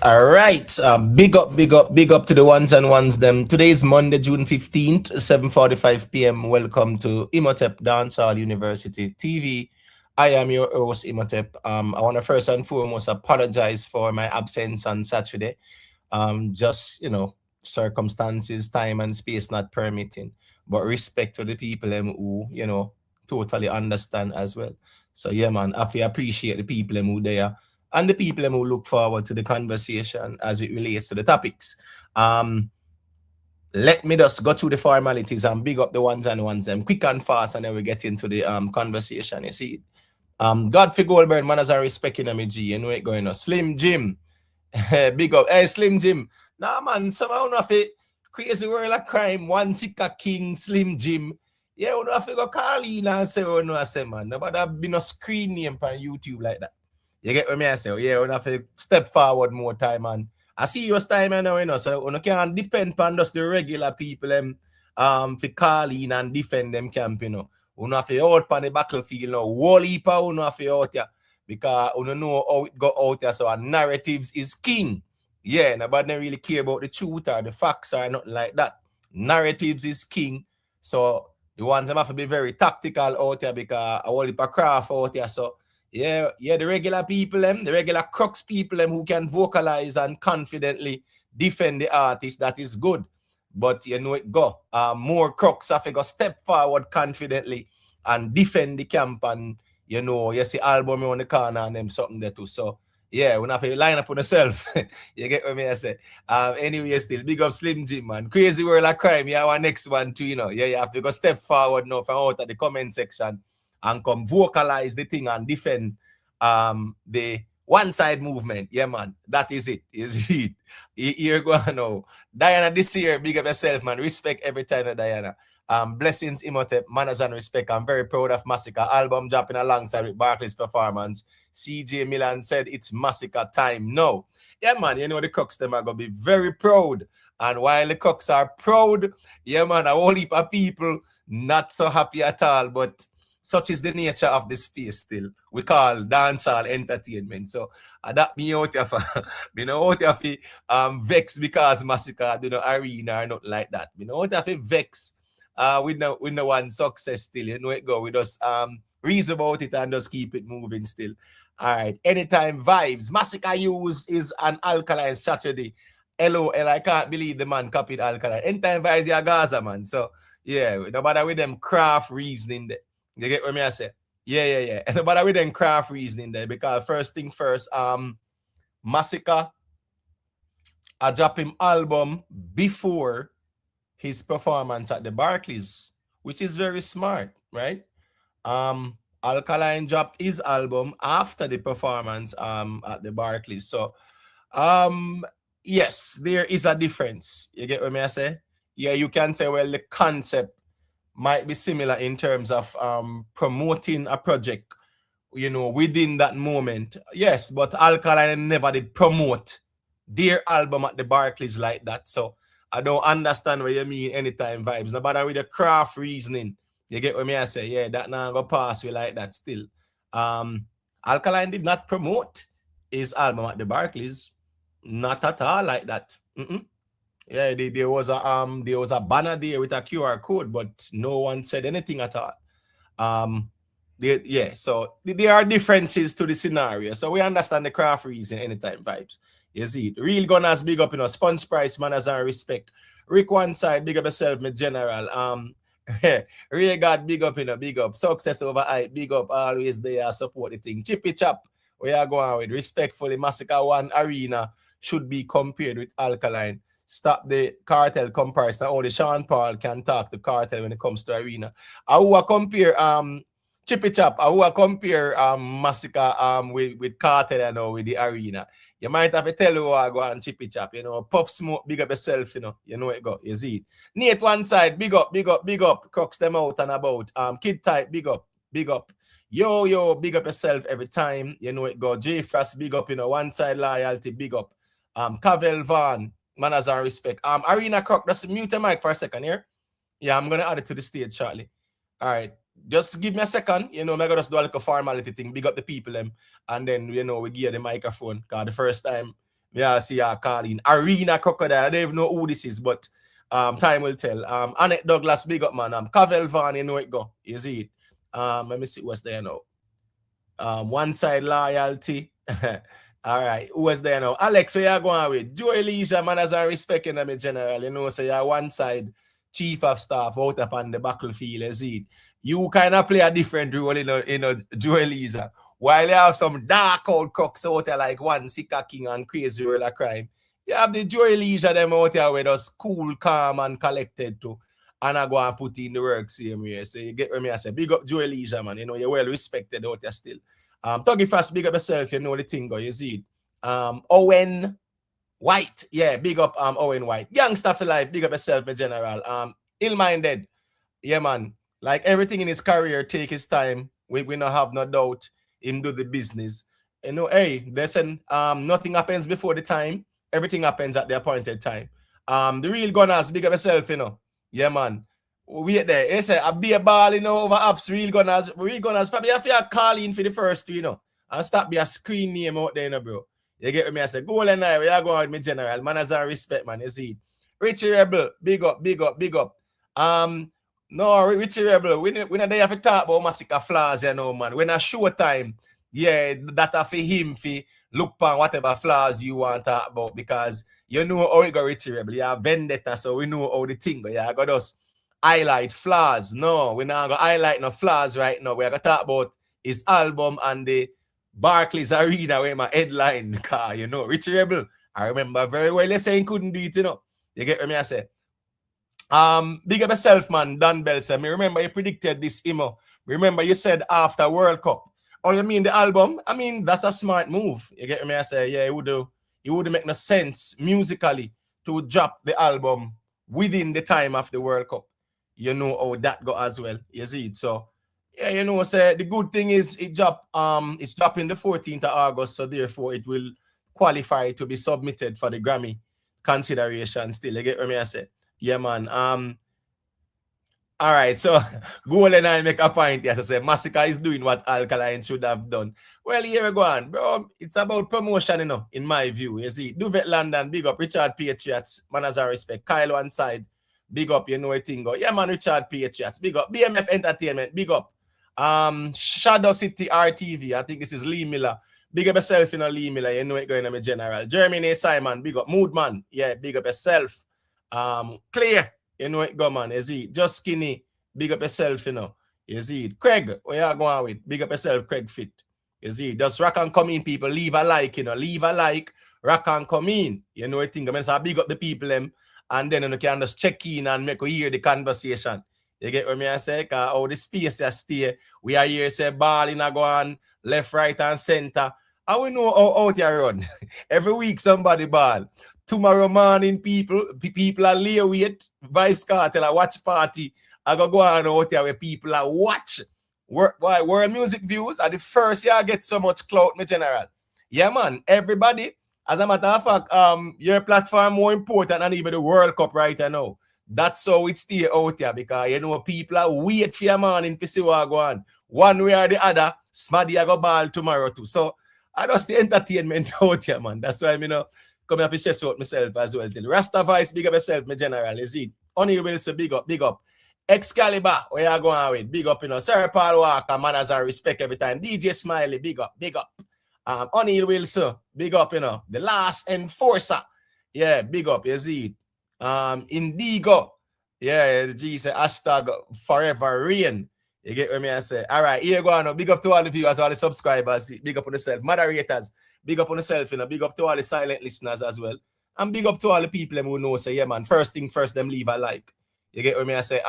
All right. Big up to the ones and ones them. Today is Monday, June 15th, 7:45 p.m. Welcome to Imhotep Dancehall University TV. I am your host, Imhotep. I want to first and foremost apologize for my absence on Saturday. Just circumstances, time and space not permitting. But respect to the people who, totally understand as well. So yeah, man, I feel appreciate the people who there and the people who look forward to the conversation as it relates to the topics. Um, Let me just go through the formalities and big up the ones and ones them quick and fast, and then we get into the conversation. You see, Godfrey Goldberg, man, as I respect in me G, you know it going on. Slim Jim, big up, hey Slim Jim. Nah man, somehow not fit crazy world of crime. One Masicka King, Slim Jim. Yeah, we don't have to go call in and say, oh no, I say man, nobody have been a screen name on YouTube like that. You get what me I say? Yeah, we have to step forward more time, man. I see your time now, so we can't depend on just the regular people for call in and defend them camp, We have to out on the battlefield, whole heap of we have to out here because we don't know how it go out there. So our narratives is king. Yeah, nobody really care about the truth or the facts or nothing like that. Narratives is king. So the ones them have to be very tactical out here because a whole heap of craft out here. So the regular people, the regular crux people, who can vocalize and confidently defend the artist, that is good. But it go. More crux have to go step forward confidently and defend the camp, and you see album on the corner and them something there too. So yeah, we have to line up on yourself. You get what me I say? Anyway, still big up Slim Jim, man. Crazy world of crime. Yeah, our next one too, Yeah, you have to go step forward now from out of the comment section and come vocalize the thing and defend the one side movement. Yeah, man. That is it. Is it. You're going now. Diana, this year, big up yourself, man. Respect every time, Diana. Blessings, Imhotep, manners and respect. I'm very proud of Masicka. Album dropping alongside with Barclay's performance. CJ Milan said it's Masicka time now. Yeah, man, the Crux them are going to be very proud. And while the Crux are proud, yeah, man, a whole heap of people not so happy at all, but such is the nature of the space still. We call dancehall entertainment. So that me out of me know out of vex because Masicka do no arena or not like that. Me know out of vex with no one success still. It go. We just reason about it and just keep it moving still. All right. Anytime Vybz. Masicka used is an alkaline strategy. LOL, I can't believe the man copied alkaline. Anytime Vybz is Gaza, man. So yeah, no matter with them craft reasoning there. You get what me I say? Yeah. And no matter with them craft reasoning there, because first thing first, Masicka I drop him album before his performance at the Barclays, which is very smart, right? Alkaline dropped his album after the performance at the Barclays. So yes, there is a difference. You get what me I say? Yeah, you can say, well, the concept might be similar in terms of promoting a project, within that moment. Yes, but Alkaline never did promote their album at the Barclays like that. So I don't understand what you mean anytime Vybz. No matter with the craft reasoning. You get what me I say? Yeah, that now go pass you like that still. Alkaline did not promote his album at the Barclays. Not at all like that. Yeah, there was a banner there with a QR code, but no one said anything at all. So there are differences to the scenario. So we understand the craft reason anytime Vybz. You see it. Real Gunners, big up, Sponge Price, manners and respect. Rick One Side, big up yourself, my general. Real God, big up, big up. Success over hype, big up, always there, support the thing. Chippy Chap, we are going with. Respectfully, Masicka One Arena should be compared with Alkaline. Stop the Kartel comparison. Only Sean Paul can talk to Kartel when it comes to arena. I will compare Chippy Chap. I will compare Masicka with Kartel with the arena. You might have to tell who I go and Chippy Chap. Puff Smoke, big up yourself. You know it go. You see it. Nate One Side, big up. Crux them out and about. Kid Type, big up. Yo, big up yourself every time. You know it go. J Frost, big up. One Side Loyalty, big up. Cavell Van. Manners and respect. Arena Croc, just mute the mic for a second here. Yeah, I'm gonna add it to the stage shortly. All right, just give me a second. I'm gonna just do a little formality thing. Big up the people, and then we give the microphone. Cause the first time Yeah, see ya calling Arena Crocodile. I don't even know who this is, but time will tell. Annette Douglas, big up man. Cavell Van, you know it go. You see it. Let me see what's there now. One side loyalty. All right, who was there now? Alex, where you going with? Joe Elijah, man, as I respect them in general, you know, so you're one side chief of staff out upon the battlefield, you see it. You kind of play a different role in a Joe Elijah. While you have some dark old crooks out there like one Sika King and Crazy World of Crime, you have the Joe Elijah them out there with us cool, calm, and collected too. And I go and put in the work same way. So you get what me I say. Big up Joe Elijah, man. You know, you're well respected out there still. Tuggy Fast, big up yourself, you know the thing, go, you see it. Owen White, yeah, big up Owen White. Gangster for life, big up yourself, my general. Ill-minded, yeah, man. Like everything in his career, take his time. We not have no doubt him do the business. You know, hey, listen, nothing happens before the time. Everything happens at the appointed time. The real gunners, big up yourself, you know. Yeah, man. Wait there. He said, I be a ball, you know, over apps, real gunners. Probably have to call in for the first two, you know, and stop be a screen name out there, you know, bro. You get me? I say, go and I, we are going with me general. Man, as I respect, man, you see. Richie Rebel, big up, big up, big up. No, Richie Rebel, we not there have to talk about Masicka flaws, you know, man. When a show time, yeah, that are for him, for look on whatever flaws you want to talk about, because you know how it go, Richie Rebel. You have vendetta, so we know how the thing go. Yeah, I got us highlight flaws. No, we're not going to highlight no flaws right now. We're going to talk about his album and the Barclays Arena where my headline car, you know. Richie Rebel, I remember very well you saying couldn't do it, you know. You get what me I say? Big up yourself, man. Dan Bell said, me remember you predicted this emo. Remember you said after World Cup. Oh, you mean the album? I mean, that's a smart move. You get what me I say? Yeah, it would make no sense musically to drop the album within the time of the World Cup. You know how that go as well. You see it. So yeah, you know, say the good thing is it's dropping the 14th of August, so therefore it will qualify to be submitted for the Grammy consideration still. You get what I say? Yeah, man. All right, so Goal and I make a point. Yes, I say Masicka is doing what Alkaline should have done. Well, here we go on, bro. It's about promotion, you know, in my view. You see, Duvet London, big up. Richard Patriots, man, as I respect. Kyle one side, big up. You know a thing go. Yeah, man, Richard Patriots, big up. BMF Entertainment, big up. Shadow City RTV, I think this is Lee Miller. Big up yourself, you know, Lee Miller. You know it going to be general. Germany Simon, big up. Moodman, yeah, big up yourself. Clear. You know it go, man. You see, just skinny. Big up yourself, you know. You see, Craig, where you going with? Big up yourself, Craig Fit. You see, just rock and come in, people. Leave a like, you know. Leave a like. Rock and come in. You know, I think. I mean, so big up the people, them. And then you can just check in and make you hear the conversation. You get what me I say? Because all the space you stay. We are here, say, ball in a go on, left, right, and center. And we know how out here run. Every week, somebody ball. Tomorrow morning, people are lay wait. Vybz Kartel, a watch party. I go on out here where people are watch. World music views are the first year I get so much clout, my general. Yeah, man. Everybody, as a matter of fact, your platform more important than even the World Cup right now. That's how it stay out here, because you know people are wait for your morning to see what go on. One way or the other, Smaddy I go ball tomorrow too. So I just the entertainment out here, man. That's why I you know come here to stress out myself as well. Rasta Vice, big up yourself, my general. Is it? Only Wilson, big up, big up. Excalibur, where you going with? Big up, you know. Sir Paul Walker, man, as I respect every time. DJ Smiley, big up, big up. O'Neal Wilson, big up, you know. The Last Enforcer, yeah, big up, you see it. Indigo, yeah, G say hashtag forever rain. You get what I say? All right, here go on. Big up to all the viewers, all the subscribers. Big up on yourself, moderators. Big up on yourself, you know. Big up to all the silent listeners as well. And big up to all the people who know, say, yeah, man, first thing first, them leave a like. You get what I say?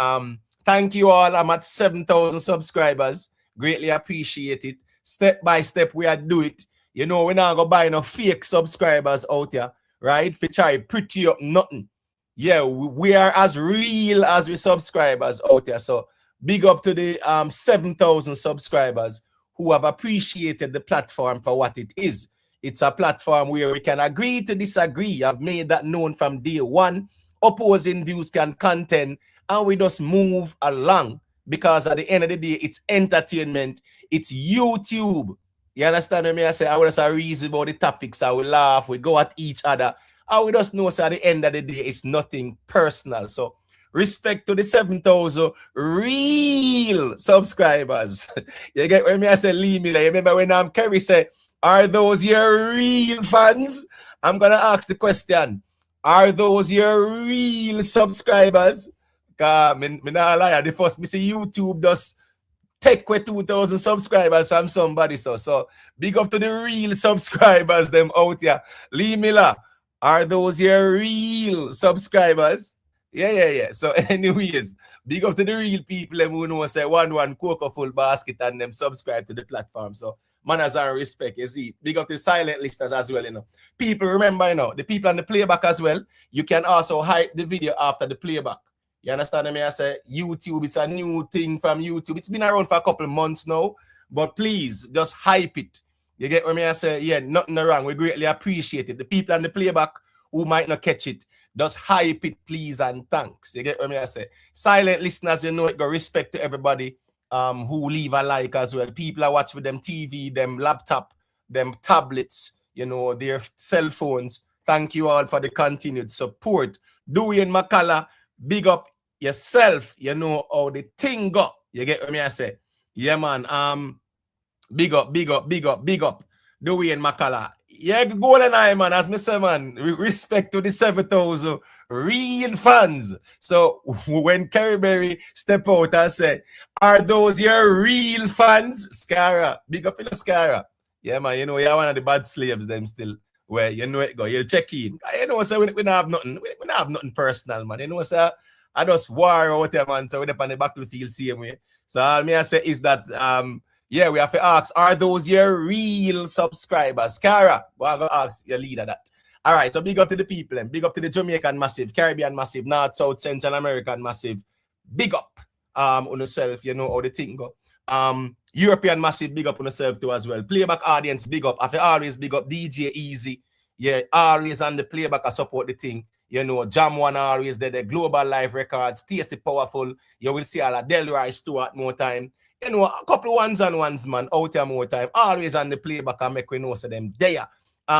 Thank you all. I'm at 7,000 subscribers. Greatly appreciate it. Step by step, we are do it. You know, we're not going to buy no fake subscribers out here, right? If you try pretty up nothing. Yeah, we are as real as we subscribers out there. So big up to the 7,000 subscribers who have appreciated the platform for what it is. It's a platform where we can agree to disagree. I've made that known from day one. Opposing views can contend, and we just move along, because at the end of the day, it's entertainment. It's YouTube. You understand what I say? I would just reason about the topics. I will laugh. We go at each other. I will just know so at the end of the day, it's nothing personal. So respect to the 7,000 real subscribers. You get what I say? Leave me. Like, remember when Kerry said, are those your real fans? I'm going to ask the question. Are those your real subscribers? Because me not lie. The first, me see YouTube does take away 2,000 subscribers from somebody. So big up to the real subscribers, them out here. Lee Miller, are those your real subscribers? Yeah. So anyways, big up to the real people them who know say one cocoa full basket and them subscribe to the platform. So manners and respect, you see. Big up to silent listeners as well, you know. People remember, you know, the people on the playback as well. You can also hype the video after the playback. You understand me? I say YouTube, it's a new thing from YouTube. It's been around for a couple of months now, but please just hype it. You get what I say? Yeah, nothing wrong. We greatly appreciate it. The people on the playback who might not catch it, just hype it, please, and thanks. You get what I say? Silent listeners, you know it. Go respect to everybody who leave a like as well. People are watching with them TV, them laptop, them tablets, you know, their cell phones. Thank you all for the continued support. Dewey and Makala, big up yourself, you know how the thing go. You get what I say? Yeah, man. Big up. Dewey and Makala. Yeah, golden eye, man. As me say, man, respect to the 7,000 real fans. So when Kerry Berry step out and say, are those your real fans? Scara. Big up in the Scara. Yeah, man, you know, you're one of the bad slaves, them still. Where you know it go, you'll check in. You know, so we don't have nothing. We don't have nothing personal, man. You know, so I just war out there, man. So we're up on the battlefield same way. So all me I say is that yeah, we have to ask, are those your real subscribers? Cara, well, I'm gonna ask your leader that. All right, so big up to the people and big up to the Jamaican massive, Caribbean massive, North, South, Central American massive. Big up on yourself, you know how the thing go. European massive, big up on yourself too as well. Playback audience, big up. I always big up DJ Easy. Yeah, always on the playback, I support the thing. You know, Jam One always there, the Global Live Records, Tasty Powerful. You will see all of Delroy Stewart more time. You know, a couple ones and ones, man, out there more time. Always on the playback, I make we know so them there.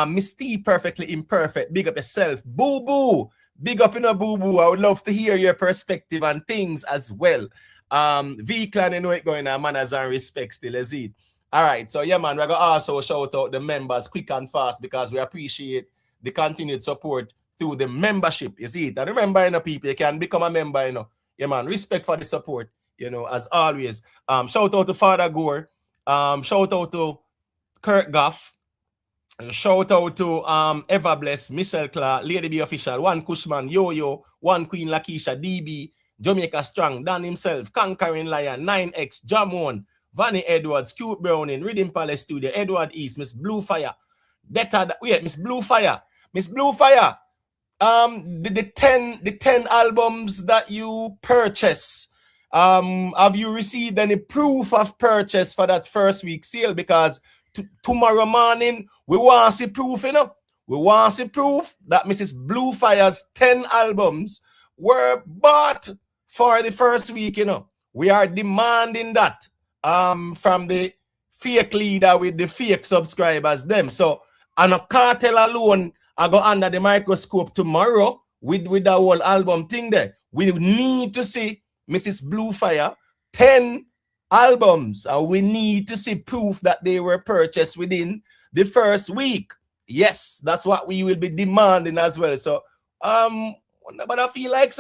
Miss T, Perfectly Imperfect, big up yourself. Boo Boo, big up in a Boo Boo. I would love to hear your perspective and things as well. V-Clan, you know it going on, manners and respect still, is it? All right, so yeah, man, we're going to also shout out the members quick and fast because we appreciate the continued support through the membership, you see it. And remember, you know, people, you can become a member, you know. Yeah, man, respect for the support, you know, as always. Shout out to Father Gore. Shout out to Kurt Goff. Shout out to Everbless, Michelle Clark, Lady B Official, One Cushman, Yo-Yo, One Queen Lakeisha, DB, Jamaica Strong, Dan himself, Conquering Lion, 9X, Jamon, Vanny Edwards, Cute Browning, Rhythm Palace Studio, Edward East, Miss Blue Fire. Miss Blue Fire. The 10 albums that you purchase, have you received any proof of purchase for that first week sale? Because tomorrow morning we want to see proof, you know. We want to see proof that Mrs. Blue Fire's 10 albums were bought for the first week, you know. We are demanding that from the fake leader with the fake subscribers them. So on a Kartel alone, I go under the microscope tomorrow with the whole album thing there. We need to see Mrs. Blue Fire 10 albums, and we need to see proof that they were purchased within the first week. Yes, that's what we will be demanding as well. So but I feel like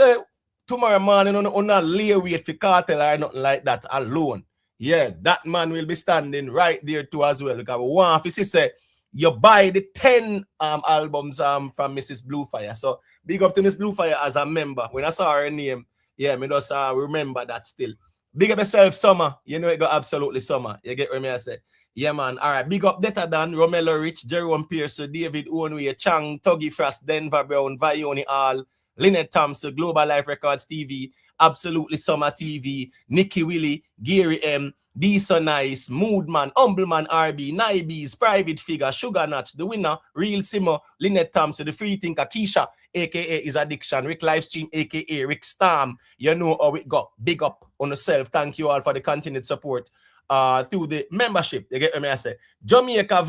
tomorrow morning on not lay wait for Kartel or nothing like that alone. Yeah, that man will be standing right there too as well. Because we want to say you buy the 10 albums from Mrs. Blue Fire. So big up to Miss Blue Fire as a member. When I saw her name, yeah, me just remember that still. Big up yourself, Summer. You know it got absolutely Summer. You get what I say? Yeah, man. All right. Big up Better Than, Romello Rich, Jerome Pierce, David Onway, Chang, Tuggy Frost, Denver Brown, Vioni Hall, Lynette Thompson, Global Life Records TV, Absolutely Summer TV, Nicky Willie, Gary M, D So Nice, Moodman, Humbleman RB, Nibes, Private Figure, Sugar Notch, The Winner, Real Simmer, Lynette Thompson, The Free Thinker, Keisha, aka Is Addiction, Rick Livestream, aka Rick Storm. You know how it got. Big up on yourself. Thank you all for the continued support. through the membership. You get what I say? Jamaica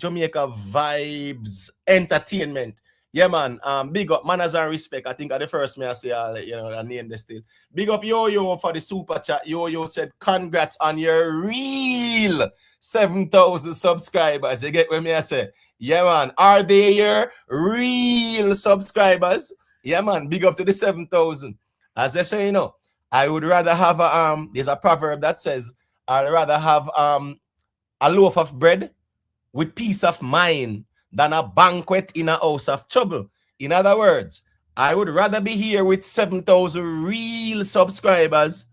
Vybz Entertainment. Yeah, man. Big up, manners and respect. I think at the first me I say, I name this still. Big up Yo for the super chat. Yo said, congrats on your real 7,000 subscribers. You get what I say? Yeah, man. Are they your real subscribers? Yeah, man. Big up to the 7,000. As they say, I would rather have there's a proverb that says, I'd rather have a loaf of bread with peace of mind than a banquet in a house of trouble. In other words, I would rather be here with 7,000 real subscribers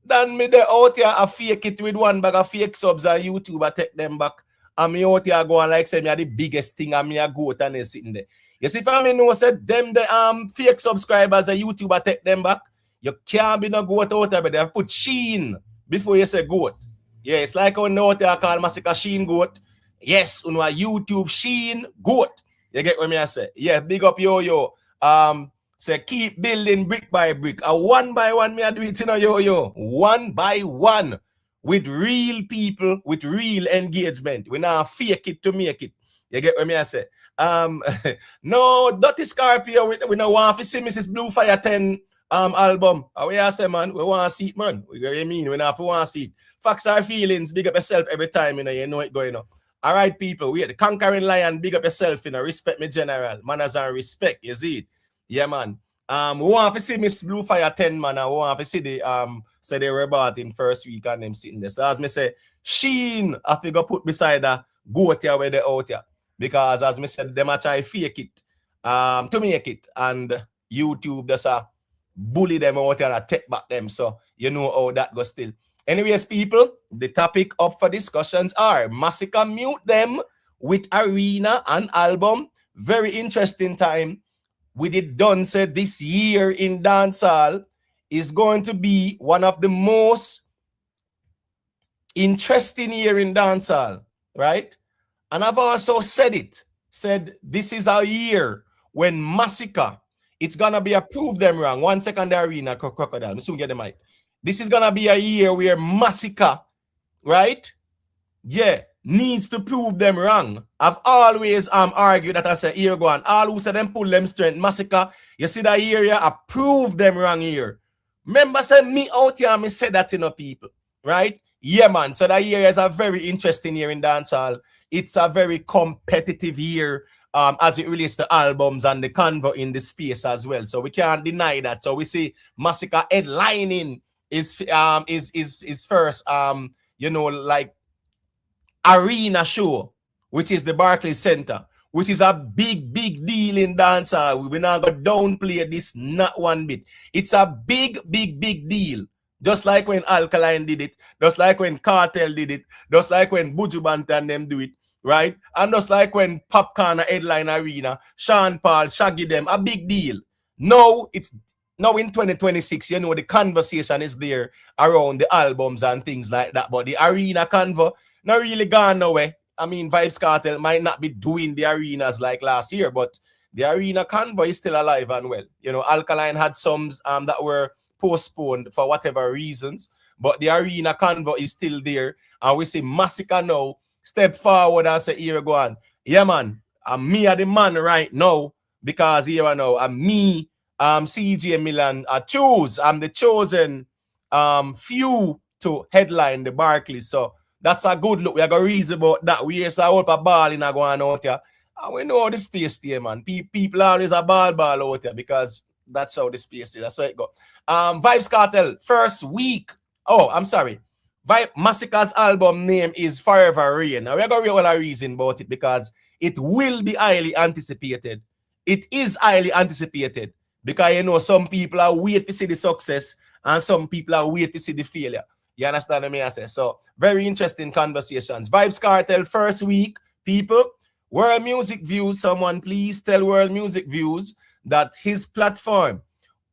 than me there out here a fake it with one bag of fake subs on YouTube. I take them back. And me out here going like say me are the biggest thing and me a goat and they sitting there. You see, for me know said them the fake subscribers on YouTube I take them back. You can't be no goat out there, but they have put Sheen before you say goat. Yeah, it's like when out there call Masicka Sheen goat. Yes, on our YouTube Sheen goat. You get what me I say? Yeah, big up yo. Say keep building brick by brick. A one by one me I do it yo. One by one. With real people, with real engagement. We now fake it to make it. You get what me I say? No, Dutty Scorpio, we don't want to see Mrs. Blue Fire 10 album. We I say, man, we want to see it, man. We mean we not want to see it. Facts are feelings, big up yourself every time, you know it going on. All right, people, we are the conquering lion, big up yourself, respect me general. Manners and respect, you see it? Yeah, man. We want to see Miss Blue Fire 10, man, and we want to see the say they were about in first week and them sitting there. So as me say, Sheen, I figure put beside that goat here where they out here. Because as me said, them a try fake it to make it. And YouTube just bully them out here and take back them. So you know how that goes still. Anyways, people, the topic up for discussions are Masicka mute them with Arena and album. Very interesting time. We did done said this year in dancehall is going to be one of the most interesting year in dancehall, right? And I've also said this is our year when Masicka, it's gonna be a prove them wrong. 1 second, the Arena crocodile. Me soon get the mic. This is gonna be a year where Masicka, right? Yeah, needs to prove them wrong. I've always argued that I say here go on. All who say them pull them strength. Masicka, you see that here, I prove them wrong here. Remember, say me out here, me say that people, right? Yeah, man. So that year is a very interesting year in dancehall. It's a very competitive year as it relates to albums and the convo in the space as well. So we can't deny that. So we see Masicka headlining is first like arena show, which is the Barclays Center, which is a big deal in dancehall. We're not going to downplay this not one bit. It's a big deal. Just like when Alkaline did it, just like when Kartel did it, just like when Buju Banton and them do it, right? And just like when Popcaan headline arena, Sean Paul, Shaggy them, a big deal. Now in 2026, the conversation is there around the albums and things like that. But the arena convo not really gone nowhere. I mean, Vybz Kartel might not be doing the arenas like last year, but the arena convo is still alive and well. Alkaline had some that were postponed for whatever reasons, but the arena convo is still there. And we see Masicka now step forward and say, here go on. Yeah, man, I'm me are the man right now because here I know I'm me. CJ Milan, I'm the chosen few to headline the Barclays. So that's a good look. We are going to reason about that. We just hope a ball in a going out here. And we know the space there, man. People always a ball out here because that's how the space is. That's how it goes. Vybz Kartel, first week. Oh, I'm sorry. Masicka's album name is Forever Rain. Now we're going to real reason about it because it will be highly anticipated. It is highly anticipated. Because, some people are waiting to see the success and some people are waiting to see the failure. You understand what I say? So, very interesting conversations. Vybz Kartel, first week, people. World Music Views, someone please tell World Music Views that his platform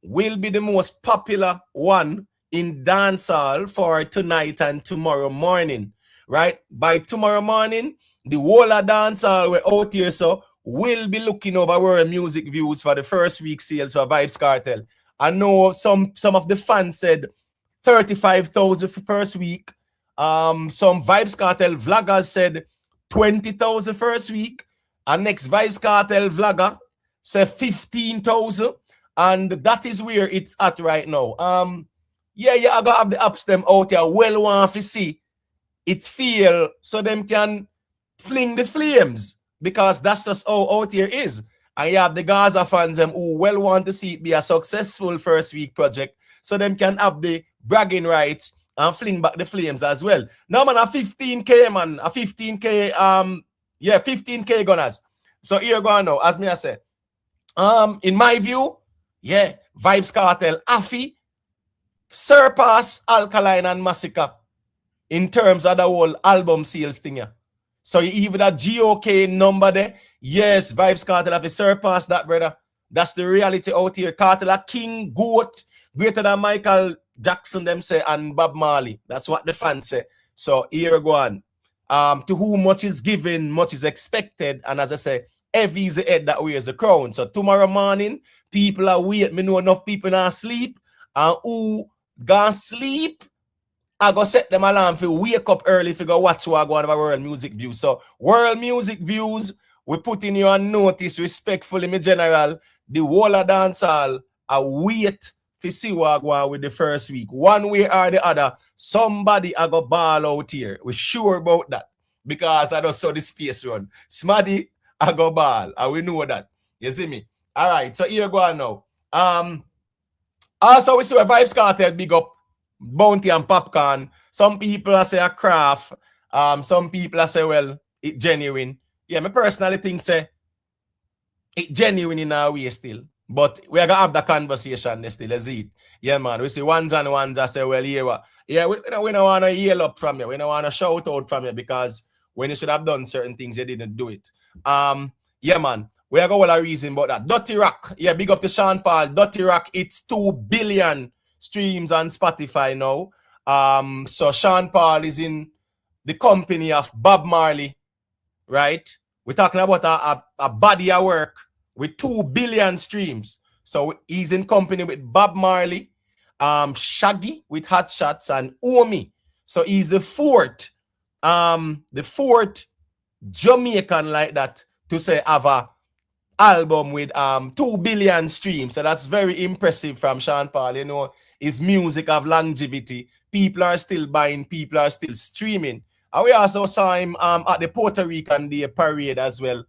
will be the most popular one in dancehall for tonight and tomorrow morning. Right? By tomorrow morning, the whole of dancehall we're out here, so will be looking over World Music Views for the first week sales for Vybz Kartel. I know some of the fans said 35,000 for first week. Some Vybz Kartel vloggers said 20,000 first week, and next Vybz Kartel vlogger said 15,000, and that is where it's at right now. Yeah, I gotta have the apps them out here. Well, want to see it feel so them can fling the flames, because that's just how out here is. And you have the Gaza fans them who well want to see it be a successful first week project, so them can have the bragging rights and fling back the flames as well. Now, man, a 15K, man, a 15K, 15K gunners. So here go on now, as me I said. In my view, yeah, Vybz Kartel, Afi, surpass Alkaline and Masicka in terms of the whole album sales thing. Yeah. So even that GOK number there, yes, Vybz Kartel have to surpass that, brother. That's the reality out here. Kartel a king, goat, greater than Michael Jackson, them say, and Bob Marley. That's what the fans say. So here go on. To whom much is given, much is expected. And as I say, heavy is the head that wears the crown. So tomorrow morning, people are waiting. Me know enough people not sleep. And who gonna sleep, I go set them alarm for wake up early to go watch what I go on our World Music Views. So World Music Views, we putting you on notice respectfully, me general. The whole of dancehall, I wait to see what I go on with the first week. One way or the other, somebody I go ball out here. We're sure about that. Because I don't saw the space run. Smaddy, I go ball. And we know that. You see me? All right, so here go on now. Also, we see a Vybz Kartel big up Bounty and Popcaan. Some people say a craft. Some people say, well, it genuine. Yeah, me personally think say it genuine in our way still. But we are gonna have the conversation still, is it? Yeah, man. We see ones and ones that say, well, yeah, we don't want to yell up from you. We don't want to shout out from you, because when you should have done certain things, you didn't do it. Yeah, man. We are going to reason about that. Dutty Rock. Yeah, big up to Sean Paul. Dutty Rock, it's 2 billion streams on Spotify now. So Sean Paul is in the company of Bob Marley, right? We're talking about a body of work with 2 billion streams. So he's in company with Bob Marley, Shaggy with Hot Shots, and Omi. So he's the fourth Jamaican like that to say have a album with 2 billion streams. So that's very impressive from Sean Paul. You know, his music of longevity. People are still buying, people are still streaming. And we also saw him at the Puerto Rican Day parade as well,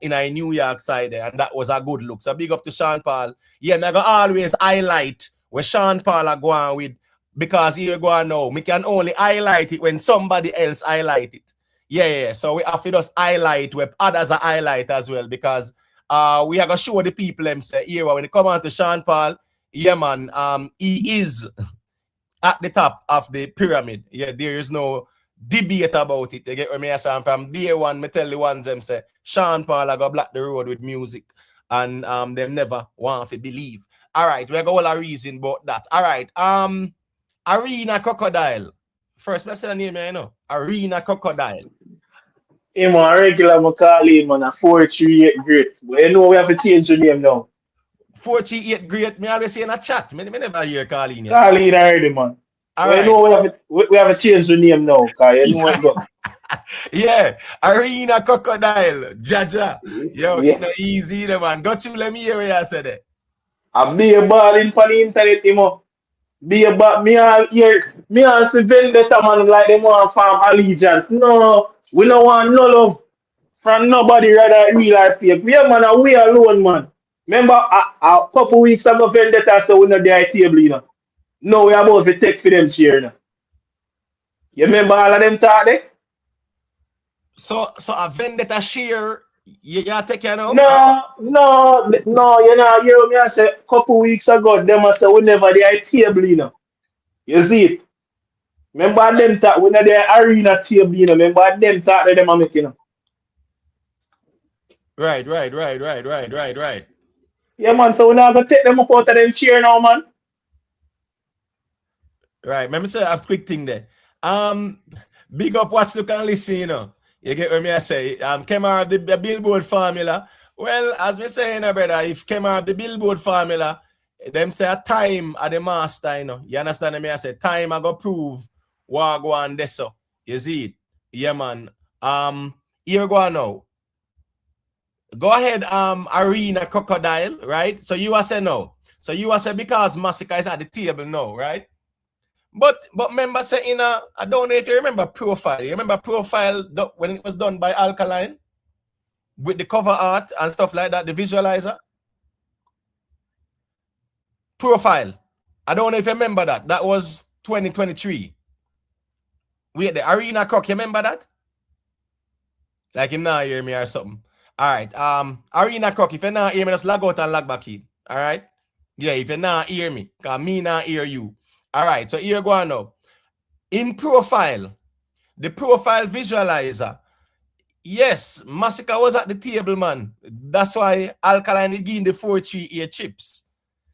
in a New York side there, and that was a good look. So big up to Sean Paul. Yeah, I'm gonna always highlight where Sean Paul are going with, because here go on now. We can only highlight it when somebody else highlight it. Yeah. So we have to just highlight where others are highlight as well, because we are gonna show the people them say here when it come on to Sean Paul, yeah man, he is at the top of the pyramid. Yeah, there is no debate about it. You get what me saying? From day one, me tell the ones them say Sean Paul I go block the road with music, and they never want to believe. All right, we got all a reason about that. All right, Arena Crocodile. First, let's say the name, you know. Arena Crocodile. Hey man, regular Macaulay, man, a 438 great. But you know we have to change the name now. 48 great. Me always say in a chat. Me never hear Carlin. Carlin already, man. All right. You know we have to change the name now, because you know it go. Yeah, Arena Crocodile, Jaja. Yo, it's not easy, man. Got you, let me hear what you said it. I be a ball in for the internet, you know. Be a ball, me all see vendetta, man, like them want farm allegiance. No, we don't want no love from nobody rather real or fake. We man, we alone, man. Remember a couple weeks ago, vendetta so we not there at table, you know. No, we about to take for them share, you know. You remember all of them talk there? So a vendetta share, you take care now? No, you know, you hear me I say a couple weeks ago, them I say we never there at table, you know. You see it? Remember them talk, we not there arena table, you know. Remember them talk that them are making, you know. Right. Yeah, man, so we're not going to take them up out of them chair now, man. Right, remember say I have a quick thing there. Big up, watch, look and listen, you know. You get what me I say? Came out the Billboard formula. Well, as me saying, brother, if came out the Billboard formula, them say a time at the master, you know. You understand me? I say time I go prove Wagwan deso. You see it? Yeah, man. Here we go now. Go ahead, Arena Crocodile, right? So you are saying no. So you are saying because Masicka is at the table now, right? But remember saying, I don't know if you remember Profile. You remember Profile when it was done by Alkaline? With the cover art and stuff like that, the visualizer? Profile. I don't know if you remember that. That was 2023. Wait, the Arena Croc, you remember that? Like him not hear me or something. All right. Arena Croc, if you not hear me, just log out and log back in. All right. Yeah, if you not hear me, because me not hear you. All right. So here go on now. In Profile, the Profile visualizer. Yes, Masicka was at the table, man. That's why Alkaline is giving the 4-3 chips.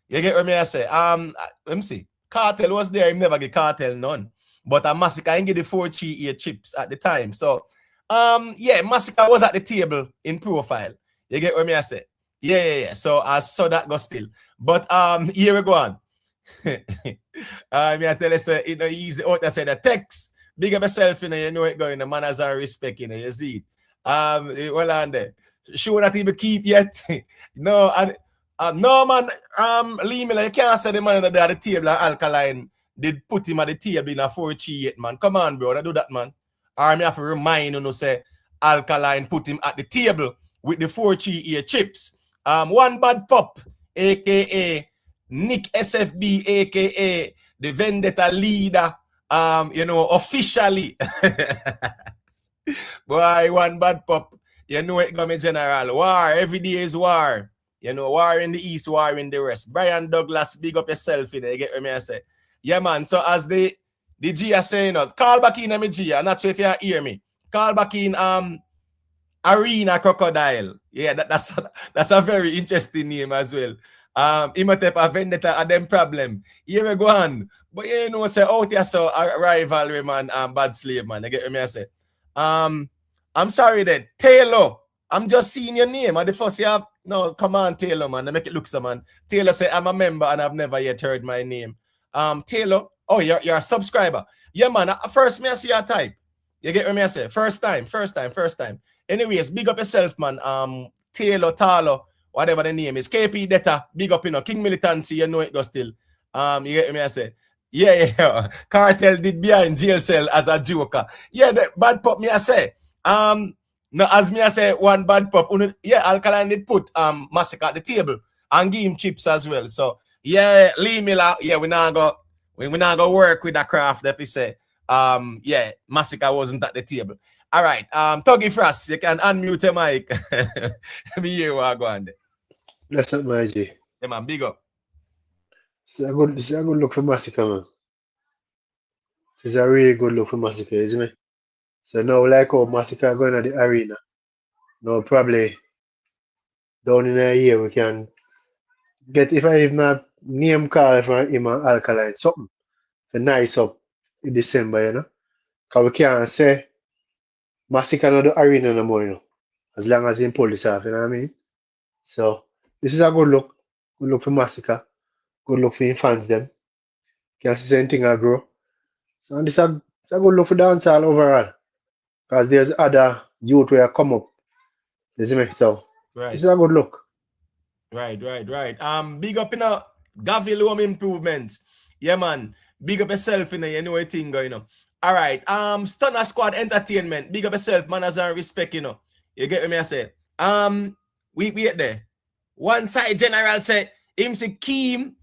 You get what me I say? Let me see. Kartel was there, he never get Kartel none. But Masicka ain't get the 4-3 chips at the time. So yeah, Masicka was at the table in Profile. You get what me I say? Yeah. So I saw that go still. But here we go on. I tell you, say, you know, easy out. I say the text. Big up yourself, you know it going, the manners and respect, you see it. Well on there. She will not even keep yet. No, no man, Lee Miller, you can't say the man at the table and Alkaline did put him at the table in a 4-3-8, man. Come on, bro, I do that, man. Or me have to remind you, say Alkaline put him at the table with the 4-3-8 chips. One bad pop, aka Nick SFB, aka the Vendetta leader, you know, officially. Boy, one bad pop. You know it gonna be general. War, every day is war. You know, war in the east, war in the west. Brian Douglas, big up yourself, you know, you get what I say? Yeah, man. So as the G are saying, call back in me G. I'm not sure if you hear me. Call back in Arena Crocodile. Yeah, that's a very interesting name as well. Imhotep a Vendetta a them problem. Here we go on. But you know, say out here so a rivalry, man, bad slave, man. You get what I say? I'm sorry that Taylor. I'm just seeing your name. And the first you have no, come on, Taylor, man. I make it look so, man. Taylor say I'm a member and I've never yet heard my name. Taylor, oh, you're a subscriber. Yeah, man. First me I see your type. You get what I say? First time. Anyways, big up yourself, man. Taylor, Talo, whatever the name is. KP Data, big up, you know. King Militancy, you know it goes still. You get what I say? Yeah. Kartel did behind jail cell as a joker. Yeah, the bad pop me I say. No, as me I say, one bad pop. Yeah, Alkaline did put Masicka at the table and give him chips as well. So yeah, Lee Miller, yeah, we now go work with that craft that we say. Yeah, Masicka wasn't at the table. All right, Tuggy Frost, you can unmute your mic. Let me hear what I go on there. Bless up, my G. Yeah, man, big up. It's a good look for Masicka, man. It's a really good look for Masicka, isn't it? So now, like how Masicka going to the arena, now probably down in a year we can get, if I even a name call from him and Alkaline, something for nice up in December, you know. Because we can't say Masicka not the arena no more, you know, as long as he pull this off, you know what I mean? So this is a good look. Good look for Masicka. Good look for his fans them. Can see same thing I grow. So this is a good look for dancehall overall. Because there's other youth where come up. You see me? So Right. this is a good look. Right. Big up, you know, Gavi home improvements. Yeah, man. Big up yourself, you know, you know what thing going on. All right. Stunner Squad Entertainment. Big up yourself, manners and respect, you know. You get what me I say? We at there. One side general say him see Keem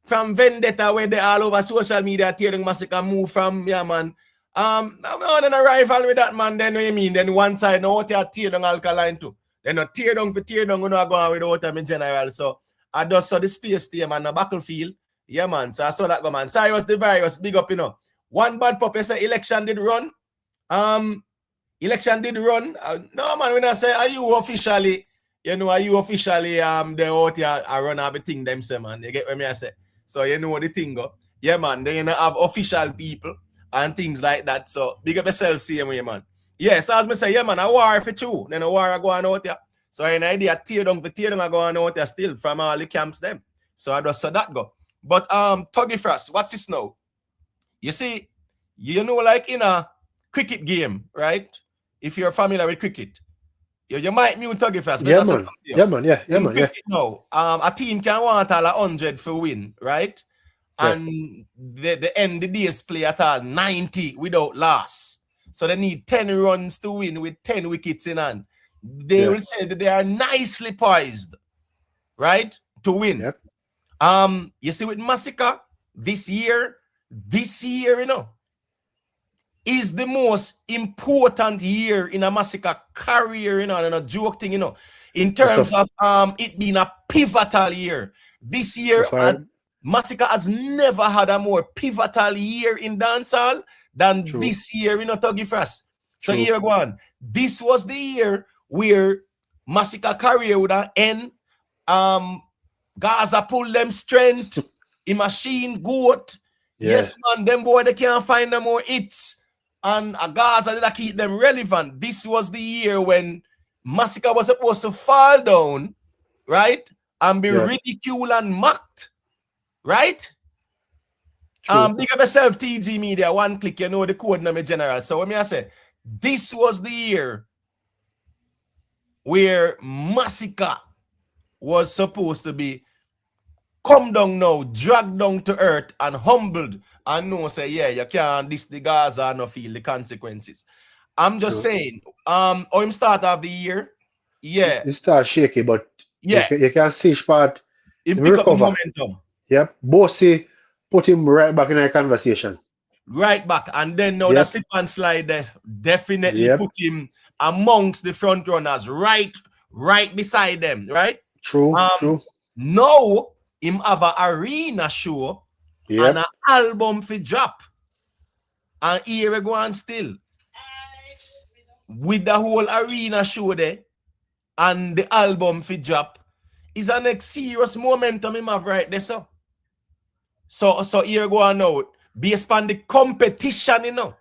from Vendetta where they all over social media tearing Masicka move from, yeah, man. I'm on a rival with that, man. Then what you mean? Then one side no what you tear down Alkaline too. Then no tear down, you know, go on without them in general. So I just saw the space there, man, the battlefield. Yeah, man. So I saw that go, man. Cyrus the virus, big up, you know. One bad pop, you say election did run. Election did run. No, man, when I say are you officially the out here I run everything them say, man. You get what me I say? So you know what the thing go. Yeah, man. Then you have official people and things like that. So big up yourself, same way, man. Yeah, so as me say, yeah, man, a war for two. Then a war I go on out here. So an idea tear down I go on out here still from all the camps them. So I just saw that go. But Tuggy Frost, what's this now? You see, You know, like in a cricket game, right? If you're familiar with cricket, you might mute Tuggy first. Yeah, Let's say man. something. Yeah, man. Yeah, yeah, In man. Yeah, cricket now, a team can want all 100 for win, right? yeah. And the end the days play at all 90 without loss. So they need 10 runs to win with 10 wickets in hand. They Yeah. will say that they are nicely poised, right? To win. Yep. You see with Masicka, this year, you know, is the most important year in a Masicka career, you know, and a joke thing, you know, in terms of it being a pivotal year. This year, Masicka has never had a more pivotal year in dancehall than this year, you know, Tuggy Frost. So here go on. This was the year where Masicka career would end. Gaza pull them strength. A machine goat. Yeah. Yes, man, them boy they can't find no more hits. And Gaza did keep them relevant. This was the year when Masicka was supposed to fall down, right? And be ridiculed and mocked, right? Big up yourself, TG Media. One click, you know the code number general. So what me I say, this was the year where Masicka was supposed to be come down now, dragged down to earth and humbled and know say, yeah, you can't this the Gaza and not feel the consequences. I'm just saying, how him start off the year, yeah. It start shaky, but yeah, you can see part him pick recover. up the momentum. Yep. Bossy put him right back in a conversation. Right back. And then now the slip and slide there definitely put him amongst the front runners, right beside them, right? True. Now him have an arena show and an album for drop. And here we go on still. With the whole arena show there and the album for drop is a next serious momentum him have right there, so. So here we go on now. Based on the competition, you know.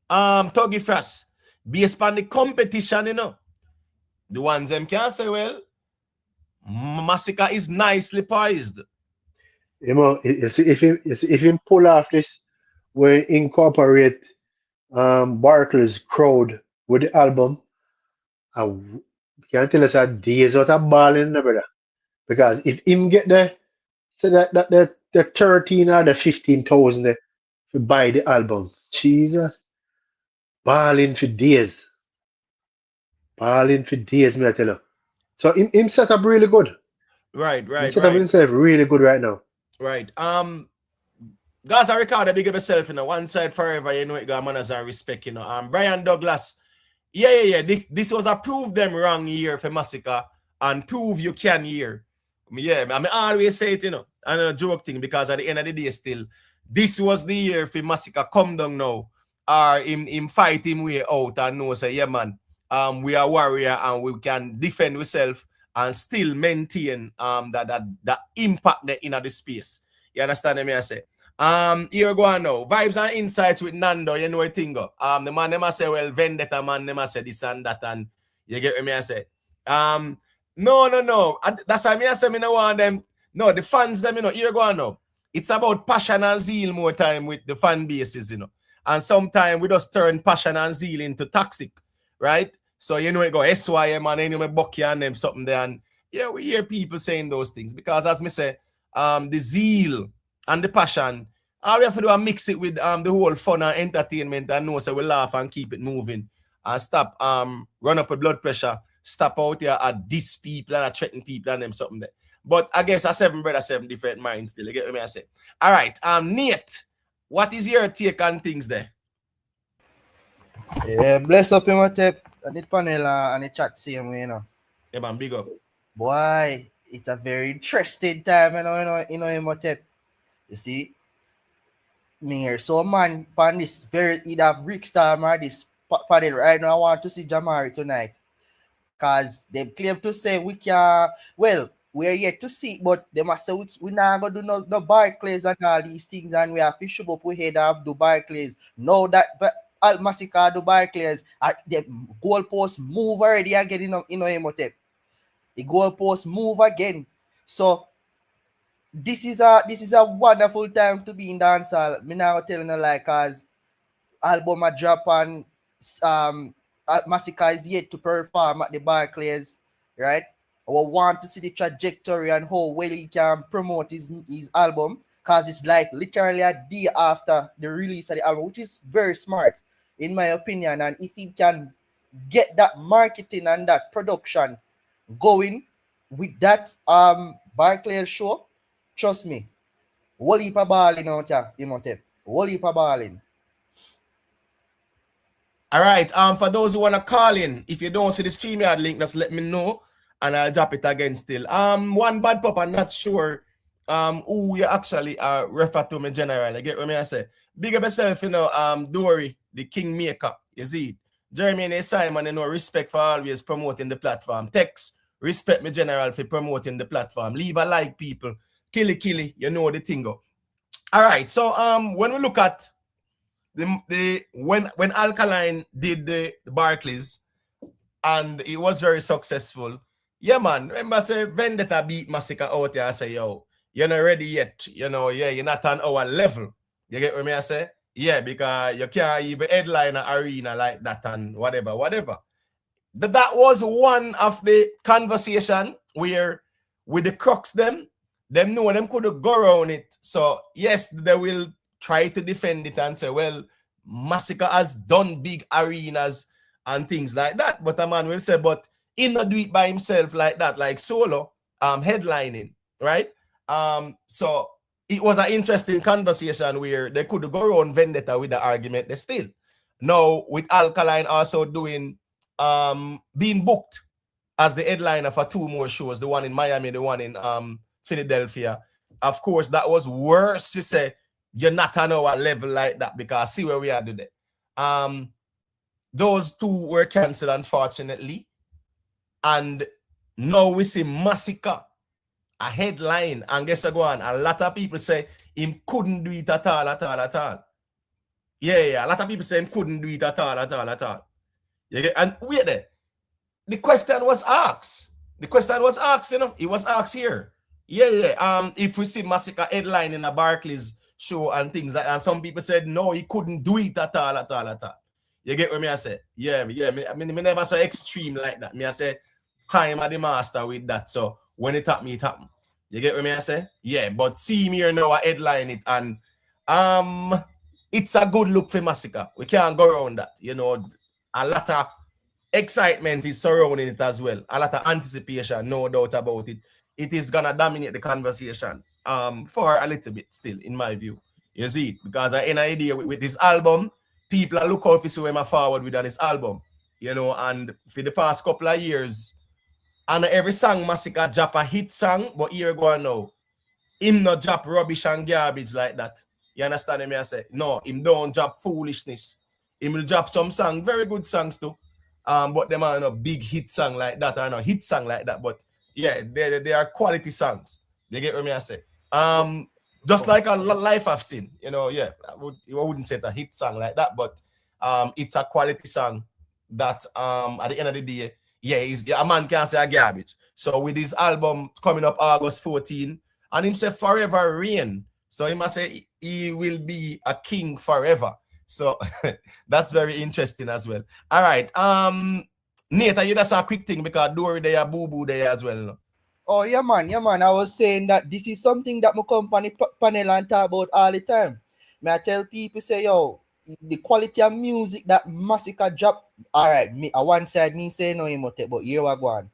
Tuggy Frost. Based on the competition, you know. The ones them can say, well, Masicka is nicely poised. You know, if he pull off this, we incorporate Barclays crowd with the album, I can't tell us that days out of balling, brother. Because if him get there, so that the 13 or the 15,000 to buy the album, Jesus, balling for days. Balling for days, me I tell you. So him set up really good. Right. He set up himself really good right now. Right. Guys, I record a big of yourself, you know, one side forever, you know, it got manners and respect, you know. Brian Douglas, yeah. This was a prove them wrong year for Masicka and prove you can year. Yeah, I mean, I always say it, you know, and a joke thing, because at the end of the day, still, this was the year for Masicka come down now, or him fight him way out and know, say, yeah, man, we are warrior and we can defend ourselves and still maintain that impact there in the space. You understand me? I say. Here we go on now. Vibes and insights with Nando, you know what thing go. The man them say, well, vendetta man them say this and that, and you get what me I say. No. That's why I say me no want them. No, the fans them, you know, here we go on now. It's about passion and zeal more time with the fan bases, you know. And sometimes we just turn passion and zeal into toxic, right? So you know it go SYM and anyway Bucky and them something there, and yeah, we hear people saying those things because as me say, the zeal and the passion, all we have to do is mix it with the whole fun and entertainment and know so we laugh and keep it moving and stop run up with blood pressure, stop out here at diss people and threaten people and them something there. But I guess I seven different minds still. You get what I say? All right, Nate, what is your take on things there? Yeah, bless up in my tape and the panel and the chat same way, you know. Yeah, man, big up. Boy, it's a very interesting time, you know, in my tape. You see, me here. So man, pan this very either Rick Star or this panel right now. I want to see Jamari tonight. Cause they claim to say we can we're yet to see, but they must say we not gonna do no Barclays and all these things, and we have to show up we head up do Barclays. Know that Al Masicka do Barclays, the goalpost move already again in Emotet. The goalpost move again. So this is a wonderful time to be in dancehall. Me now telling you like, cause album a drop and Masicka is yet to perform at the Barclays, right? I want to see the trajectory and how well he can promote his album, because it's like literally a day after the release of the album, which is very smart in my opinion. And if he can get that marketing and that production going with that Barclays show, trust me, whole heap of balling out here, Imhotep. Whole heap of balling. All right. For those who wanna call in, if you don't see the StreamYard link, just let me know and I'll drop it again still. One bad pop, I'm not sure who you actually refer to me general. You get what I say? Big up yourself, you know, Dory, the kingmaker. You see it. Jeremy and Simon, you know, respect for always promoting the platform. Tex, respect me general for promoting the platform. Leave a like, people. Killy, you know the thing go. All right, so when we look at when Alkaline did the Barclays and it was very successful, yeah man, remember say Vendetta beat Masicka out here. I say, yo, you're not ready yet, you know, yeah, you're not on our level. You get what I say? Yeah, because you can't even headline an arena like that and whatever. That was one of the conversation where with the crux them know them could go around it. So yes, they will try to defend it and say, well, Masicka has done big arenas and things like that. But a man will say, but he not do it by himself like that, like solo, headlining, right? So it was an interesting conversation where they could go around Vendetta with the argument. They still now with Alkaline also doing being booked as the headliner for 2 more shows, the one in Miami, the one in Philadelphia. Of course, that was worse to say you're not on our level like that, because see where we are today. Those 2 were cancelled, unfortunately. And now we see Masicka a headline, and guess what? A lot of people say him couldn't do it at all. Yeah. A lot of people say him couldn't do it at all. And wait there. The question was asked. You know, it was asked here. Yeah. If we see Masicka headline in a Barclays show and things like that, and some people said no, he couldn't do it at all. You get what me I say? Yeah. Me never say extreme like that. Me I say time of the master with that. So when it happen, it happen. You get what me I say? Yeah, but see me here now, I headline it, and it's a good look for Masicka. We can't go around that. You know, a lot of excitement is surrounding it as well. A lot of anticipation, no doubt about it. It is gonna dominate the conversation for a little bit still, in my view. You see, because I have an idea with this album, people are looking out to see where I forward with on this album. You know, and for the past couple of years, and every song Masicka drop a hit song, but here we go now. Him not drop rubbish and garbage like that. You understand me? I say? No, him don't drop foolishness. Him will drop some song, very good songs too. But them are no big hit song like that, or no hit song like that. But yeah, they are quality songs. You get what I say? Just like a life I've seen, you know, yeah. I wouldn't say it's a hit song like that, but it's a quality song that at the end of the day, yeah, a man can't say a garbage. So with his album coming up August 14, and him say forever reign. So he must say he will be a king forever. So that's very interesting as well. All right. Nate, you just a quick thing because Dory there, Boo Boo there as well. No? Oh yeah man. I was saying that this is something that my company panel and talk about all the time. May I tell people say, yo, the quality of music that Masicka drop, all right, me on one side me say no Imhotep, but here we go on.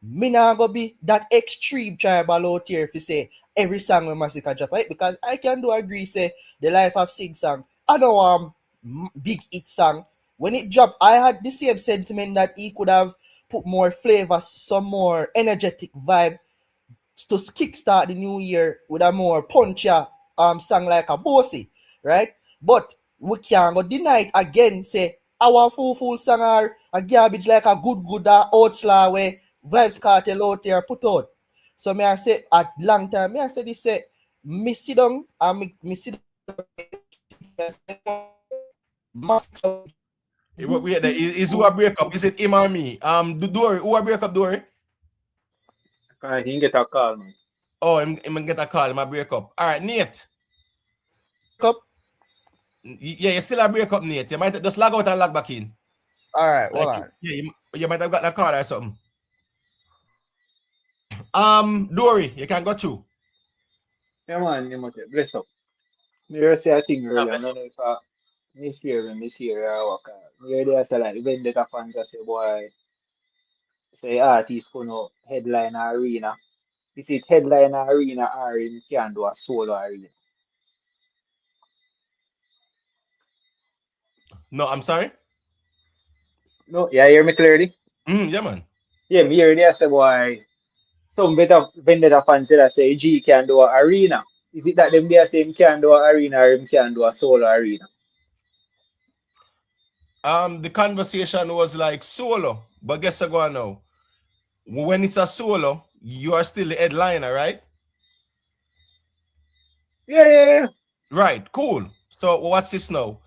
Me not go be that extreme tribal out here if you say every song with Masicka drop, right? Because I can do agree say the Life of Sig song, I know big hit song. When it dropped, I had the same sentiment that he could have put more flavor, some more energetic vibe to kickstart the new year with a more punchier song like a Bossy, right? But we can't go deny it again, say our full song are a garbage like a good outslaw way Vybz Kartel out there put out. So me I say at long time, me I say this say me sit down and me sit down. Wait, is who a breakup? Is it him or me? Dory, who a breakup, Dory? He can get a call, man. Oh, him get a call, him a breakup. All right, Nate. Cup. Yeah, you still a break up, Nate. You might just log out and log back in. All right, hold Like, on. yeah, you might have got a call or something. Dory, you can go through. Yeah, man, you must bless up. Me hear say a thing Yeah, earlier. I bless don't up. know if I miss here or what. Me hear they say like Vendetta fans I say boy say artist for no headline arena. Is it headline arena or him can do a solo arena? No, I'm sorry. No, yeah, hear me clearly? Yeah, man. Yeah, me hear they say boy some better Vendetta fans say that say G can do a arena. Is it that them they say him can do a arena or him can do a solo arena? The conversation was like solo, but guess what going now? When it's a solo, you are still the headliner, right? Yeah. Right, cool. So watch this now.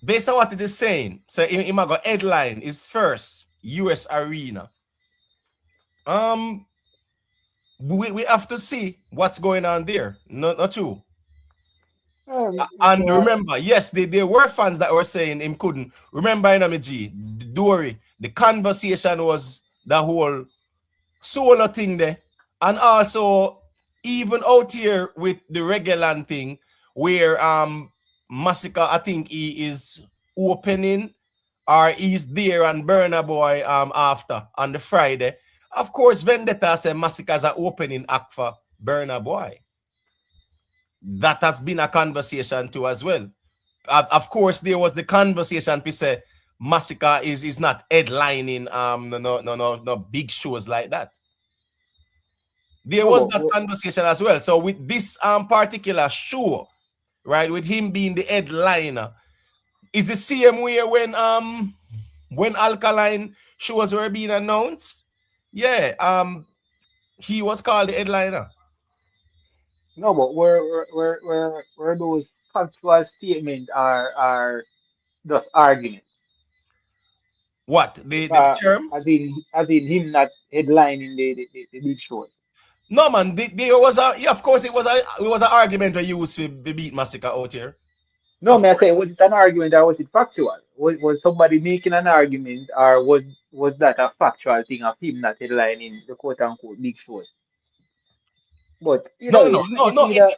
Based on what it is saying, so in my headline is first US Arena. We have to see what's going on there. Not true. And So, remember, yes, there were fans that were saying him couldn't. Remember, in G, Dory, the conversation was the whole solo thing there. And also, even out here with the regular thing, where Masicka, I think he is opening or he's there and Burna Boy after on the Friday. Of course, Vendetta said Masicka's an opening act for Burna Boy. That has been a conversation too as well. Of course, there was the conversation. Pe say Masicka is not headlining no big shows like that. There no, was that but conversation as well. So with this particular show, right, with him being the headliner, is the same way when Alkaline shows were being announced? Yeah, he was called the headliner. no, but where those factual statements are just arguments. What the Because term? as in him not headlining the big shows. No man, there was a yeah, of course it was an argument we used to beat Masicka out here. No, Of may I course. say, was it an argument or was it factual? Was somebody making an argument or was that a factual thing of him not headlining the quote unquote big shows? But either No, way, no, no, it's no. either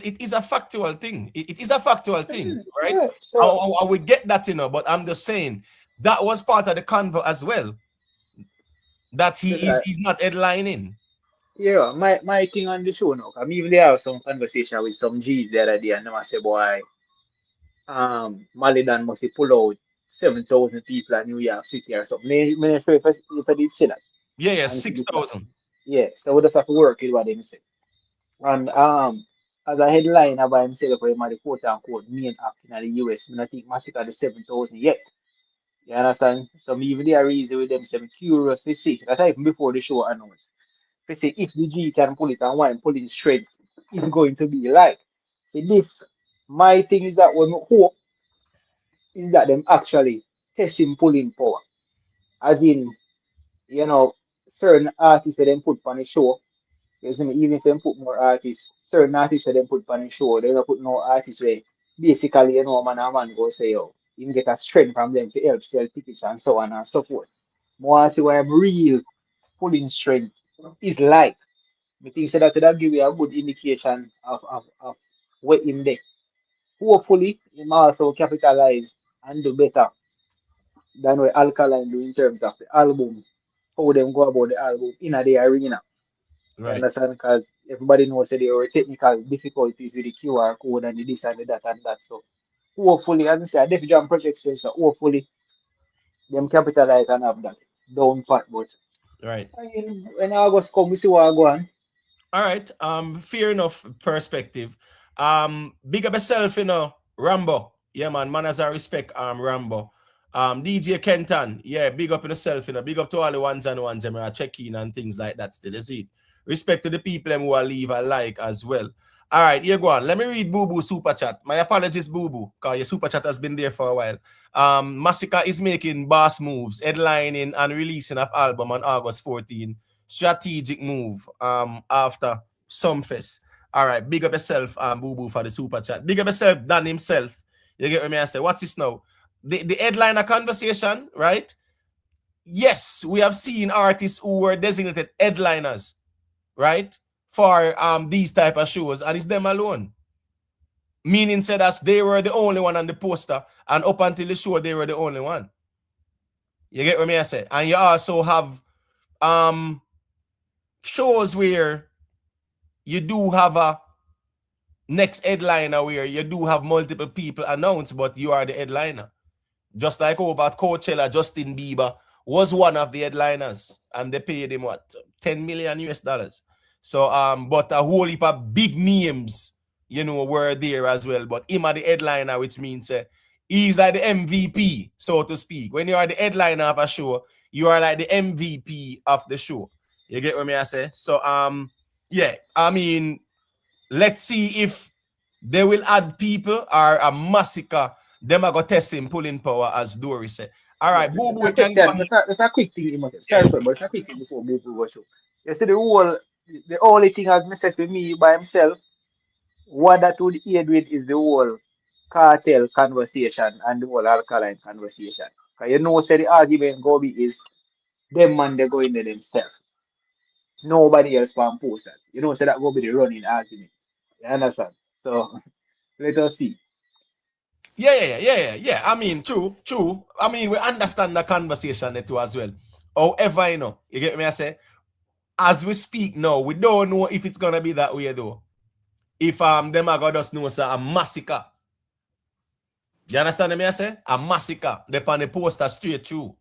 It is a factual thing. It is a factual thing, right? yeah, so I would get that, but I'm just saying that was part of the convo as well. That he's not headlining. yeah, my thing on the show now, I mean, they have some conversation with some G's the other day, and them I say, boy, Malidan must pull out 7,000 people at New York City or something. Me not sure if I did say that. Yeah, And if it is that, 6,000. yeah, so we just have to work with what them say. And as a headline by himself, for him at the quote unquote main act in the US, I think Masicka the 7,000 yet. You understand? So me even there reason with them, some curious to see that even before the show announced. They say if the G can pull it and one pulling straight is going to be like. With this, my thing is that when we hope is that them actually testing pulling power. As in, you know, certain artists that them put on the show, you see me, even if them put more artists, certain artists that them put on the show, they don't put no artists where basically, man and man go say, yo, you can get a strength from them to help sell tickets and so on and so forth. More see why I'm real pulling strength is like. I think so that will give you a good indication of what him there. Hopefully, him also capitalize and do better than what Alkaline do in terms of the album, how them go about the album in the arena. You Right. understand? Because everybody knows that there were technical difficulties with the QR code and the this and the that and that. So hopefully, as I say, a Def Jam project says so hopefully them capitalize and have that down fat. But Right. I mean, when August come, we see what go on. All right. Fair enough perspective. Big up yourself, Rambo. Yeah, man. Manners and respect, Rambo. DJ Kenton. Yeah, big up yourself, Big up to all the ones and ones, check in and things like that still, you see. Respect to the people who are leave a like as well. All right, here go on. Let me read Boo Boo super chat. My apologies, Boo Boo, because your super chat has been there for a while. Masicka is making boss moves, headlining and releasing of album on August 14. Strategic move after Sumfest. All right, big up yourself, Boo Boo, for the super chat. Big up yourself, Dan himself. You get what I say? What's this now? The headliner conversation, right? Yes, we have seen artists who were designated headliners, right, for these type of shows, and it's them alone. Meaning said as they were the only one on the poster, and up until the show, they were the only one. You get what I say? And you also have shows where you do have a next headliner where you do have multiple people announced, but you are the headliner. Just like over at Coachella, Justin Bieber was one of the headliners, and they paid him what, 10 million US dollars. So but a whole heap of big names, you know, were there as well. But him are the headliner, which means he's like the MVP, so to speak. When you are the headliner of a show, you are like the MVP of the show. You get what I say? So yeah, I mean, let's see if they will add people or a Masicka. Them are going to test him pulling power, as Dory said. All right, Boo Boo, That's a quick thing, sorry, but it's a quick thing before we go show. You see, the only thing as me said to me by himself, what that would aid with is the whole cartel conversation and the whole alkaline conversation. Because you know, say the argument go be is them man they go in there themselves. Nobody else can post us. You know, so that go be the running argument. You understand? So let us see. Yeah. I mean, true. I mean, we understand the conversation there too as well. However, you know, you get me, I say, as we speak now, we don't know if it's gonna be that way though. If them are gonna just know say a Masicka. You understand me, I say? A Masicka. They on the poster straight through.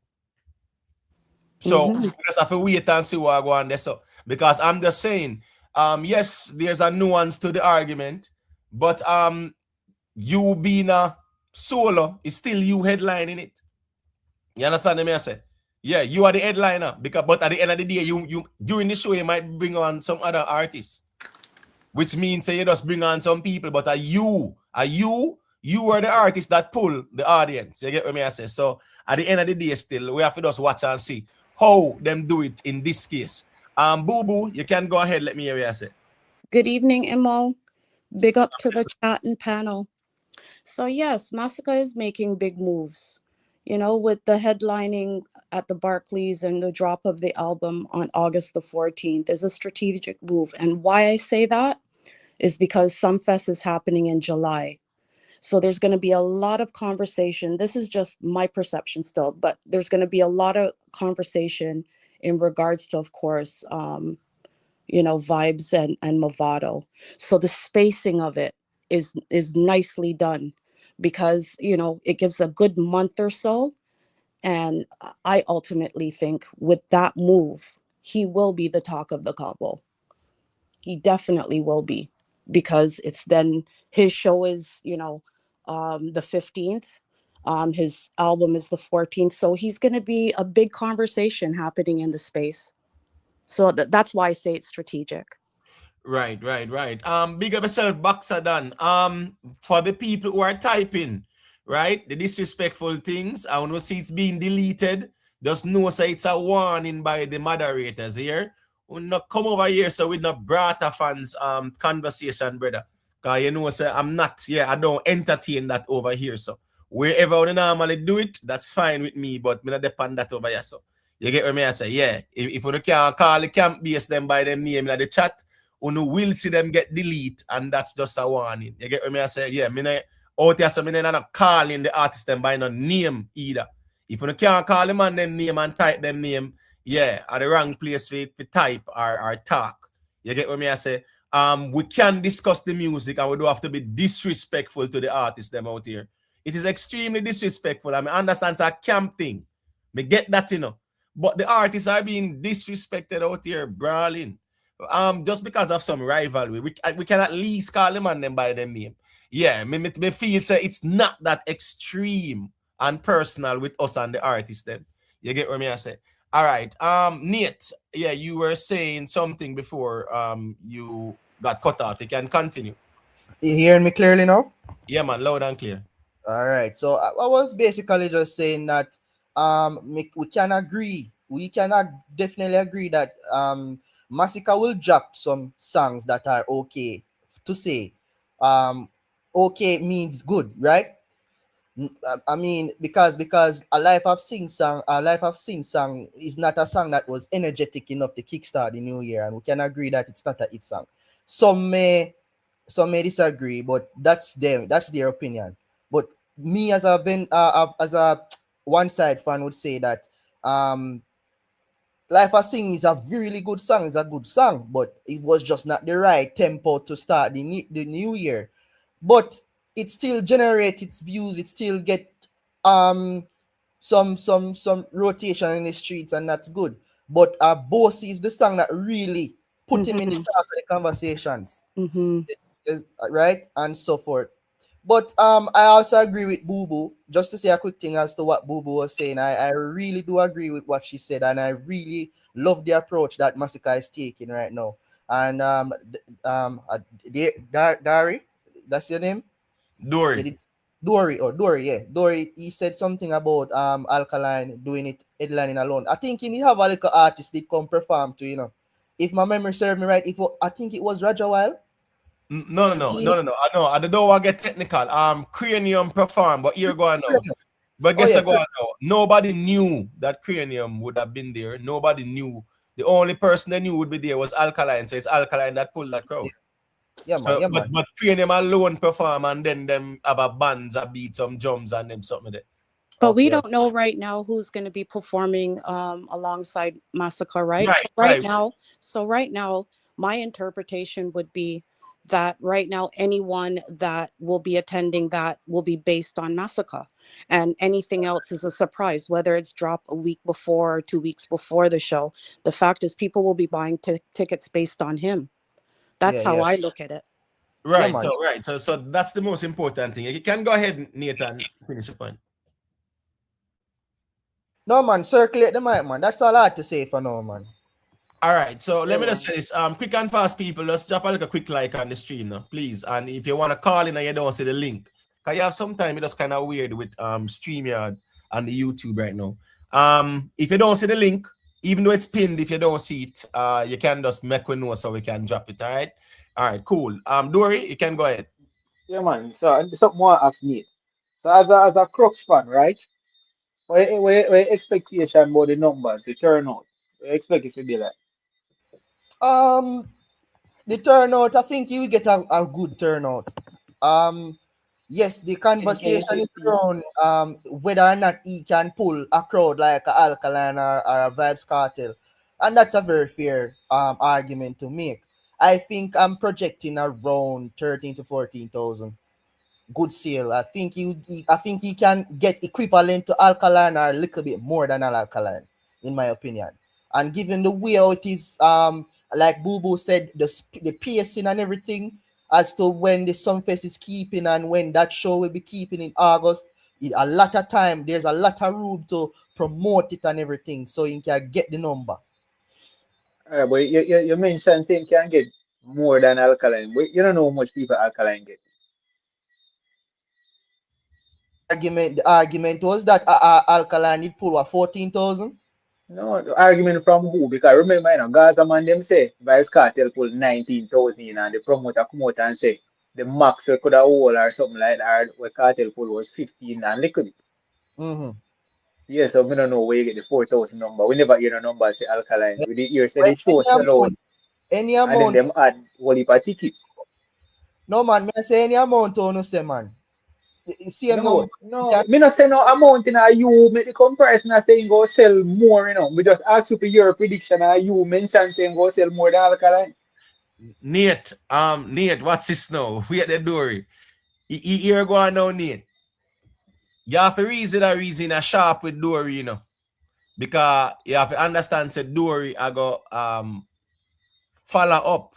So we just have to wait and see what I go on there. So because I'm just saying, yes, there's a nuance to the argument, but you being a solo is still you headlining it. You understand me? I say, yeah, you are the headliner, but at the end of the day, you during the show you might bring on some other artists, which means you just bring on some people, but you are the artist that pull the audience. You get what I say? So at the end of the day, still we have to just watch and see how them do it in this case. Boo Boo, you can go ahead. Let me hear what I say. Good evening, Imo. Big up to the chat and panel. So yes, Masicka is making big moves. You know, with the headlining at the Barclays and the drop of the album on August the 14th is a strategic move. And why I say that is because Sumfest is happening in July. So there's going to be a lot of conversation. This is just my perception still, but there's going to be a lot of conversation in regards to, of course, you know, Vybz and Movado. So the spacing of it is nicely done because, you know, it gives a good month or so. And I ultimately think with that move, he will be the talk of the couple. He definitely will be, because it's then his show is, you know, the 15th. His album is the 14th. So he's going to be a big conversation happening in the space. So that's why I say it's strategic. Right. Big up yourself, Boxer Dan. For the people who are typing, right, the disrespectful things, I want to see it's being deleted. Just know say it's a warning by the moderators here. We'll not come over here so we not Brata fans conversation, brother. Cause you know, say I'm not, I don't entertain that over here. So wherever we normally do it, that's fine with me, but me not depend that over here. So you get what I say? Yeah. If you can't call the camp base them by them name in the chat, you will see them get delete, and that's just a warning. You get what I say? Yeah, me out here, so me not calling the artist them by no name either. If you can't call them on them name and type them name, at the wrong place for type or talk. You get what I say? We can discuss the music and we don't have to be disrespectful to the artists them out here. It is extremely disrespectful. I mean, I understand it's a camp thing. Me get that, you know. But the artists are being disrespected out here, brawling. Just because of some rivalry. We can at least call them on them by their name. Yeah, me feel say it's not that extreme and personal with us and the artists then. You get what I say? All right. Nate, you were saying something before you got cut out. You can continue. You hearing me clearly now? Yeah, man, loud and clear. All right. So I was basically just saying that we can agree. We can definitely agree that Masicka will drop some songs that are okay to say okay means good, right? I mean, because a Life of Sin song is not a song that was energetic enough to kickstart the new year, and we can agree that it's not a hit song. Some may disagree, but that's their opinion. But me as a one side fan would say that Life of Sin is a really good song. It's a good song, but it was just not the right tempo to start the new year. But it still generates its views. It still get some rotation in the streets, and that's good. But Bossy is the song that really put him in the top of the conversations, right, and so forth. But I also agree with Boo Boo. Just to say a quick thing as to what Boo Boo was saying, I really do agree with what she said, and I really love the approach that Masicka is taking right now. And Dari, that's your name? Dory. Dory, yeah. Dory, he said something about Alkaline doing it headlining alone. I think he need have a little artist that come perform to, you know. If my memory serves me right, I think it was Roger Wild. No. I know. I don't want to get technical. Cranium perform, but you're going now. But guess what? Now? Nobody knew that Cranium would have been there. Nobody knew. The only person they knew would be there was Alkaline. So it's Alkaline that pulled that crowd. Yeah, man. But Cranium alone perform, and then them have a bands, a beat, some drums, and them something there. But we don't know right now who's going to be performing alongside Masicka, right? So right now, my interpretation would be that right now anyone that will be attending that will be based on Masicka, and anything else is a surprise, whether it's dropped a week before or 2 weeks before the show. The fact is people will be buying tickets based on him. That's how I look at it. Right. So that's the most important thing. You can go ahead, Nathan, finish the point. No, man, circulate the mic, man. That's all I had to say for now, man. All right, so let me just say this. Quick and fast, people, just drop a quick like on the stream now, please. And if you want to call in and you don't see the link, because you have sometimes it's kind of weird with StreamYard and the YouTube right now. If you don't see the link, even though it's pinned, if you don't see it, you can just make we know so we can drop it. All right, cool. Dory, you can go ahead. Yeah, man. So something more ask me. So as a Crux fan, right? What expectation about the numbers, the turnout? What you expect it to be like? The turnout, I think you will get a good turnout. Yes, the conversation is around whether or not he can pull a crowd like a Alkaline or a Vybz Kartel, and that's a very fair argument to make. I think I'm projecting around 13 to 14,000. Good sale. I think he can get equivalent to Alkaline or a little bit more than Alkaline, in my opinion. And given the way how it is, like Boo Boo said, the pacing and everything, as to when the Sunfest is keeping and when that show will be keeping in August, a lot of time, there's a lot of room to promote it and everything, so you can get the number. But you mentioned saying can get more than Alkaline, but you don't know how much people Alkaline get. The argument was that Alkaline did pull 14,000. No, the argument from who? Because remember, you know, Gaza man them say Vybz Kartel pull 19,000 in, and the promoter come out and say the max we could have hold or something like that, where Kartel pull was 15 and little bit. Yeah, so we don't know where you get the 4,000 number. We never hear the number say Alkaline. We did hear say the show sell out. Any amount. And then them add whole heap of tickets. No, man, I say any amount on say, man. No, me not say no amount in you make the comparison and saying go sell more, you know. We just ask you for your prediction and you mention saying go sell more than Alkaline. Nate, what's this now? We at the door. Here go on now, Nate. You have to reason a sharp with Dory, you know. Because you have to understand say Dory I go follow up.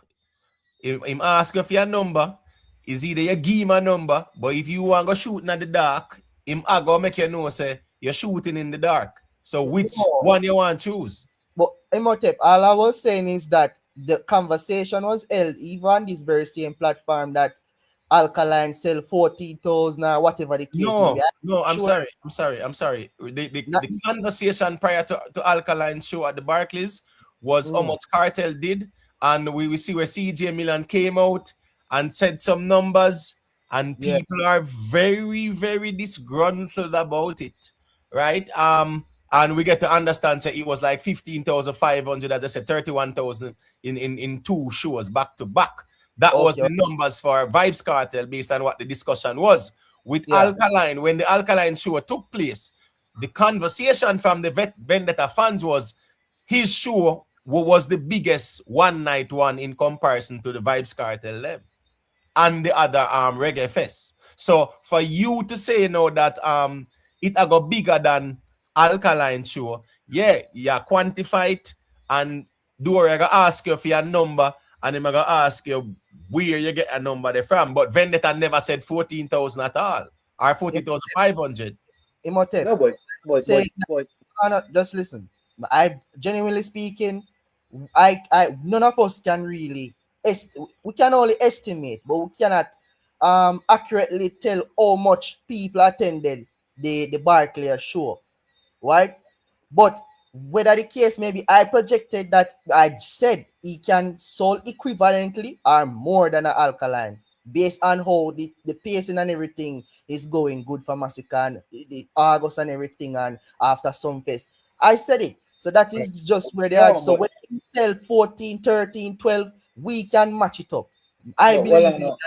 If him ask you for your number, is either you give him a number, but if you want to go shooting in the dark, him I go make you know say you're shooting in the dark. So which one you want to choose? But Imhotep, all I was saying is that the conversation was held even on this very same platform that Alkaline sell 40,000 or whatever the case may be. No, I'm sorry. The conversation prior to Alkaline show at the Barclays was how much Kartel did, and we see where CJ Milan came out and said some numbers, and Yeah. people are very, very disgruntled about it, right? And we get to understand say it was like 15,500, as I said, 31,000 in two shows back to back. That was Okay. the numbers for Vybz Kartel based on what the discussion was. With Yeah. Alkaline, when the Alkaline show took place, the conversation from the Vendetta fans was his show was the biggest one night one in comparison to the Vybz Kartel level and the other reggae fest. So for you to say now that it got bigger than Alkaline show, yeah, you quantify it, and do I gonna ask you for your number, and I'm gonna ask you where you get a number there from. But Vendetta never said 14,000 at all, or 40,500. Imhotep, No, say but cannot just listen. I genuinely speaking, I none of us can really we can only estimate, but we cannot accurately tell how much people attended the Barclays show, right? But whether the case may be, I projected that I said he can sold equivalently or more than an Alkaline based on how the pacing and everything is going good for Masicka and the August and everything, and after some phase. I said it. So that is just where they are. no, So but when you sell 14, 13, 12, we can match it up. I no, well, believe I it. know.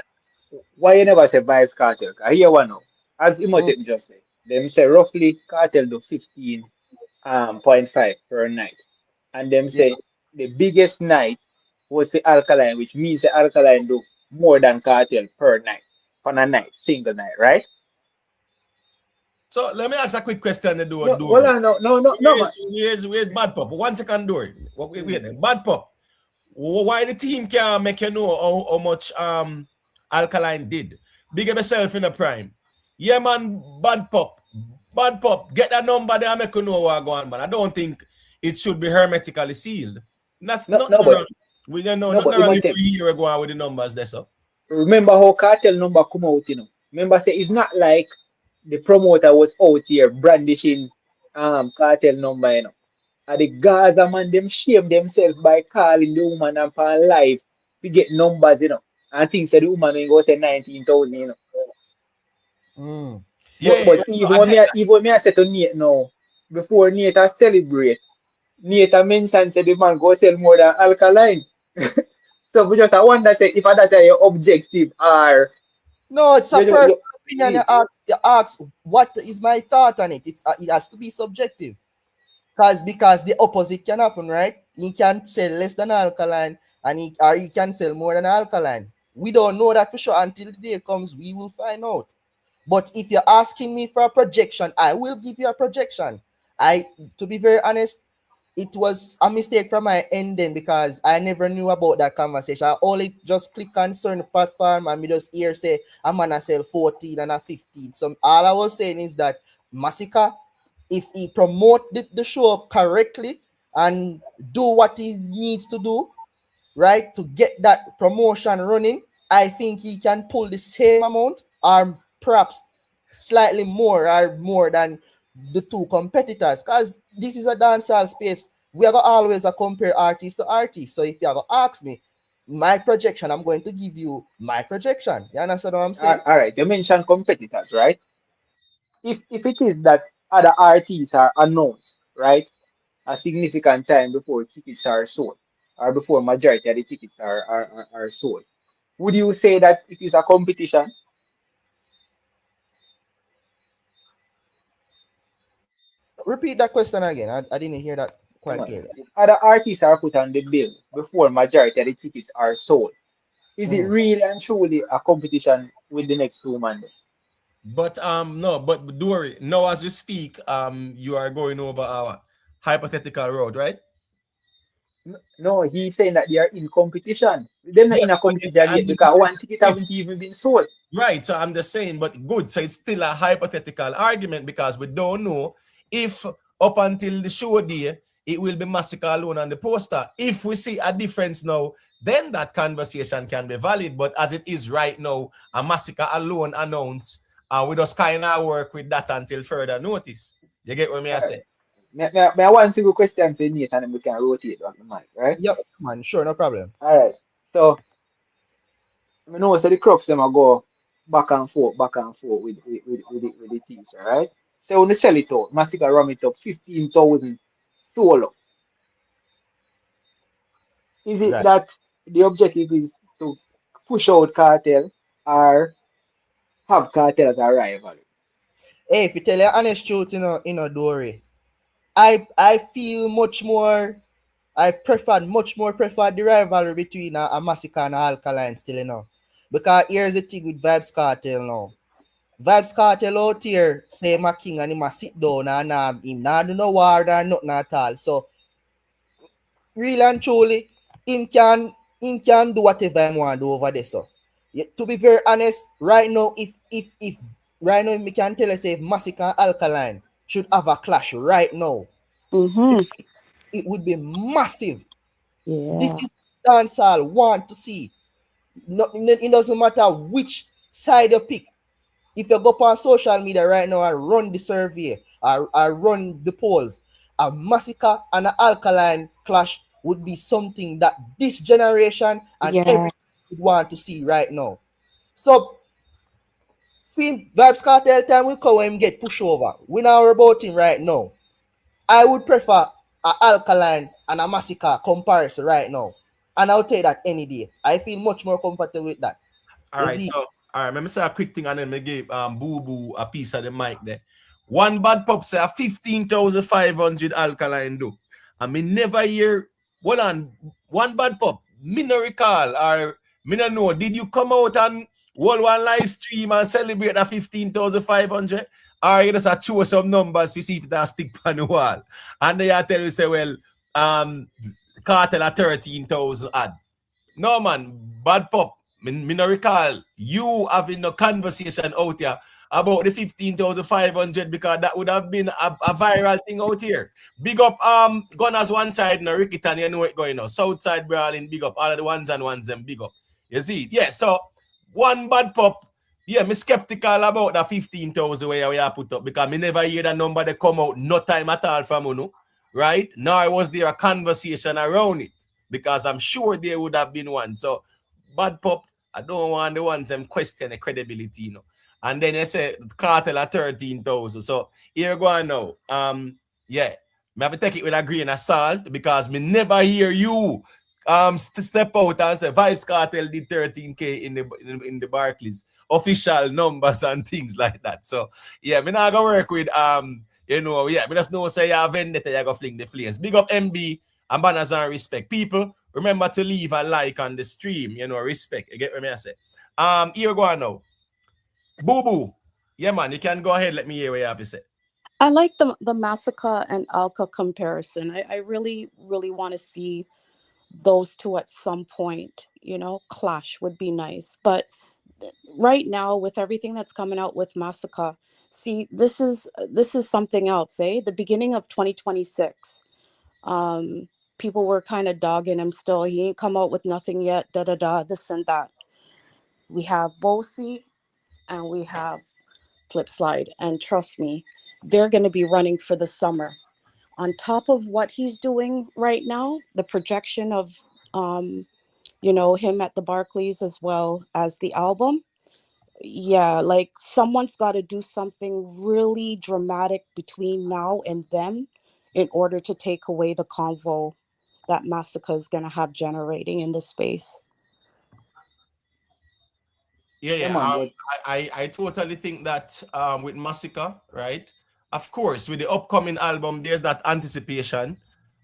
Why you never say Vybz Kartel? I hear one now. As Mm, Imhotep just said, them say roughly Kartel do 15.5 per night. And them yeah. say the biggest night was the Alkaline, which means the Alkaline do more than Kartel per night. On a night, single night, right? So let me ask a quick question. The door, No, well, door. I know, no, man. Where's Bad Pop? 1 second, door. Mm. Bad Pop. Why the team can't make you know how much Alkaline did? Big up yourself in the prime. Yeah, man, Bad Pop. Bad Pop, get that number there and make you know what going on, man. I don't think it should be hermetically sealed. That's No, not no, but wrong. We don't know no, nothing but wrong if Imhotep. we hear go on with the numbers there, so. Remember how Kartel number come out, you know. Remember, say it's not like the promoter was out here brandishing Kartel number, you know. And the Gaza man, them shame themselves by calling the woman up on live to get numbers, you know. And things that the woman will go say 19,000, you know. Mm. Yeah, But no, I get that. even when me I say to Nate now, before Nate I celebrate, Nate I mentioned say the man go sell more than Alkaline. So we just I wonder say if that are your objective or No, it's a you personal opinion. see. You ask what is my thought on it. It has to be subjective. Because the opposite can happen, right? You can sell less than Alkaline, or you can sell more than Alkaline. We don't know that for sure until the day comes. We will find out. But if you're asking me for a projection, I will give you a projection. To be very honest, it was a mistake from my end then, because I never knew about that conversation. I only just click on certain platform and me just hear say I'm gonna sell 14 and a 15. So all I was saying is that Masicka, if he promote the show correctly and do what he needs to do, right, to get that promotion running, I think he can pull the same amount or perhaps slightly more or more than the two competitors, because this is a dancehall space. We are gonna always compare artist to artist. So if you are gonna ask me my projection, I'm going to give you my projection. You understand what I'm saying? All right, you mentioned competitors, right? If it is that other artists are announced, right, a significant time before tickets are sold, or before majority of the tickets are sold, would you say that it is a competition? Repeat that question again. I didn't hear that Yeah, quite man. clearly. If other artists are put on the bill before majority of the tickets are sold, is it Mhm. really and truly a competition with the next two man? But no, but don't worry. Now as we speak, you are going over our hypothetical road, right? No, he's saying that they are in competition. They're not in Yes, a but competition and yet because one ticket if haven't even been sold. right, so I'm just saying, but good. So it's still a hypothetical argument because we don't know if up until the show day it will be Masicka alone on the poster. If we see a difference now, then that conversation can be valid. But as it is right now, a Masicka alone announced, we just kind of work with that until further notice. You get what me I All say? right. May I one single question to Nate and then we can rotate on the mic, right? Yep, man. Sure, no problem. All right. So I know so the crooks them a go back and forth with the thieves, right? So when they sell it out, Masicka rum it up 15,000 solo. Is it Right. that the objective is to push out cartel or have cartel as a rival? Hey, if you tell you honest truth, Dory, I feel much more. Much more prefer the rivalry between a Masicka and a Alkaline still, Because here's the thing with Vybz Kartel now. Vybz Kartel out here say my king and him a sit down and him not do no war or nothing at all. So real and truly, him can do whatever him want to do over there. So to be very honest, right now, if right now me can tell you say if Masicka and Alkaline should have a clash right now, Mm-hmm. it would be massive. This Yeah. is dancehall want to see. No, it doesn't matter which side you pick. If you go on social media right now and run the survey or run the polls, a Masicka and an Alkaline clash would be something that this generation and Yeah. everyone would want to see right now. So, film Vybz Kartel time will come when him get pushed over. We now about him right now. I would prefer a Alkaline and a Masicka comparison right now. And I'll take that any day. I feel much more comfortable with that. All right, so let me say a quick thing and then me give Boo Boo a piece of the mic there. One bad pop say a 15,500 Alkaline do. And me never hear one bad pop. Me no recall or me no know. Did you come out and hold one live stream and celebrate that 15,500? Or you just show some numbers to see if that stick on the wall. And they tell you say, well, Kartel at 13,000 odd. No man, bad pop. Me no recall you having a conversation out here about the 15,500 because that would have been a viral thing out here. Big up Gunners one side and Ricky Tan, you know it going on. South side brawling, big up. All of the ones and ones them big up. You see? Yeah, so one bad pop. Yeah, me skeptical about the 15,000 where we are put up because me never hear that number they come out no time at all from Uno. Right? Now was there a conversation around it because I'm sure there would have been one. So bad pop, I don't want the ones them question the credibility, And then they say Kartel at 13,000. So here go on now. Yeah, me have to take it with a grain of salt because me never hear you step out and say Vybz Kartel did 13K in the Barclays official numbers and things like that. So yeah, me not gonna work with me just know say you have vendetta, you go fling the flames. Big up MB and banners and respect. People, remember to leave a like on the stream, respect. You get what I say? Here go on now. Boo Boo. Yeah, man, you can go ahead. Let me hear what you have to say. I like the Masicka and Alka comparison. I really, really want to see those two at some point, clash would be nice. But right now, with everything that's coming out with Masicka, see, this is something else, eh? The beginning of 2026. People were kind of dogging him still. He ain't come out with nothing yet, this and that. We have Bosi and we have Flip Slide. And trust me, they're going to be running for the summer. On top of what he's doing right now, the projection of, him at the Barclays as well as the album. Yeah, like someone's got to do something really dramatic between now and then in order to take away the convo that Masicka is going to have generating in the space. Yeah. Man, but I totally think that with Masicka, right? Of course, with the upcoming album, there's that anticipation.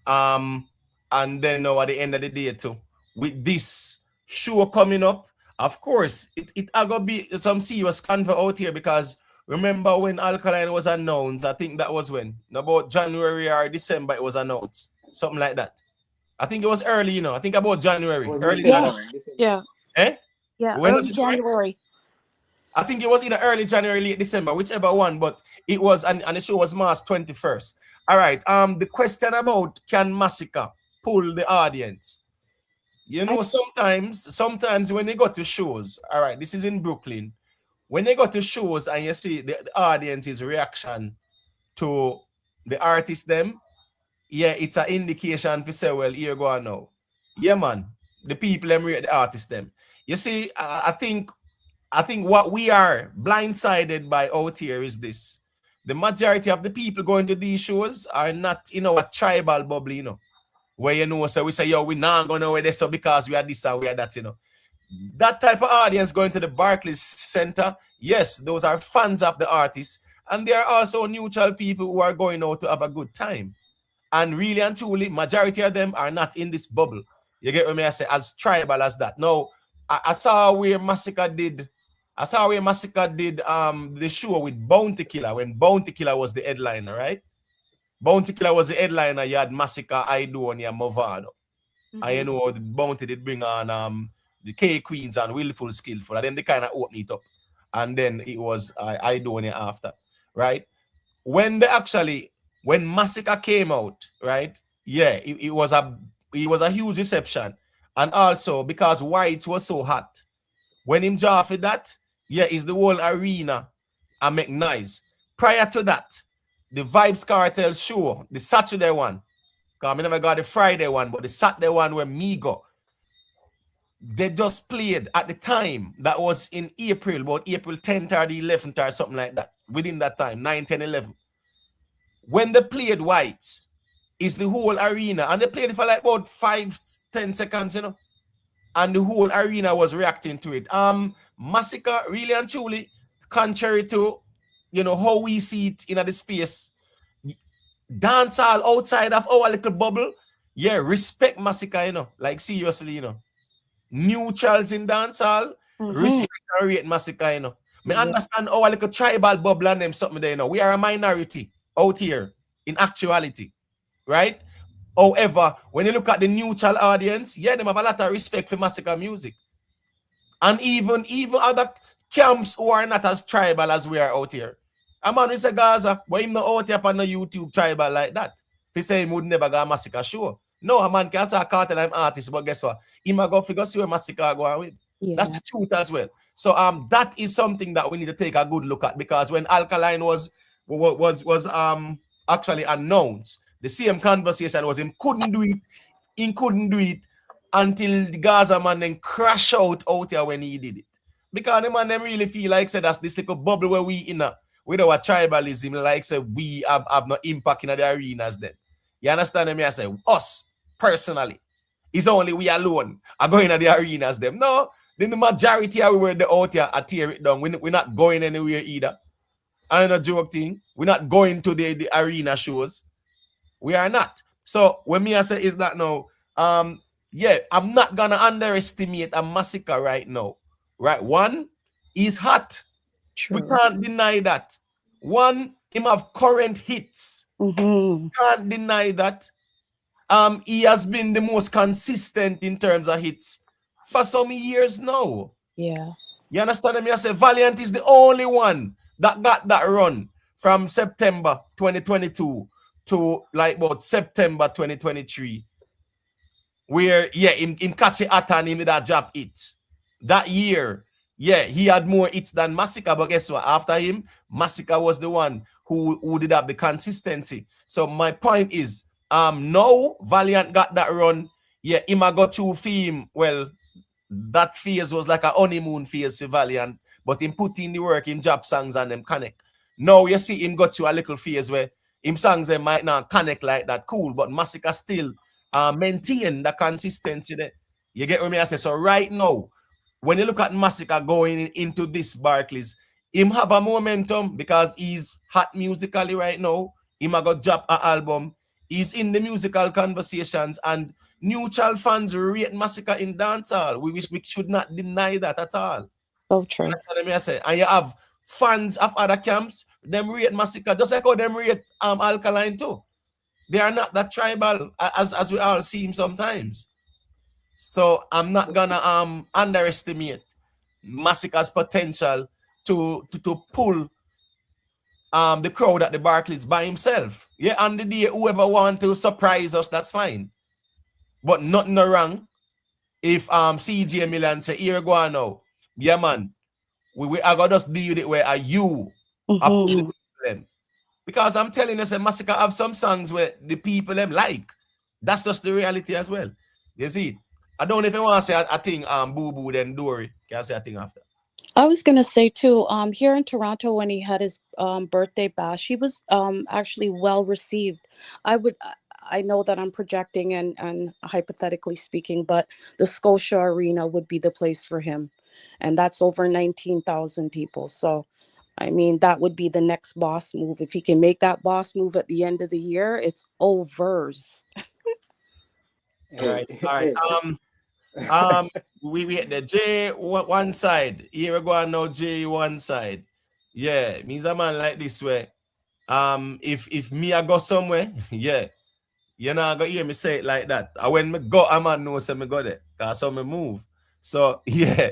And then now at the end of the day too, with this show coming up, of course, it gonna be some serious convo out here because remember when Alkaline was announced, I think that was when about January or December it was announced. Something like that. I think it was early, I think about January. was Early December, that. man. December. Yeah. Eh? Yeah, When was early it, right? January. I think it was either early January, late December, whichever one, but it was, and the show was March 21st. All right. The question about can Masicka pull the audience? Sometimes when they go to shows, all right, this is in Brooklyn. When they go to shows and you see the audience's reaction to the artist them, yeah, it's an indication to say, well, here go on now. Yeah, man. The people them rate the artist them. You see, I think what we are blindsided by out here is this. The majority of the people going to these shows are not, a tribal bubble, where, so we say, yo, we not going to wear this because we are this and we are that, That type of audience going to the Barclays Center, yes, those are fans of the artist. And there are also neutral people who are going out to have a good time. And really and truly, majority of them are not in this bubble. You get what I say? As tribal as that. Now, I saw where Masicka did the show with Bounty Killer when Bounty Killer was the headliner, right? Bounty Killer was the headliner. You had Masicka, Ido, and Movado. And the Bounty did bring on the K Queens and Willful Skillful, and then they kind of opened it up. And then it was Ido after, right? When Masicka came out, right? Yeah, it was a huge reception. And also because White was so hot. When him draw for that, yeah, it's the whole arena and make noise. Prior to that, the Vybz Kartel show, the Saturday one, because I never got the Friday one, but the Saturday one where me go, they just played at the time, that was in April, about April 10th or the 11th or something like that, within that time, 9, 10, 11. When they played Whites, it's the whole arena, and they played it for like about 5-10 seconds, and the whole arena was reacting to it. Masicka, really and truly, contrary to, how we see it in the space, dancehall outside of our little bubble, yeah, respect Masicka, like seriously, neutrals in dancehall, respect and rate Masicka, Me understand our little tribal bubble and them something there, we are a minority out here in actuality, right? However, when you look at the neutral audience, yeah, them have a lot of respect for Masicka music. And even other camps who are not as tribal as we are out here. A man with a Gaza, but him not out here on the YouTube tribal like that. He say he would never go a Masicka show. No, a man can say a Kartel I'm artist, but guess what? He might go figure see where Masicka going with. Yeah. That's the truth as well. So that is something that we need to take a good look at, because when Alkaline was actually announced, the same conversation was him couldn't do it until the Gaza man then crash out here when he did it. Because the man them really feel like said that's this little bubble where we in with our tribalism, like say we have no impact in the arenas then. You understand me? I say us personally. It's only we alone are going to the arenas them. No, then the majority of we were the out here at tear it down. We're not going anywhere either. I don't joke thing. We're not going to the arena shows. We are not. So when me I say is that now, yeah, I'm not gonna underestimate a Masicka right now. Right? One, he's hot. True. We can't deny that. One, him have current hits. Can't deny that. He has been the most consistent in terms of hits for some years now. Yeah. You understand me? I say Valiant is the only one that got that run from September 2022 to like about September 2023. Where, yeah, him catch it at and him that job hits. That year, yeah, he had more hits than Masicka, but guess what? After him, Masicka was the one who did have the consistency. So my point is, now Valiant got that run. Yeah, him a got through theme. Well, that phase was like a honeymoon phase for Valiant, but him put in the work, him job songs and them connect. Now you see him got to a little phase where him songs them might not connect like that, cool, but Masicka still maintain the consistency there. You get what I say? So right now, when you look at Masicka going into this Barclays, him have a momentum because he's hot musically right now. Him a got drop an album. He's in the musical conversations, and neutral fans rate Masicka in dancehall. We should not deny that at all. So true. That's what I say. And you have fans of other camps, them rate Masicka, just like how them rate Alkaline too. They are not that tribal as we all see him sometimes. So I'm not gonna underestimate Masicka's potential to pull the crowd at the Barclays by himself. Yeah, on the day whoever want to surprise us, that's fine. But nothing wrong if CJ Milan say, here go on now. Yeah, man. We are gonna just deal with it where are you appealing to them. Because I'm telling you, say Masicka have some songs where the people them like. That's just the reality as well. You see? I don't know if you want to say a thing, Boo Boo, then Dory. Can I say a thing after? I was gonna say too, here in Toronto when he had his birthday bash, he was actually well received. I know that I'm projecting and hypothetically speaking, but the Scotia Arena would be the place for him. And that's over 19,000 people. So I mean that would be the next boss move. If he can make that boss move at the end of the year, it's overs. Hey, Right. All right. We had the J one side. Here we go on now, J one side. Yeah, means a man like this way. If me I go somewhere, yeah, you're not gonna hear me say it like that. And when me go, a man know say me go there. Cause so me move. So yeah,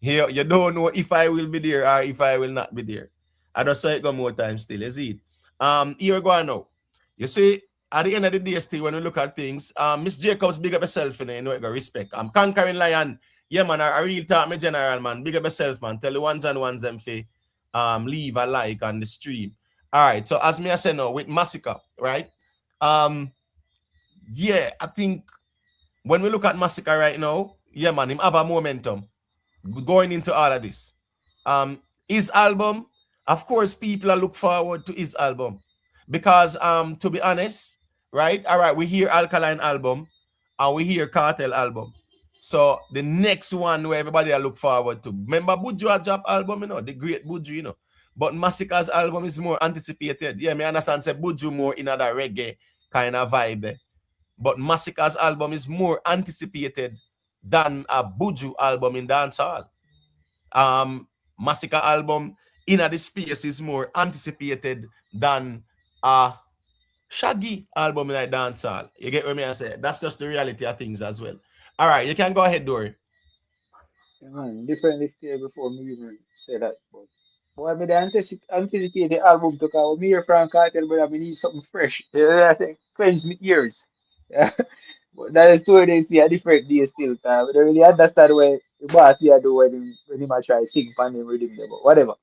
you don't know if I will be there or if I will not be there. I just say it go more time still, is it? Here we go on now. You see, at the end of the day, still when we look at things, Miss Jacobs, big up yourself, you know, you got respect. I'm conquering lion. Yeah, man, I real talk me general, man. Big up yourself, man. Tell the ones and ones them for leave a like on the stream. All right, so as me I say now with Masicka, right? Yeah, I think when we look at Masicka right now, yeah, man, him have a momentum going into all of this. His album, of course, people are look forward to his album because, to be honest, right? All right, we hear Alkaline album and we hear Kartel album. So the next one where everybody I look forward to. Remember Buju drop album, you know, the great Buju, you know. But Masicka's album is more anticipated. Yeah, me understand say Buju more in other reggae kind of vibe. But Masicka's album is more anticipated than a Buju album in dancehall. Masicka album in the space is more anticipated than a Shaggy album in a dancehall. You get what I say? That's just the reality of things as well. All right, you can go ahead, Dory. Yeah, man, differently still before me even say that. But boy, I mean, the anticipate the album to come. Me here from Cartel, but I mean, need something fresh. Yeah, I think cleanse me ears. Yeah. But that is 2 days, a different day still. I don't really understand why the boss here do when he might try sing pan him rhythm there, but whatever.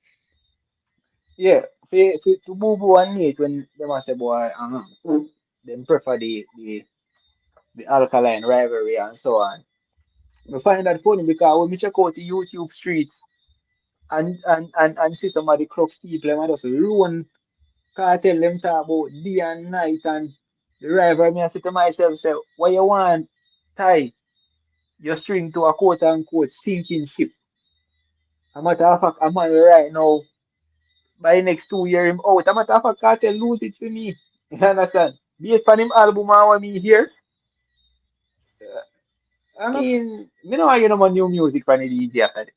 Yeah, to Boo Boo and Nate when they must say, boy, them prefer the alkaline rivalry and so on. I find that funny because when we check out the YouTube streets and see some of the crux people, them just ruin cartel them talk about day and night and the rivalry. Me I say to myself, say, what you want, tie your string to a quote unquote sinking ship. A matter of fact, a man right now, by next 2 years, him out. A matter of fact, cartel lose it to me. You understand? Based on him album, I want me here. I But mean, me know you know my new music from the DJ after that,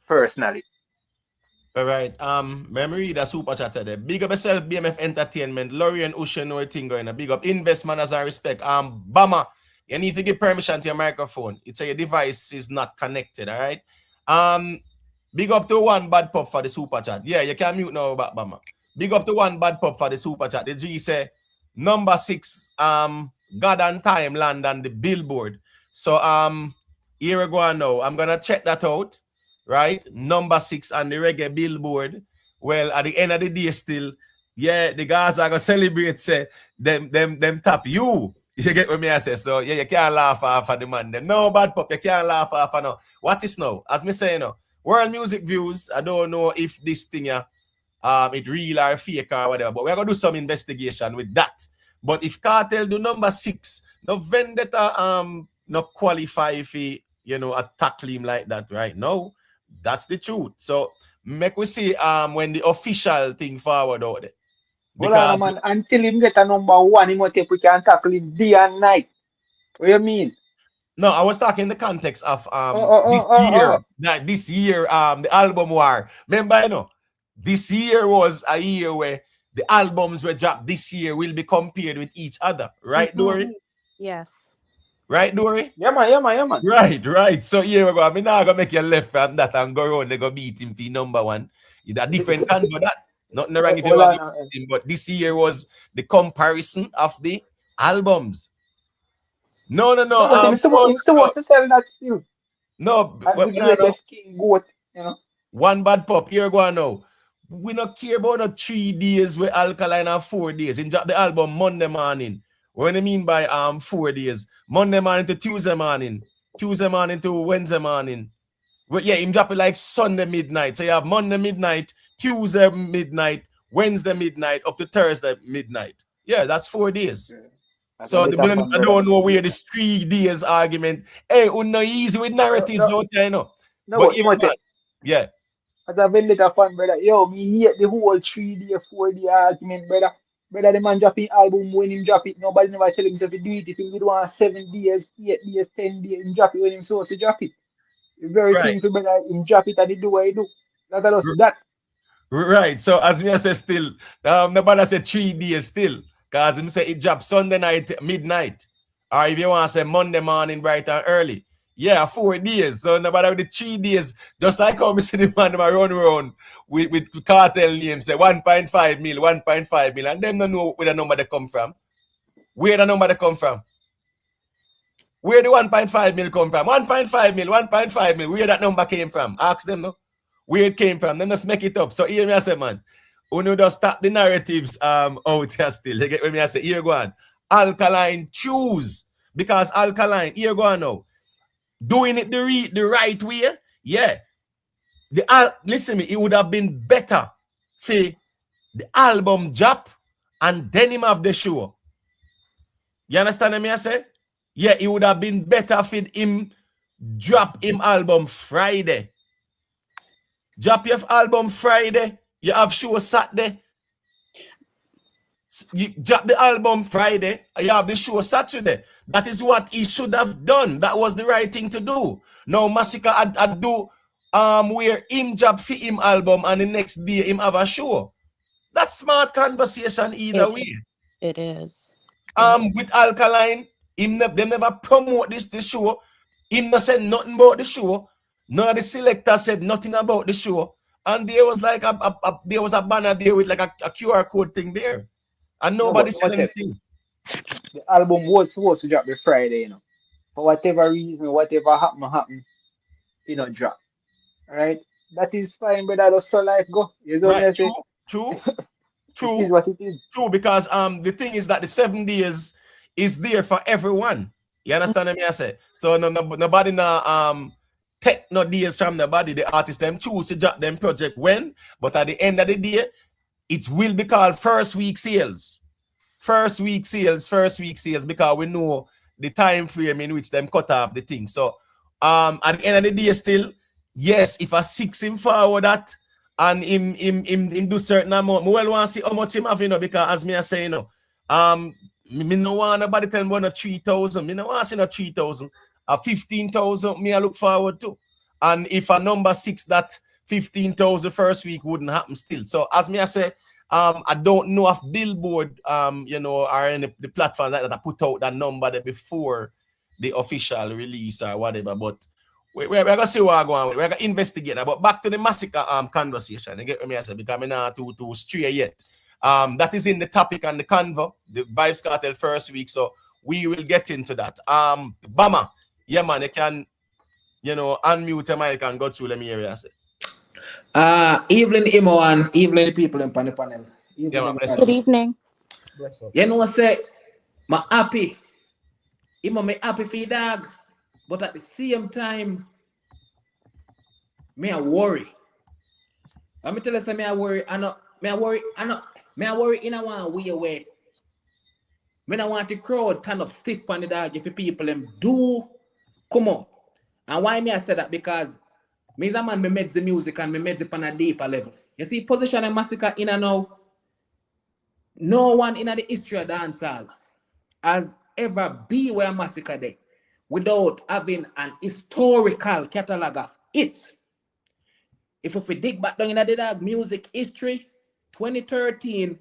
personally. All right. Memory the super chat there. Big up yourself, BMF Entertainment. Laurie and Usha know a thing going. Big up investment as I respect. Bama, you need to give permission to your microphone. It's a your device is not connected. All right. Big up to one bad pop for the super chat. Yeah, you can mute now, back Bama. Big up to one bad pop for the super chat. The G say number 6. God and Time land on the billboard. So here we go now. I'm gonna check that out. Right, number 6 on the reggae billboard. Well, at the end of the day, still, yeah, the guys are gonna celebrate. Say them tap you. You get what me I say? So yeah, you can't laugh off of the man. Them no bad pop. You can't laugh off of no. What's this now? As me say, you know, world music views. I don't know if this thing it real or fake or whatever. But we're gonna do some investigation with that. But if Kartel do number 6, no vendetta no qualify for tackle him like that right now. That's the truth. So make we see when the official thing forward out there. Hold on, Because man. Until him get a number 1, him will take we can tackle him day and night. What you mean? no, I was talking in the context of Oh, oh, this oh, oh, year. oh. That this year, the album war. Remember, this year was a year where the albums were dropped this year will be compared with each other. Right, Dory? yes. Right, Dory? Yeah, man, yeah, man, yeah, man. Right. So here we go. I mean, now I'm gonna make you left from that and go around. They go beat him to number 1. It's a different can go that. Nothing wrong if you Hold want on. to beat him, but this year was the comparison of the albums. No. No, but him still wants to sell that still. No. As the greatest king goat, you know. One bad pop. Here we go now. We not care about the 3 days with Alkaline and 4 days. In drop the album Monday morning. What do you mean by 4 days? Monday morning to Tuesday morning. Tuesday morning to Wednesday morning. But yeah, him drop it like Sunday midnight. So you have Monday midnight, Tuesday midnight, Wednesday midnight, up to Thursday midnight. Yeah, that's 4 days. Yeah. So That's a bit of fun, I brother. don't know where this 3 days argument. Hey, no easy with narratives No, out there, you know. no, But yeah, Imhotep. man. Yeah. That's a vendetta fun, brother. Yo, me hate the whole 3 day, 4 day argument, brother. Brother, the man dropping album when him drop it. Nobody never tell him to do it. If he do want 7 days, 8 days, 10 days, him drop it when him supposed to drop it. It's very Right. simple, brother. Him drop it and he do what he do. That's just that. Right. So as me I say still, nobody say 3 days still. Cause him say it drop Sunday night, midnight. Or if you want to say Monday morning, bright and early. Yeah, 4 days. So nobody with the 3 days, just like how we see the man run around with cartel names, say 1.5 mil, 1.5 mil, and them don't know where the number they come from. Where the number they come from? Where the 1.5 mil come from? 1.5 mil, 1.5 mil. Where that number came from? Ask them, no? Where it came from. Then just make it up. So here me I say, man, you just stop the narratives out here still. You get what me I say? Here go on. Alkaline choose. Because Alkaline, here go on now. Doing it the right way, yeah. Listen me, it would have been better for the album drop and then him have the show. You understand what me I say? Yeah, it would have been better for him drop him album Friday. Drop your album Friday, you have show Saturday. You drop the album Friday, you have the show Saturday. That is what he should have done. That was the right thing to do. Now Masicka had do where him drop for him album and the next day him have a show. That's smart conversation either way. It is. With Alkaline, they never promote this show. Him not said nothing about the show. None of the selectors said nothing about the show. And there was like there was a banner there with like a QR code thing there. And nobody said anything. The album was supposed to drop the Friday, you know. For whatever reason, whatever happened, you know, drop. Alright? That is fine, but that's so life go. You know what I say? True. It is what it is. True, because the thing is that the 7 days is there for everyone. You understand what I say? So nobody take no days from nobody. The artist them choose to drop them project when, but at the end of the day, it will be called first week sales. First week sales, because we know the time frame in which them cut off the thing. So at the end of the day, still, yes, if I 6 him forward that and him do certain amount, I well want to see how much him have, you know, because as me I say, you know, me no want nobody tell me no 3,000. Me no want to see no 3,000. 15,000 me I look forward to. And if a number 6 that 15,000 first week wouldn't happen still. So as me I say, I don't know if Billboard, you know, or any the platform like that I put out that number there before the official release or whatever. But we're gonna see what I'm going with. We're gonna investigate that. But back to the Masicka conversation. You get what me I say? Because I'm not too stray yet. That is in the topic and the convo, the Vybz Kartel first week. So we will get into that. Bama, yeah man, you can, you know, unmute your mic and go through. Let me hear you say. Evening, Imo, and evening, people in the panel. Good evening. Bless up. You know what say? I'm happy. Imo, me happy for your dog, but at the same time, me I worry. Let me tell you something. Me I worry. Me I worry in a one way. Me I want the crowd kind of stiff on the dog if the people them do come out. And why me I say that? Because me is a man, me made the music and me made it on a deeper level. You see, position and Masicka in and now, no one in the history of dancehall has ever been where Masicka there without having an historical catalog of it. If we dig back down in the dog music history, 2013,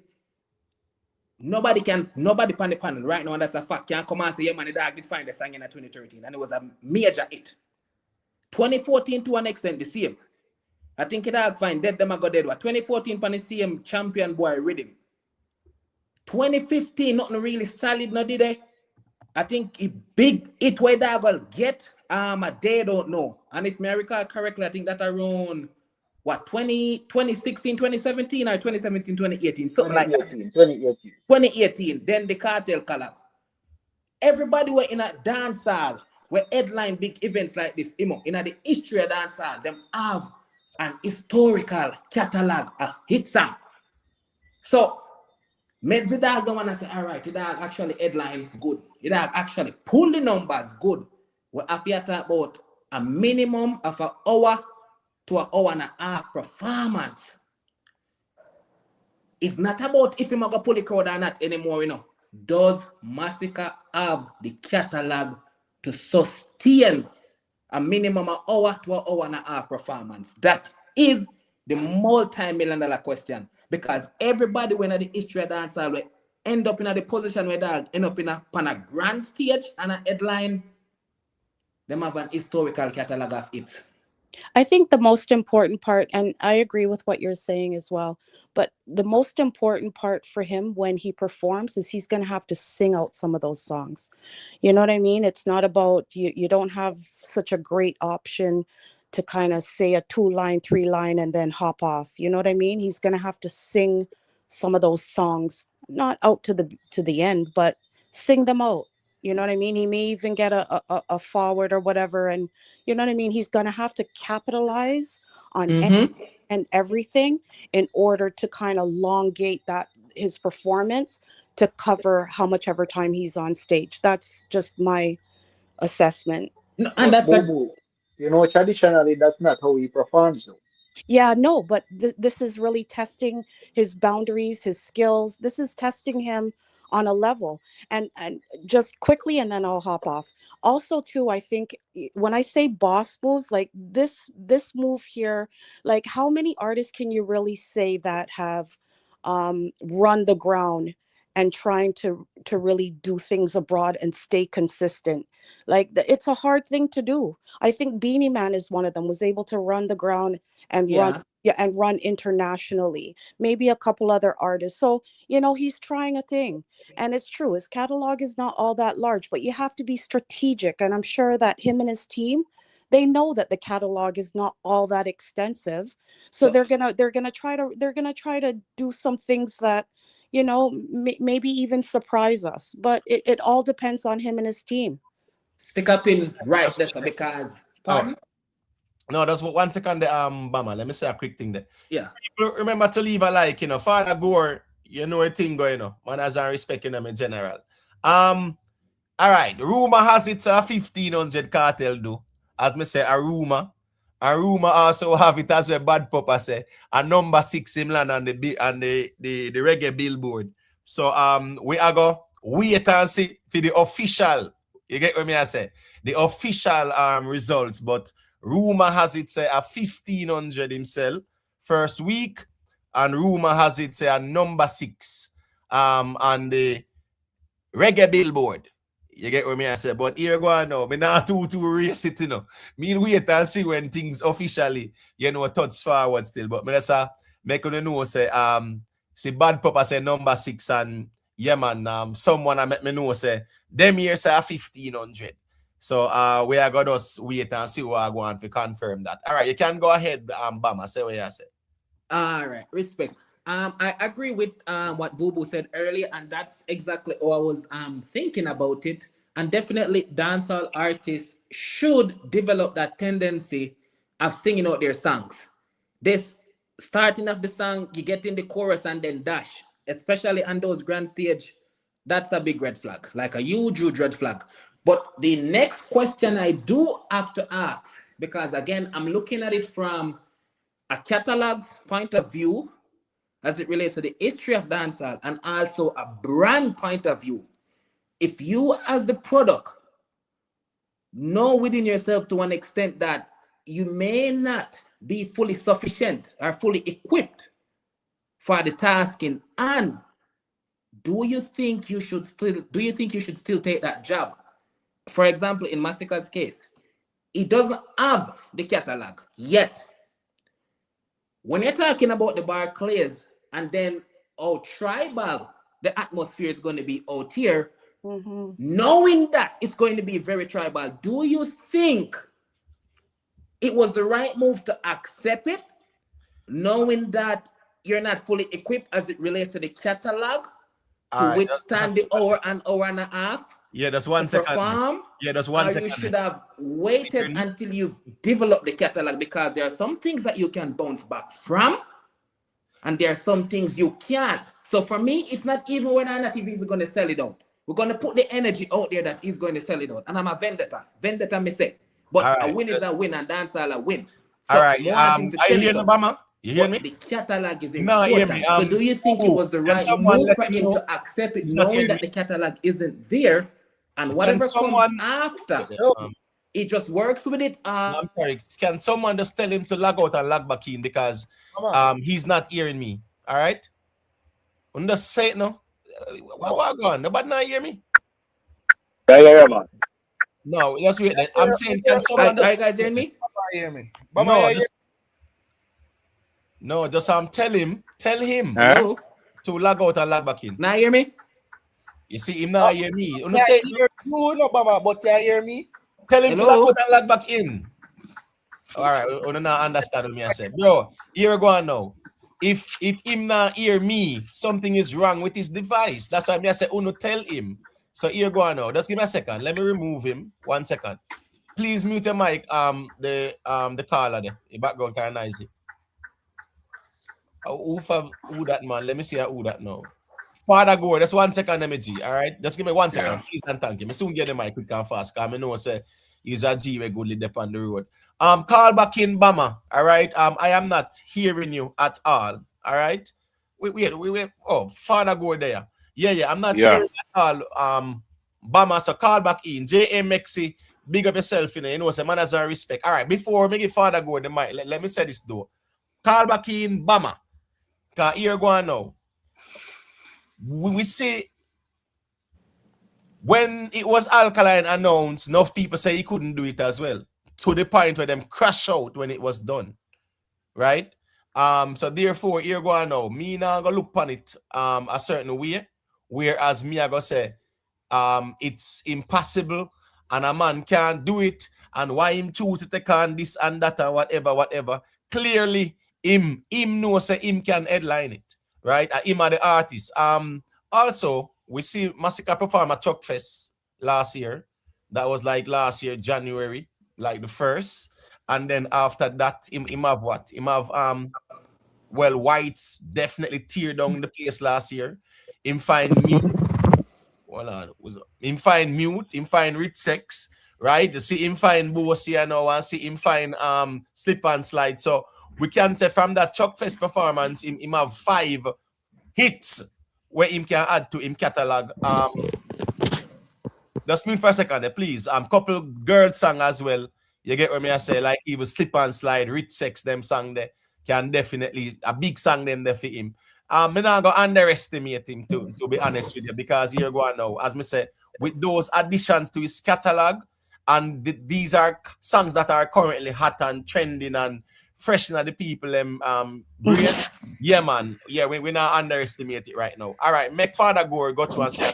nobody on the panel right now, and that's a fact, can come and say, yeah man, the dog did find the song in 2013, and it was a major hit. 2014 to an extent the same. I think it had find Dead Them I Got Dead. 2014 pan the same Champion Boy Rhythm. 2015 nothing really solid no did they. I think it big it where that will get a day don't know. And if I recall correctly, I think that around what 2016, 2017 or 2017, 2018, something like that. 2018. Then the Kartel collab. Everybody were in a dance hall we headline big events like this, in the history of dancehall, them have an historical catalog of hit song. So, make the dog don't want to say, all right, the dog actually headline good. The dog actually pull the numbers good. We have to talk about a minimum of an hour to an hour and a half performance. It's not about if you're going to pull the crowd or not anymore, Does Masicka have the catalog to sustain a minimum of hour to an hour and a half performance? That is the multi-million-dollar question. Because everybody when the history of dancehall will end up in the position where they end up on a grand stage and a headline, them have an historical catalog of it. I think the most important part, and I agree with what you're saying as well, but the most important part for him when he performs is he's going to have to sing out some of those songs. You know what I mean? It's not about, you don't have such a great option to kind of say a 2-line, 3-line, and then hop off. You know what I mean? He's going to have to sing some of those songs, not out to the end, but sing them out. You know what I mean? He may even get a forward or whatever. And you know what I mean? He's going to have to capitalize on anything and everything in order to kind of elongate his performance to cover how much ever time he's on stage. That's just my assessment. No, and But that's traditionally, that's not how he performs, though. Yeah, no, but this is really testing his boundaries, his skills. This is testing him on a level. And just quickly, and then I'll hop off. Also, too, I think when I say boss moves, like this move here, like how many artists can you really say that have run the ground and trying to really do things abroad and stay consistent? Like it's a hard thing to do. I think Beanie Man is one of them, was able to run the ground and run internationally, maybe a couple other artists. So he's trying a thing, and it's true, his catalog is not all that large, but you have to be strategic, and I'm sure that him and his team, they know that the catalog is not all that extensive, so they're gonna try to do some things that maybe even surprise us, but it all depends on him and his team. Stick up in right there because pardon? No, that's what 1 second there, Bama. Let me say a quick thing there. Yeah. People remember to leave a like, Father Gore, a thing going, man has a respect them in general. All right. Rumor has it 1500 Kartel do. As me say, a rumor. A rumor also have it as well, Bad Papa say, a number 6 in land on the reggae billboard. So we are go wait and see for the official. You get what I say? The official results, but rumor has it say a 1500 himself first week, and rumor has it say a number 6 on the reggae billboard. You get what I say? But here go on now. Me not too race it, Me wait and see when things officially, touch forward still. But me just make you know say see Bad Papa say number 6, and yeah man, someone I make me know say them here say 1500. So we are gonna just wait and see what I want to confirm that. All right, you can go ahead, Bama, say what you say. All right, respect. I agree with what Bubu said earlier, and that's exactly how I was thinking about it. And definitely dancehall artists should develop that tendency of singing out their songs. This starting of the song, you get in the chorus and then dash, especially on those grand stage, that's a big red flag, like a huge red flag. But the next question I do have to ask, because again, I'm looking at it from a catalog point of view as it relates to the history of dancehall, and also a brand point of view. If you as the product know within yourself to an extent that you may not be fully sufficient or fully equipped for the tasking, and do you think you should still take that job? For example, in Masicka's case, he doesn't have the catalog yet. When you're talking about the Barclays and then how tribal the atmosphere is going to be out here, knowing that it's going to be very tribal, do you think it was the right move to accept it, knowing that you're not fully equipped as it relates to the catalog to withstand the hour and a half? Yeah, that's to 1 second. perform, Yeah, that's 1 or second. you should have waited until you've developed the catalog, because there are some things that you can bounce back from, and there are some things you can't. So for me, it's not even when I'm not if he's going to sell it out. We're going to put the energy out there that he's going to sell it out. And I'm a vendetta. Vendetta, me say. But All a right. win is a win, and dancehall a win. So All right. more than to Are you sell it hearing out. Obama? You hear But me? the catalog is No, hear important. me. So do you think it was the Can right someone move let for him him know to accept it, he's not knowing hearing that me? the catalog isn't there, and Can whatever someone? comes after, Um, it just works with it? no, I'm sorry. Can someone just tell him to log out and log back in, because he's not hearing me. All right. I'm just say it now. What going? Nobody not hear me. Yeah, man. No, just wait. I'm saying, can someone Are just you guys hearing me? Hear me. Just tell him Hello? to log out and log back in. Now hear me? You see him not hear me. You Yeah, say hear you, no, Baba, but you hear me? tell him to Hello? log out and log back in. All right, we don't understand what me I said, bro. Here we go on now. If him not hear me, something is wrong with his device. That's why me I say, Uno tell him. So here go on now. Just give me a second. Let me remove him. 1 second. Please mute your mic. The caller there. The background kind of noisy. Who that man? Let me see who that now. Father Gore, just 1 second, MG. All right, just give me 1 second, please and thank you. I soon get the mic quick and fast. Cause I know say he's a G we go live up on the road. Call back in Bama. All right. I am not hearing you at all. All right. Wait. Oh, Father Gore there. Yeah. I'm not hearing at all. Bama, so call back in. JMXC, big up yourself, you know, say manners and respect. All right, before me give Father Gore the mic, let me say this though. Call back in Bama. Cause here go on now. We see when it was Alkaline announced, enough people say he couldn't do it as well, to the point where them crash out when it was done, right? So therefore, here go on now. Me now gonna look upon it a certain way, whereas me I gonna say it's impossible and a man can't do it, and why him choose to take on this and that and whatever. Clearly, him know say him can headline it. Right, him are the artist. Also, we see Masicka perform at Chuck Fest last year. That was like last year, January, like the 1st. And then after that, him have what? Him have well, Whites definitely tear down the place last year. Him find mute. Him find mute, him find rich sex, right? You see him find Bossy and now and see him find slip and slide. So we can say from that Chuck Fest performance, him have 5 hits where him can add to him catalog. Just mute for a second, please. Couple girl song as well. You get what me I say? Like even slip and slide, rich sex, them song there can definitely a big song them there for him. Me not gonna underestimate him to be honest with you, because here go on now, as me said, with those additions to his catalog, and these are songs that are currently hot and trending and fresh in the people brain. Yeah, man. Yeah, we not underestimate it right now. All right, make Father Gore go to and say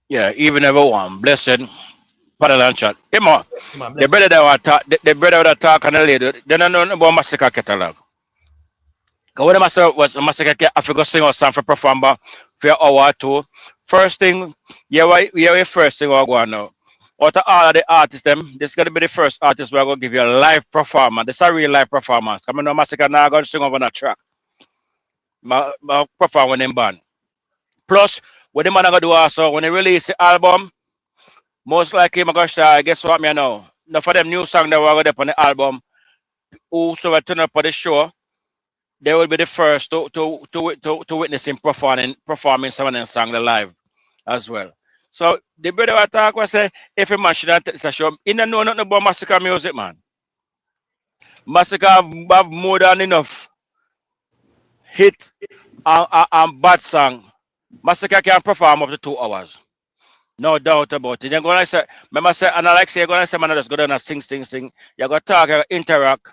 Yeah, even everyone blessed. Father and chat. Hey, man, the brother that was talk, the brother that talk and the lady, they don't know about Masicka catalog. Because when was Masicka, I forgot sing or song for perform for an hour or two. First thing, first thing we're going now. Out of all of the artists, this is going to be the first artist we're going to give you a live performance. This is a real live performance. I mean, no Masicka now going to sing over that track. My perform with them band. Plus, what the man going to do also, when they release the album, most likely, my gosh, guess what me know? Now for them new song that we're going to put on the album, whosoever turn up for the show, they will be the first to witness him performing some of them songs live as well. So the brother I talk was say, if a man should not take this show, he don't know nothing about Masicka music, man. Masicka have more than enough hit and bad song. Masicka can perform up to 2 hours. No doubt about it. You're gonna say, remember say, and I like say you're gonna say, man, just go down and sing. You're gonna talk, you're gonna interact,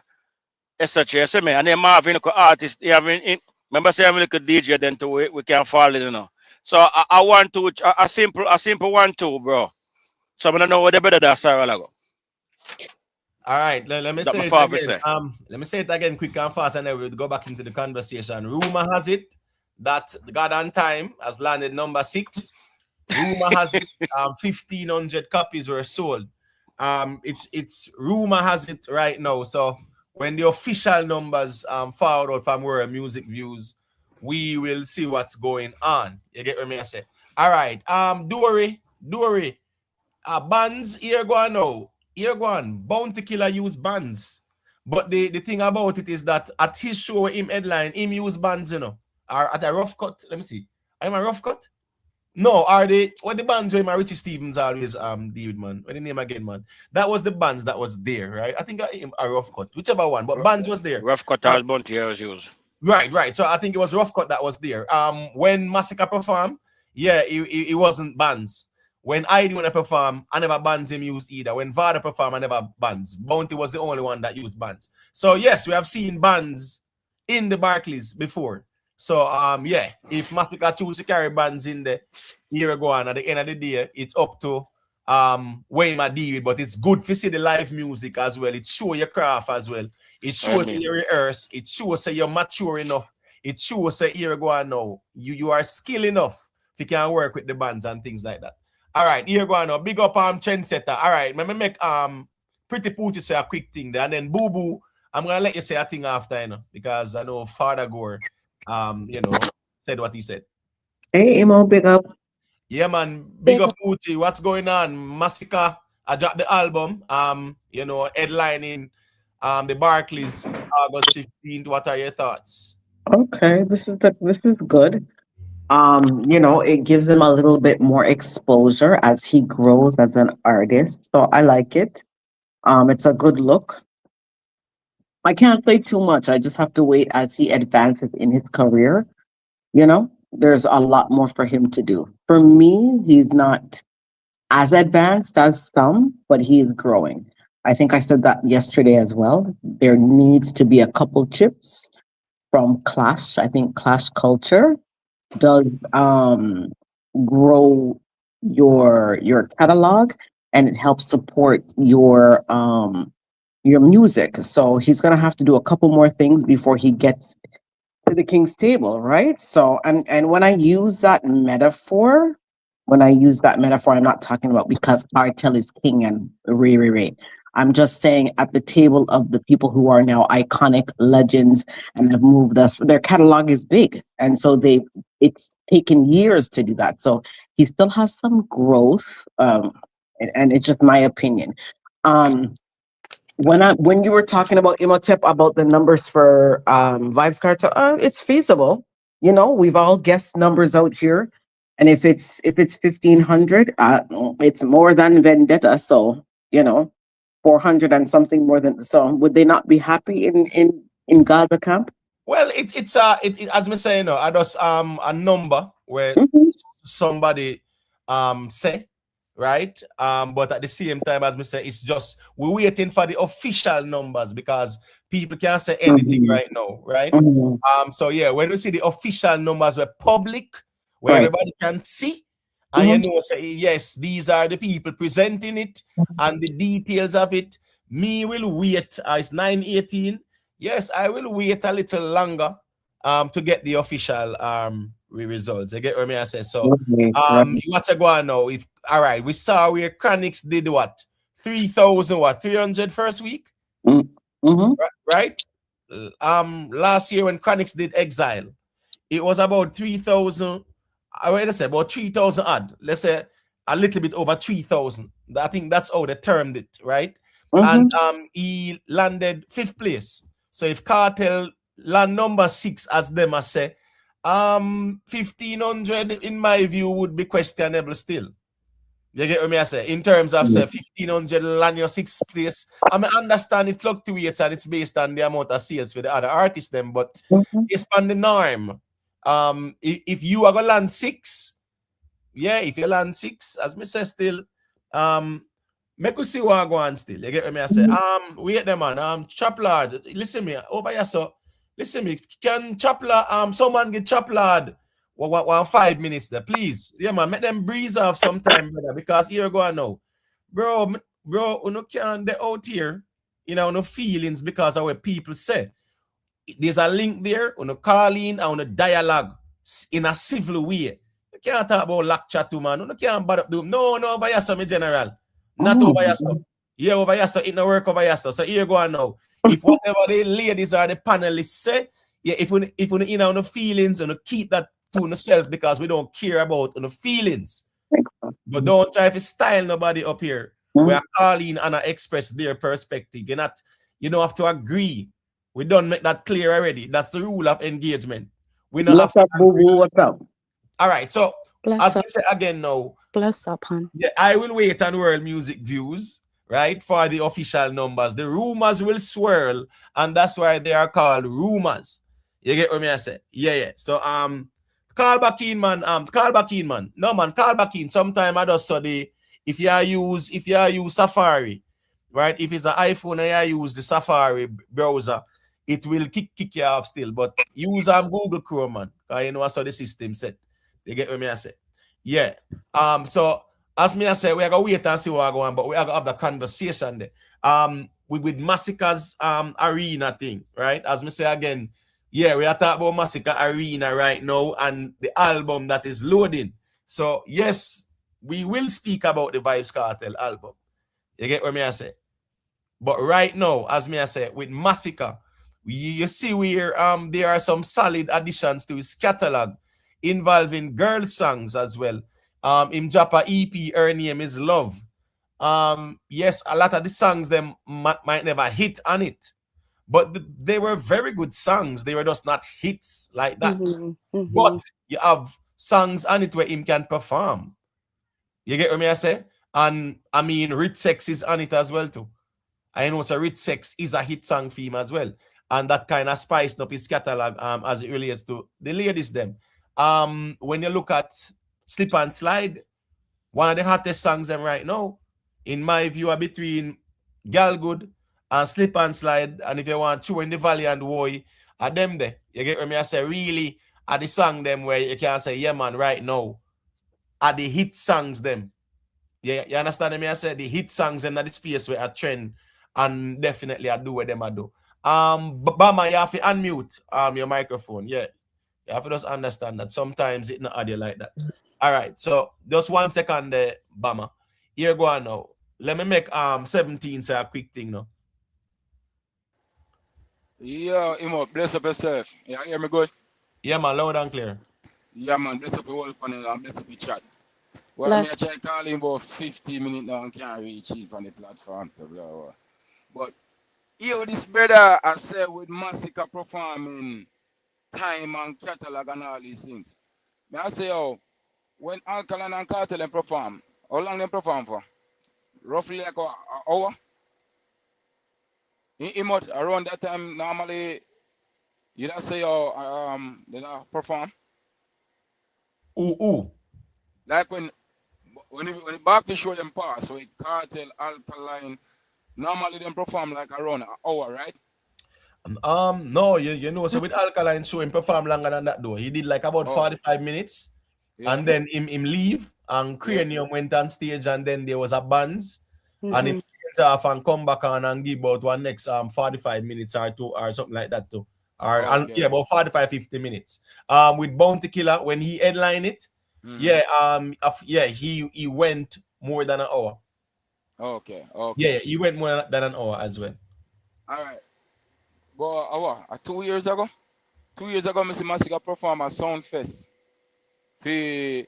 etc. You see me? And then Marvin, look artist, you have remember say I'm a little DJ then too, we can follow it, you know. So I want to a simple 1-2, bro. So I don't know what the better that's all go. All right, let me That say my it father again. say. Let me say it again quick and fast, and then we'll go back into the conversation. Rumor has it that God on Time has landed number 6 Rumor has it 1,500 copies were sold. It's rumor has it right now. So when the official numbers fall out from where music views, we will see what's going on. You get what I say? All right. Dory. Bands here go on now. Here go on. Bounty Killer use bands. But the thing about it is that at his show, him headline, him use bands, you know. Or at a rough cut. Let me see. I'm a rough cut? No, are they what the bands where my Richie Stevens always deal with, man? What the name again, man? That was the bands that was there, right? I think a rough cut, whichever one, but bands was there. Rough cut as Bounty was used. Right. So I think it was rough cut that was there. When Masicka performed, yeah, it wasn't bands. When I do want to perform, I never bands him use either. When Vada perform, I never bands. Bounty was the only one that used bands. So yes, we have seen bands in the Barclays before. So yeah, if Masicka choose to carry bands in the year ago on at the end of the day, it's up to where my deal, but it's good to see the live music as well. It shows your craft as well. It shows you rehearse. It shows that you're mature enough. It shows that here go on now. You are skilled enough if you can work with the bands and things like that. All right, here go on now. Big up trendsetter. All right, let me make Pretty Poochie say a quick thing there, and then Boo Boo, I'm gonna let you say a thing after, you know, because I know Father Gore said what he said. Hey, Emo, big up. Yeah, man. Big up Poochie. What's going on? Masicka, I dropped the album. Headlining the Barclays August 15th. What are your thoughts? Okay, this is good. It gives him a little bit more exposure as he grows as an artist. So I like it. It's a good look. I can't say too much. I just have to wait as he advances in his career. There's a lot more for him to do. For me, he's not as advanced as some, but he is growing. I think I said that yesterday as well. There needs to be a couple chips from Clash. I think Clash culture does grow your catalog, and it helps support your music. So he's gonna have to do a couple more things before he gets to the king's table, right? So and when I use that metaphor, I'm not talking about because Kartel is king and Ray. I'm just saying at the table of the people who are now iconic legends and have moved us. Their catalog is big, and so it's taken years to do that. So he still has some growth, and it's just my opinion. When you were talking about Imhotep about the numbers for Vybz Kartel, it's feasible. We've all guessed numbers out here, and if it's 1,500, it's more than Vendetta. So 400 and something more than. So would they not be happy in Gaza camp? Well, it's as me say, I just a number where somebody say. Right, but at the same time, as me say, it's just we're waiting for the official numbers because people can't say anything right now, right? So yeah, when we see the official numbers were public, where everybody can see, and say yes, these are the people presenting it and the details of it. Me will wait. It's 9:18. Yes, I will wait a little longer to get the official results. You get what I say? So you want to go on now. All right, we saw where Chronix did what? 3,300 first week? Right? Last year when Chronix did Exile, it was about 3,000. I want to say about 3,000 odd. Let's say a little bit over 3,000. I think that's how they termed it, right? And he landed 5th place. So if Kartel land number 6, as them I say, 1,500 in my view would be questionable still. You get what I say? In terms of say 1,500 land your 6th place. I understand it fluctuates and it's based on the amount of sales for the other artists them, but it's on the norm. If you are gonna land 6, if you land 6, as me say still, make us see what I go on still. You get what I say? Wait them man. Chop Lord, listen me over here, so listen me. Can Chop Lord, someone get Chop Lord 5 minutes there, please. Yeah, man, make them breeze off sometime, brother, because here go on now. Bro, you can't get out here, no feelings because of what people say. There's a link there on a call in, on a dialogue in a civil way. You can't talk about lock chat to man. You can't bad up do. No, over here, so me general. Not over here, so. Yeah, over here, so it no work over here, so. So here go on now. If whatever the ladies or the panelists say, yeah, if we in on the feelings and keep that to yourself because we don't care about the feelings. But don't try to style nobody up here. We are calling and express their perspective. You don't have to agree. We don't make that clear already. That's the rule of engagement. We not have to agree. What's up? All right, so Bless as I up. say again now, Bless up, hon. yeah, I will wait on World Music Views, right, for the official numbers. The rumors will swirl, and that's why they are called rumors. You get what I say? Yeah. So call back in, man. Call back in, man. No, man, call back in. Sometime I just saw the if you use Safari, right? If it's an iPhone and you use the Safari browser, it will kick you off still. But use Google Chrome, man. Because you know I saw the system set. You get what I say? Yeah. So as me I say, we are gonna wait and see what going on, but we are gonna have the conversation there. With Masicka's arena thing, right? As me say again, yeah, we are talking about Masicka Arena right now and the album that is loading. So yes, we will speak about the Vybz Kartel album. You get what I say? But right now, as me I say, with Masicka, you see where there are some solid additions to his catalog involving girl songs as well. In Japa EP, her name is Love. Yes, a lot of the songs them might never hit on it, but they were very good songs. They were just not hits like that. But you have songs on it where him can perform. You get what I say? And I mean, Rich Sex is on it as well too. I know so Rich Sex is a hit song theme as well. And that kind of spiced up his catalog as it relates to the ladies them. When you look at Slip and Slide, one of the hottest songs them right now, in my view, are between Gal Good and Slip and Slide. And if you want Chew in the Valley and Woy, are them there. You get what I say? Really, are the song them where you can say, yeah, man, right now, are the hit songs them. Yeah, you understand me? I said the hit songs and the space where a trend and definitely I do what them I do. Bama, you have to unmute your microphone. Yeah. You have to just understand that sometimes it's not audio like that. All right, so just 1 second there, Bama. Here go on now. Let me make 17 say a quick thing now. Yeah, Imo, bless up yourself. Yeah, hear me good? Yeah, man, loud and clear. Yeah, man, bless up your whole panel and bless up your chat. Well, I try calling about 50 minutes now and can't reach it on the platform. So blah, blah. But here, this brother, I said with Masicka performing time and catalog and all these things. May I say, when Alkaline and Kartel perform, how long they perform for? Roughly like an hour? Around that time, normally, you don't say, they don't perform? Like when the back to show them pass, with Kartel, Alkaline, normally they perform like around an hour, right? No, you know, so with Alkaline show him perform longer than that though. He did like about 45 minutes, and then him leave, and Cranium went on stage, and then there was a bands, and him change off and come back on and give about one next 45 minutes or two or something like that too. Or about 45-50 minutes. With Bounty Killer when he headlined it, he went more than an hour. Okay. Yeah, he went more than an hour as well. All right. But 2 years ago? 2 years ago, Mr. Masicka performed at Sound Fest. For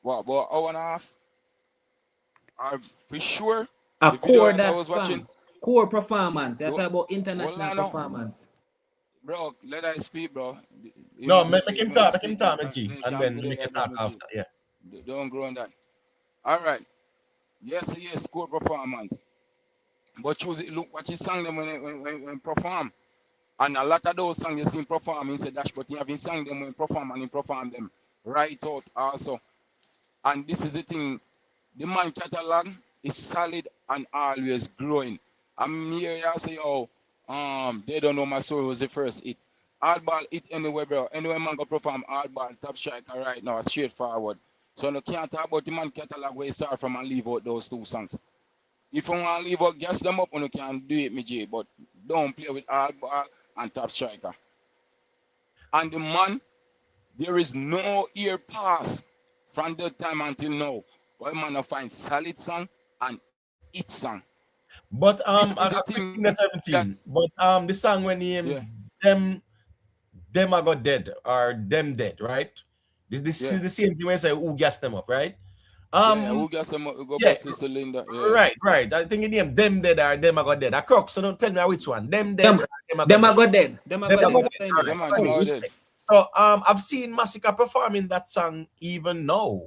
about hour and a half? For sure. A core that I was watching. Core performance. You're talking about international performance. Bro, let us speak, bro. No, make him talk, and then make him talk after. Yeah. Don't grow on that. All right. Yes, core performance. But choose it, look what he sang them when perform. And a lot of those songs you see him perform, he said dash, but he haven't sang them when he perform, and he perform them right out also. And this is the thing, the man catalog is solid and always growing. I'm here I say, they don't know my story was the first hit. Hardball hit anywhere, bro. Anywhere man go perform hardball, top striker right now, straightforward. So you can't talk about the man catalog where he start from and leave out those two songs. If you want to leave out, gas them up and you can do it, me J, but don't play with hardball and top striker. And the There is no year pass from that time until now. Why man not find solid song and it song. But This is the I thing quick in the that's 17. But the song when yeah, him them I got dead or them dead, right? This yeah. is the same thing when I say who gas them up, right? Yeah, Um who got some go yeah, bust the cylinder? Yeah. right. I think the name them dead or them I got dead. A crux, so don't tell me which one. Them dead Them, or them I got them dead. are good dead. Them are Them good I got dead. dead. Same All here. right, Them cool, are dead. respect. So I've seen Masicka performing that song even now.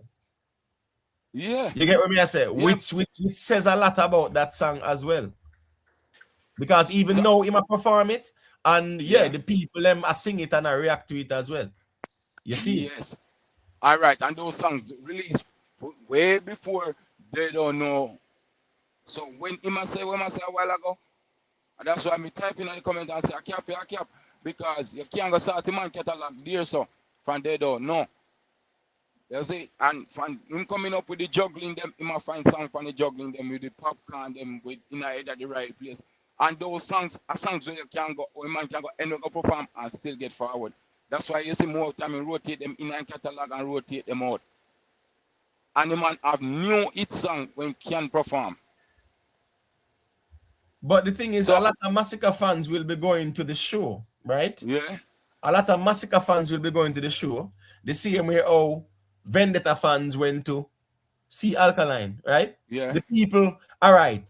Yeah, You get what me I say? yeah. Which says a lot about that song as well. Because even So now him a perform it, and yeah, yeah, the people them a sing it and a react to it as well. You see? yes. All right, and those songs released way before they don't know. So when him a say a while ago, and that's why me type in the comment and say I cap, because you can't go start the man catalog there so from they don't know. You see, and from him coming up with the juggling them, he might find song from the juggling them with the popcorn them with in the head at the right place. And those songs are songs where you can go, or a man can go end up go perform and still get forward. That's why you see more time he rotate them in a catalog and rotate them out. And the man have new hit song when he can perform. But the thing is, a So lot of Masicka fans will be going to the show, right? yeah, A lot of Masicka fans will be going to the show. The same way how Vendetta fans went to see Alkaline, right? yeah, The people, all right.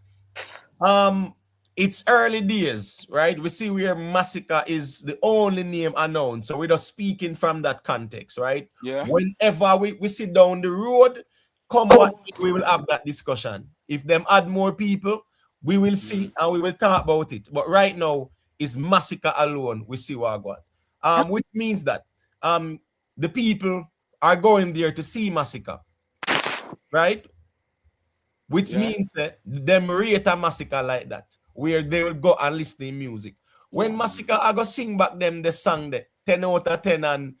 It's early days, right? We see where Masicka is the only name announced. So we're just speaking from that context, right? yeah, Whenever we sit down the road, come what we will have that discussion. If them add more people, we will see and we will talk about it. But right now, it's Masicka alone. We see what going. Which means that the people are going there to see Masicka, right? Which yeah, means them rate a Masicka like that, where they will go and listen to music. When Masicka I go sing back them the song there, 10 out of 10 and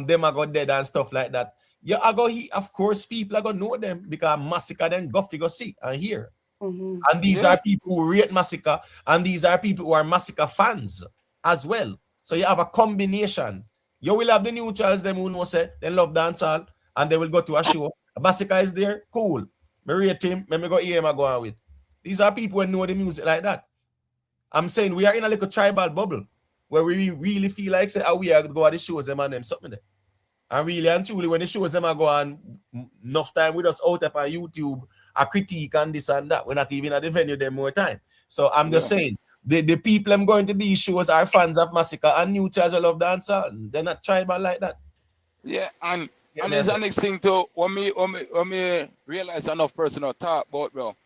them I go dead and stuff like that. Yeah, I go of course people are gonna know them because Masicka then go figure see and hear. Mhm. And these yeah, are people who rate Masicka, and these are people who are Masicka fans as well. So you have a combination. You will have the neutrals, them who know say they love dancehall, and they will go to a show. Masicka is there, cool. Me rate him, me go hear him I go on with. These are people who know the music like that. I'm saying we are in a little tribal bubble where we really feel like say, we are go at the shows them and them something there. And really and truly, when the shows them are go on, enough time with us out up on YouTube, a critique and this and that. We're not even at the venue them more time. So I'm just saying, the people I'm going to these shows are fans of Masicka and neutrals who love dancer. They're not tribal like that. yeah. And Get and me, I there's the say. next thing too. When me realize enough person will talk about, bro.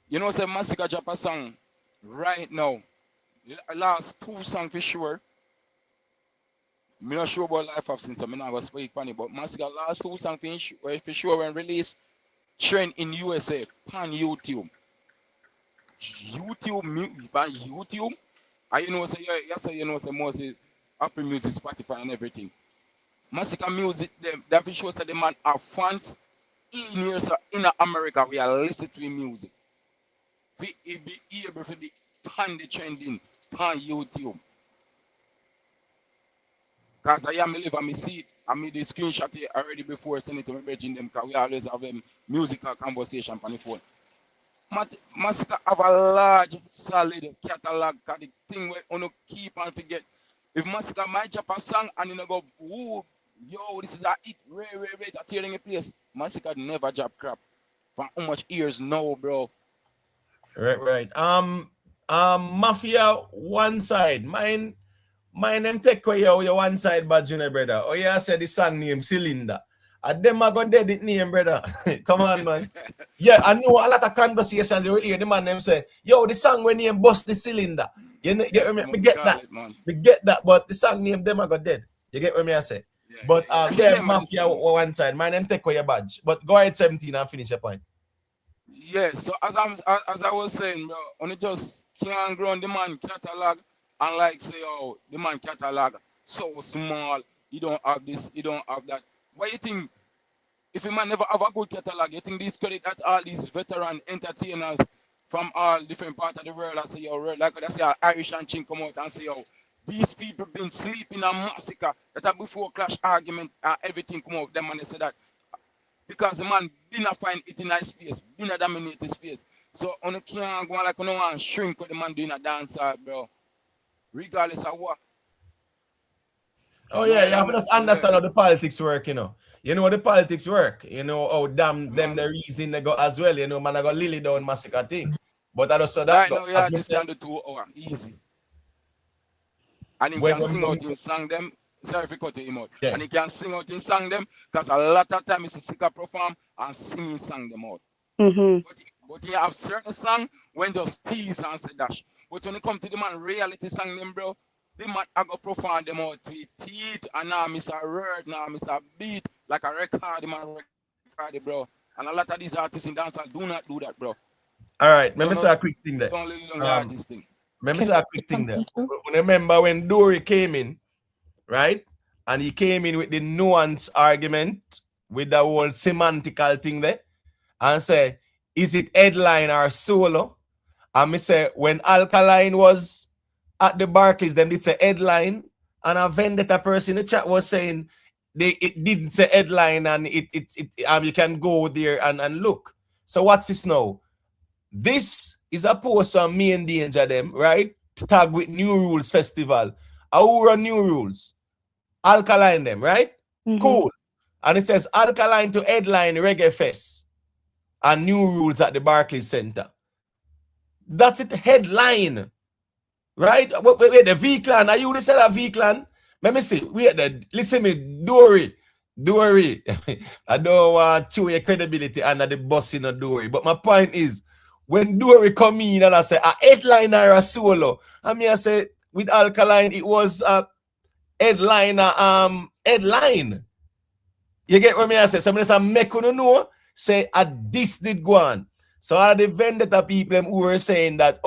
You know, say Masicka drop a song right now. The last two songs for sure. Me not sure about Life of Sin, so me not gonna speak funny. But Masicka last two songs for sure when released trend in USA on YouTube. On YouTube. And you know say you know say most Apple Music, Spotify and everything. Masicka music that for sure say the man have fans in here so in America we are listening to him music. It be able to be on the trending on YouTube. Because I am live and me see it. I made the screenshot here already before sending it to my bridging them because we always have a musical conversation on the phone. Masicka have a large, solid catalog because the thing we want to keep and forget. If Masicka might drop a song and you know go, ooh, yo, this is a hit, rate, a tearing a place. Masicka never drop crap. For how much years now, bro? Right. Mafia one side. Mine them take away your one side badge, you know, brother. Oh yeah, I said the song name Cylinder. And them I got dead it name, brother. Come on, man. Yeah, I know a lot of conversations you will hear the man them say, yo, the song when name Bust the Cylinder. You know, Yes, me get call that. it, man. Me get that, but the song name them I got dead. You get what me I say? But I yeah, remember this Mafia song. one side. Mine them take away your badge. But go ahead 17 and finish your point. Yeah, so as I was saying, bro, only just can't grow on the man catalog and like say, oh, the man catalog so small, you don't have this, you don't have that. Why you think if a man never have a good catalog, you think this credit that all these veteran entertainers from all different parts of the world and say, yo, like I say, Irish and Chin come out and say, yo, These people been sleeping on Masicka. That before clash argument, everything come out. Them man they say that because the man didn't find it in his space, didn't dominate his space. So on the can't go like on one shrink what the man doing a dance, bro. Regardless of what. Oh No, yeah, you that have to man, just understand how the politics work, you know. You know how the politics work. You know how damn them man. the reason they go as well. You know, man, I got Lily down Masicka thing. But I just saw that Right go now, as yeah, me this say can do 2 hours, easy. And he when can sing when- out him song them. Sorry if I cut him out. yeah. And he can sing out him song them because a lot of time Mr. Sika perform and sing his song them out. Mm-hmm. But he have certain song when just tease and say dash. But when it come to the man reality song them, bro, the man I go perform them out to his teeth and now miss a word, now miss a beat like a record, the man record it, bro. And a lot of these artists in dancehall do not do that, bro. All right, let So me no say a quick thing sleep there. on little young Um, artist thing. let me Can say I a say quick thing there. something too? Remember when Dory came in, right? And he came in with the nuance argument with the whole semantical thing there, and say, is it headline or solo? And me say, when Alkaline was at the Barclays, then it's a headline, and a vendetta person in the chat was saying it didn't say headline, and you can go there and look. So what's this now? This is a post on me and Danger them, right? Tag with New Rules Festival. Who run New Rules? Alkaline them, right? Mm-hmm. Cool. And it says Alkaline to headline Reggae Fest and New Rules at the Barclays Center. That's it, headline. Right? Wait, the V-Clan. Are you the seller V-Clan? Let me see. Listen me, Dory. I don't want to chew your credibility under the bus in a Dory. But my point is, when Dory come in and I say a headliner a solo, I say with Alkaline, it was a headliner, headline. You get what I say? So I say make you know, say this did go on. So all the vendetta people who were saying that,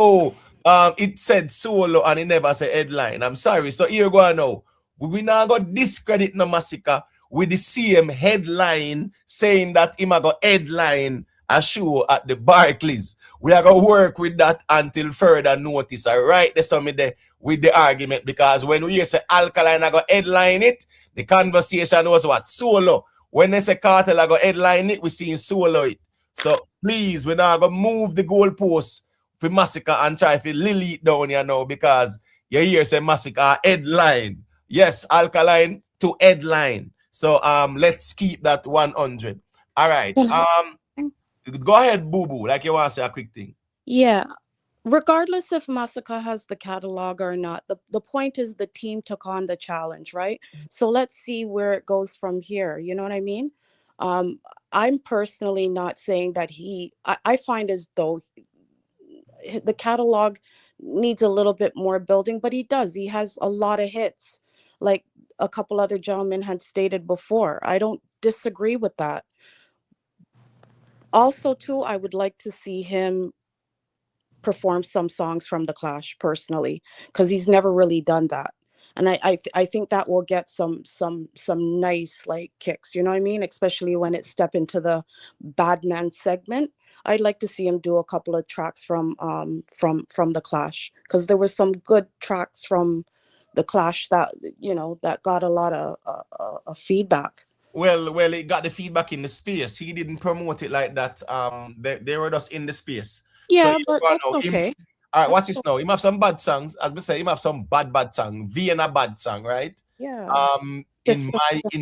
it said solo and it never said headline. I'm sorry. So here go on now. We now got discredit no Masicka with the same headline saying that him got headline a show at the Barclays. We are going to work with that until further notice. All right, there's something there with the argument, because when we say Alkaline I got headline it, the conversation was what? Solo. When they say Kartel I got headline it, we seeing solo it. So please, we're now going to move the goalposts for Masicka and try to lily it down here now, because you hear say Masicka headline. Yes, Alkaline to headline. So let's keep that 100. All right. Go ahead, Boo Boo, like you want to say a quick thing. Yeah. Regardless if Masicka has the catalog or not, the point is the team took on the challenge, right? So let's see where it goes from here. You know what I mean? I'm personally not saying that I find as though the catalog needs a little bit more building, but he does. He has a lot of hits, like a couple other gentlemen had stated before. I don't disagree with that. Also, too, I would like to see him perform some songs from the Clash personally, because he's never really done that. And I think that will get some nice like kicks, you know what I mean? Especially when it step into the bad man segment. I'd like to see him do a couple of tracks from the Clash, because there were some good tracks from the Clash that that got a lot of feedback. Well, it got the feedback in the space. He didn't promote it like that. They were just in the space. Yeah, So but that's okay. all right, watch this now. He have some bad songs. As we say, he have some bad song. Vienna bad song, right? Yeah. In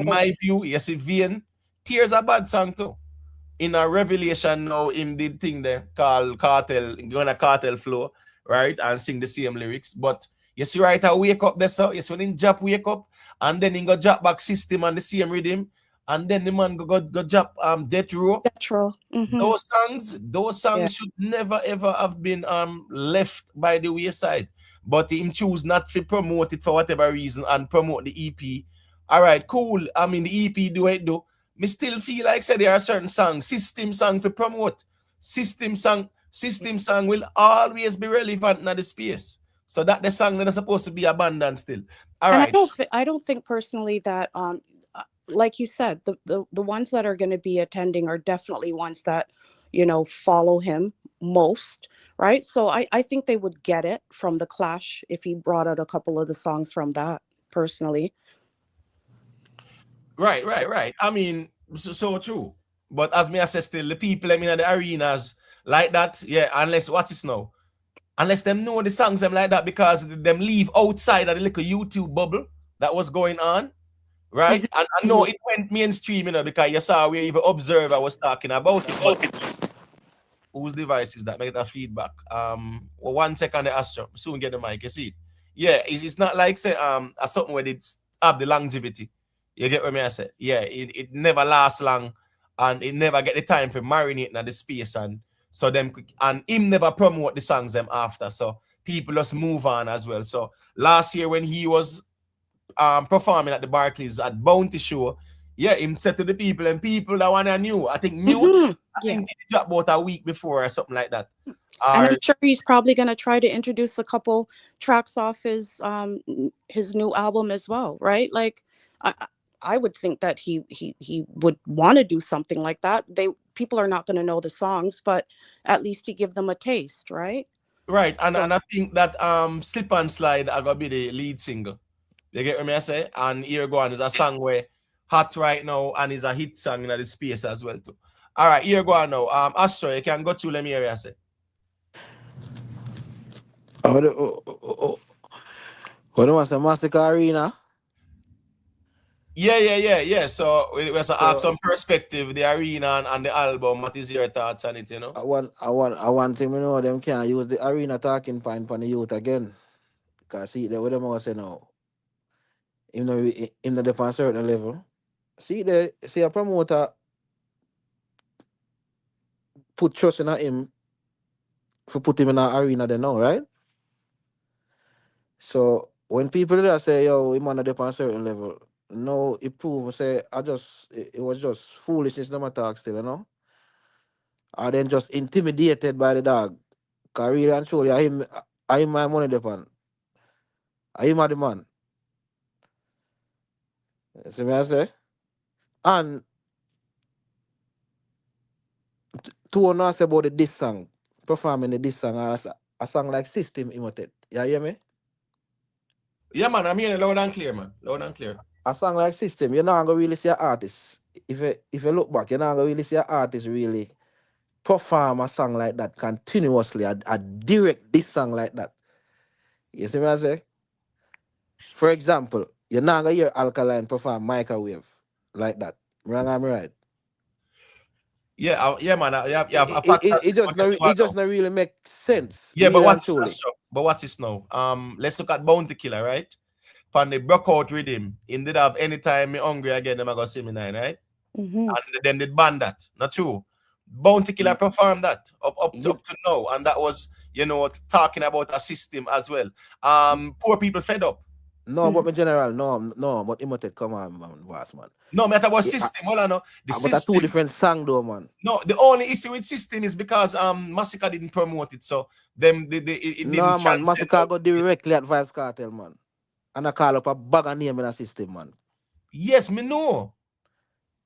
my view, yes, Vien, Tears a bad song too. In a Revelation now, him did thing there called Kartel, going a Kartel flow, right? And sing the same lyrics. But you see right, I wake up there, so yes, when in Jap wake up, and then he go Jap back system and the same rhythm, and then the man go Jap Death Row. Mm-hmm. Those songs should never ever have been left by the wayside. But him choose not to promote it for whatever reason and promote the EP. All right, cool. I mean the EP do it do. Me still feel like say there are certain songs, system song to promote. System song will always be relevant in the space. So that the song that is supposed to be abandoned still. All right. I don't think personally that like you said, the ones that are going to be attending are definitely ones that follow him most, right? So I think they would get it from the Clash if he brought out a couple of the songs from that, personally. Right. I mean, so true. But as me I say, still the people I mean in the arenas like that, yeah, unless watch this now. Unless them know the songs them like that because them leave outside of the little YouTube bubble that was going on, right? And I know it went mainstream, because you saw we even observer was talking about it. But whose device is that? Make that feedback. Well, 1 second, the Astro. Soon get the mic. You see it? Yeah, it's not like say a something where it's have the longevity. You get what I say? Yeah, it never lasts long, and it never get the time for marinating at the space, and so them and him never promote the songs them after. So people just move on as well. So last year when he was performing at the Barclays at Bounty Show, yeah, him said to the people and people that wanna knew. I think Mute. I think he dropped about a week before or something like that. And I'm sure he's probably going to try to introduce a couple tracks off his new album as well, right? Like, I would think that he would want to do something like that. People are not going to know the songs, but at least he give them a taste, right? Right, and I think that Slip and Slide are gonna be the lead single. You get what I say? And here go on is a song where hot right now and is a hit song in the space as well too. All right, here go on now. Astro, you can go to let me hear you say. What was the Masicka Arena? Yeah. So it was ask some perspective, the arena and the album. What is your thoughts on it, I want him to know them can't use the arena talking point for the youth again. Because see, the way them all say now, him not depend on a certain level. See a promoter put trust in him for put him in an arena they know, right? So when people there say, yo, him on a depend on a certain level, no, it prove say it was just foolishness them attack still, you know? Or then just intimidated by the dog. Cause really and truly I him my money depend. I him are the man. See what I say? And to not say about the diss song, performing the diss song, or a song like System Immotet. You hear me? Yeah, man, I'm hearing loud and clear, man. Loud and clear. A song like System, you're not gonna really see an artist. If you look back, you're not gonna really see an artist really perform a song like that continuously, a direct diss song like that. You see what I say? For example, you're not gonna hear Alkaline perform Microwave like that. Wrong, I'm right. Yeah, man. It just not really make sense. Yeah, really but watch this now. Let's look at Bounty Killer, right? Pan the broke out with him. Instead of anytime me hungry again, them I go see me nine, right? And then they ban that. Not true. Bounty Killer performed that up to now, and that was talking about a system as well. Poor people fed up. No, but in general, no, but Immotet, come on, man, boss, man. No, matter about system, well, I know. But that's two different songs, though, man. No, the only issue with system is because Masicka didn't promote it, so it didn't. No, man, Masicka go directly at Vybz Kartel, man, and I call up a bag of name in a system, man. Yes, me know.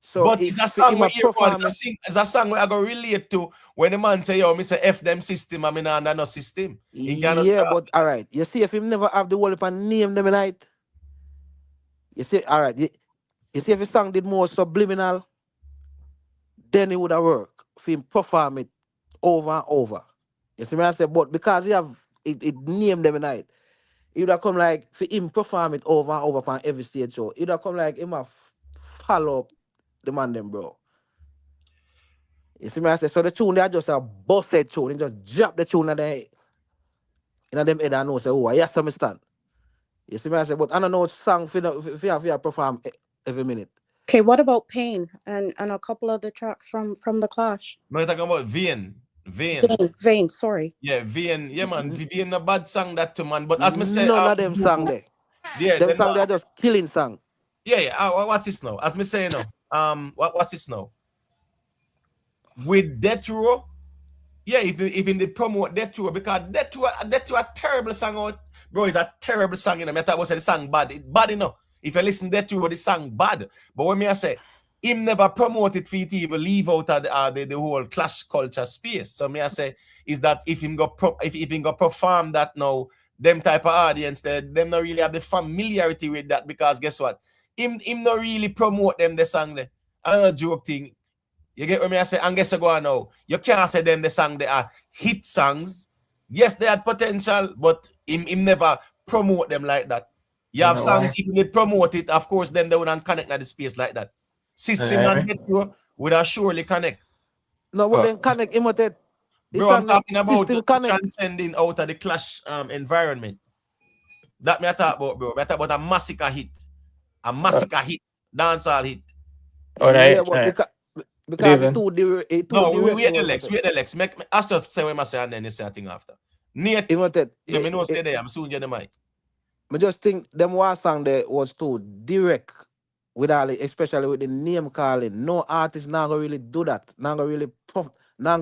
So but it's a song where it's a song where I go relate to when the man say, yo, me say F them system, I mean under no system. Yeah, but all right. You see, if him never have the whole and name them night, you see, all right. You see, if the song did more subliminal, then it would have worked for him perform it over and over. You see what I say? But because he have it named them night, it would have come like for him perform it over and over on every stage show. It would have come like him have follow up the man them, bro. You see me I say, so the tune they are just a busted tune. They just drop the tune in them head and know say, oh, yes, I stand. You see me I say, but I don't know what song for perform every minute. Okay, what about Pain and a couple of the tracks from the Clash? No, you're talking about Vain, sorry. Yeah, Vain. Yeah, man. Vain a bad song that too, man. But as me say, none of them song there. Yeah, them song they are just killing song. Yeah. What's this now? As me say now. What's this now? With Death Row, yeah, even they promote Death Row because Death Row a terrible song out, bro. It's a terrible song, you know. I thought was the song bad, it bad enough. If you listen to Death Row, the song bad. But when me I say him never promote it for it even leave out of the whole clash culture space. So me I say is that if him go if him go perform that now, them type of audience, them not really have the familiarity with that because guess what? Him not really promote them the song there. I don't know joke thing. You get what me I say? And guess you go on now. You can't say them the song they are hit songs. Yes, they had potential, but him never promote them like that. You have songs, if you promote it, of course, then they wouldn't connect at the space like that. System and Metro would have surely connect. No, but then connect him with it. Bro, I'm talking about system connect. transcending out of the clash environment. That me I talk about, bro. I talk about a Masicka hit. A Masicka hit. Dancehall hit. Yeah, but because it too direct. No, we wait the Lex. Wait the Lex. Make Astro say what I say and then you say a thing after. Nate, yeah, me know stay there. I'm soon get the mic. I just think them one song there was too direct with all it, especially with the name calling. No artist now gonna really do that. Now gonna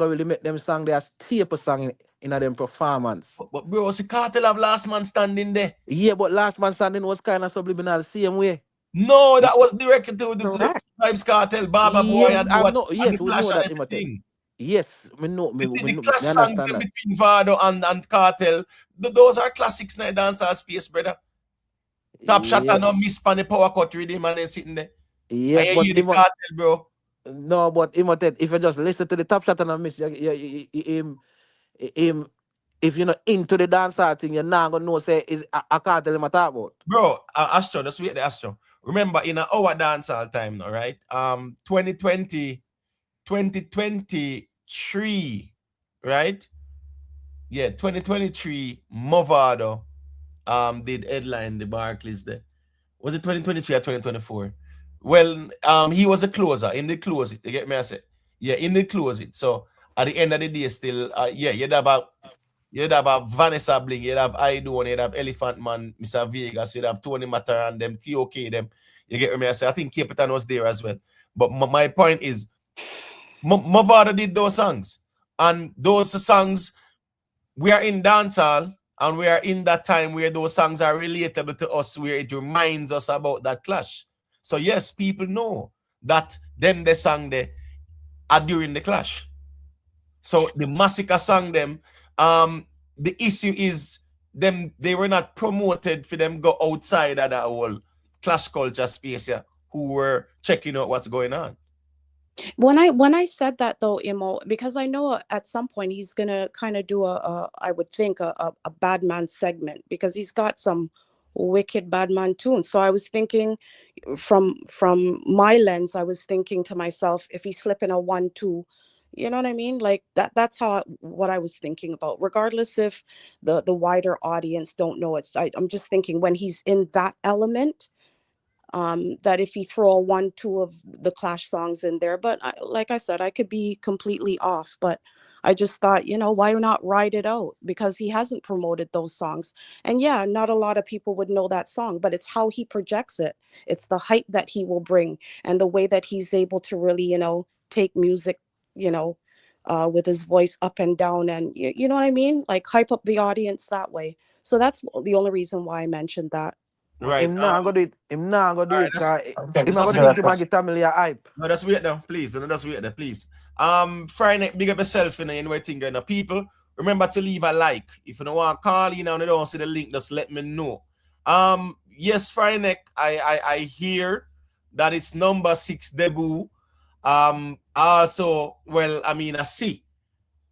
really make them song their staple song in them performance. But bro, see Kartel have Last Man Standing there. Yeah, but Last Man Standing was kind of subliminal the same way. No, that was directed to the Vybz Kartel, Baba Boy, and what? Yes, and we know that. Everything. Yes, we know. The clash songs between Vado and Kartel, those are classics in the dancehall space, brother. Top shot and no miss pan the power cut rhythm and then sitting there. Yes, but the Kartel, bro. No, but if you just listen to the top shot and not miss, if you're not into the dancehall thing, you're not gonna know say is a Kartel him talk about. Bro, Astro, just wait the Astro. Remember in our dancehall time now, right? 2023, right? Yeah, 2023, Movado did headline the Barclays there. Was it 2023 or 2024? Well, he was a closer in the closet. You get me? I say, yeah, in the closet. So at the end of the day, still, you'd have Vanessa Bling, you'd have Idon, you'd have Elephant Man, Mr. Vegas, you'd have Tony Mataran, them, TOK, them. You get me? I say, I think Capitan was there as well. But my point is, Movado did those songs. And those songs, we are in dancehall, and we are in that time where those songs are relatable to us, where it reminds us about that clash. So yes, people know that them they sang there are during the clash. So the Masicka sang them. The issue is they were not promoted for them go outside of that whole clash culture space, yeah, who were checking out what's going on. When I said that though, Imo, because I know at some point he's gonna kind of do I would think a bad man segment, because he's got some wicked bad man tunes. So I was thinking from my lens, I was thinking to myself, if he's slipping a 1-2, you know what I mean? Like that's what I was thinking about, regardless if the wider audience don't know it. I'm just thinking when he's in that element, that if he throw a 1-2 of the Clash songs in there, but like I said, I could be completely off, but I just thought, why not ride it out? Because he hasn't promoted those songs. And yeah, not a lot of people would know that song, but it's how he projects it. It's the hype that he will bring and the way that he's able to really, take music, with his voice up and down, and you know what I mean? Like hype up the audience that way. So that's the only reason why I mentioned that. Right. Him not gonna do it. Him not gonna do it. Him not That's gonna think him get a million hype. No, that's weird now, please. No, that's weird now, please. Friday, big up yourself in anything, people. Remember to leave a like. If you don't want to call, and you don't see the link, just let me know. Yes, Friday, I hear that it's number 6 debut. Also, well, I mean, I see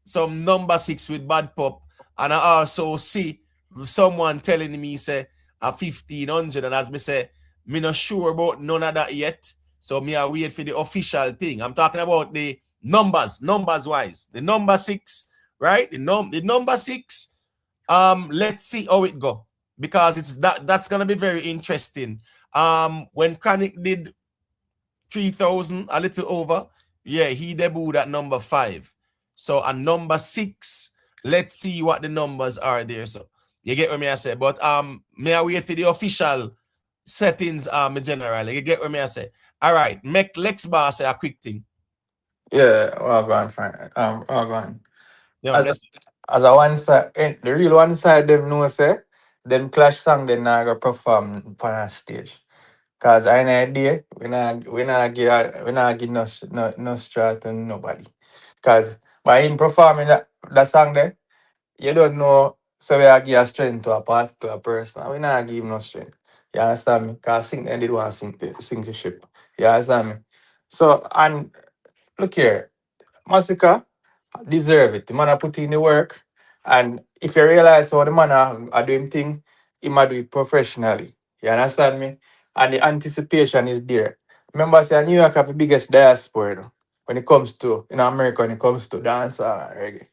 some number 6 with Bad Pop, and I also see someone telling me say a 1,500, and as me say, me not sure about none of that yet. So me I wait for the official thing. I'm talking about the numbers wise. The number 6, right? The number 6. Let's see how it go, because that's gonna be very interesting. When Chronic did 3,000, a little over, yeah, he debuted at number 5. So a number 6, let's see what the numbers are there. So you get what me I say, but may I wait for the official settings generally. You get what me I say. All right, make Lex Bar say a quick thing. Yeah, well gone, fine. Well gone. Yeah, as a one side, the real one side them know say them Clash song they not gonna perform on a stage. Cause I know idea we not give no strat to nobody. Cause by him performing that song there, you don't know so we are give a strength to a particular person. We not give him no strength. You understand me? Cause sing they did want to sink the ship. You understand me? So and look here, Masicka deserve it. The man a put in the work. And if you realize how the man are doing thing, he might do it professionally. You understand me? And the anticipation is there. Remember, say New York have the biggest diaspora, when it comes to in America, when it comes to dance and reggae.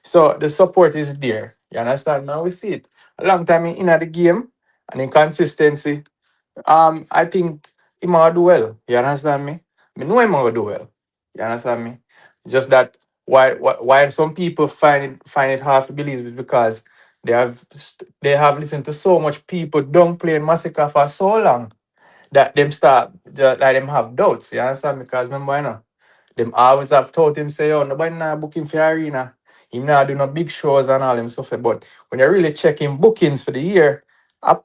So the support is there. You understand? Now we see it. A long time in the game and in consistency. I think he might do well. You understand me? I know he might do well. You understand me? Just that why some people find it hard to believe is because they have listened to so much people don't play Massacre for so long that them start like them have doubts. You understand? Because remember, them always have told him say, oh, nobody not booking for arena. He not do no big shows and all them stuff. But when you really checking bookings for the year, a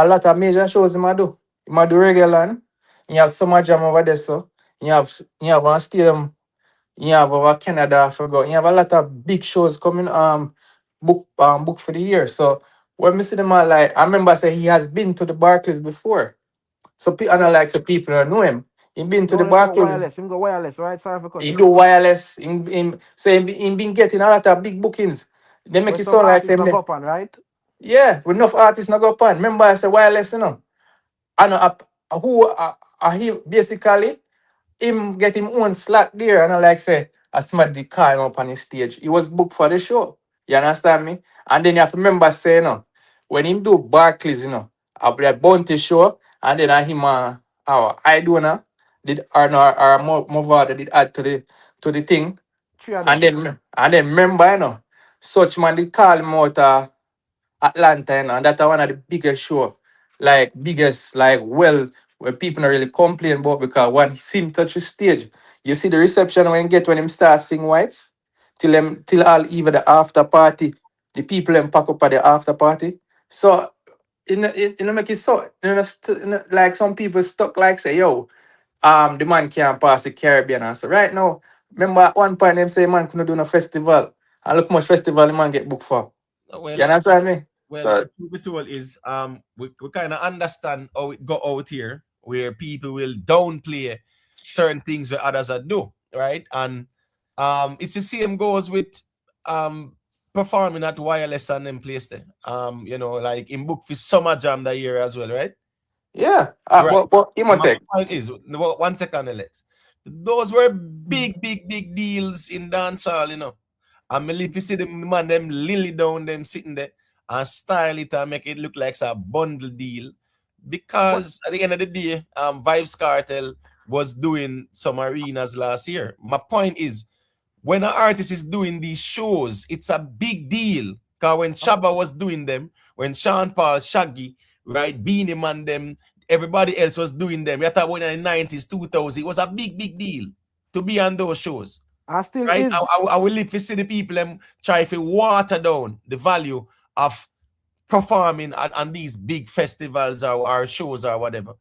lot of major shows he might do. He might do regular. You have Summer Jam over there, so you have one stadium. You have over Canada, I forgot. You have a lot of big shows coming book for the year. So when we see them all, like I remember say he has been to the Barclays before. So I know like the people that know him. He been He to the only go Barclays. wireless. Him go wireless, right? Sorry for He cutting do you. wireless. He been getting a lot of big bookings. They make Where it some sound like artists same not go there. up on, right? Yeah, with enough artists not go pan. Remember I said wireless, I know who he basically him get him own slot there, and I like say as somebody call him up on the stage. He was booked for the show. You understand me? And then you have to remember say, when him do Barclays, a bounty show, and then him our I do did or no or more did add to the thing. Three of And them. then remember, such man did call him out Atlanta, and that's one of the biggest show, like biggest, like where people not really complain about because when him touch the stage, you see the reception when get when him start sing whites, till all even the after party, the people them pack up at the after party. So make it so like some people stuck like say yo, the man can't pass the Caribbean and so right now, remember at one point them say man couldn't do no festival. And look how much festival the man get booked for. You Well, understand me? well, So truth be told is we kind of understand how it got out here where people will downplay certain things where others are do, right? And it's the same goes with um performing at wireless and them place there. Like in book for summer jam that year as well, right? yeah, Right. but My Imotech, point is, 1 second, Alex. Those were big, big, big deals in dancehall. And me live to see them man, them lily down, them sitting there and style it and make it look like a bundle deal. What Because at the end of the day, Vybz Kartel was doing some arenas last year. My point is, when an artist is doing these shows, it's a big deal. Because when Shabba was doing them, when Sean Paul, Shaggy, right, Beanie Man, them, everybody else was doing them. You're talking about in the 90s, 2000, it was a big, big deal to be on those shows. I still Right? is. I will live to see the people try to water down the value of performing on these big festivals or shows or whatever.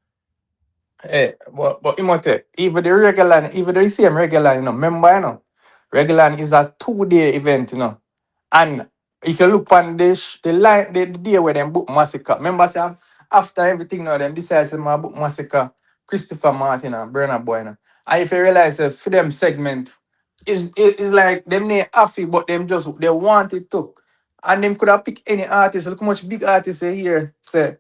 but Imotech, even the same regular, remember, regular is a 2 day event, And if you look on the day where them book Massacre, remember say after everything now, them decide to book Massacre, Christopher Martin and Burna Boy. And if you realize for them segment, is like them they happy, but they want it to. And them could have picked any artist. Look how much big artists they here say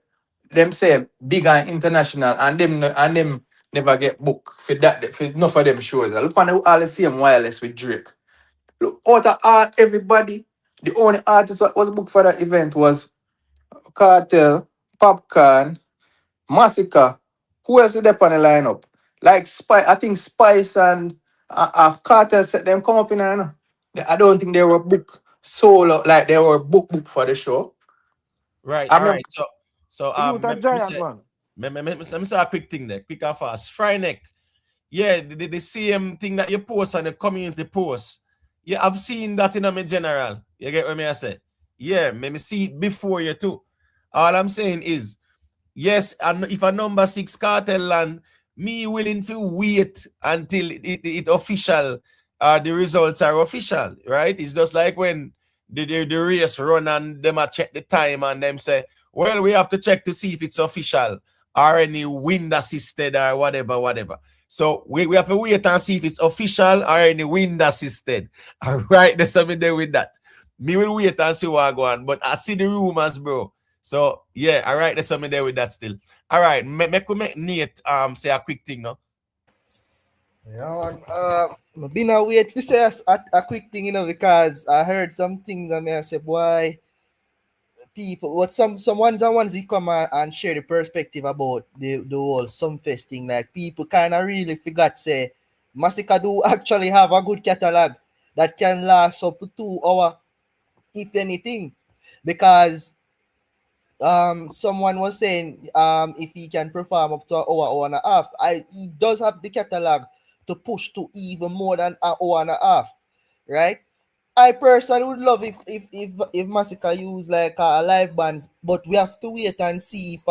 big and international, and them never get booked for that for enough of them shows. Look on all the same wireless with Drake. Look out of all everybody. The only artist that was booked for that event was Kartel, Popcaan, Masicka. Who else is there on the lineup? Like I think Spice and Kartel set them come up in there. I don't think they were booked solo, like they were booked for the show. Right. I All remember, right. So The youth are me giant, say man. me say a quick thing there, quick and fast. Fryneck. Yeah, the same thing that you post on the community post. Yeah, I've seen that in my general. You get what me I say? Yeah, me see it before you too. All I'm saying is Yes, and if a number 6 Kartel land, me willing to wait until it official, the results are official, right? It's just like when the race run and them a check the time and them say, well, we have to check to see if it's official or any wind assisted or whatever. So we have to wait and see if it's official or any wind assisted. All right, there's something there with that. Me will wait and see what go on, but I see the rumors, bro. So yeah, all right, there's something there with that still. All right, make Nate say a quick thing now. Yeah, man. I've been a wait to say a quick thing, because I heard some things and I said, boy, people, what some ones they come and share the perspective about the whole Sumfest thing. Like people kind of really forgot say Masicka do actually have a good catalog that can last up to 2 hours, if anything, because someone was saying if he can perform up to an hour and a half, he does have the catalog to push to even more than an hour and a half, right? I personally would love if Masicka use like a live bands, but we have to wait and see if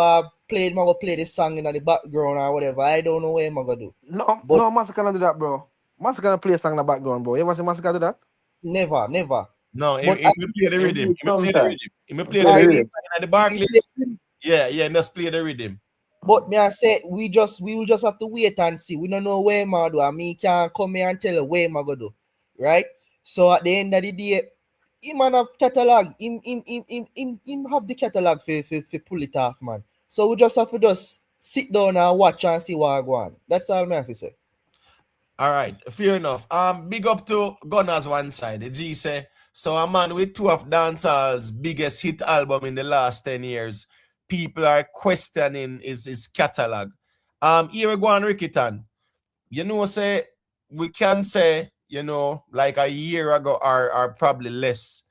play the song in the background or whatever. I don't know what I'm gonna do. No, But no, Masicka don't do that, bro. Masicka don't play a song in the background, bro. You ever see Masicka do that? never. No, But if we play the Him rhythm, do it sometimes. if we Him play play the the I, rhythm rhythm. at the if Barclays, he yeah, let's play the rhythm. But me I say we will just have to wait and see. We don't know where I'm gonna do, and me can't come here and tell you where I'm gonna do. Right? So at the end of the day, him man have catalog, him have the catalog for pull it off, man. So we just have to just sit down and watch and see what I go on. That's all me have to say. All right, fair enough. Big up to Gunners one side. The G say, so a man with 2 of dancehall's biggest hit album in the last 10 years. People are questioning his catalog. Here we go on Rickitan. You know, say we can say, like a year ago or probably less.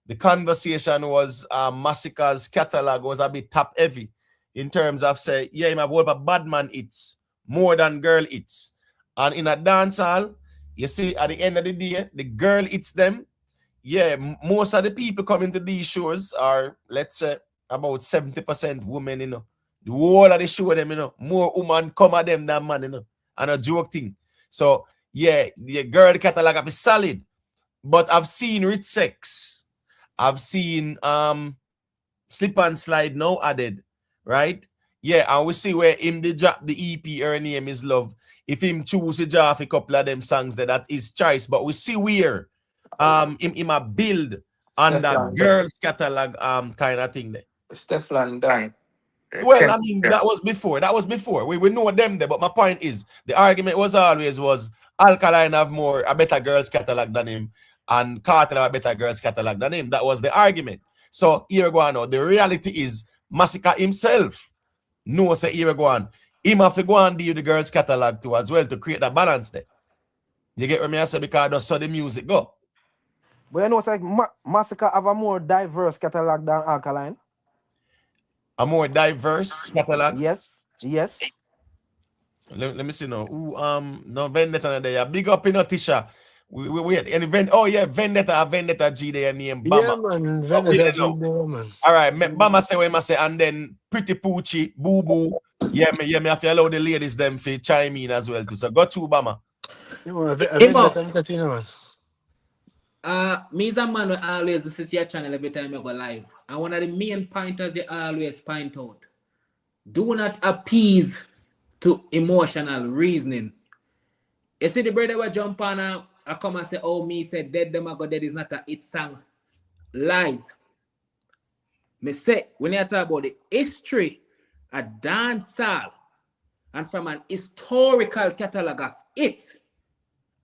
The conversation was Masicka's catalog was a bit top heavy in terms of say, yeah, him have a bad man hits more than girl hits. And in a dance hall, you see, at the end of the day, the girl hits them. Yeah, most of the people coming to these shows are, let's say, about 70% women, The whole of the show, them, more women come at them than man, And a joke thing. So, yeah, the girl catalog is solid. But I've seen Rich Sex. I've seen Slip and Slide now added, right? Yeah, and we see where him the drop the EP, her name is Love. If him choose to drop a couple of them songs that is choice, but we see where him a build on that girls catalog kind of thing there. Stefan Dan. Well, I mean, that was before. We know them there, but my point is the argument was always Alkaline have a better girls catalog than him, and Kartel have a better girls catalog than him. That was the argument. So here we go on now. The reality is Masicka himself knows here we go on. Him have to go and deal the girls catalog too as well to create that balance there. You get what I say? Because I just saw the music go. But you know, it's like Masicka have a more diverse catalog than Alkaline. A more diverse catalog. Yes. Let me see now. No Vendetta there. Big up in Tisha. We and Vendetta G there name Bama. Yeah, man. Vendetta G there, man. All right, Bama say what I say, and then Pretty Poochie, Boo Boo. Yeah, me have to allow the ladies them to chime in as well too. So go to Bama. You want Vendetta, man. Me as a man will always sit your channel every time you go live. And one of the main pointers you always point out. Do not appease to emotional reasoning. You see the brother will jump on and come and say, oh, me said Dead Them I Go Dead is not a hit song. Lies. Me say, when you talk about the history of dancehall and from an historical catalog of it,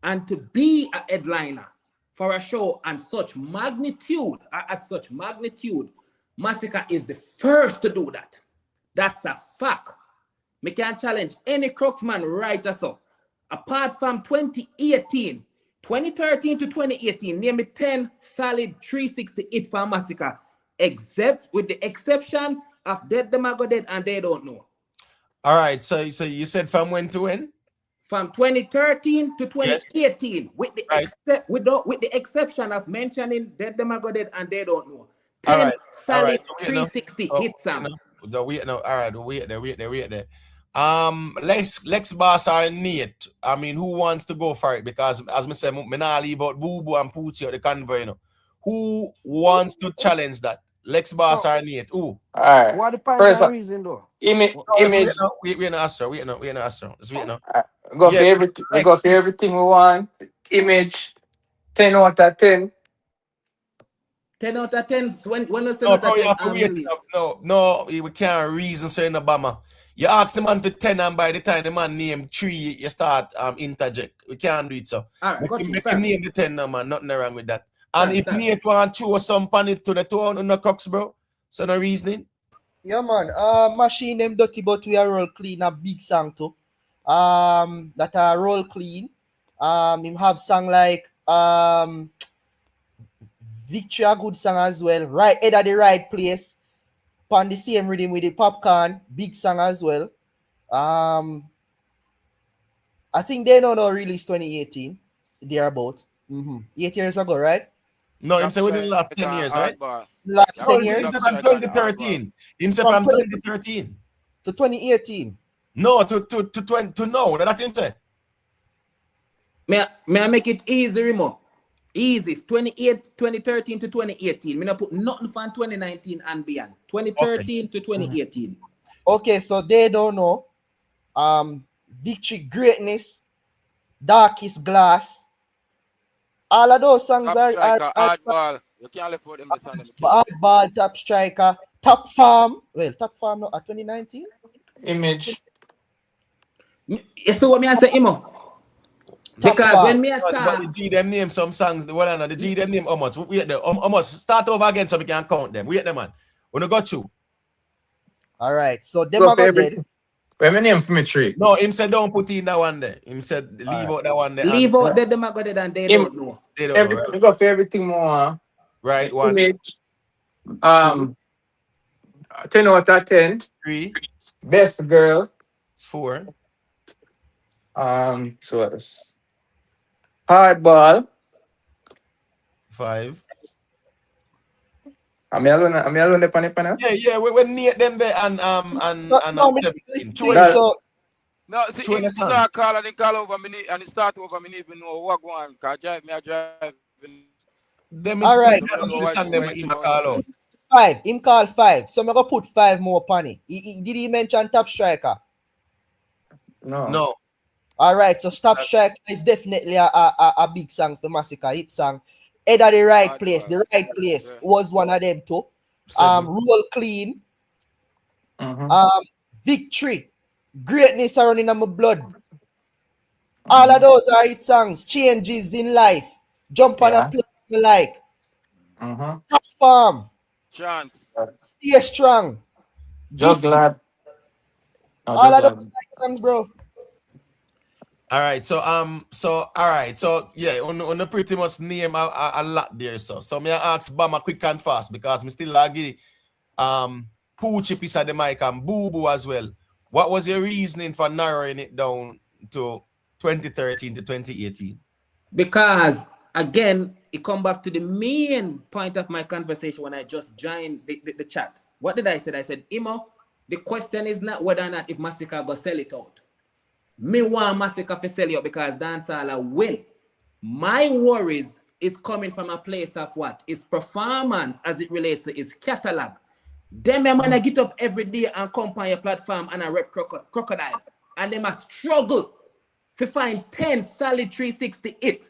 and to be a headliner for a show and such magnitude, at such magnitude, Masicka is the first to do that. That's a fact. Me can challenge any Cruxman right or so. Apart from 2013 to 2018, name me 10 solid 360 hit for Masicka, except with the exception of Dead Them I Go Dead and They Don't Know. All right, so you said from when to when? From 2013 to 2018, yes. with the exception of mentioning Dead Them I Go Dead and They Don't Know. 10 solid 360 hit songs. Wait now. All right, wait there. Lex Boss or Nate. I mean, who wants to go for it? Because as I said, me nah leave out Boo Boo and Poochie out the convoy. You know. Who wants to challenge that? Lex Boss So, or Nate? Who? All right. what the point First and one, reason though? image. No, let's wait Image. now. Wait now, Astro. Wait now, Astro. Let's wait now. Go for Yeah, everything. We like go for everything we want. Image. 10 out of 10. 10 out of 10. When was 10 no, out bro, of you 10 have to wait. release? No, we can't reason saying Obama. You ask the man for 10, and by the time the man name 3, you start interject. We can't do it so. All right, got you, Make him fam. name the 10 now, man. Nothing wrong with that. And if Fam. Nate want to throw some pan it to the 2 on the crux, bro. So no reasoning. Yeah, man. Machine them Dutty, but we are roll clean a big song too. That are roll clean. Him have song like Victory a good song as well. Right head at the right place. On the same rhythm with the Popcaan, big song as well. I think they know release 2018. They're about 8 years ago, right? No, him Top say within the last 10 striker, years, right? hardball. Last Yeah, No, 10 he years said top from striker and hardball. 2013. Him say from from 20 2013. to 2018. No, to now. That him say. May I make it easy, Remo? Easy. 2013 to 2018. Me not put nothing from 2019 and beyond. 2013 to 2018. Okay, so they don't know. Victory, Greatness, Darkest Glass. All of those songs Top are striker, hardball. You can't live for them. The song them kill. Hardball, Top Striker, Top Farm. Well, Top Farm no, 2019. Image. You see what me I say, Imo? Top Because Farm. when me But attack, the G them name some songs. Well, no, the G them name how much? Wait there. How much? Start over again so we can count them. Wait there, man. When I got you. All right, so them Go are for dead. everything. Where my name for me 3? No, him said don't put in that one there. Him said leave out that one there. leave and out them are good and they Im- don't know. they don't know, Everything. right? Go for everything more. Right, one, Image. 10 out of 10. 3, Best girl. 4, So it's hardball. 5. I'm alone the panel. Yeah. We Nate them there and So, no, me 17. see, so No, see, Two in he the sun. start call and he call over me and he start over me even know what go on. Cause me I drive. Them all right. I don't know the why song them why him you a call out. 5. Him call 5. So I'm gonna put 5 more upon it. Did he mention Top Striker? No. All right, so Top Striker is definitely a big song for Masicka. Hit song. Head at the right place. The right place was one of them too. 7. Roll Clean. Mm-hmm. Victory. Greatness are running on my blood. All of those are hit songs. Changes in life. Jump on a play me like. Mm-hmm. Top Farm. Chance. Stay strong. Juggler. All of those songs, bro. All right, so yeah, on the pretty much name a lot there, so me ask Bama quick and fast because me still agree Poochie piece of the mic and Boo Boo as well. What was your reasoning for narrowing it down to 2013 to 2018? Because again, it come back to the main point of my conversation when I just joined the chat. What did I say? I said, Imo, the question is not whether or not if Masicka go sell it out. Me want Masicka to sell it out because dancehall will. My worries is coming from a place of what? His performance as it relates to his catalog. Them man I get up every day and come on your platform and I rep crocodile. And they must struggle to find 10 solid 360 hit.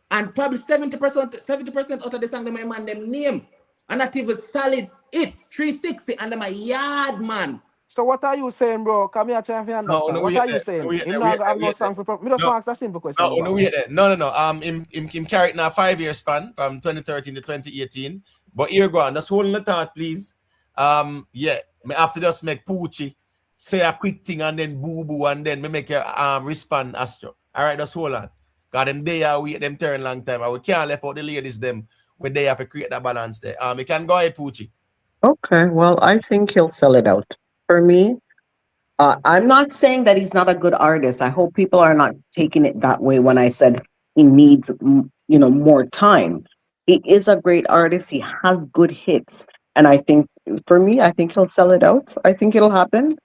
And probably 70% out of the song them man them name. And not even solid hit 360 and them a yard man. So what are you saying, bro? Come here, try to understand. No, What are you saying? Him not have no song for. Me just ask a simple question. No. Him carried now 5-year span from 2013 to 2018. But here go on, just holding the thought, please. Yeah, me have to just make Poochie say a quick thing and then Boo Boo and then me make you respond Astro. All right, just hold on. Cause them they are wait them turn long time. And we can't left out the ladies them when they have to create that balance there. You can go ahead, Poochie. Okay, well, I think he'll sell it out. For me, I'm not saying that he's not a good artist. I hope people are not taking it that way when I said he needs, more time. He is a great artist. He has good hits. And I think for me, I think he'll sell it out. I think it'll happen.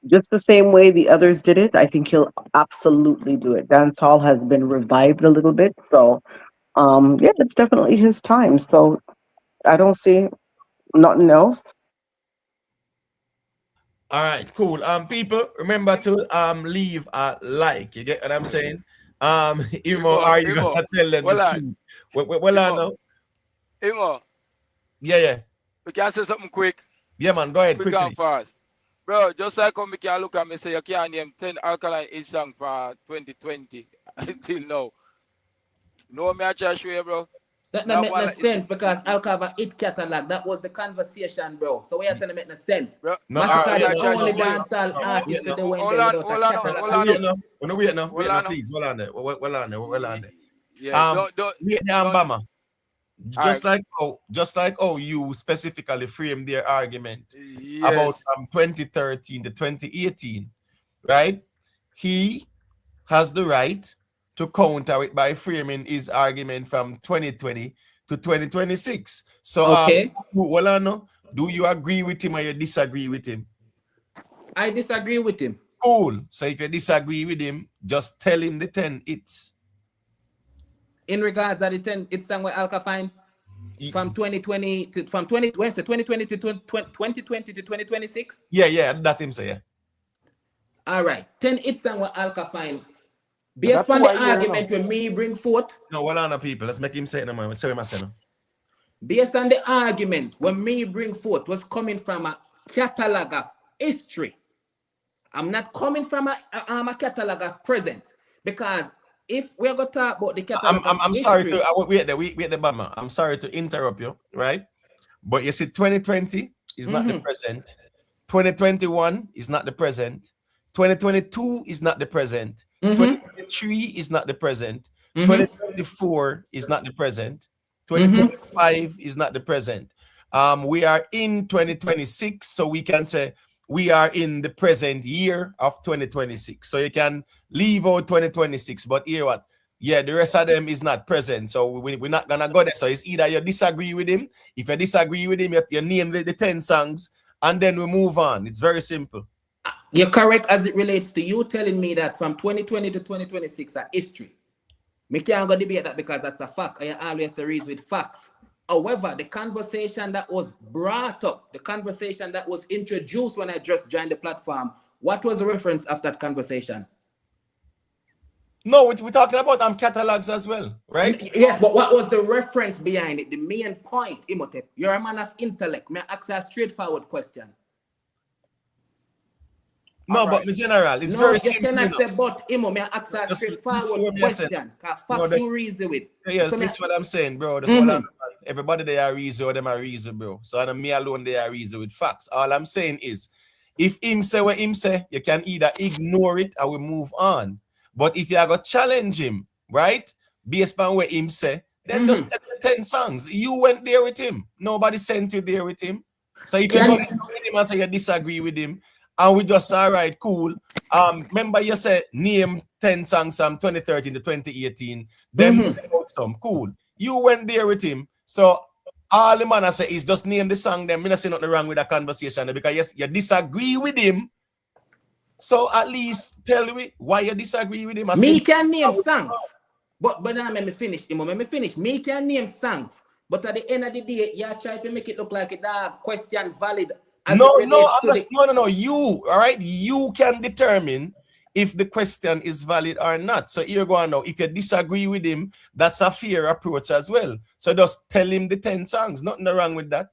Just the same way the others did it, I think he'll absolutely do it. Dancehall has been revived a little bit. So yeah, it's definitely his time. So I don't see nothing else. All right, cool. People, remember to leave a like. You get what I'm saying? Imo, are you gonna tell them the truth? Well, I know. Imo, Yeah. we can say something quick. Yeah, man. Go ahead Quick quickly. and fast. Bro, just like how me can look at me say you can't name 10 alkaline hit song for 2020 until now. You know what me I try to show you, bro? That don't make no sense because Alcava hit catalog. That was the conversation, bro. So what you're saying make no sense. Bro, No, Masicka wait, the no, only no, dancehall no, artist no, with the went hold there on, without hold a on, catalog. hold on. Wait now, Hold on. please. Hold on there. Yeah, Wait there, Bama. Alright. Just like how you specifically framed their argument about Yes. from 2013 to 2018, right? He has the right to counter it by framing his argument from 2020 to 2026. So, Okay. Walano, do you agree with him or you disagree with him? I disagree with him. Cool. So if you disagree with him, just tell him the 10 hits. In regards to the 10 hit song where Alka find from 2020 to 2020 to 2020 to 2026. Yeah, that him say. Yeah. All right, 10 hit song where Alka find. Based on the argument when me bring forth. No, Walano people, let's make him say it no man. Say what I say no. Based on the argument when me bring forth was coming from a catalog of history. I'm not coming from a catalog of present, because if we're going to talk about the catalog I'm sorry to wait the Bama. I'm sorry to interrupt you, right? But you see, 2020 is not the present. 2021 is not the present. 2022 is not the present. 2023 is not the present. 2024 is not the present. 2025 is not the present. We are in 2026, so we can say we are in the present year of 2026. So you can leave out 2026, but hear what? Yeah, the rest of them is not present. So we're not gonna go there. So it's either you disagree with him. If you disagree with him, you name the 10 songs, and then we move on. It's very simple. You're correct as it relates to you telling me that from 2020 to 2026 are history. Me can't go debate that because that's a fact. I always reason with facts. However, the conversation that was brought up, the conversation that was introduced when I just joined the platform, what was the reference of that conversation? No, we're talking about catalogs as well, right? Yes, but what was the reference behind it? The main point, Imhotep. You're a man of intellect. May I ask a straightforward question? No, but in general, it's very simple. You cannot say, but Imo, may I ask a straightforward question? Facts you reason with. Yes, that's what I'm saying, bro. That's what everybody they are reason or them are reason, bro. So I know me alone they are reason with facts. All I'm saying is, if him say what him say, you can either ignore it or we move on. But if you are gonna challenge him, right, based on what him say, then just tell the 10 songs. You went there with him. Nobody sent you there with him. So if you go with him and say you disagree with him, and we just all right, cool. Remember you said name 10 songs from 2013 to 2018. Then some cool. You went there with him. So all the man I say is just name the song. Then me not say nothing wrong with that conversation because yes, you disagree with him. So at least tell me why you disagree with him. Me can name songs, but now let me finish. Let me finish. Me can name songs, but at the end of the day, you try to make it look like a dog question valid. No. You, all right? You can determine if the question is valid or not. So here go on now. If you disagree with him, that's a fair approach as well. So just tell him the 10 songs. Nothing wrong with that.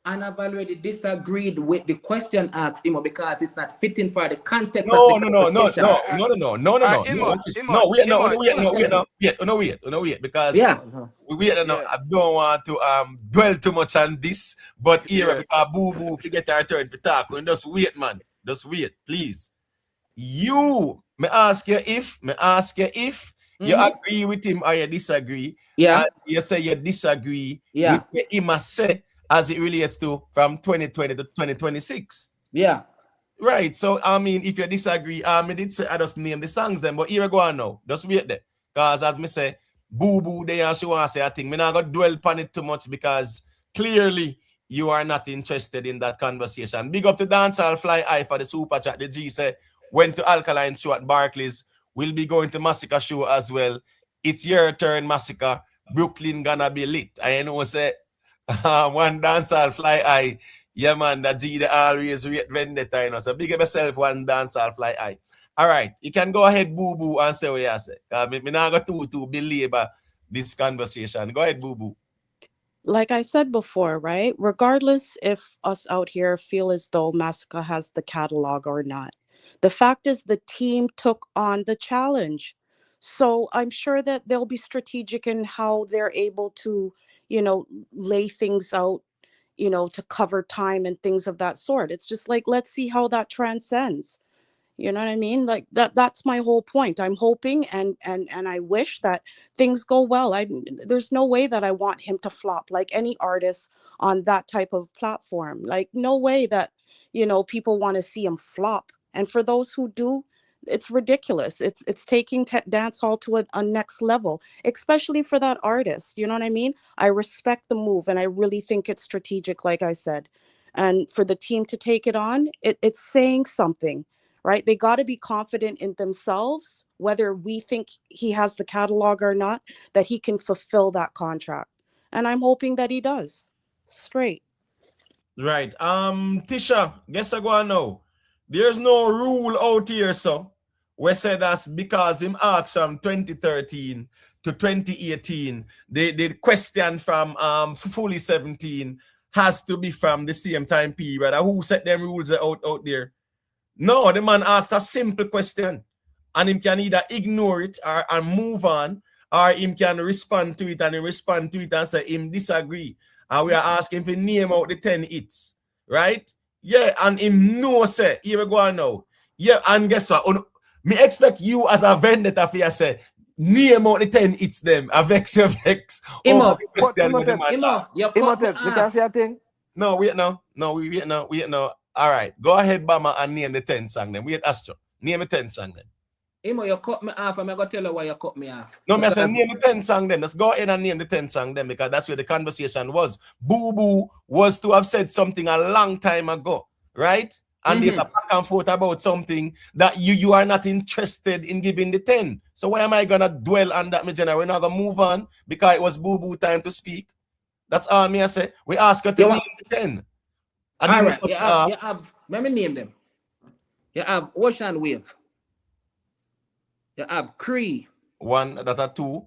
And I've already disagreed with the question asked him because it's not fitting for the context of the conversation. No, wait. Because I don't want to dwell too much on this, but here because boo if you get our turn to talk, just wait, man. Just wait, please. Me ask you if you agree with him or you disagree. Yeah. And you say you disagree with what he must say as it relates to from 2020 to 2026. Yeah. Right. So I mean, if you disagree, I did say I just name the songs then, but here we go on now. Just wait there. Because as me say, boo there and she want to say I think me not gonna dwell upon it too much because clearly you are not interested in that conversation. Big up to Dancehall Fly Eye for the super chat. The G said, went to Alkaline show at Barclays. We'll be going to Masicka show as well. It's your turn, Masicka. Brooklyn gonna be lit. I know say one Dancehall Fly Eye. Yeah, man, that G the always rate vendetta, you know. So big up yourself, one Dancehall Fly Eye. All right, you can go ahead, Boo Boo, and say what you say. Me not got to belabor this conversation. Go ahead, Boo Boo. Like I said before, right? Regardless if us out here feel as though Masicka has the catalog or not, the fact is the team took on the challenge. So I'm sure that they'll be strategic in how they're able to, lay things out, to cover time and things of that sort. It's just like, let's see how that transcends. You know what I mean? Like that's my whole point. I'm hoping and I wish that things go well. There's no way that I want him to flop like any artist on that type of platform. Like no way that, people want to see him flop. And for those who do, it's ridiculous. It's taking dancehall to a next level, especially for that artist. You know what I mean? I respect the move and I really think it's strategic, like I said. And for the team to take it on, it's saying something. Right? They got to be confident in themselves, whether we think he has the catalog or not, that he can fulfill that contract. And I'm hoping that he does. Straight. Right. Tisha, guess I go on now. There's no rule out here, so we say that's because him asked from 2013 to 2018. The question from fully 17 has to be from the same time period. Who set them rules out there? No, the man asks a simple question, and him can either ignore it and move on, or him can respond to it and respond to it and say him disagree. And we are asking to name out the 10 hits, right? Yeah, and him no say, here we go on now. Yeah, and guess what? Me expect you as a vendetta for you say, name out the 10 hits them. A vex. Imo, you can say a thing? No, wait now. Wait now. All right, go ahead, Bama, and name the 10 song then. Wait, Astro. Name the 10 song then. Imo, you cut me off. I'm going to tell you why you cut me off. No, I said name the 10 song then. Let's go ahead and name the 10 song then, because that's where the conversation was. Boo Boo was to have said something a long time ago, right? And there's a back and forth about something that you are not interested in giving the 10. So why am I going to dwell on that, my general? We're not going to move on because it was Boo Boo time to speak. That's all me I say. We ask her to name the 10. All right, you have, let me name them. You have Ocean Wave. You have Cree. 1, that are 2.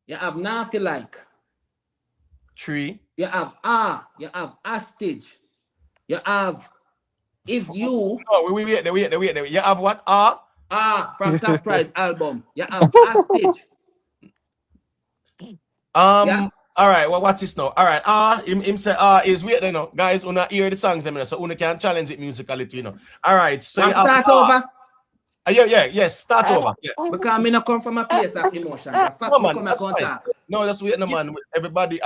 You have Nafi Like. 3. You have You have Astage. You have Is You. No, wait. You have what? From Top Prize album. You have Astage. Yeah. All right, well, watch this now. All right, him say is wait, guys, una hear the songs, so una can challenge it musically, All right, so you start over. Start over. Yeah. Because I not come from a place of emotion. No, that's weird, man. Everybody,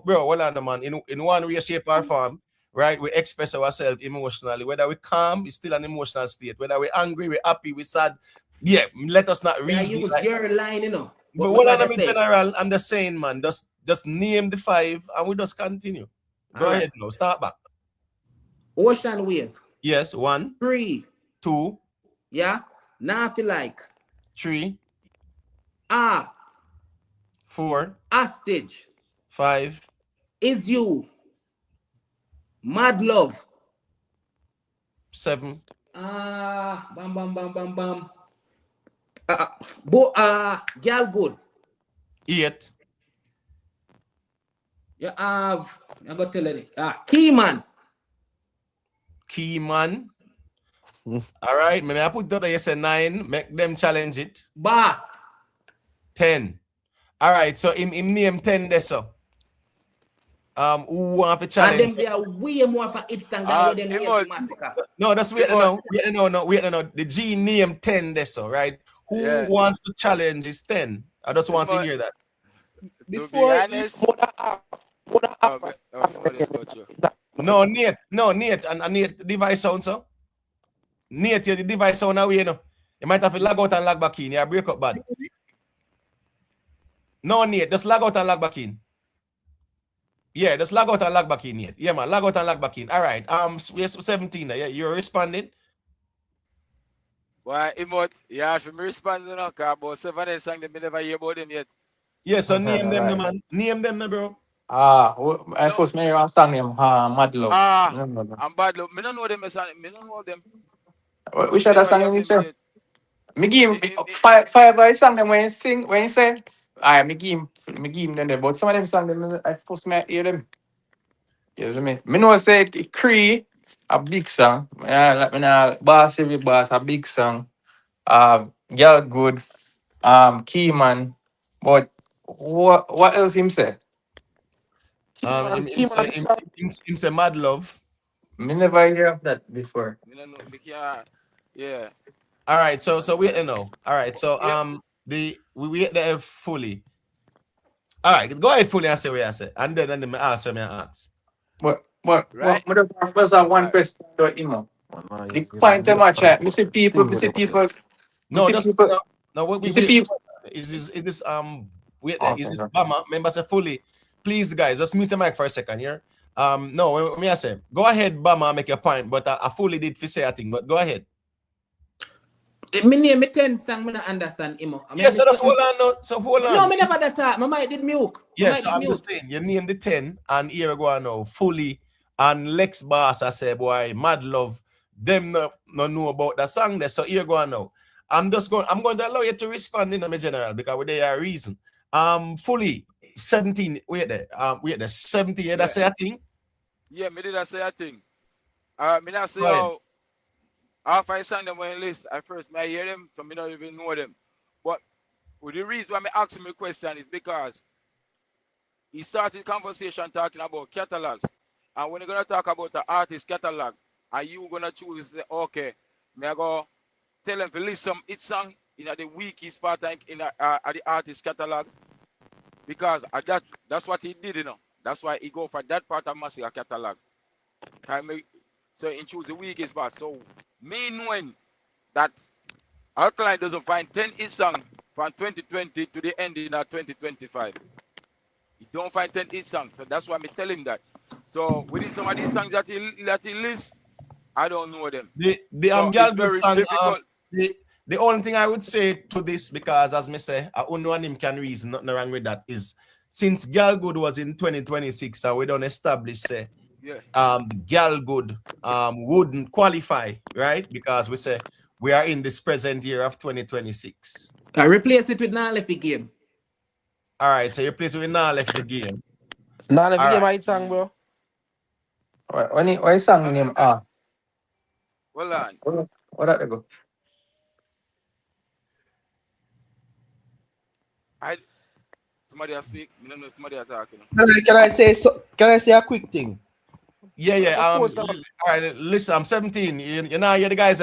bro, hold on, man. In one way, shape, or form, right? We express ourselves emotionally. Whether we calm, it's still an emotional state. Whether we're angry, we're happy, we're sad. Yeah, let us not reason. Use your line, But what I'm in general, I'm just saying, man, just name the 5 and we just continue. Go ahead now, start back. Ocean Wave. Yes, 1. 3. 2. Yeah. Nafi Like. 3. 4. Astage. 5. Is You. Mad Love. 7. Bam. Girl Good. 8. You have, I'm going to tell you, Keyman. All right, maybe I put that you say 9, make them challenge it. Bath. 10. All right, so in name 10 there, so. Who want to challenge? And then they are way more for it than what they name Masicka. No, that's wait no. The G name 10 there, so right? Who wants to challenge is 10? I just want to hear that. Before No, Nate, and Nate device sound so. Nate, the device sound away, you might have to log out and log back in. Yeah, break up bad. No, Nate, just log out and log back in. Yeah, just log out and log back in yet. Yeah, man, log out and log back in. All right. Yes, 17. Yeah, you're responding. Why, Imot, yeah, if me respond to cause about 7 days song, they never hear about them yet. Yeah, so name them, no, Right. man. Name them, no, bro. I No, first me one song name, Mad Love. I'm bad look. Me don't know them, me don't know them. Which Me other never song hear you of need, them sir? yet. Me give him Me, five I song them when you sing, when you say, me give him them there. But some of them song them, I first me hear them. You see me? Me know say Cree, a big song. Like me now, Boss Every Boss, a big song. Girl Good, Keyman. But what else him say? Him Key man a say big song. him say mad love. Me never hear of that before. me don't know. Me can't. Yeah. All right, so we know. All right, so Yep. we wait there fully. All right, go ahead fully and say what I say, and then me ask me ask. Right. Was that one Right. question to him? Man, The you point too know, much. Me see people, things with them. me No, see just people, no. me see people. Is this wait there? Is Okay. this Bama? Remember say fully. Please, guys, just mute the mic for a second here. No, what me I say. Go ahead, Bama, make your point, but I fully did for say a thing. But go ahead. Me name me 10 song, me not understand Imo. I mean, Yes, me so that's something- hold on. No, so hold on. No, me never that talk. My mic did mute. Yes, so I'm just saying, you name the 10, and here we go now, fully, and Lex Bass, I say, boy, Mad Love, them no know about the song there, so here we go now. I'm going to allow you to respond in the general, because there are reason. Fully, 17, wait there, 17, Yeah. that's a thing? Yeah, me did I say a thing. Me not say Go ahead. how half I sang them when list. At first, I hear them, so me don't even know them. But the reason why me asking me the question is because he started conversation talking about catalogs. And when you're gonna talk about the artist catalog, are you gonna choose say, okay, me I go tell them to list some hit song in the weakest part in the artist catalog? Because that's what he did, you know. That's why he go for that part of Masicka catalog. So he choose the weakest part. So me knowing that our client doesn't find 10 hit song from 2020 to the ending of 2025. He don't find 10 hit songs. So that's why I'm telling him that. So within some of these songs that he lists, I don't know them. The So girl it's good very song, difficult. the only thing I would say to this, because as me say, I only one him can reason, nothing wrong with that, is since Girl Good was in 2026 and we don't establish say Yeah. the Girl Good wouldn't qualify, right? Because we say we are in this present year of 2026. I replace it with now left game. All right, so you place with now left the game. Nah, let me All get right. my song, bro. When he song name, Hold on. what that they go? Somebody else speak. I don't know somebody else talking. Can I say so? Can I say a quick thing? Yeah. Of course, All right, listen, I'm 17. You know, you're the guys,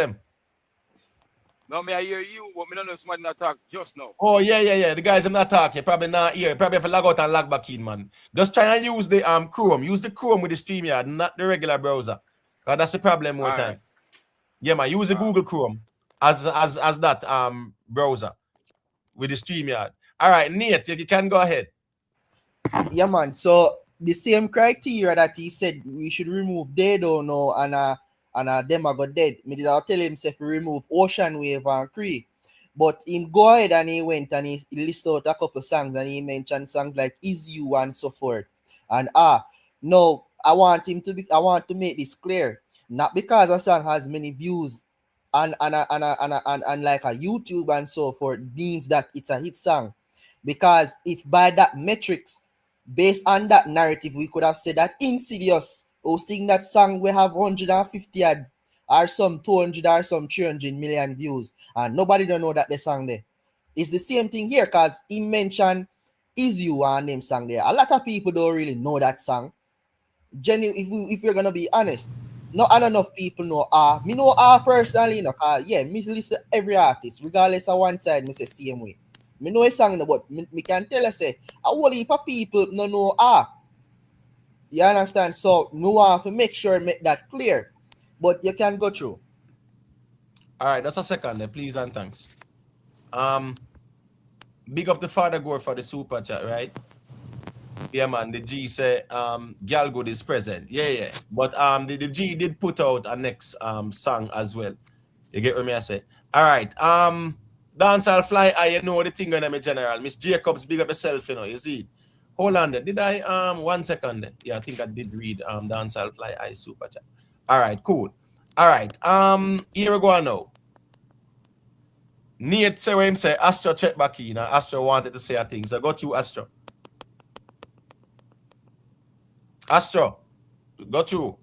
No, me I hear you, but me don't know somebody not talk just now. Oh, yeah. The guys I'm not talking, probably not here. Probably have to log out and log back in, man. Just try and use the Chrome. Use the Chrome with the StreamYard, not the regular browser. Because that's the problem more All time. right. Yeah, man. Use the Google Chrome as that browser with the StreamYard. All right, Nate, you can go ahead. Yeah, man. So the same criteria that he said we should remove they don't know and them are got dead. Me did I tell him say to remove Ocean Wave and Cree. But in go ahead and he went and he listed out a couple songs and he mentioned songs like Is You and so forth. And no, I want to make this clear. Not because a song has many views and like a YouTube and so forth means that it's a hit song. Because if by that metrics, based on that narrative, we could have said that Insidious who sing that song we have 150 or some 200 or some 300 million views, and nobody don't know that the song there. It's the same thing here because he mentioned Is You and name song there. A lot of people don't really know that song. If you're gonna be honest, not enough people know me know personally, you know, me listen to every artist, regardless of one side, me say same way. Me know a song, but me can tell you say a whole heap of people no know You understand? So me want to make sure make that clear. But you can go through. All right, that's a second there, please and thanks. Big up the Father Gore for the super chat, right? Yeah, man. The G say Gal Good is present. Yeah, yeah. But the G did put out a next song as well. You get what me I say? All right. Dancehall Fly I you know the thing on me general. Miss Jacobs, big up yourself, you know. You see. Hold on there. Did I 1 second there? Yeah, I think I did read Dancehall Fly I super chat. All right, cool. All right. Here we go now. Nate say what him say Astro check back in. Astro wanted to say a thing. So go to Astro. Astro, got you.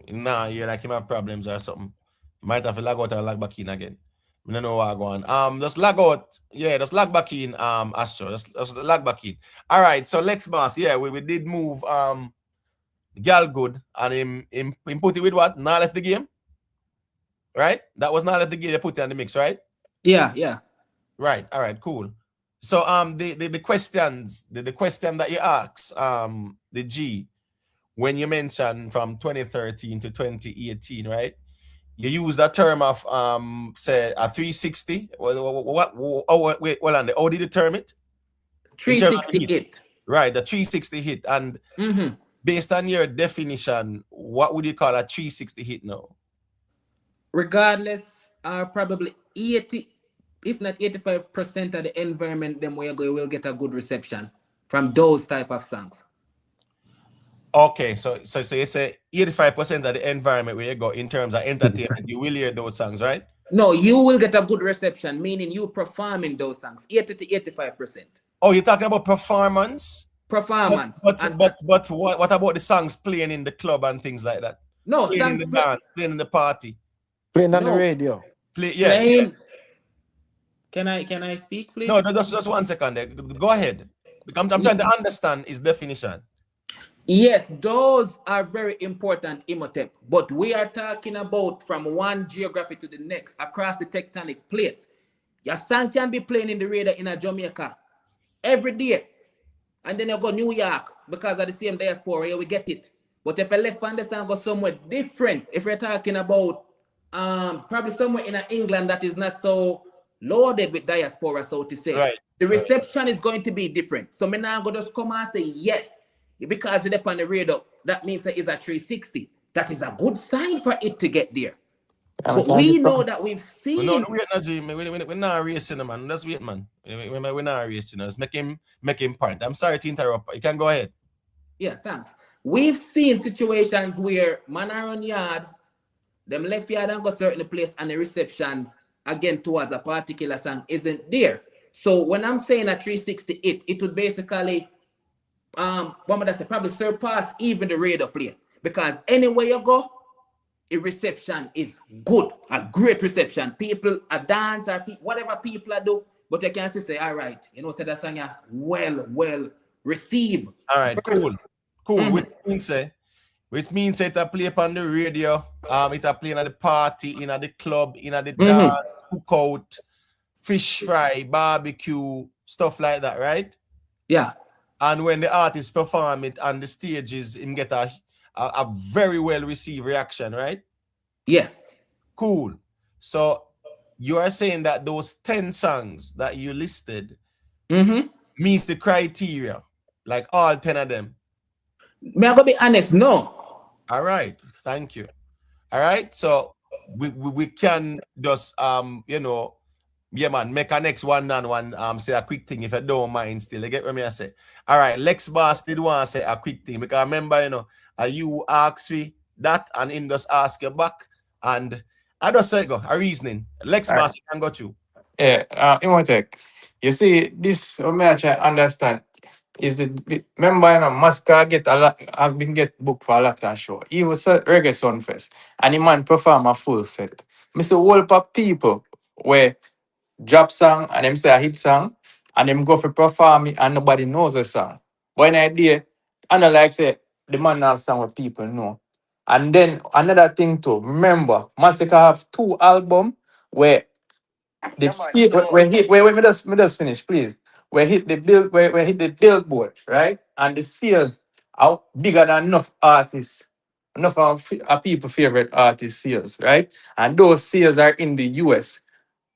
Nah, you like him have problems or something. You might have to lag out and lag back in again. I don't know what going on. Just lag out. Yeah, just lag back in, Astro. Just lag back in. All right, so Lex Boss, yeah, we did move Gal Good and him put it with what? Not left the game? Right? That was not left the game, they put it in the mix, right? Yeah, yeah. Right. All right, cool. So the questions, the question that you asked, the G, when you mentioned from 2013 to 2018, right? You use that term of say a 360. Wait, hold on. How did you term it? In terms of hit. 368. Right, the 360 hit. And based on your definition, what would you call a 360 hit now? Regardless, probably 80, if not 85% of the environment them where you go, you will get a good reception from those type of songs. Okay, so you say 85% of the environment where you go in terms of entertainment, you will hear those songs, right? No, you will get a good reception, meaning you performing those songs, 80 to 85%. Oh, you're talking about performance? Performance. But what about the songs playing in the club and things like that? No, playing songs in the dance, playing in the party. Playing on the radio. Yeah. Can I speak, please? No, just 1 second there. Go ahead. I'm trying to understand his definition. Yes, those are very important, Imhotep. But we are talking about from one geography to the next, across the tectonic plates. Your song can be playing in the radio in a Jamaica every day. And then you go New York because of the same diaspora, you will get it. But if I left from the song go somewhere different, if we're talking about probably somewhere in England that is not so loaded with diaspora, so to say, right, the reception is going to be different. So me now go just come and say yes. Because it's on the radar, that means that it's a 360. That is a good sign for it to get there. But we know that we've seen. No, we're not racing, man. Let's wait, man. We're not racing. Let's make him point. I'm sorry to interrupt. You can go ahead. Yeah, thanks. We've seen situations where man are on yard, them left yard and go certain place, and the reception again towards a particular song isn't there. So when I'm saying a 360, it would basically what would I say, probably surpass even the radio play, because anywhere you go, a reception is good, a great reception. People a dance or whatever people are do, but you can still say, all right, you know, say that song well received. All right, cool. Which means it a play upon the radio, it a play in the party, in the club, in the dance, cookout, fish fry, barbecue, stuff like that, right? Yeah. And when the artist perform it on the stages, him get a very well received reaction, right? Yes. Cool. So you are saying that those 10 songs that you listed meets the criteria, like all 10 of them? May I go be honest? No. All right. Thank you. All right. So we can just you know, yeah, man, make a next one say a quick thing if I don't mind still. You get what me I say? All right, Lex Boss did want to say a quick thing because remember, you know, you asked me that and him just ask you back. And I just say go, a reasoning. Lex Boss, you can go through. Yeah, Imhotep. You see, this what me I try understand is remember, you know, Masicka get a lot, I've been get booked for a lot of show. He was at Reggae Sunfest and the man perform a full set. Me see whole of people where drop song and them say a hit song and them go for perform it and nobody knows the song. But an idea, I don't like say the man have song what people know. And then another thing too, remember, Masicka have 2 albums where the me just finish, please. Where hit the billboard, right? And the sales are bigger than enough artists, enough of people favorite artist sales, right? And those sales are in the US.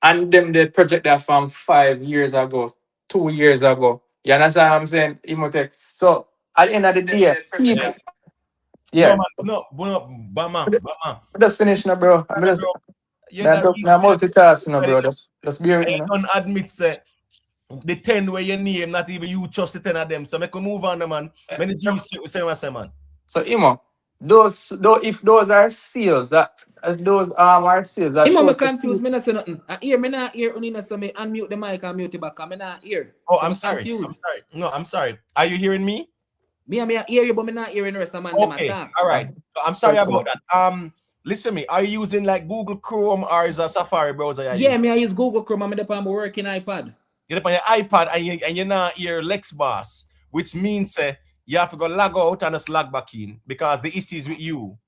And them they project that from 5 years ago, 2 years ago. You understand what I'm saying? Imhotep. So at the end of the day, people, yeah. No, Bama. Just finish now, bro. I'm Sorry, just bro. You that got up now multitasking, now, bro. Just bear with me, I now. don't admit say the 10 where you name, not even you trust the 10 of them. So make we move on, man. Many G's say what I say, man. So Imo, if those are seals that those are seals that Imo, show me the confused. Me not say nothing. I hear me not hear. Unina say me unmute the mic and mute it back. Me not hear. Oh, So I'm me sorry. confused. No, I'm sorry. Are you hearing me? Me hear you, but me not hearing the rest of man. Okay, Them all right. I'm sorry about that. Listen me. Are you using like Google Chrome or is a Safari browser? Yeah, me I use Google Chrome. I'm on my working iPad. You're on your iPad and you're not hear Lex Boss, which means you have to go log out and just log back in because the issue is with you.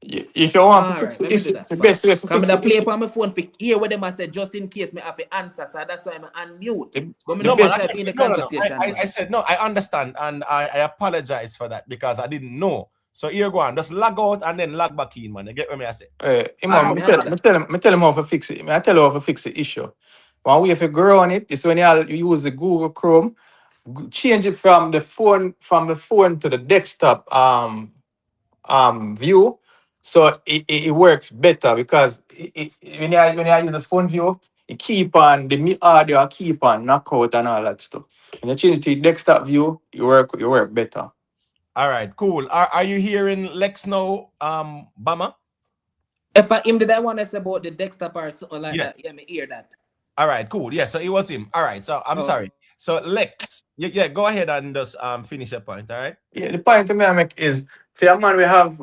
If you want to fix the issue, the best way to fix the the play issue. on my phone for hear what them I said just in case me have to answer. So that's why I'm unmute. But me No, not man, in the no. conversation. I said no. I understand and I apologize for that because I didn't know. So here go on, just log out and then log back in, man. You get what me I say? Me tell him how to fix it. I tell you how to fix the issue. One way if you grow on it is when you use the Google Chrome, change it from the phone to the desktop view, so it works better because when you use the phone view, it keep on the audio keep on knockout and all that stuff. When you change it to the desktop view, it work better. All right, cool. Are you hearing Lex now, Bama? If I him did I want to say about the desktop or something like Yes. that, yeah, me hear that. All right, cool. Yeah, so it was him. All right, so I'm sorry. So Lex, yeah, go ahead and just finish your point. All right. Yeah, the point I make is for a man we have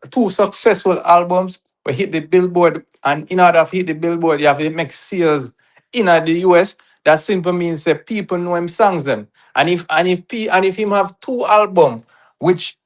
2 successful albums. We hit the Billboard, and in order to hit the Billboard, you have to make sales in the US. That simply means that people know him songs them. And if him have 2 albums, which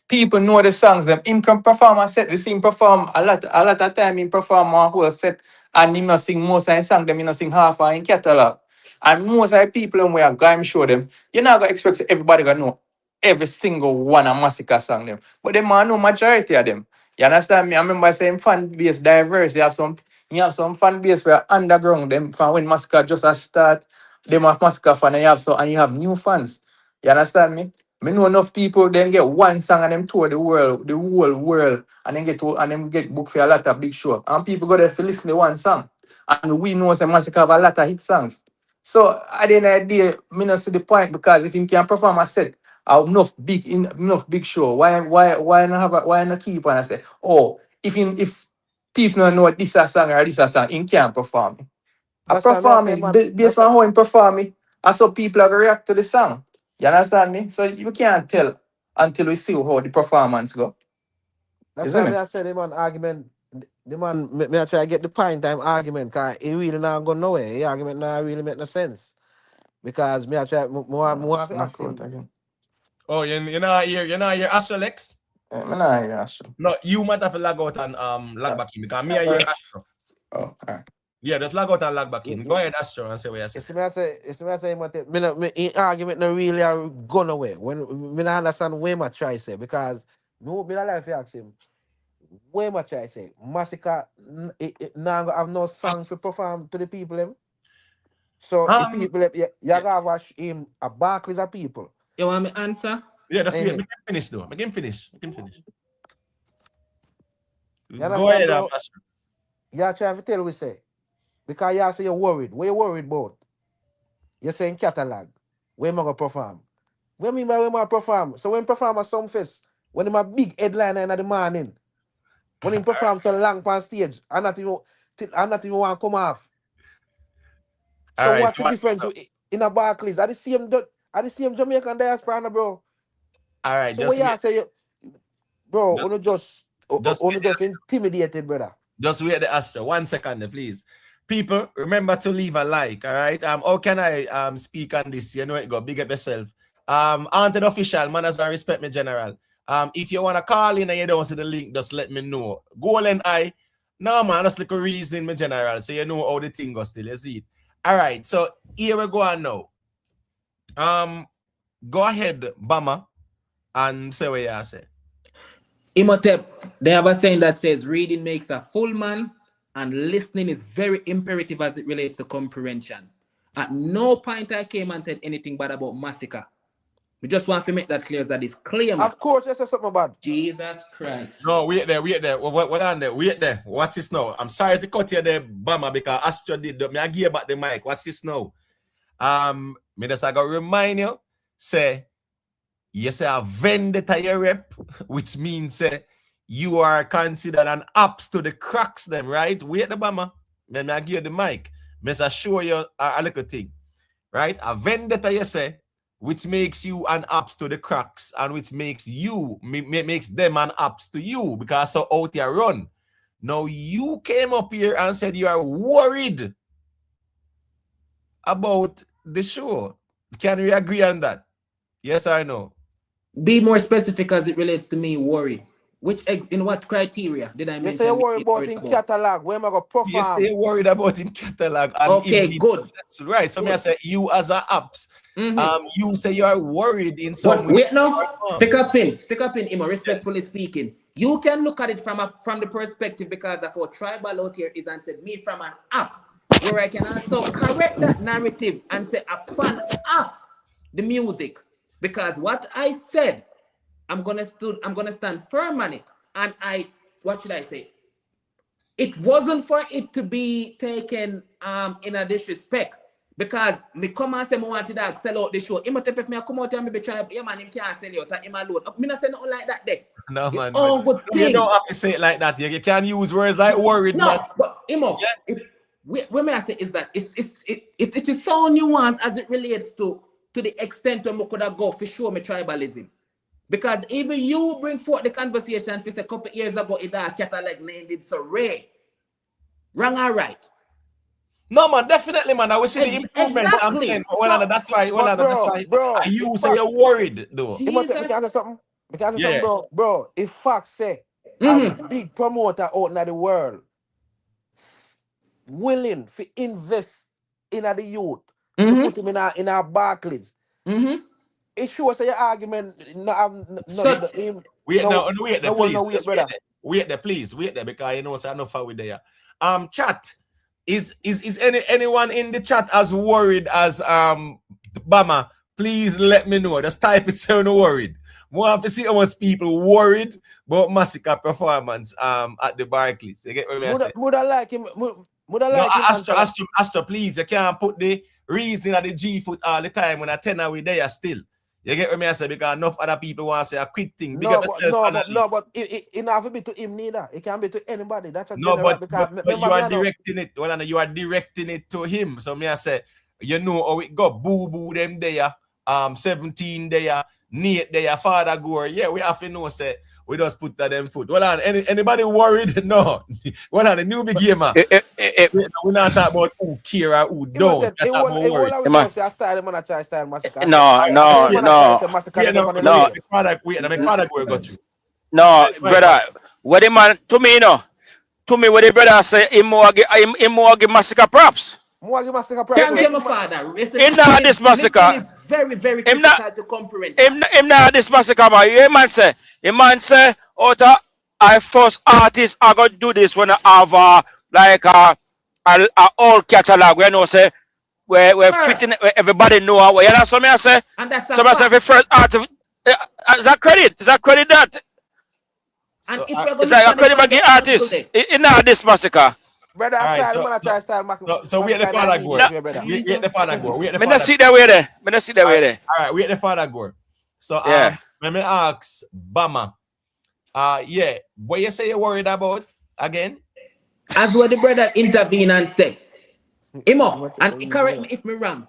people know the songs them, him can perform a set. We see him perform a lot of time. Him perform a whole set, and him not sing most of his songs. Them he not sing half of his catalog. And most of the people when we are show them, you're not gonna expect everybody gonna know every single one of Masicka song them. But them man know majority of them. You understand me? I remember saying fan base diverse. You have some fan base where underground them from when Masicka just a start, them have Masicka fan and you have new fans. You understand me? Me know enough people then get one song and them tour the whole world, and then get booked for a lot of big show. And people go there for listen to one song. And we know some Masicka have a lot of hit songs. So at the end of the day, me not see the point because if you can perform a set enough big show, why not keep on and say, oh, if people don't know this a song or this a song, he can't perform it. I perform it based on how he perform it, and so people are gonna react to the song. You understand me? So you can't tell until we see how the performance go. That's why I said him on argument. The man, me I try to get the pint time argument, because he really not go nowhere. The argument not really make no sense. Because me I try more have to ask him. Oh, you're not here, Astro Lex? I'm not here, Astro. No, you might have to log out and log back in because me I hear Astro. Oh, all right. Yeah, just log out and log back in. Go ahead, Astro, and say what you say. It's me I say, argument not really are go nowhere. When me not understand where my try say, because me not like to ask him. Where much I say, Masicka now have no song to perform to the people them. So the people you gotta him a Barclays of people. You want me answer? Yeah, that's it. Make him finish though. Make him finish. Go ahead, Pastor. You trying to tell we say. Because you say you're worried. What you worried about? You're saying catalog. Where am I gonna perform? What mean by where am I perform? So when perform at some fest, when I'm a big headliner in the morning. When he perform so long on stage, I'm not even want to come off. So right, what's the difference in a Barclays? Are the same Jamaican diaspora, bro? All right, so what you say, bro? Only just intimidated, brother. Just wait the Astro. 1 second, please. People, remember to leave a like. All right. How can I speak on this? You know it go. Big up yourself. Auntie official, manners and respect me, general. If you want to call in and you don't see the link, just let me know. Goal and I, no man, that's like a reason, my general. So you know how the thing goes still. You see it. All right, so here we go on now. Go ahead, Bama, and say what you say. Imhotep, they have a saying that says reading makes a full man and listening is very imperative as it relates to comprehension. At no point I came and said anything bad about Masicka. We just want to make that clear as a disclaimer. Of course, that's something bad. Jesus Christ. No, wait there. What on there? Wait there. Watch this now. I'm sorry to cut you there, Bama, because Astro did me. I give back the mic. Watch this now. Me just I gotta remind you, say, you say a vendetta your rep, which means say you are considered an apps to the cracks them, right? Wait the Bama. Then I give you the mic. Me say show you a little thing. Right? A vendetta you say, which makes you an apps to the cracks, and which makes you makes them an apps to you, because so out here run. Now you came up here and said you are worried about the show. Can we agree on that? Yes or no? Be more specific as it relates to me worried. In what criteria did I mention? You say you worry about in catalog. Where am I going to perform? You say worried about in catalog. And okay, good. Right. So me I say you as a apps. You say you are worried in some way. Wait now. Stick up in, Imo, respectfully speaking. You can look at it from the perspective, because of how tribal out here is, and said me from an app, where I can also correct that narrative and say a fan of the music. Because what I said, I'm gonna stand firm on it. And what should I say? It wasn't for it to be taken in a disrespect. Because me come and say I wanted to sell out the show. Him if me come out and me try, yeah man, him can't sell out, him alone. Me not say nothing like that there. No man. Oh, good thing. You don't have to say it like that. You can't use words like worried. No, man. but Imo, what may I say is that it is so nuanced as it relates to the extent where I could have go for sure me tribalism. Because even you bring forth the conversation for a couple of years ago, it catalog named it so rare. Wrong or right? No man, definitely man. I will see the improvements. Exactly. I'm saying, that's why. That's why. Bro, you say you're worried though. You must take something. Bro. If facts say a big promoter out in the world willing to invest in the youth, to put him in our Barclays. It shows that your argument wait there, please. Wait there, because you know so enough with there. Chat. Is anyone in the chat as worried as Bama? Please let me know. Just type it so no worried. We have to see how much people worried about Masicka performance at the Barclays. You get what I say? Would I like him? Astro, please, you can't put the reasoning at the G foot all the time when I tell her we there still. You get what I say? Because enough other people want to say a quick thing. But it not be to him neither. It can be to anybody. That's a but you are directing it. Well, you are directing it to him. So me I say, you know how it go. Boo them there. 17 there. Nate there. Father Gore. Yeah, we have to know. Say we just put that them foot. Well, anybody worried? No. Well, the newbie gamer. We're not talking about who care or who don't. No, brother. What the man to me, what the brother say, him more give Masicka props. Thank you, my father. In now this Masicka is very, very difficult to comprehend. Him now this Masicka, man. Man say, I first artist I gonna do this when I have like a old catalog. We know say we're fitting everybody know how. You know, so me I say. And that's so I say the first artist. Is that credit? That? And so, it's like a credit back artist. In now this Masicka. Brother, so we at the father gore. We at the father gore. Me not see that way there. All right, we at the father gore. So let me ask Bama. What you say you're worried about again? As what the brother intervene and say. Imo, and correct me if I'm wrong.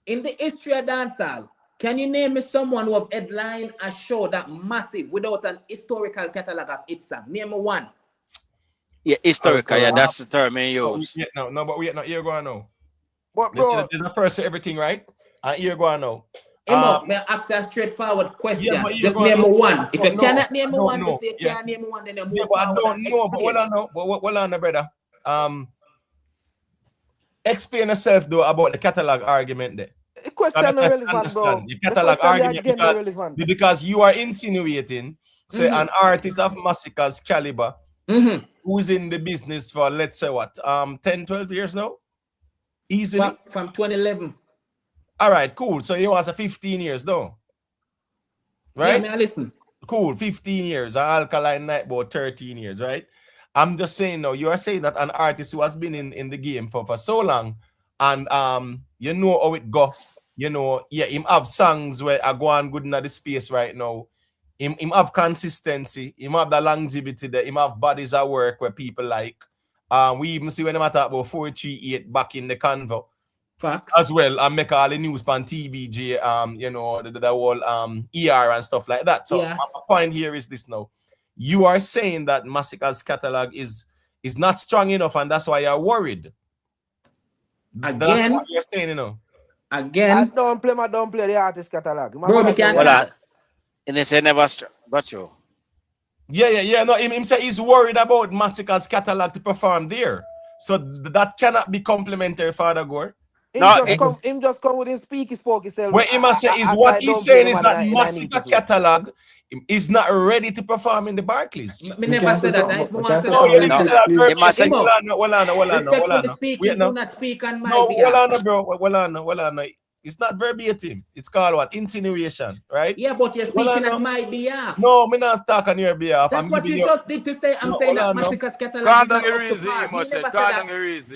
In the history of dancehall, can you name me someone who have headlined a show that massive without an historical catalog of its song? Name me one. Yeah, historical. That's the term I use. But we not here going now. But bro, this is the first of everything, right? And here going now. May I ask a straightforward question? Just name me one. If you cannot name me one, you say you can't name me one, then you move but I don't know. But what on, brother? Explain yourself though about the catalog argument there. The question is relevant, bro. The catalog argument because you are insinuating, say, an artist of Masicka's caliber who's in the business for, let's say, what, 10, 12 years now? Easily? From 2011. All right, cool. So you was a 15 years though. Right? Yeah, may I listen. Cool, 15 years. Alkaline Night about 13 years, right? I'm just saying now, you are saying that an artist who has been in the game for so long, and you know how it go. You know, yeah, him have songs where I go on good in the space right now. Him have consistency, him have the longevity there, him have bodies at work where people like. We even see when I talk about 438 back in the convo. Facts. As well, and make all the news on TVJ, you know, the whole ER and stuff like that. So Yes. my point here is this now. You are saying that Masicka's catalog is not strong enough, and that's why you're worried. That's Again, what you're saying, you know. again, Don't play the artist catalog. bro, we can't Well, talk. and they say never got you. Yeah. No, him say he's worried about Masicka's catalog to perform there. So that cannot be complimentary, Father Gore. Him just come with him speak his folk himself. What he must say is what he's saying is that Masicka catalog is not ready to perform in the Barclays. Me never said that. No, you didn't say that. Respectfully speaking, do not speak on my behalf. No. It's not verbatim. It's called what? Insinuation, right? Yeah, but you're speaking on my behalf. No, me not talk on your behalf. That's what you just did to say. I'm saying that Masicka's catalog is not up to par. He never said that.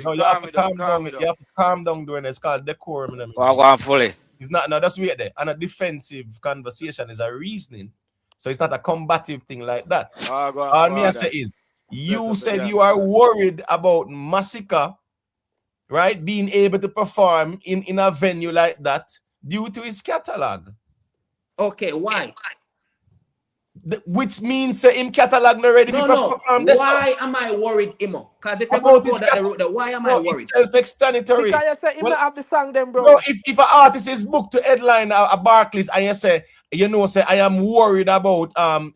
No, you have to calm down. You have to calm down doing it. It's called decorum. Go fully. It's not. No, that's weird there. And a defensive conversation is a reasoning. So it's not a combative thing like that. All me I say is, you said you are worried about Masicka, right, being able to perform in a venue like that due to his catalog. Okay, why? Which means him catalog not ready to perform this. Why am I worried, Imo? Because if you're going to go that route, why am I worried? It's self-explanatory. Because you say him not have the song them, bro. No, if an artist is booked to headline a Barclays and you say, I am worried about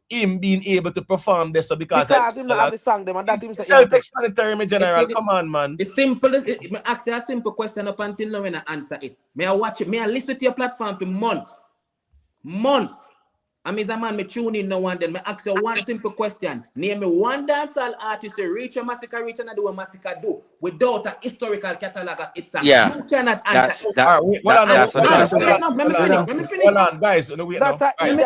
him being able to perform this because him not have the song them, and that him self-explanatory, my general. Come on, man. The simple is, me ask you a simple question up until now when I answer it. May I watch it? May I listen to your platform for months? I'm a man, me tune in now and then. Me ask you one simple question. Name me one dancehall artist to reach a Masicka reach and do a Masicka do without a historical catalog of its song. Yeah. You cannot answer. That's what the question. Let me finish. Hold on, guys. Let me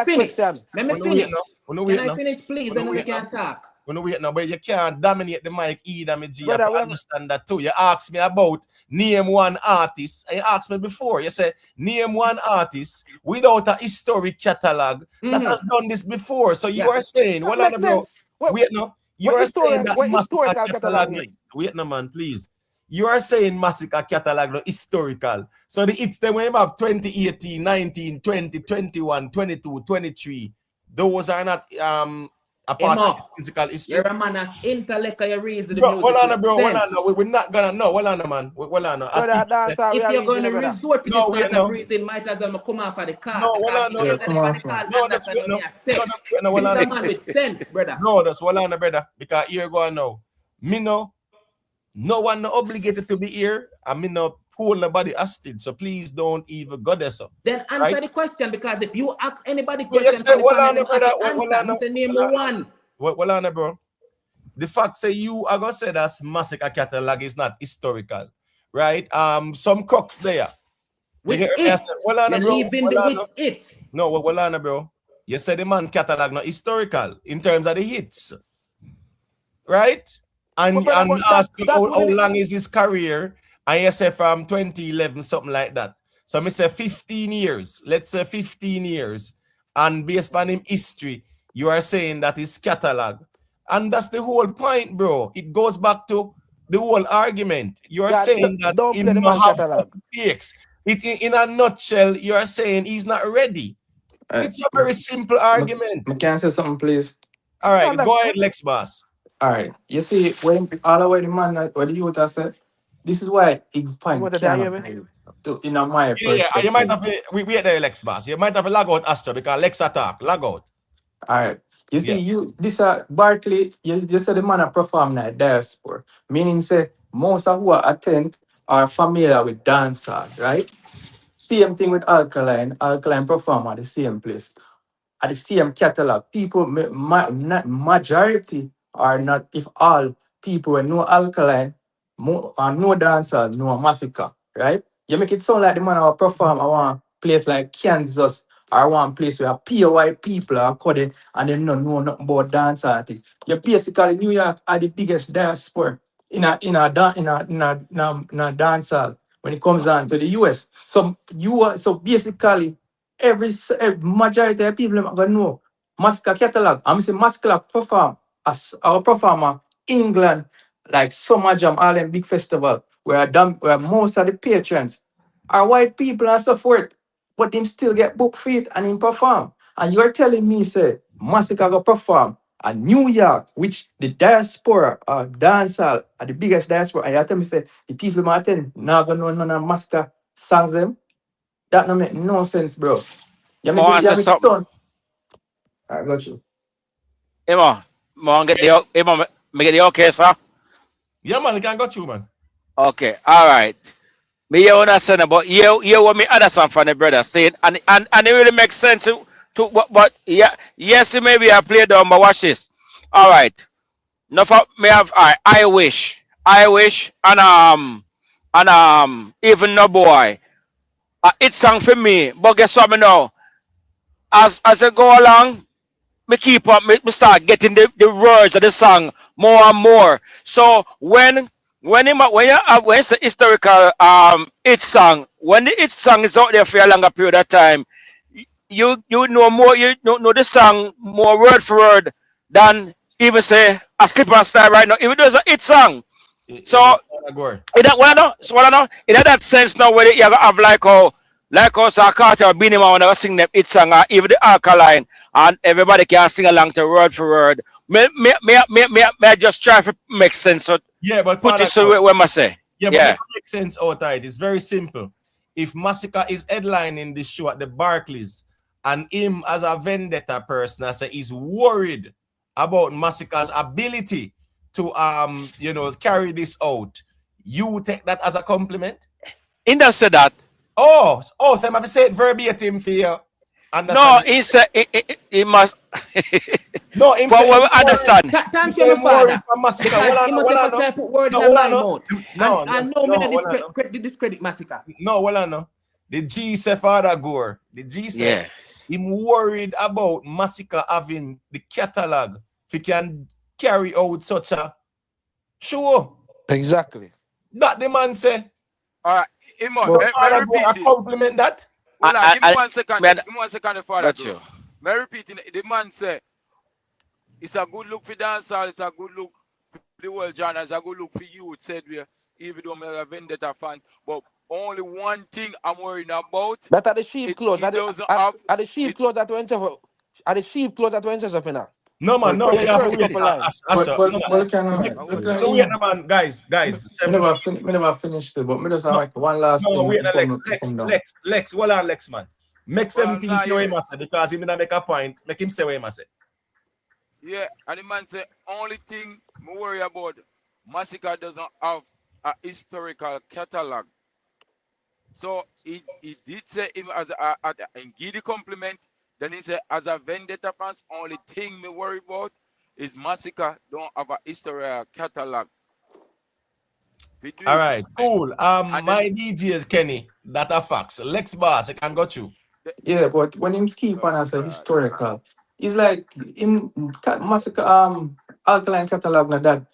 finish. Can I finish, please? And then we can talk. But you can't dominate the mic either, me G. I understand that too. You asked me about name one artist. And you asked me before. You said name one artist without a historic catalog that has done this before. So you are saying, You are saying that Masicka catalog. Wait, no, man, please. You are saying Masicka catalog no historical. So the hits them when you have 2018, 19, 20, 21, 22, 23. Those are not a part of his physical history. You're a man of intellect, you reason the bro, music. Hold on. We're not gonna know. Hold on, man. Hold on. If you're going to resort to this sort of reason, might as well come off of the car. No, that's a man with sense, brother. No, that's hold on, brother. Because here go on now. Me no one no obligated to be here, and me no hold nobody hostage. So please don't even go there. So then answer the question, because if you ask anybody question, hold on, name one. Hold on, bro. The fact say you are gonna say that Masicka catalog is not historical, right? Some crooks there. With it. With it. No, hold on, bro. You said the man catalog not historical in terms of the hits, right? And ask you how long is his career? And you say from 2011, something like that. So I say 15 years. Let's say 15 years. And based on his history, you are saying that his catalog. And that's the whole point, bro. It goes back to the whole argument. You are saying that he don't have mistakes. In a nutshell, you are saying he's not ready. It's a very simple argument. Can I say something, please? All right, go ahead, Lex Boss. All right. You see, when all the way the man, what the youth has said, this is why it's fine. In my you might have we at the Lex Boss. You might have a log out Astro because Lex attack. Log out. All right. You see, this Barkley, you just said the man perform at diaspora. Meaning say most of who attend are familiar with dancehall, right? Same thing with Alkaline. Alkaline perform at the same place. At the same catalog. People, majority are not, if all people know Alkaline, no dancehall, no Masicka. right? You make it sound like the man I perform, I want place like Kansas, or I want place where pure white people are coded and they don't know nothing about dance artists. You basically New York are the biggest diaspora in a dance hall when it comes down to the US. So so basically every majority of people are gonna know Masicka catalog. I'm saying Masicka perform as our performer England like Summer Jam, all them big festival where most of the patrons are white people and so forth, but them still get booked for it and him perform. And you're telling me, say, Masicka go perform at New York, which the diaspora dancehall are the biggest diaspora, and you tell me, say, the people who attend now gonna know none of Masicka songs them? That don't make no sense, bro. You make More it, you answer make it something. sound. I got you. More get the make it the okay, sir. Yeah, man, you can got you, man. Okay, all right. Me hear what I saying about you what me understand from the brother saying and it really makes sense to but yeah, yes, it may be a play down, but watch this. All right. No for me have I wish and even no boy. It's song for me, but guess what me know? As I go along, me keep up, me start getting the words of the song more and more. So when it's a historical it song, when the it song is out there for a longer period of time, you know more, you know the song more word for word than even say a slip and style right now. Even though it's a it song. So in that one, so what I know, in that sense now, where you have like how Sir Carter Beanie Man when I sing them it song, even the alkaline, and everybody can sing along to word for word. May I just try to make sense of Yeah, but put Father this God, away when I say. yeah, but Yeah. it makes sense outside. It's very simple. If Masicka is headlining this show at the Barclays, and him as a vendetta person, I say he's worried about Masicka's ability to carry this out, you take that as a compliment? He does say that. So I have to say it verbatim for you. No, he said he must. No, him For say what we him worried. understand. He Thank say you, my him worried father. for Masicka. Because Well, he no, must well, have no. try to put word No, in well, my no. mouth. No, And I know me no, not well, no. discredit Masicka. No, well, no. The G say Father Gore. The G say Yes. him worried about Masicka having the catalog if he can carry out such a show. Exactly. That the man say. All right, Imo, So But may I Father Gore, I repeat it? compliment that. Hold on, give me 1 second. Man, Give me 1 second, Father got Grow. you. May I repeat it? The man say it's a good look for dancehall, it's a good look for the world genre, it's a good look for you, said we, even though I'm a Vendetta fan. But only one thing I'm worrying about, that are the sheep clothes. it doesn't Are have the sheep it. clothes that went over. Are the sheep clothes that went over now? No man, but no, From we the have to first wait. couple lines. Asha, no, but can no, look wait, like no, man, guys, me 7 never finished it, but me just have No, like one last no, thing wait, no, before me come down. Lex, hold on, Lex, man. Make Well, I'm 17 not say what he here. must say because he didn't make a point. Make him say what he must say. Yeah, and the man say only thing me worry about, Masicka doesn't have a historical catalog. So he did say him as and give the compliment. Then he said as a Vendetta fans, only thing me worry about is Masicka don't have a historical catalog. We do All it. right, cool. And My then DJ is Kenny. That a facts. Lex Boss, I can got you. Yeah, but when him keep on oh as a God. historical, it's like him massacre alkaline catalog na that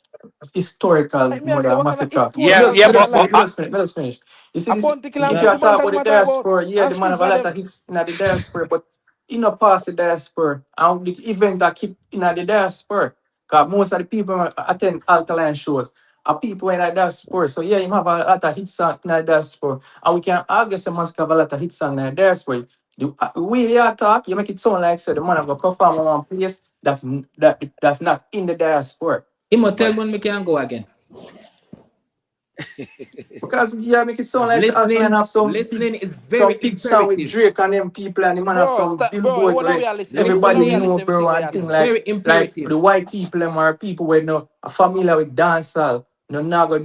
historical Like me, I say, mother what kind of massacre. Yeah, historical yeah, but catalog? Let us finish. You see A this bounty killer if and you bounty talk man about that the matter about. diaspora, yeah, And the man have spliff a like lot them. of hits in the diaspora, but you know past the diaspora and the event that keep in the diaspora. Cause most of the people who attend alkaline shows are people in the diaspora. So yeah, you have a lot of hits in the diaspora. And we can argue some must have a lot of hits in the diaspora. The way you talk, you make it sound like so the man have a perform on one place that's not in the diaspora. Imo, tell But me when we can go again. because yeah, make it sound Because like so Alkaline have listening is some very big song with imperative. Drake and them people and the man have some Bro, billboards what are where we are listening? everybody We are Listening know listening bro thing we and are is thing listening. very like imperative. the white people them are people where no are familiar with dancehall. No now go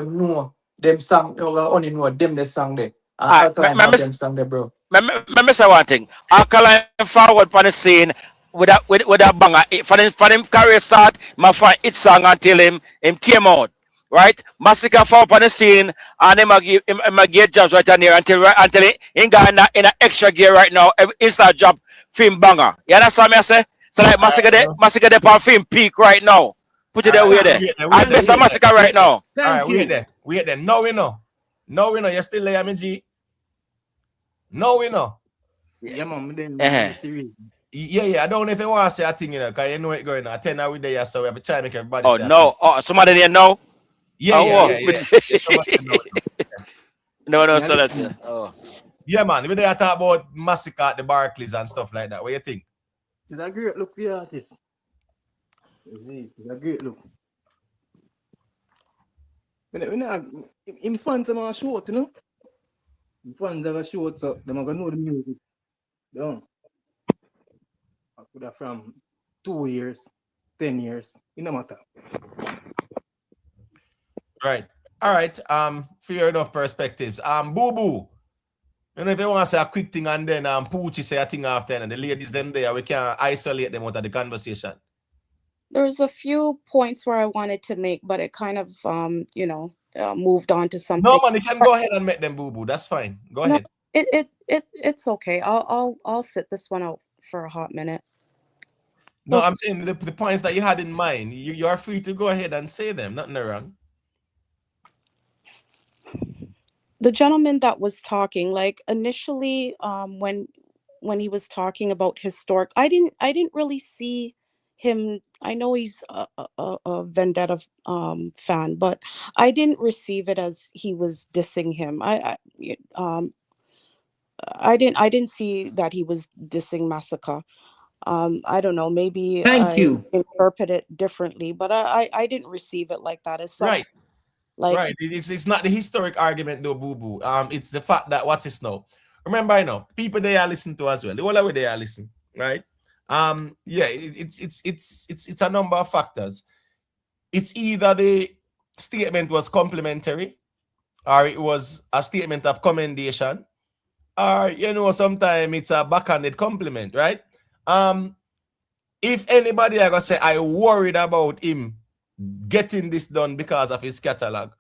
know them song, you only know them the song there. And I Alkaline have them song there, bro. me say one thing. Alkaline forward for the scene with a banger. For him career start, my find it song until him came out. right? Masicka fall up on the scene and him a get jobs right on there until he got in a extra gear right now. Instant job film banger. You understand me I say? So like Masicka de on film peak right now. Put it All that way right, there. we And there, best of we there, Masicka right now. All right, Thank you. we there. No, we know. No, we know. You're still there, G. No, we know. Yeah, man, then Uh-huh. serious. Yeah. I don't know if you want to say a thing, because you know it going on. 10 hours there, so we have to try to make everybody Oh say a no. thing. Oh, somebody there know? Yeah. Somebody know. No, so that's it. Oh. Yeah, man. We there talk about Masicka at the Barclays and stuff like that. What you think? It's a great look for the artist. It's a great look. In fans of my short, you know? In fans of a short, so they're gonna know the music. Don't. I could have from 2 years, 10 years, it no matter. Right. All right. Fair enough perspectives. Boo Boo. You know, if you want to say a quick thing and then Poochie say a thing after and the ladies them there, we can isolate them out of the conversation. There's a few points where I wanted to make, but it kind of moved on to something. No, man, you can go ahead and make them, Boo Boo. That's fine. Go ahead. It's okay. I'll sit this one out for a hot minute. No, I'm saying the points that you had in mind. You are free to go ahead and say them. Nothing wrong. The gentleman that was talking, like initially, when he was talking about historic, I didn't really see him. I know he's a Vendetta fan, but I didn't receive it as he was dissing him. I didn't see that he was dissing Masicka. I don't know, maybe Thank you. interpret it differently, but I didn't receive it like that. As Right. Like, right. It's not the historic argument though, Boo Boo. It's the fact that watch this now. Remember, I know people they are listening to as well. The whole way they are listening, right? Yeah, it's a number of factors. It's either the statement was complimentary, or it was a statement of commendation, or sometimes it's a backhanded compliment, right? If anybody are gonna say I worried about him getting this done because of his catalog,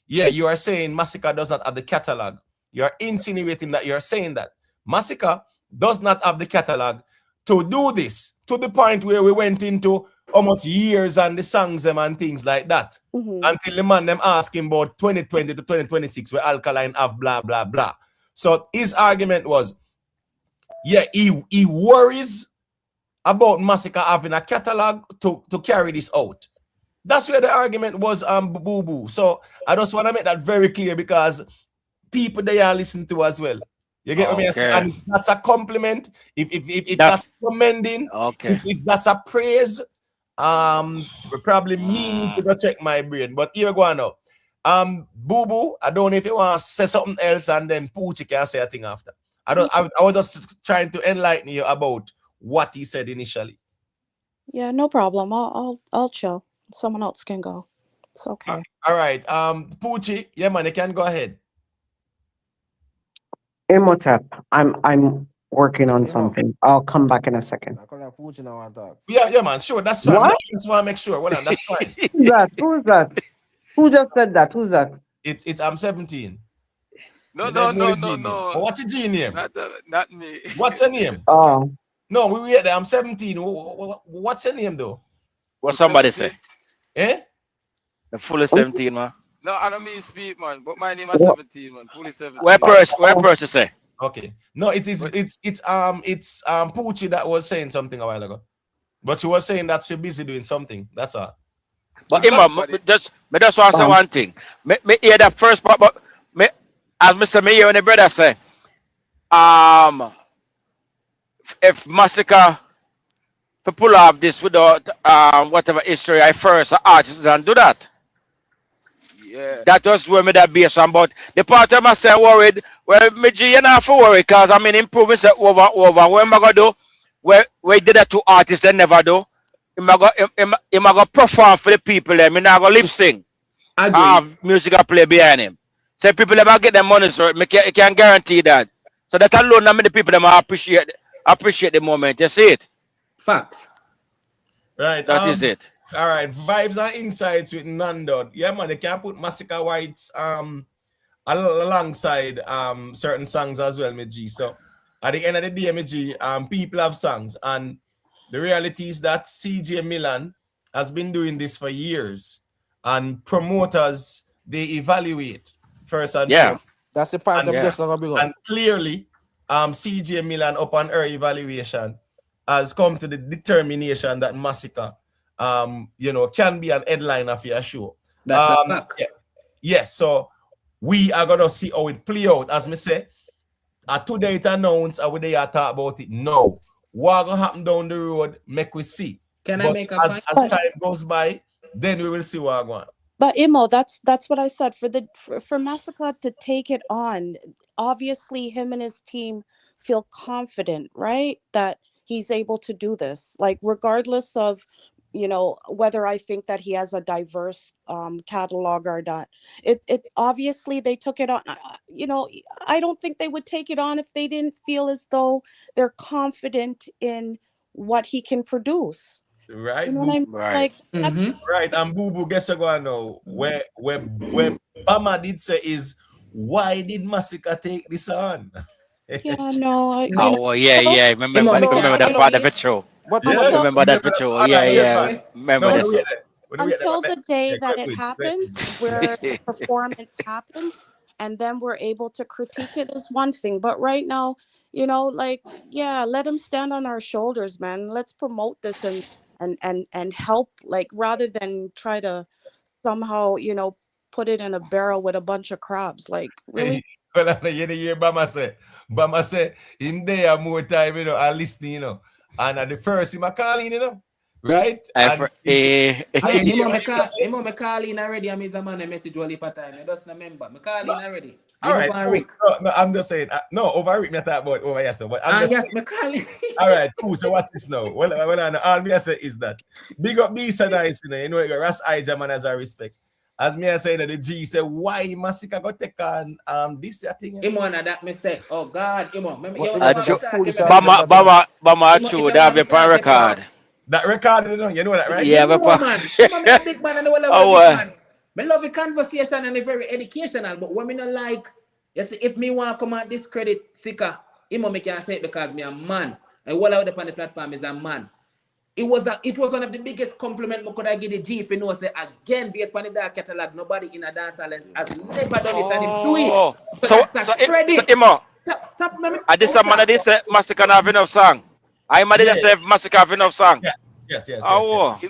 yeah, you are saying Masicka does not have the catalog. You are insinuating that you're saying that Masicka does not have the catalog to do this, to the point where we went into how much years and the songs them and things like that, until the man them asking about 2020 to 2026 where Alkaline have blah blah blah. So his argument was, yeah, he worries about Masicka having a catalog to carry this out. That's where the argument was, Boo Boo. So I just want to make that very clear because people they are listening to as well. You get what I mean? And that's a compliment. If that's commending, if that's a praise, probably me need to go check my brain. But here we go now. Boo Boo, I don't know if you want to say something else and then Poochie can say a thing after. I was just trying to enlighten you about what he said initially. Yeah, no problem. I'll chill. Someone else can go. It's okay. All right. Poochie, yeah, man, you can go ahead. Imhotep, I'm working on something. I'll come back in a second. Yeah, man, sure, that's fine. What? I just want to make sure. Well, that's fine. Who's that? Who's that? Who just said that? Who's that? It's I'm 17. No. What's your G name? Not me. What's your name? Oh. No, we were there. I'm 17. What's your name though? What somebody say? Eh? The fully 17, man. No, I don't mean speak, man. But my name is 17, man. Fully 17. Where person say? Okay. No, it's Poochie that was saying something a while ago. But she was saying that she's busy doing something. That's all. But just want to say one thing. Me hear that first part, but as Mr. Mayor and the brother say, if Masicka to pull off this without whatever history I first artists don't do that. Yeah. That was where me that based on. But the part of myself worried, well, me G, you not for worry because I mean improvements over. What am I gonna do? Where did that two artists they never do? Am I gonna perform for the people there? Me not gonna lip sing. Music I play behind him. So people never get their money, so me can guarantee that. So that alone, I mean the people them appreciate the moment. You see it? Facts. Right. That is it. All right, vibes and insights with Nando. Yeah, man, they can put Masicka White's alongside certain songs as well, me G. So at the end of the day, me G, people have songs, and the reality is that CJ Milan has been doing this for years, and promoters they evaluate first and Yeah, foremost, That's the part and I'm yeah. just gonna bring up. and clearly, CJ Milan upon her evaluation has come to the determination that Masicka, can be an headliner of your show. That's a fact. Yeah, yes, so we are gonna see how it play out. As me say, today it announced, and we they are talk about it now. What gonna happen down the road, make we see. Can I But make a as point? But time goes by, then we will see what going on. but Imo, that's what I said for Masicka to take it on. Obviously, him and his team feel confident, right? That he's able to do this. Like regardless of whether I think that he has a diverse catalog or not. It's obviously they took it on. I don't think they would take it on if they didn't feel as though they're confident in what he can produce. Right, You know what Boo? I mean? Right. Like that's Right, and Boo Boo, guess what going now? Where Bama did say is, why did Masicka take this on? yeah, no, Oh, yeah, until yeah. Imo, me No, Remember can't that but part say of it, show. but Yeah, but until Remember that for show. all Yeah, right, yeah, yeah. man. Remember No, that no, song. until the day Yeah, that it wait. happens where the performance happens and then we're able to critique it is one thing, but right now, like, yeah, let him stand on our shoulders, man. Let's promote this and help, like, rather than try to somehow put it in a barrel with a bunch of crabs, like, really. Well, you hear Bama say, in there more time, I listen, and at the first, him a calling, right? I And for, eh, I hear Imo, what you say. me call in already. I'm a man a message all the time. I just remember. Me call in already. All Give right, up on cool. Rick. No, I'm just saying, no, over Rick, me talk about over here, so, but I'm And just yes, saying. me call in. All right, cool. So what's this now? Well, all me I say is that big up B so nice, you got Ras Ija man as I respect. As me I say that the G say why Masicka go take on this thing. Imo na that me say. Oh God, Imo. but You Imo, want them me a Achu, talk? foolish Me and back. them that thing. Bama, Imo, Achu, if you that want be me pan talk, me back. record. That record, you know that, right? Yeah, Me but know, man. Imo, me a big man and I love a oh, big man. Me love the conversation and it's very educational. But when me not like, you see, if me want to come and discredit Sika, Imo me can say it because me a man. And all out on the platform is a man. It was one of the biggest compliment I could have give the G if you know say again based on the dark catalog, nobody in a dance has never done it and him do it. oh. But So, that's so, a so, credit. Imo, Stop me I this a man that say Masicka have enough song. I man Yeah, that say Masicka have enough song. yeah. Yes. Oh,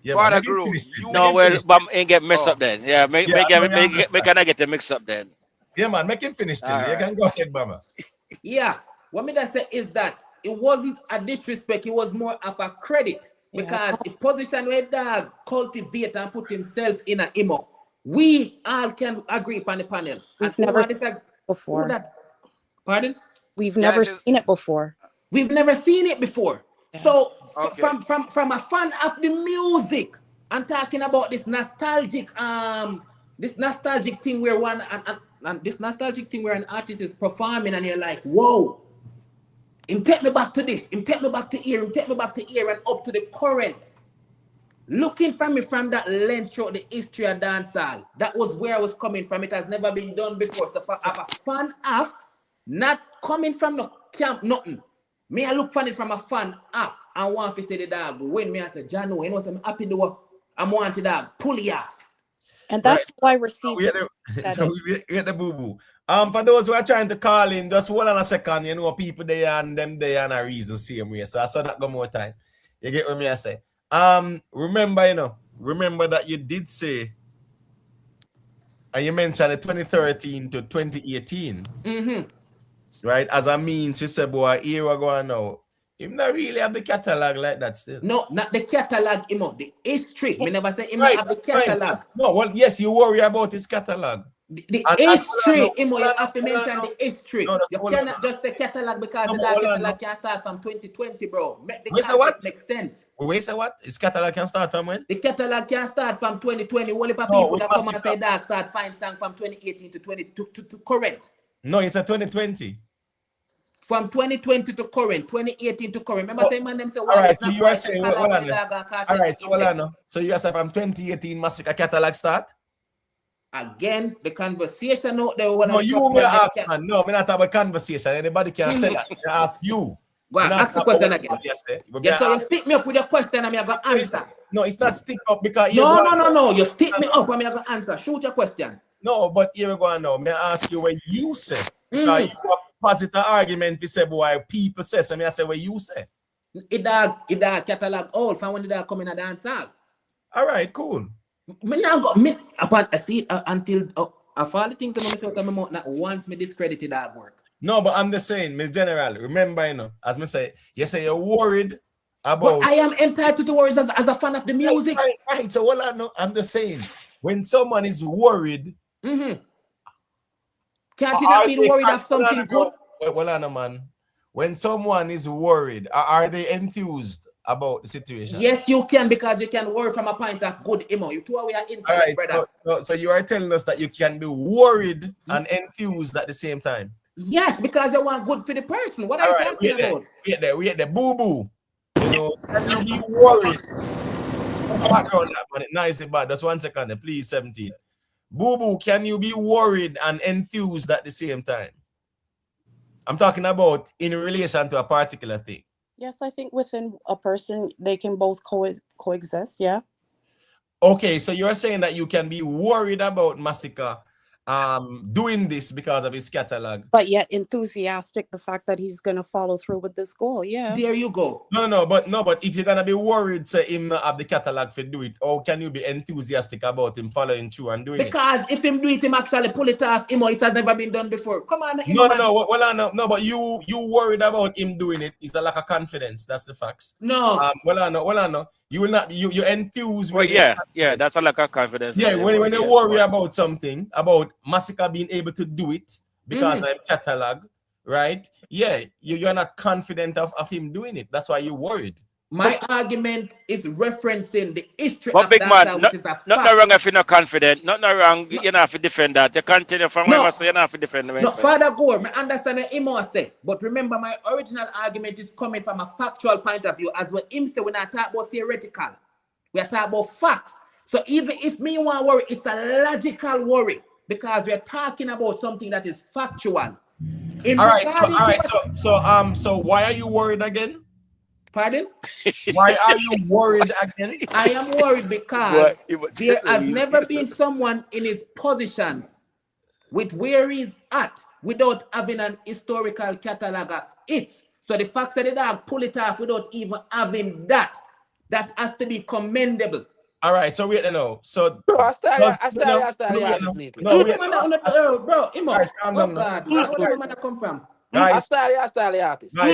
Yeah, man. Father Make him Guru, finish it. you Make no, him well, finish it. Bam ain't get mixed oh up then. Yeah, Yeah, I know you understand. make can I get the mix up then. Yeah, man, make him finish still. All You right. can go ahead, Bama. Yeah. What me that say is that it wasn't a disrespect, it was more of a credit. Yeah, Because the position where dog cultivate and put himself in a imo. We all can agree upon the panel. And we've never who seen it who before. that pardon? We've can I never just seen it before. We've never seen it before. Yeah. So okay? from a fan of the music and talking about this nostalgic thing where this nostalgic thing where an artist is performing and you're like, whoa, him take me back to this, him take me back to here, him take me back to here and up to the current. Looking from me from that lens throughout the history of dancehall, that was where I was coming from. It has never been done before. So for have a fan of, not coming from the camp, nothing. Me, I look for it from a fan off and want to say the dog when me I say, Jano, you know, so I'm happy to work. I'm wanting dog, pull it off. And that's how I received We it. had the boo boo. For those who are trying to call in, just hold on a second. People they and them they and a reason same way. So I saw that go more time. You get what me I say. Remember that you did say, and you mentioned the 2013 to 2018, right? As a means to say, boy, here we go now. Him not really have the catalog like that still. No, not the catalog, the history. Me never say him Right, not have the catalog. No, well, yes, you worry about his catalog. The And history, no, you have to mention the history. No, You cannot just say catalog because the catalog can start from 2020, bro. Make the context make sense. Wait, say what? His catalog can start from when? The catalog can start from 2020. Only for No, people with that come and Masicka. say that start find song from 2018 to current. No, it's a 2020. from 2020 to current, 2018 to current. Remember saying man them say All why right, it's so not you are right to saying, collab well, with the dog and all Kartel right, so in well, there. no. So you are saying from 2018 Masicka catalog start? Again, the conversation out there one No, of the you first may one ask, man. No, me not talk about conversation. Anybody can say that. I ask you. Go Me on, not ask the talk about question what again. somebody else say. But me Yeah, so you ask. stick me up with your question and I'm going to answer. No, it's not stick up because you No, go no, no, on. no. You stick me up and I'm going to answer. Shoot your question. No, but here we go on now. May I ask you what you say? Because you have positive argument to say why people say. So me I say what you say. It catalog all from when the dog come in a dance hall. All right, cool. Me now go me upon I see until of all the things that I say out of my mouth, not once me discredited that work. No, but I'm just saying, Miss General, remember, you know, as me say, you say you're worried But about. I am entitled to worries as a fan of the music. Right. So what I know, I'm just saying, when someone is worried, Can't you not be worried of something good? Well, I know, man. When someone is worried, are they enthused about the situation? Yes, you can, because you can worry from a point of good emo. You two are intellect, All right, brother. so you are telling us that you can be worried and enthused at the same time. Yes, because you want good for the person. What are you talking about? Wait there, boo boo. You know, can you be worried? Background that, man. Nicely bad. Just 1 second, please. 17. Boo boo, can you be worried and enthused at the same time? I'm talking about in relation to a particular thing. Yes, I think within a person, they can both coexist. Yeah. Okay, so you're saying that you can be worried about Masicka doing this because of his catalog, but yet enthusiastic the fact that he's going to follow through with this goal. Yeah. There you go. No, but if you're gonna be worried, say him not have the catalog for do it, how can you be enthusiastic about him following through and doing because it? If him do it, him actually pull it off. It has never been done before. Come on, No, but you worried about him doing it. It's a lack of confidence. That's the facts. No. You will not. You enthused. Well, yeah, that's a lack of confidence. Yeah, when you worry about something, about Masicka being able to do it because I'm catalog, right? Yeah, you're not confident of him doing it. That's why you're worried. My argument is referencing the history but of big man, which is a fact. Not wrong if you're not confident. Not wrong. You don't have to defend that. You continue from where I say you don't have to defend the No, Father Gore, I understand what him say, but remember my original argument is coming from a factual point of view. As what him say, we're not talking about theoretical. We are talking about facts. So even if me want to worry, it's a logical worry because we're talking about something that is factual. All right. So why are you worried again? Pardon? Why are you worried again? I am worried because there has never been someone in his position with where he's at without having an historical catalog of it. So the fact that the dog pull it off without even having that has to be commendable. All right, so wait, no. So bro, guys, come from? Guys,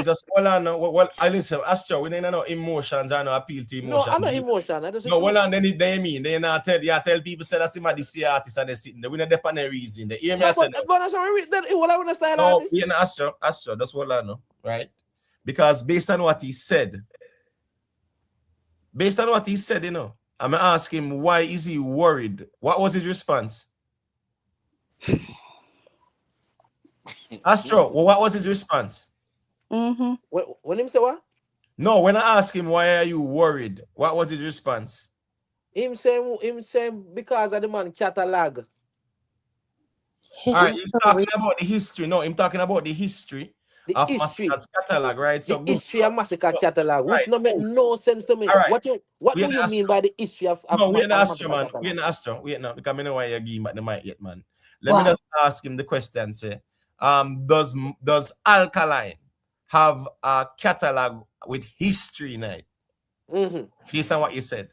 just hold on. Well, I listen, Astro, we don't know emotions. I know appeal to emotions. No, I'm not emotion. No, well, and then they mean they not tell people say that somebody see artists and they sitting there. We not depend on reason. They hear me. I said, but that's what I want to say. No, we in Astro, that's what I know, right? Because based on what he said, you know, I'm gonna ask him why is he worried? What was his response? Astro, well, what was his response? When him say what? No, when I asked him why are you worried, what was his response? Him saying because of the man catalog. All right, he's talking about the history. No, I'm talking about the history of Masicka's catalog, right? So the history of Masicka catalog, which no make no sense to me. Right. What do you mean by the history of No, we're in Astro, man. We're in Astro. Wait now, because I know why you're giving back the mic yet, man. Let me just ask him the question, say, does Alkaline have a catalog with history in it? Based on what you said.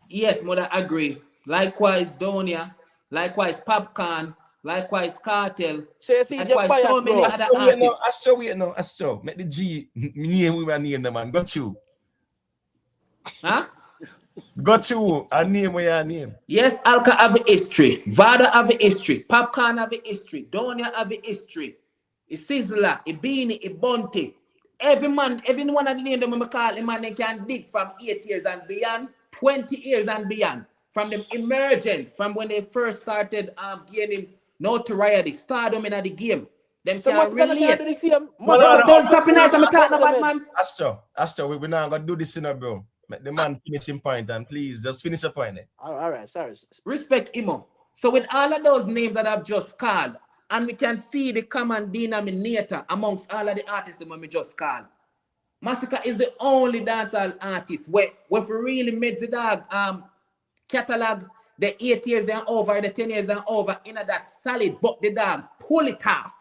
Yes, mother, agree. Likewise, Donia. Likewise, Popcaan. Likewise, Kartel. Likewise, so many other artists. Astro. Make the G name we name the man. Got you. Huh? Got you. A name where your name. Yes, Alka have a history. Vada have a history. Popcaan have a history. Donia have a history. A Sizzler, a Beanie, a Bunty. Every one of the names them call a man they can dig from 8 years and beyond, 20 years and beyond. From them emergence, from when they first started gaining notoriety, stardom in the game. Them So can't Masicka can't relate. do the same. No, Bro, no, don't copy do nice. I'm the talking about testament. man. Astro, we're not gonna do this, bro. Let the man finish him point, and please just finish the point. All right, sorry. Respect Imo. So with all of those names that I've just called, and we can see the common denominator amongst all of the artists that we just called. Masicka is the only dancehall artist where we really made the dog catalog the 8 years and over, the 10 years and over in that solid, but the dog pull it off.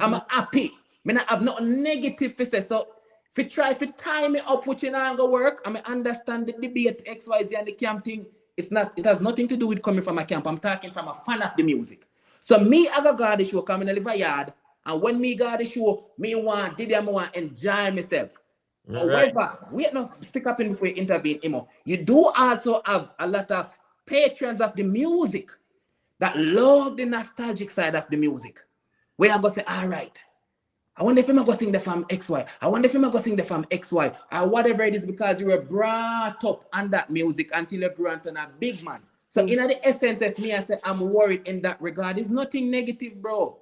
I'm happy. I have nothing negative to say. So if you try to tie me up which ain't gonna work, I understand the debate XYZ and the camp thing. It has nothing to do with coming from a camp. I'm talking from a fan of the music. So me I go the show coming to live a yard, and when me go the show, me want enjoy myself. Right. However, we no stick up in before you intervene, Imo. You do also have a lot of patrons of the music that love the nostalgic side of the music. Where I go say, all right, I wonder if I'm going to sing the from XY. I wonder if I'm going to sing the from XY or whatever it is, because you were brought up on that music until you grew into a big man. So in the essence of me, I say I'm worried in that regard. It's nothing negative, bro.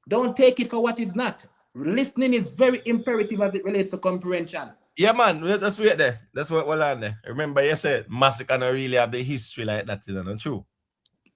Don't take it for what it's not. Listening is very imperative as it relates to comprehension. Yeah, man, let's wait there. That's what we're on there. Remember, you said Masicka don't really have the history like that, is not true?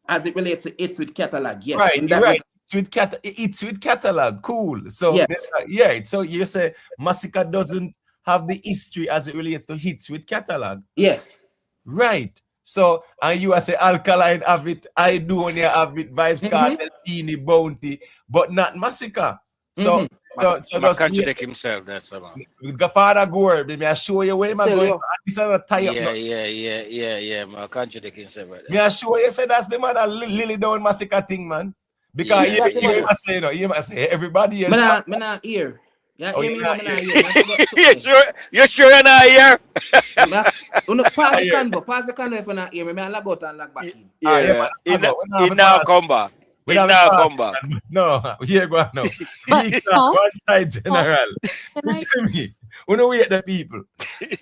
As it relates to It's With Catalog, yes. Right. It's with catalog, cool. So yes. Yeah, so you say Masicka doesn't have the history as it relates to hits with catalog. Yes. Right. So, and you say Alkaline have it, I do only have it, Vybz, Kartel, Beanie, Bounty, but not Masicka. So, so just contradict himself. That's about. With Father Gore, me I show you where I'm going. This is a tie up. Yeah. My contradict himself. Me I show you say that's the man that Lily down Masicka thing, man. Because you must say everybody else. Me not hear. Yeah, oh, hear me, not hear. You sure you're not here? Pause the convo if you're not hear me. I log out and log back in. He now come back. He now come back. No, here go now. One side general. Listen me. We know wait the people.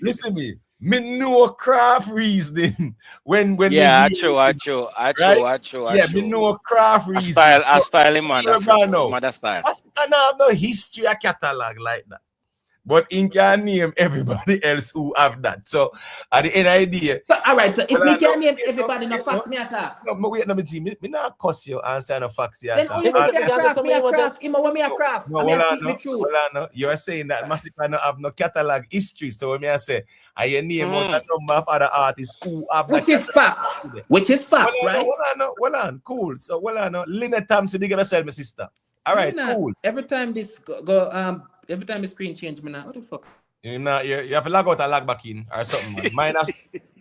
Listen me. Me know craft reasoning when I true. Yeah, me know craft reasoning. A style man, mother style. I don't have no history a catalog like that. But in can name everybody else who have that. So at the end of the day. So, all right, so if me can name everybody, no facts me attack. No, wait, no, me not cuss you and say no facts you attack. Then me a craft. No, you're saying that Masicka no have no catalog history. So when I say, I name out a number of other artists who have Which is facts. Which is facts, right? Well on, cool. So Lynette Thompson, they gonna sell my sister. All right, cool. Every time this go every time the screen change, me now, what the fuck? You have to log out and log back in or something, man.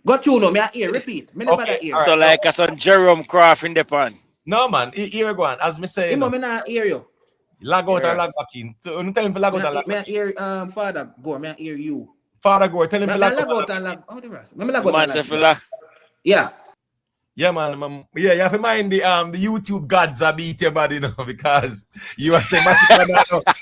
Got you know, me I hear, repeat. Me never that hear. So like a son Jerome Craft in the pan. No, man. Here go on. As me say, me not hear you. Log out and log back in. So you tell him to log out and log back in. Me I hear Father Gore, me I hear you. Father Gore, tell him to log out and log. Oh, the rest. Me log out and log. Yeah. Yeah, man. Yeah, you have to mind the YouTube gods are beat your body now because you are saying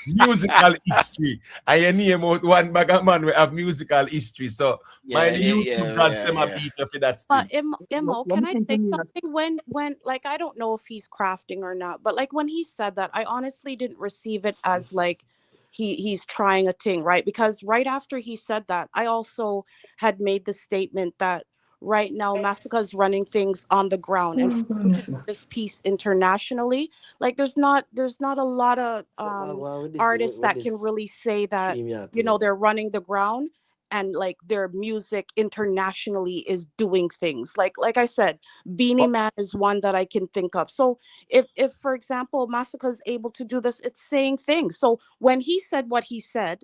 musical history. And you name out one bag of man we have musical history. So mind the YouTube gods them are beat you for that. But Imo, can I say something? When like I don't know if he's crafting or not, but like when he said that, I honestly didn't receive it as like he's trying a thing, right? Because right after he said that, I also had made the statement that right now Masicka is running things on the ground and this piece internationally, like there's not a lot of artists that can really say that they're running the ground and like their music internationally is doing things like I said, Beanie Man is one that I can think of. So if for example Masicka is able to do this, it's saying things. So when he said what he said,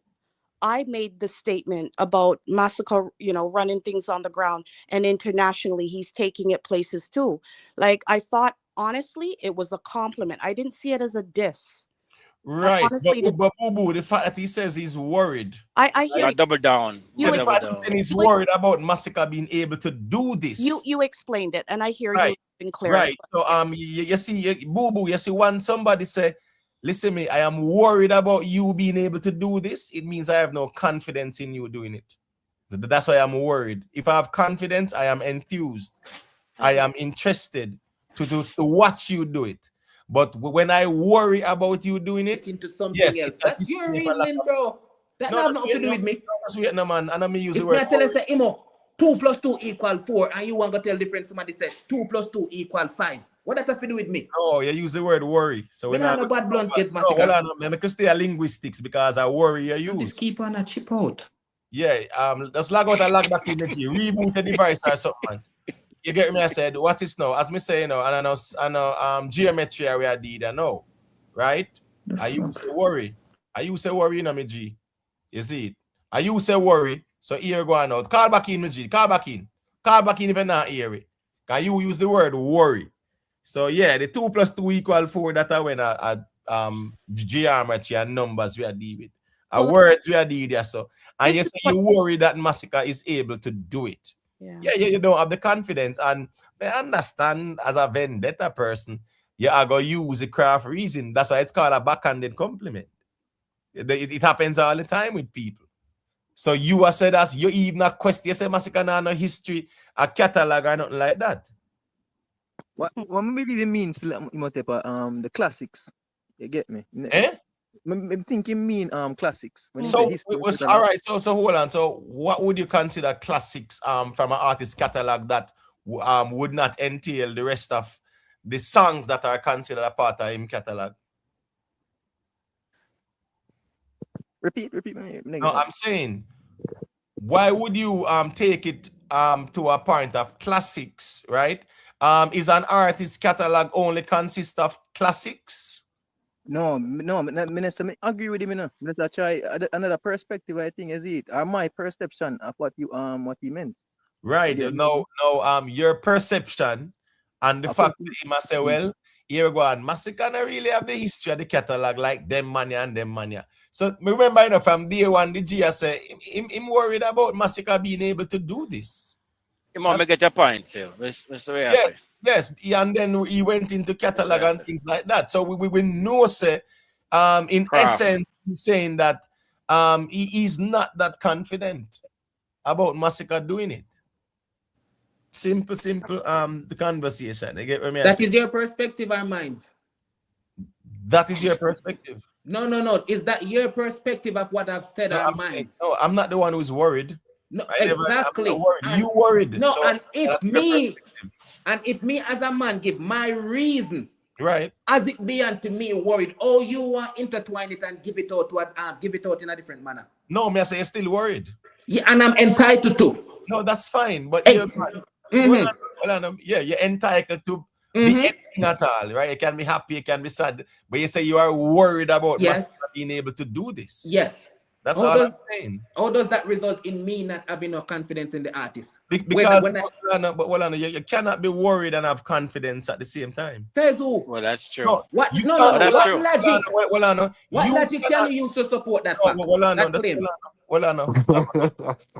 I made the statement about Masicka, running things on the ground, and internationally he's taking it places too. Like I thought, honestly, it was a compliment. I didn't see it as a diss. Right, but the fact that he says he's worried. I hear double down. He's worried about Masicka being able to do this. You explained it, and I hear you in clear. Right. So you see, you see, when somebody say, listen me, I am worried about you being able to do this, it means I have no confidence in you doing it. That's why I'm worried. If I have confidence, I am enthused. I am interested to watch you do it. But when I worry about you doing it, into something yes, else. it's That's your reasoning, bro. That no, have nothing to do with me. that's weird, no, man. And I mean use the If word me I tell you worry. say, Imo, 2 plus 2 equal 4, and you want to tell different somebody said 2 plus 2 equal 5. What that have to do with me? Oh, you use the word worry. So We're we're not not bad blonde kids, no, Masicka. well, I can stay a linguistics because I worry you use. Just keep on a chip out. Yeah, just log out and log back in the key, reboot the device or something. You get me? I said, what is now? As me say, you know, and I know geometry we are did, I know, right? I used to worry. I used to worry, you know, me G. You see it? I used to worry. So here going out. Call back in, me G. Call back in. Call back in if you not hear it. Because you use the word worry. So yeah, the 2 plus 2 equal 4 that I went at geometry and numbers we are deal with. Words we are deal there. So and you say you worry that Masicka is able to do it. Yeah, you don't have the confidence. And I understand as a vendetta person, you are going to use the craft reason. That's why it's called a backhanded compliment. It happens all the time with people. So you are said as you even a question, you say Masicka no history, a catalog or nothing like that. What maybe it means the classics. You get me? Eh? I'm thinking mean classics. When So all right, so hold on. So what would you consider classics from an artist catalog that would not entail the rest of the songs that are considered a part of him catalog? Repeat. No, I'm saying, why would you take it to a point of classics, right? Is an artist catalog only consist of classics? No, Minister, I agree with him. Minister, try another perspective. I think is it or my perception of what he meant. Right. No, your perception and the fact that he must say, well, here we go on. Masicka not really have the history of the catalog like them mania and them mania. So remember, you know, from day one, the G say him worried about Masicka being able to do this. You want to get your point, too. Mr. Way I say. Yes, and then he went into catalog and things like that. So we know, say, in essence, he's saying that he is not that confident about Masicka doing it. Simple, the conversation. You get what I mean? That is your perspective or mine? That is your perspective. No. Is that your perspective of what I've said or mine? No, I'm not the one who's worried. No, exactly. You worried. No, so and if me as a man give my reason, right, as it be unto me worried, oh, you want intertwine it and give it out in a different manner. No, me I say you're still worried. Yeah, and I'm entitled to. No, that's fine, but you're entitled to be anything at all, right? You can be happy, you can be sad, but you say you are worried about Masicka being able to do this. Yes. That's all I'm saying. How does that result in me not having no confidence in the artist? Because you cannot be worried and have confidence at the same time. Says who? Well, that's true. No, what logic? What logic can you use to support that fact?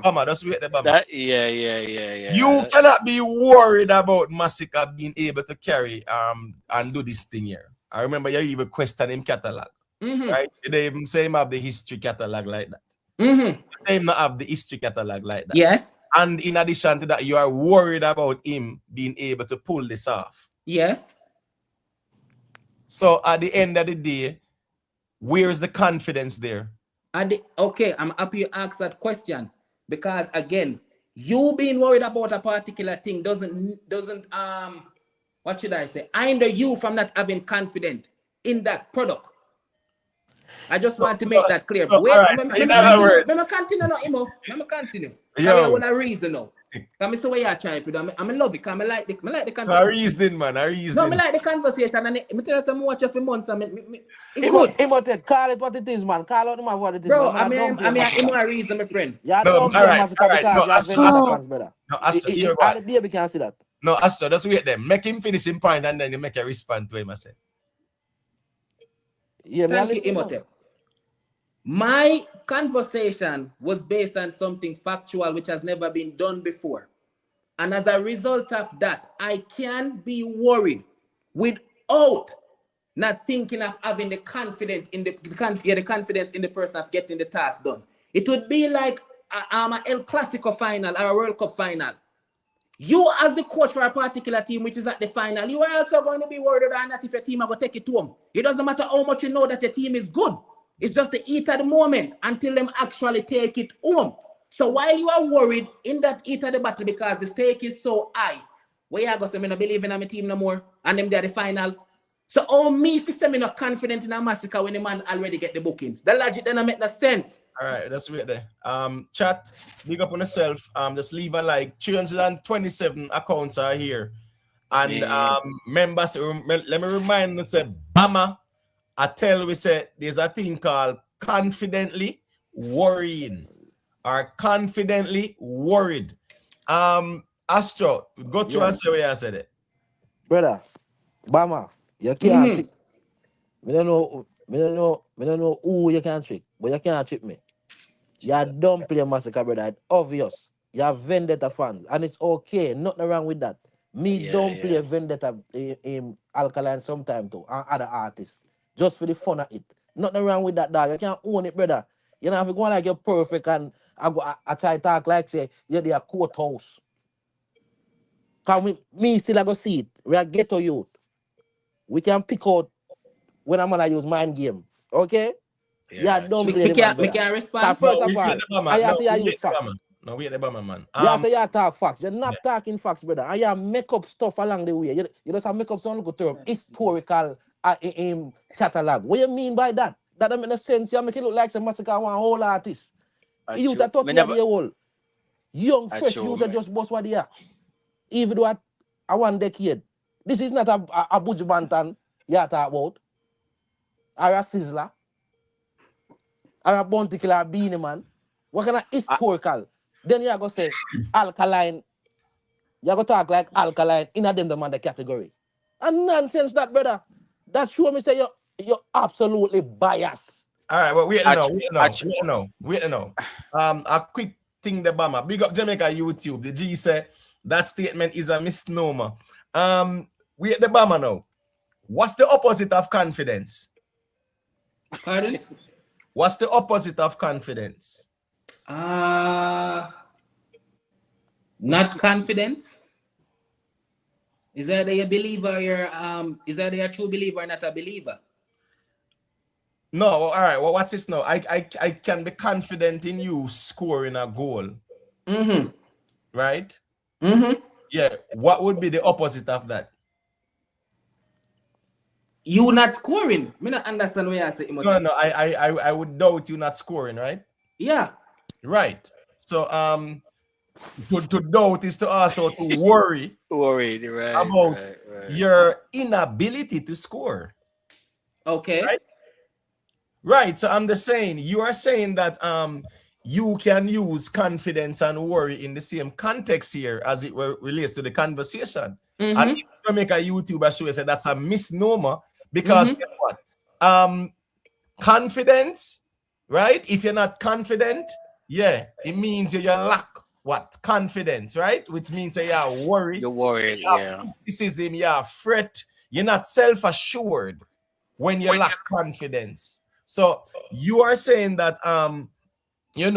Mama, that's wait the Yeah. You cannot be worried about Masicka being able to carry and do this thing here. I remember you even questioned him catalog. Right? They even say him have the history catalog like that. They not have the history catalog like that. Yes. And in addition to that, you are worried about him being able to pull this off. Yes. So at the end of the day, where is the confidence there? Okay, I'm happy you asked that question, because again, you being worried about a particular thing doesn't what should I say? I hinder you from not having confidence in that product. I just want to make that clear. Wait, let me continue now, Imo. Let me continue. I want a reason now. I'm so way I try if you do. I'm in love it. I like the conversation. A reason, man. A reason. No, I like the conversation. And I tell you some watch for months. Good. Call it what it is, man. Call out the man what it is. Bro, man. I'm a reason, my friend. Yeah, don't blame Masicka because you have fans, brother. No, Astro, all the baby can see that. No, Astro, just wait there. Make him finish him point and then you make a response to him, I say. Yeah, thank you, Imhotep. My conversation was based on something factual which has never been done before. And as a result of that, I can be worried without not thinking of having the confidence in the confidence in the person of getting the task done. It would be like an El Clasico final or a World Cup final. You as the coach for a particular team which is at the final, you are also going to be worried about that if your team are going to take it to home. It doesn't matter how much you know that your team is good. It's just the heat of the moment until them actually take it home. So while you are worried in that heat of the battle because the stake is so high, where you go say, I don't believe in my team no more, and them there the final. So me if you say me not confident in a Masicka when the man already get the bookings. The logic then make no sense. All right, that's wait there. Chat, big up on yourself. Just leave a like. 327 accounts are here. And members, let me remind you, say, Bama, I tell we say there's a thing called confidently worrying or confidently worried. Astro, go through and say where I said it. Brother, Bama, you can't trick. Me don't know who you can trick, but you can't trick me. You don't play Masicka, brother. It's obvious. You have vendetta fans, and it's okay. Nothing wrong with that. Don't play vendetta in Alkaline sometime too, and other artists. Just for the fun of it. Nothing wrong with that, dog. You can't own it, brother. You know, if you go like you're perfect and I try to talk like say you're the courthouse. Cause me still I go see it. We are ghetto youth. We can pick out when I'm gonna use mind game. Okay? Yeah, don't play the man. We can't respond. First of all, I have to use facts. No, wait the Bama, man. You have to talk facts. You're not talking facts, brother. And you make up stuff along the way. You just have make up some good term. Historical catalog. What do you mean by that? That don't make no sense. You make it look like some Masicka one whole artist. You are 30 years old. Young, fresh youth that just boss what they are. Even though I 1 decade. This is not a Buju Banton you talk about. Or a Sizzler. Or a Bounty Killer Beanie Man. What kind of historical? Then you are going to say Alkaline. You are going to talk like Alkaline in a them the category. And nonsense that, brother. That show me say you're absolutely biased. All right, well, wait to know. A quick thing, the Bama. Big up Jamaica YouTube. The G said that statement is a misnomer. We at the Bama now. What's the opposite of confidence? Pardon? What's the opposite of confidence? Not confident. Is that a believer? Is that a true believer or not a believer? No, all right. Well, watch this now. I can be confident in you scoring a goal. Right? Yeah. What would be the opposite of that? You not scoring. Me not understand what you say. No. I would doubt you not scoring, right? Yeah. Right. So to doubt is to also to worry. About your inability to score. Okay. Right. So I'm just saying, you are saying that you can use confidence and worry in the same context here as it relates to the conversation. And if you make a YouTuber show, say that's a misnomer because guess what? Confidence, right? If you're not confident, it means you lack what? Confidence, right? Which means you're worried. You're worried, you have skepticism, you're fret, you're not self-assured when you lack confidence. So you are saying that you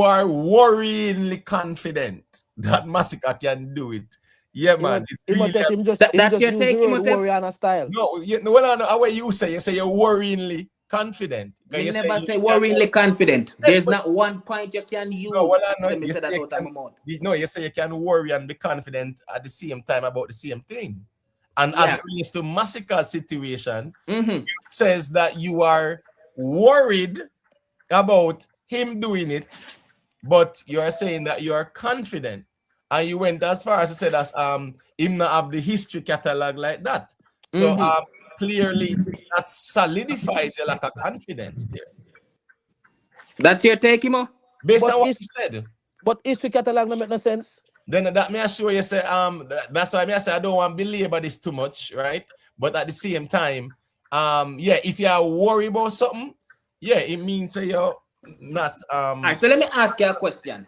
are worryingly confident that Masicka can do it. Yeah, man. It's really that's your take, worry on a style. No, well, what you say you're worryingly confident. You never say worryingly confident. There's not one point you can use. No, you say you can worry and be confident at the same time about the same thing. And as it relates to Masicka's situation, it says that you are worried about him doing it, but you are saying that you are confident. And you went as far as to say that him not have the history catalog like that. So clearly that solidifies your lack of confidence there. That's your take, Imo? Based on what you said. But history catalog don't make no sense. Then that may assure you say that's why I say I don't want to belabor this too much, right? But at the same time, if you are worried about something, it means you're not All right, so let me ask you a question.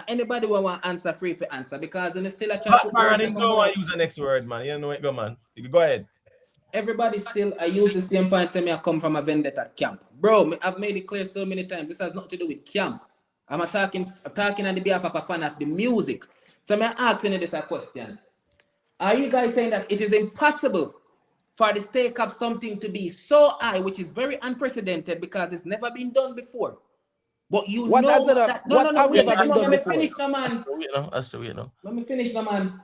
Anybody will want answer free for answer because it's still a chance. Don't want to use the next word, man. You know it, go, man. You go ahead. Everybody still I use the same point say me I come from a vendetta camp. Bro, I've made it clear so many times. This has nothing to do with camp. I'm talking on the behalf of a fan of the music. So I'm asking you this a question. Are you guys saying that it is impossible for the stake of something to be so high, which is very unprecedented because it's never been done before? But you What know has what never, that... No, what no, no, have wait, never been let done me before? finish, no, man. That's the way, you know. Let me finish, no, man.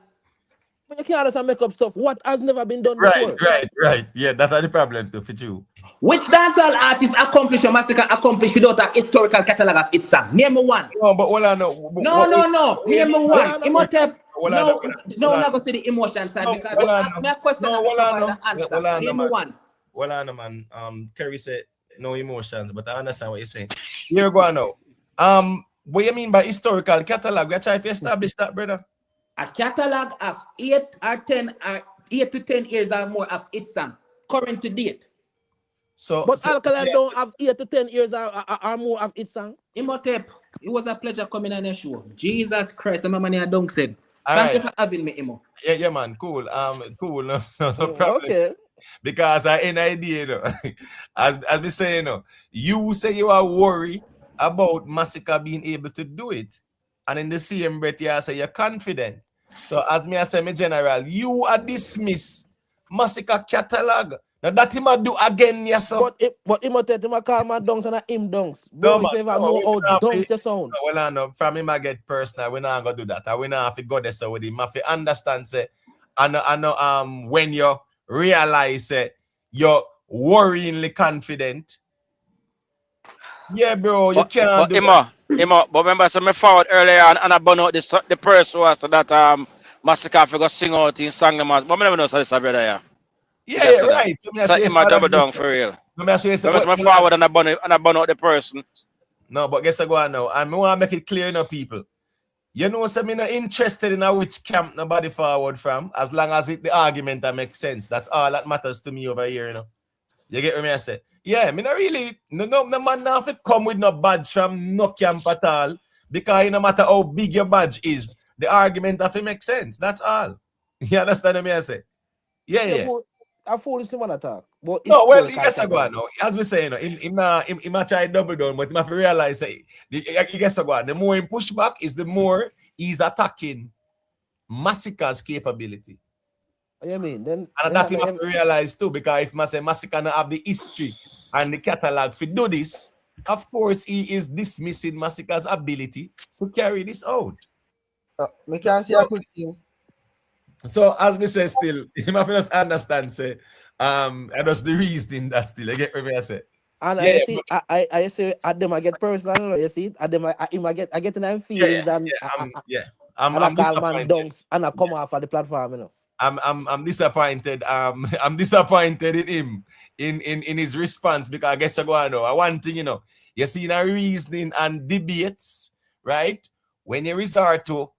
But you can't just make up stuff. What has never been done Right, before? right. Yeah, that's the problem too for you. Which dancehall artist accomplished or Masicka accomplished without a historical catalog of its song? Name me one. No, but what I know. No. Name me one. Imhotep. No, I not go see the emotion side No, because well, you I ask know. me a question No, and well, I provide know. an answer. Well, I know, Name me man. one. Well, I know, man. Kerry said no emotions, but I understand what you're saying. Here we go now. What you mean by historical catalog? We're trying to establish that, brother. A catalog of 8 to 10 years or more of its song, current to date. But Alkaline don't have 8 to 10 years or more of its song. Imhotep, it was a pleasure coming on your show. Jesus Christ, my man Dong said. All Thank you right. for having me, Imo. Yeah, man. Cool. Cool. No problem. Okay. Because I ain't idea, you know. as we say, you know, you say you are worried about Masicka being able to do it, and in the same breath, you say you're confident. So as me I say, me general, you are dismiss Masicka catalog. Now that him a do again, yes, sir. But him a call my donks and a him donks. No, Bro, man, if you ever no, know we how not donks be- your sound. no, well, I know from him I get personal. We not gonna do that. We not have to go there so with him. I have to understand, say, I know, when you realize you're worryingly confident. Yeah, bro, you can't do that. Imo, but remember, so me forward earlier and I burn out the purse was so that Masicka figure sing out in song them out. But I never know so this brother yeah. Yeah, right. So Imo double down for real. Let me ask you this. Remember, so me forward and I burn out the person. No, but guess what go on now? I want to make it clear enough, people. You know, so me not interested in which camp nobody forward from, as long as the argument that makes sense. That's all that matters to me over here, you know. You get what I say? Yeah, me not really, no man now if come with no badge from no camp at all, because no matter how big your badge is, the argument have to make sense. That's all. You understand what I say? Yeah. A foolish man attack. But No, well, yes, I go on. No. As we say, you know, him try double down, but he have to realize that you guess I go on. The more he push back is the more he's attacking Masicka's capability. What you mean? Then that he have to realize too, because if Masicka not have the history and the catalog to do this, of course he is dismissing Masicka's ability to carry this out. Me can see a quick thing. So as we say, still, you have to just understand, say, and that's the reason that still, I get what I say. And yeah, I see, I say, at them I get personal, you see, at them I get them feelings and I'm call man disappointed. donks and I come off of the platform, you know. I'm disappointed. I'm disappointed in him in his response, because I guess I go on now. I want to, you know, you see in a reasoning and debates, right? When you resort to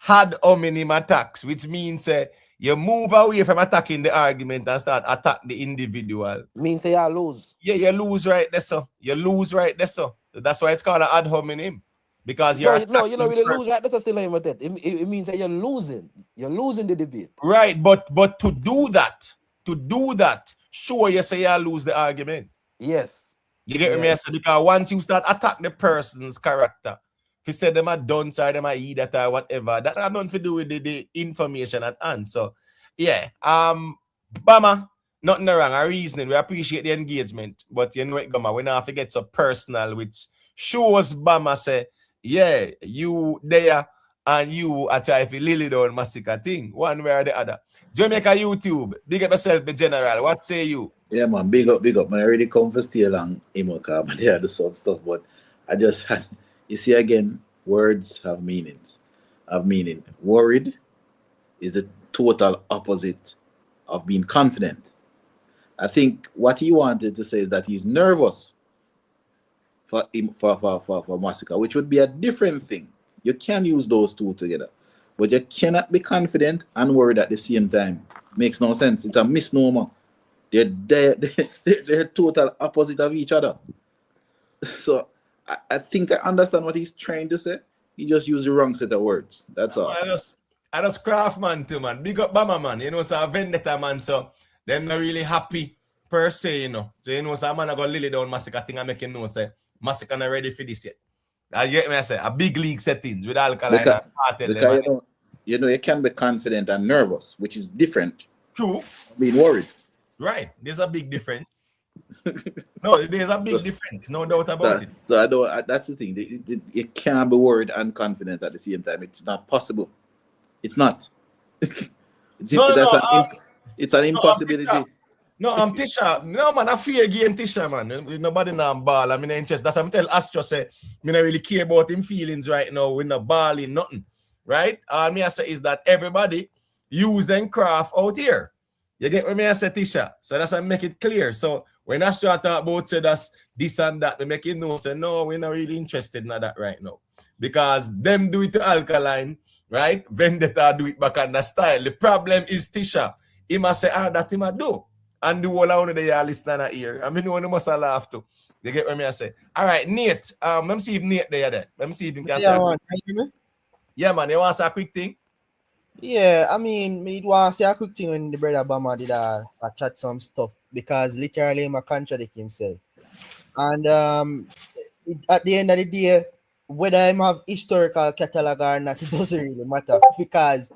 ad hominem attacks, which means you move away from attacking the argument and start attack the individual. Means you lose. Yeah, you lose right there, so. You lose right there, so. That's why it's called an ad hominem. Because you're no, you don't really lose right. That's still with it. It means that you're losing. You're losing the debate. Right, but to do that, sure you say you lose the argument. Yes. You get me? So because once you start attack the person's character, if you say them are dunce or them are idiot or whatever, that has nothing to do with the information at hand. So yeah. Bama, nothing wrong. Our reasoning. We appreciate the engagement, but you know it, Gama, we don't have to get so personal, which shows Bama say, yeah, you there and you are trying to lily down Masicka thing, one way or the other. Jamaica YouTube, big up yourself, the general. What say you? Yeah, man, big up. Man, I already come for stay along, Imoka, but they do some stuff. But I just had, you see again, words have meanings. Worried is the total opposite of being confident. I think what he wanted to say is that he's nervous for Masicka, which would be a different thing. You can use those two together, but you cannot be confident and worried at the same time. Makes no sense. It's a misnomer. They're total opposite of each other. So I think I understand what he's trying to say. He just used the wrong set of words. That's all. I just craft man too, man. Big up Bama, man. You know, so a vendetta, man. So they're not really happy per se, you know. So you know, so a man I got lily down Masicka thing. I make him know, say Masicka not ready for this yet. You get me? I say a big league settings with Alkaline and Kartel. You know, you can be confident and nervous, which is different True. from being worried. Right. There's a big difference. No, there's a big difference. No doubt about it. So I don't. That's the thing. You can't be worried and confident at the same time. It's not possible. It's not. No, no, no. It's an No, impossibility. I'm Tisha. No, man, I fear game Tisha, man. Nobody now ball. I mean, interest. That's what I'm telling Astro say. Me not really care about him feelings right now. We're not balling nothing, right? All me I say is that everybody use them craft out here. You get what me I say, Tisha? So that's how I make it clear. So when Astro talk about say that's this and that, we make it know. Say no, we're not really interested in that right now because them do it to Alkaline, right? Vendetta do it back on the style. The problem is Tisha. He must say, that he must do. And the whole one of the listener here. I mean, one must laugh too. You get what I say? All right, Nate. Let me see if Nate there. Let me see if he can say. Yeah, man. You want to say a quick thing? Yeah, I mean, me want to say a quick thing when the brother Bama did a chat some stuff because literally he contradict himself. And at the end of the day, whether I have historical catalog or not, it doesn't really matter because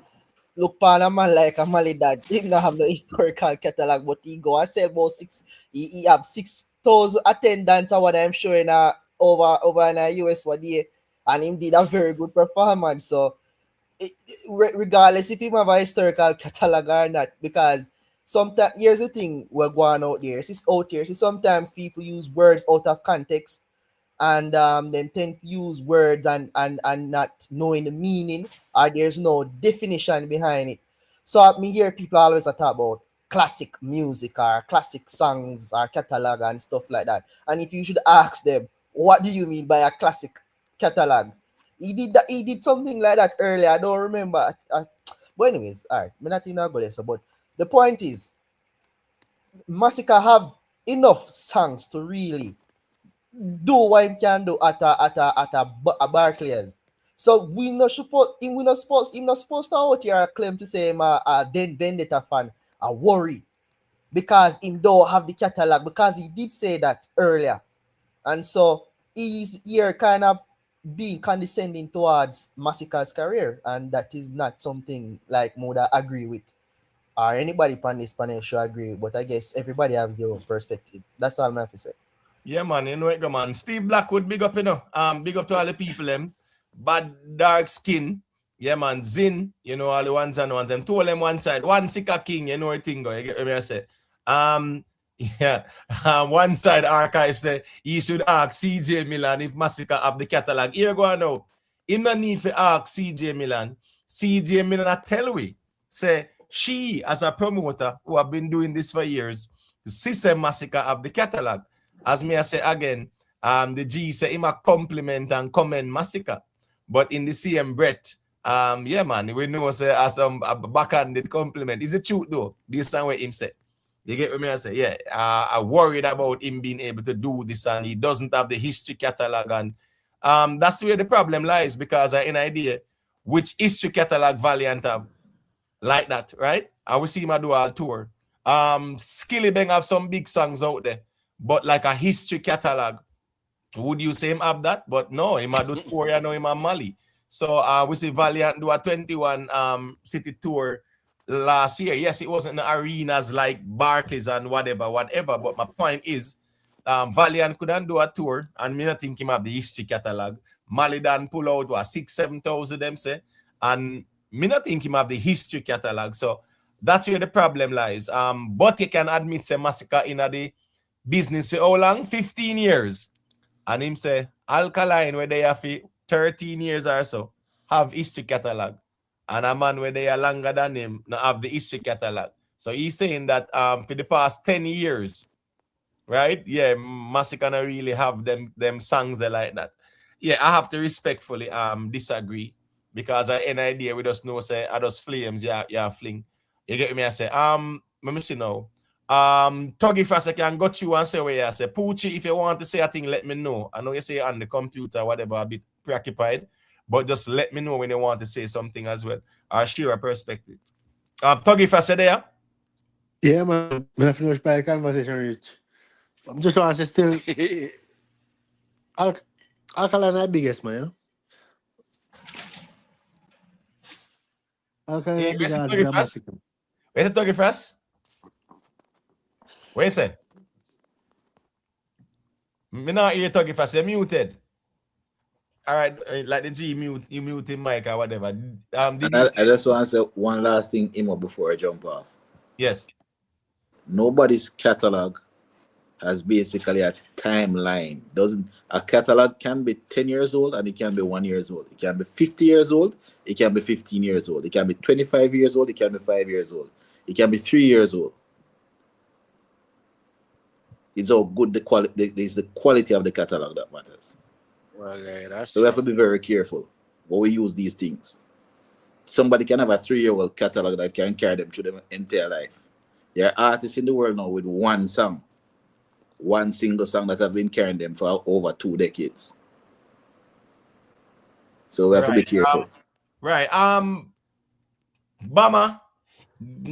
look, pan a man like a Mali that him not have no historical catalog, but he go and sell about he have 6,000 attendants or what I'm showing over in the US one day, and him did a very good performance. So regardless if he have a historical catalog or not, because sometimes here's the thing we're going out there. It's out here. See, sometimes people use words out of context and then tend to use words and not knowing the meaning or there's no definition behind it. So me hear people always talk about classic music or classic songs or catalog and stuff like that. And if you should ask them, what do you mean by a classic catalog? He did something like that earlier. I don't remember. But anyways, all right, I'm not in a good. But the point is, Masicka have enough songs to really do what he can do at a Barclays. So we not supposed to out here claim to say him a Vendetta fan, a worry because him don't have the catalog because he did say that earlier, and so he's here kind of being condescending towards Masicka's career, and that is not something like Moda agree with or anybody on this panel should agree with. But I guess everybody has their own perspective. That's all I have to say. Yeah, man, you know it, man. Steve Blackwood, big up, you know. Big up to all the people, them. Bad dark skin. Yeah, man. Zin, you know, all the ones and ones. Them two of them one side. One Sika King, you know what thing go. You get what I say? Yeah. One side archive say he should ask CJ Milan if Masicka have the catalog. Here go now. In no need to ask CJ Milan. CJ Milan tell we. Say she as a promoter who have been doing this for years, Sisse Masicka have the catalog. As me I say again, the G say him a compliment and comment Masicka. But in the same breath, yeah, man, we know say as a backhanded compliment. Is it truth though? This is what him say. You get what I say? Yeah, I worried about him being able to do this and he doesn't have the history catalog. And that's where the problem lies because I have an idea which history catalog Valiant have like that, right? I will see him do a tour. Skilly Bang have some big songs out there, but like a history catalog. Would you say him have that? But no, him a do tour, you know, him a Mali. So we see Valiant do a 21 city tour last year. Yes, it wasn't in the arenas like Barclays and whatever. But my point is, Valiant couldn't do a tour, and me not think him have the history catalog. Mali done pull out what 6,000-7,000 them say, and me not think him have the history catalog. So that's where the problem lies. But you can admit say Masicka in the business for how long? 15 years. And him say Alkaline where they have 13 years or so have history catalog. And a man where they are longer than him not have the history catalog. So he's saying that for the past 10 years, right? Yeah, Masicka not really have them songs that like that. Yeah, I have to respectfully disagree because I any idea we just know say I just flames, yeah, fling. You get me? I say, let me see now. Tuggy Fast, I can got you and say where I say, Poochie, if you want to say a thing, let me know. I know you say on the computer, whatever, a bit preoccupied, but just let me know when you want to say something as well. Or share a perspective. Tuggy Fast, there? Yeah, man. I'm finished by the conversation, Rich. I'm just want to say still, Alkaline is the biggest, man. Alkaline big Where's the harder Tuggy than Frost? Masicka. Where's the Tuggy Frost? What you say? Me not hear Tuggy Frost. You're muted. All right, like the G mute, you mute him mic or whatever. Did you I say? just want to say one last thing, Imo, before I jump off. Yes. Nobody's catalog has basically a timeline. Doesn't a catalog can be 10 years old and it can be 1 year old. It can be 50 years old, it can be 15 years old, it can be 25 years old, it can be 5 years old, it can be 3 years old. It's all good the quality it's the quality of the catalog that matters. Well, yeah, that's So we have to true. be very careful when we use these things. Somebody can have a 3-year-old catalog that can carry them through their entire life. There are artists in the world now with one song, one single song that have been carrying them for over 2 decades. So we have to be Right. careful. Right. Bama,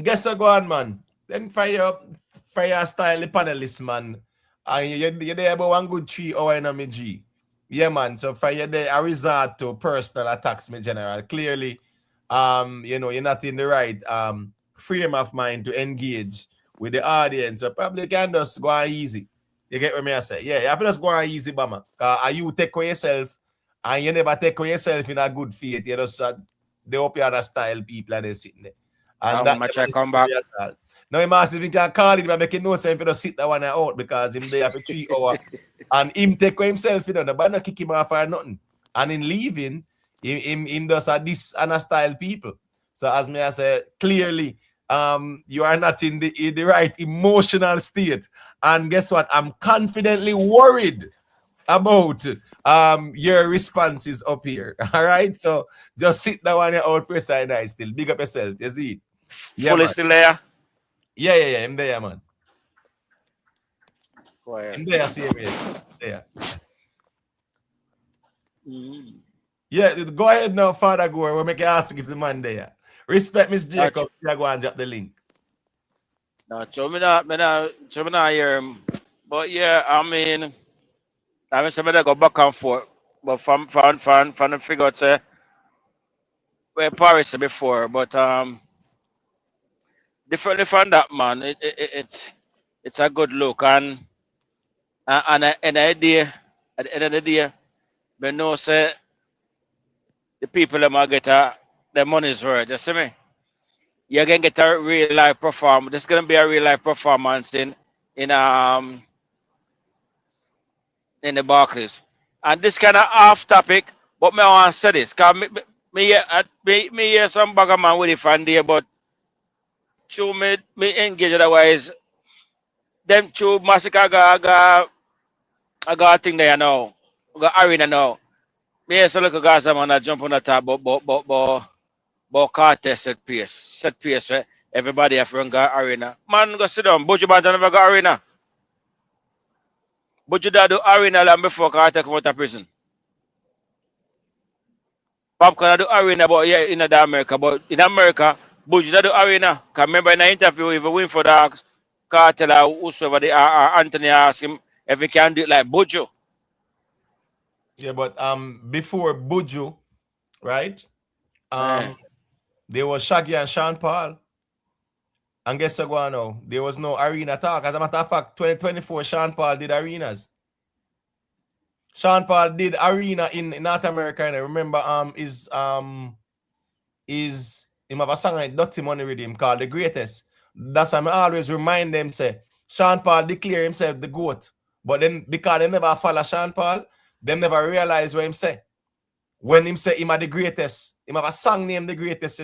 guess what go on, man? Then fire style the panelist, man. And you're there about 1 good 3 hour in a me G. Yeah, man. So fire there a resort to personal attacks, me general. Clearly, you're not in the right frame of mind to engage with the audience. So probably can just go on easy. You get what me I say? Yeah, you have to just go on easy, Bama. You take for yourself and you never take for yourself in a good faith. You just they hope you are style people and they sitting there. And I'm that gonna never try is come back. scary at all. Now him ask if he can call it, but making no sense for to sit that one out because him there for 3 hours and him take for himself, nobody not kick him off or nothing. And in leaving, him does a this and a style people. So as me I say, clearly, you are not in the right emotional state. And guess what? I'm confidently worried about your responses up here. All right. So just sit that one out for side night still. Big up yourself. You see? Yeah, Fully man. still there. Yeah. I'm there, man. Quiet. I'm there, same here. There. Yeah, go ahead now, Father Gore. We'll make you ask if the man there. Respect Miss Jacob. You go and drop the link. No, so me not hear him. But yeah, I mean somebody go back and forth. But from the figure say where Paris before, but differently from that man, it's a good look and an idea at the end of the day, we know say the people that might get their money's worth. You see me? You're gonna get a real life performance. There's gonna be a real life performance in the Barclays. And this kind of off topic, but me want to say this, cause me hear some bugger man with it from there, but through me engage otherwise, them through Masicka I got a thing there now. I got arena now. Me hear some little guys man that jump on the top, but Kartel set pace, right? Everybody have run got arena. Man, go sit down. Buju Banton never got arena. Buju da do arena long before Kartel come out of prison. Popcaan do arena, but yeah, in America. But in America, Buju da do arena. Cause remember in an interview, if win for the Kartel or whosoever, Anthony asked him if he can do it like Buju. Yeah, but before Buju, right? There was Shaggy and Sean Paul. And guess what now? There was no arena talk. As a matter of fact, 2024, Sean Paul did arenas. Sean Paul did arena in North America, and I remember is him have a song like Dutty Money with him called The Greatest. That's why I always remind them say Sean Paul declare himself the GOAT. But then because they never follow Sean Paul, they never realize what him say. When him say him are the greatest, him have a song named The Greatest,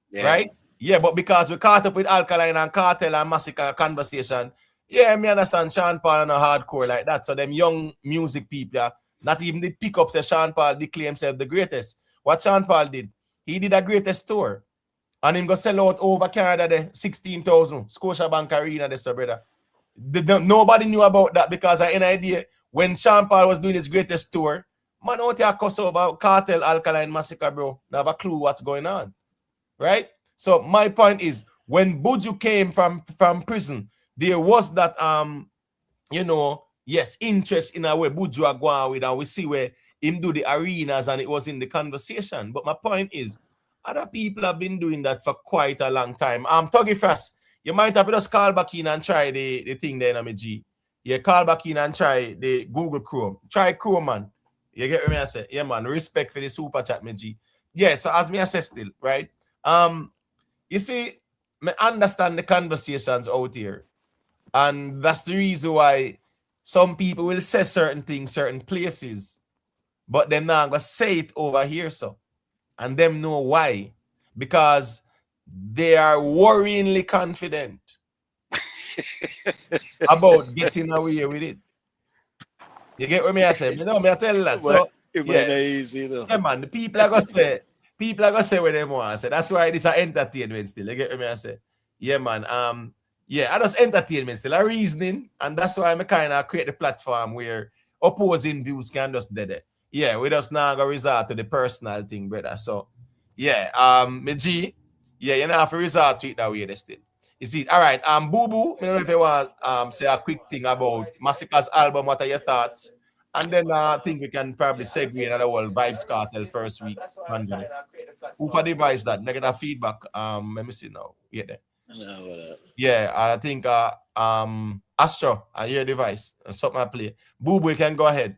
Yeah. Right? Yeah, but because we caught up with Alkaline and Kartel and Masicka conversation, yeah, me understand Sean Paul and a hardcore like that. So them young music people, not even the pick up say Sean Paul declare himself the greatest. What Sean Paul did, he did a greatest tour. And him go sell out over Canada the 16,000 Scotiabank Arena, this brother. Nobody knew about that because I had an idea when Sean Paul was doing his greatest tour. Man, out here cuss over Kartel, Alkaline, Masicka, bro. Not have a clue what's going on. Right? So my point is, when Buju came from prison, there was that yes, interest in a way Buju are going with, and we see where him do the arenas, and it was in the conversation. But my point is, Other people have been doing that for quite a long time. Tuggy Frost, you might have to just call back in and try the thing there, my G. You call back in and try the Google Chrome. Try Chrome, man. You get what I say? Yeah, man. Respect for the super chat, my G. Yeah, so as me I say still, right? You see, me understand the conversations out here. And that's the reason why some people will say certain things, certain places, but they're not gonna say it over here, so. And them know why. Because they are worryingly confident about getting away with it. You get what I say? You know, me I tell you that. So yeah, easy, you know. yeah, man. The people are gonna say what they want to say. That's why this is entertainment still. You get what I say? Yeah, man. Yeah, I just entertainment still a reasoning, and that's why I kind of create the platform where opposing views can just dead it. Yeah, we just now go resort to the personal thing, brother. So yeah, me G, yeah, you know have to resort to it that way they still. You see, all right. Boo Boo, I don't know if you want say a quick thing about Masicka's album. What are your thoughts? And then I think we can probably segue another whole Vybz Kartel first week. Who for device that negative feedback? Let me see now. Yeah, there. No, Yeah, I think Astro, I hear device. Something I play. Boo Boo, you can go ahead.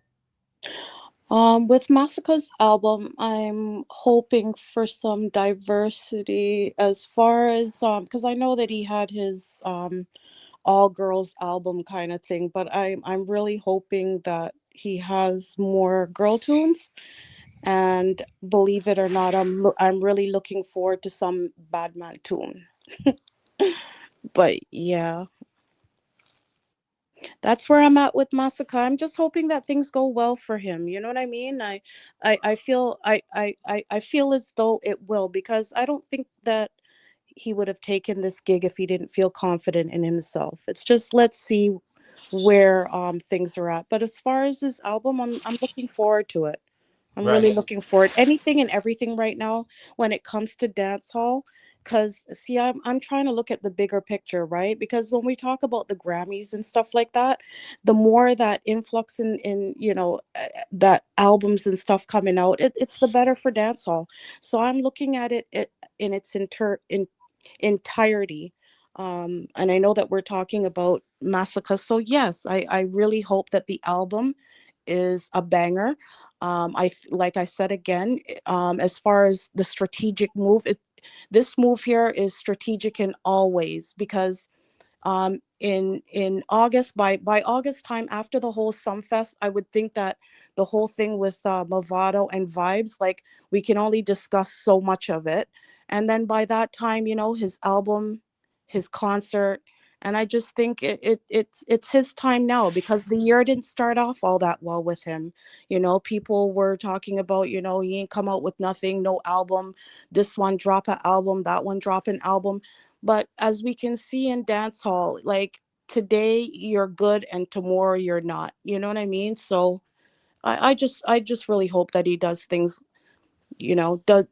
With Masicka's album, I'm hoping for some diversity as far as because I know that he had his all girls album kind of thing, but I'm really hoping that he has more girl tunes. And believe it or not, I'm really looking forward to some Badman tune. But yeah, that's where I'm at with Masicka. I'm just hoping that things go well for him. You know what I mean? I feel I feel as though it will, because I don't think that he would have taken this gig if he didn't feel confident in himself. It's just, let's see where things are at. But as far as his album, I'm looking forward to it. I'm Right. really looking forward. Anything and everything right now when it comes to dance hall. Cause see, I'm trying to look at the bigger picture, right? Because when we talk about the Grammys and stuff like that, the more that influx in that albums and stuff coming out, it's the better for dance hall. So I'm looking at it in its entirety. And I know that we're talking about Masicka. So yes, I really hope that the album is a banger. Like I said again, as far as the strategic move, this move here is strategic in all ways, because in August, by August time, after the whole Sumfest, I would think that the whole thing with Movado and Vybz, like, we can only discuss so much of it. And then by that time, his album, his concert, and I just think it's his time now, because the year didn't start off all that well with him. People were talking about, he ain't come out with nothing, no album, this one drop an album, that one drop an album. But as we can see in dance hall, like, today you're good and tomorrow you're not. You know what I mean? So I just really hope that he does things, does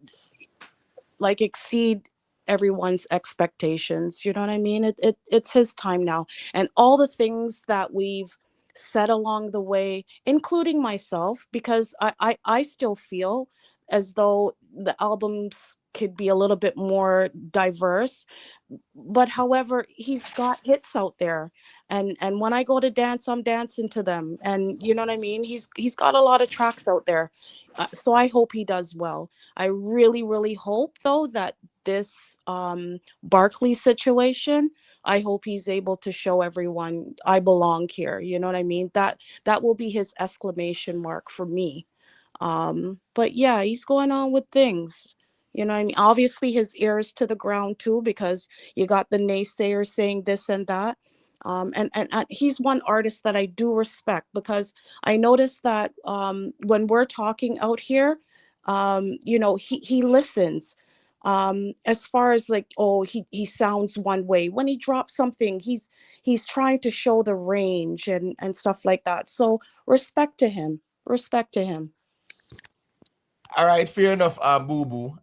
like exceed everyone's expectations. You know what I mean? It's his time now. And all the things that we've said along the way, including myself, because I still feel as though the albums could be a little bit more diverse. But however, he's got hits out there, and when I go to dance, I'm dancing to them, and you know what I mean. He's got a lot of tracks out there, so I hope he does well. I really, really hope, though, that this Barkley situation, I hope he's able to show everyone I belong here. You know what I mean? That will be his exclamation mark for me. But yeah, he's going on with things. You know what I mean? Obviously, his ears to the ground too, because you got the naysayers saying this and that. And he's one artist that I do respect, because I noticed that when we're talking out here, he listens. As far as, like, oh, he sounds one way when he drops something, he's trying to show the range and stuff like that. So respect to him. Respect to him. All right, fair enough, Boo Boo.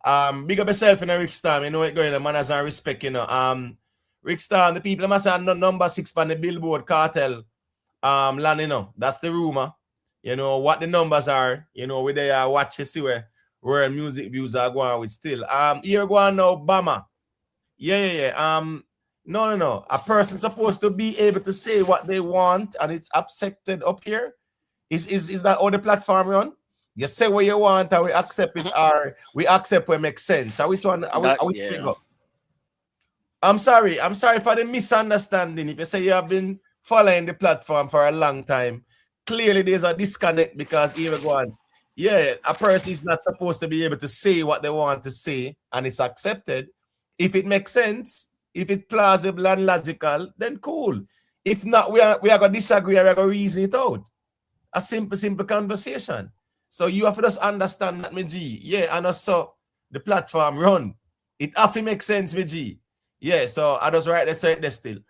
Big up yourself in a Rick Storm. You know what going on, manners and respect, Rick Storm, the people must have number 6 on the Billboard Cartel land, that's the rumor. What the numbers are, we there watch you see where where music views are going with still. Here go on now, Bama. Yeah. No. A person supposed to be able to say what they want and it's accepted up here. Is that how the platform run? You say what you want and we accept it, or we accept what makes sense. Are we Yeah. I'm sorry for the misunderstanding. If you say you have been following the platform for a long time, clearly there's a disconnect because here go on. Yeah, a person is not supposed to be able to say what they want to say and it's accepted. If it makes sense, if it's plausible and logical, then cool. If not, we are going to disagree and we are going to reason it out. A simple conversation. So you have to just understand that, me G. Yeah, and also the platform run. It have to make sense, me G. Yeah, so I just write there still. With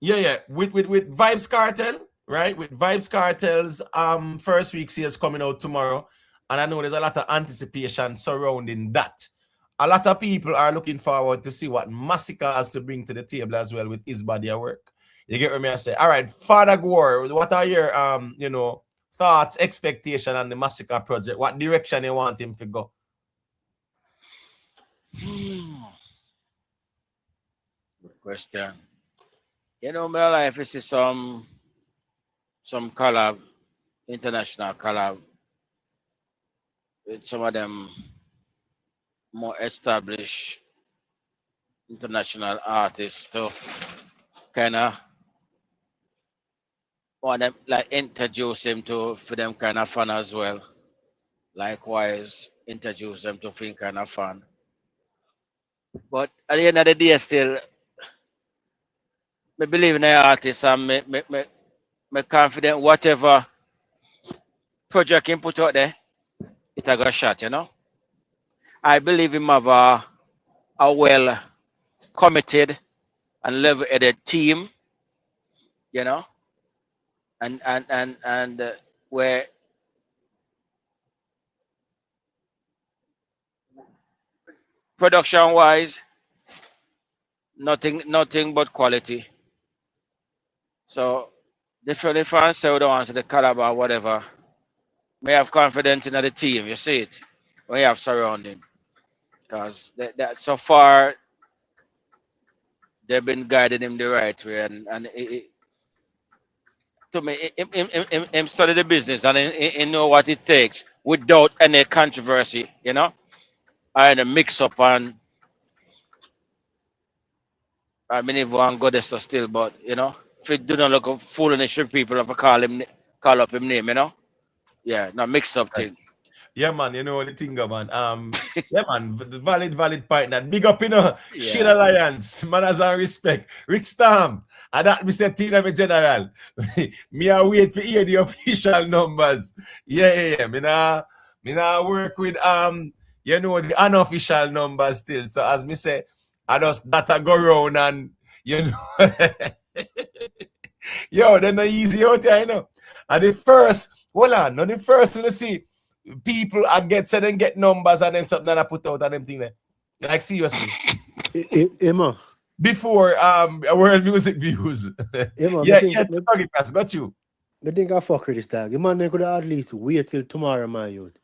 Vybz Kartel, right? With Vybz Kartel's first week sales coming out tomorrow, and I know there's a lot of anticipation surrounding that. A lot of people are looking forward to see what Masicka has to bring to the table as well with his body of work. You get what me I say? All right, Father Gore, what are your thoughts, expectation on the Masicka project? What direction you want him to go? Good question. My life is some collab, international collab with some of them more established international artists to kind of want them like introduce him for them kind of fun as well. Likewise, introduce them to feel kind of fun. But at the end of the day, still, I believe in the artist and me confident whatever project him put out there, it a got shot, I believe him have a well committed and level-headed team, and where production wise, nothing but quality. So the fans say we don't answer the caliber or whatever. May have confidence in the team, you see it. We have surrounding. Because that so far they've been guiding him the right way, and to me, him study the business and he know what it takes without any controversy, and a mix up. And I mean, if one go there so still, but if it do not look a foolish people if I call up him name, yeah, no mix up thing. Yeah, man, you know the thing, man. Yeah, man, the valid point. That big up, Shield Yeah. Alliance, manners and respect. Rick Stam, and that me say team of general. Me I wait to hear the official numbers. Yeah. Me now work with the unofficial numbers still. So as me say, I just data go round and yo, they're not easy out there, And the first to see people I get numbers and then something that I put out and them thing there. Like seriously. Emma. Before world music views. Emma, got you. I think I fuck with this dog. The man could at least wait till tomorrow, my youth.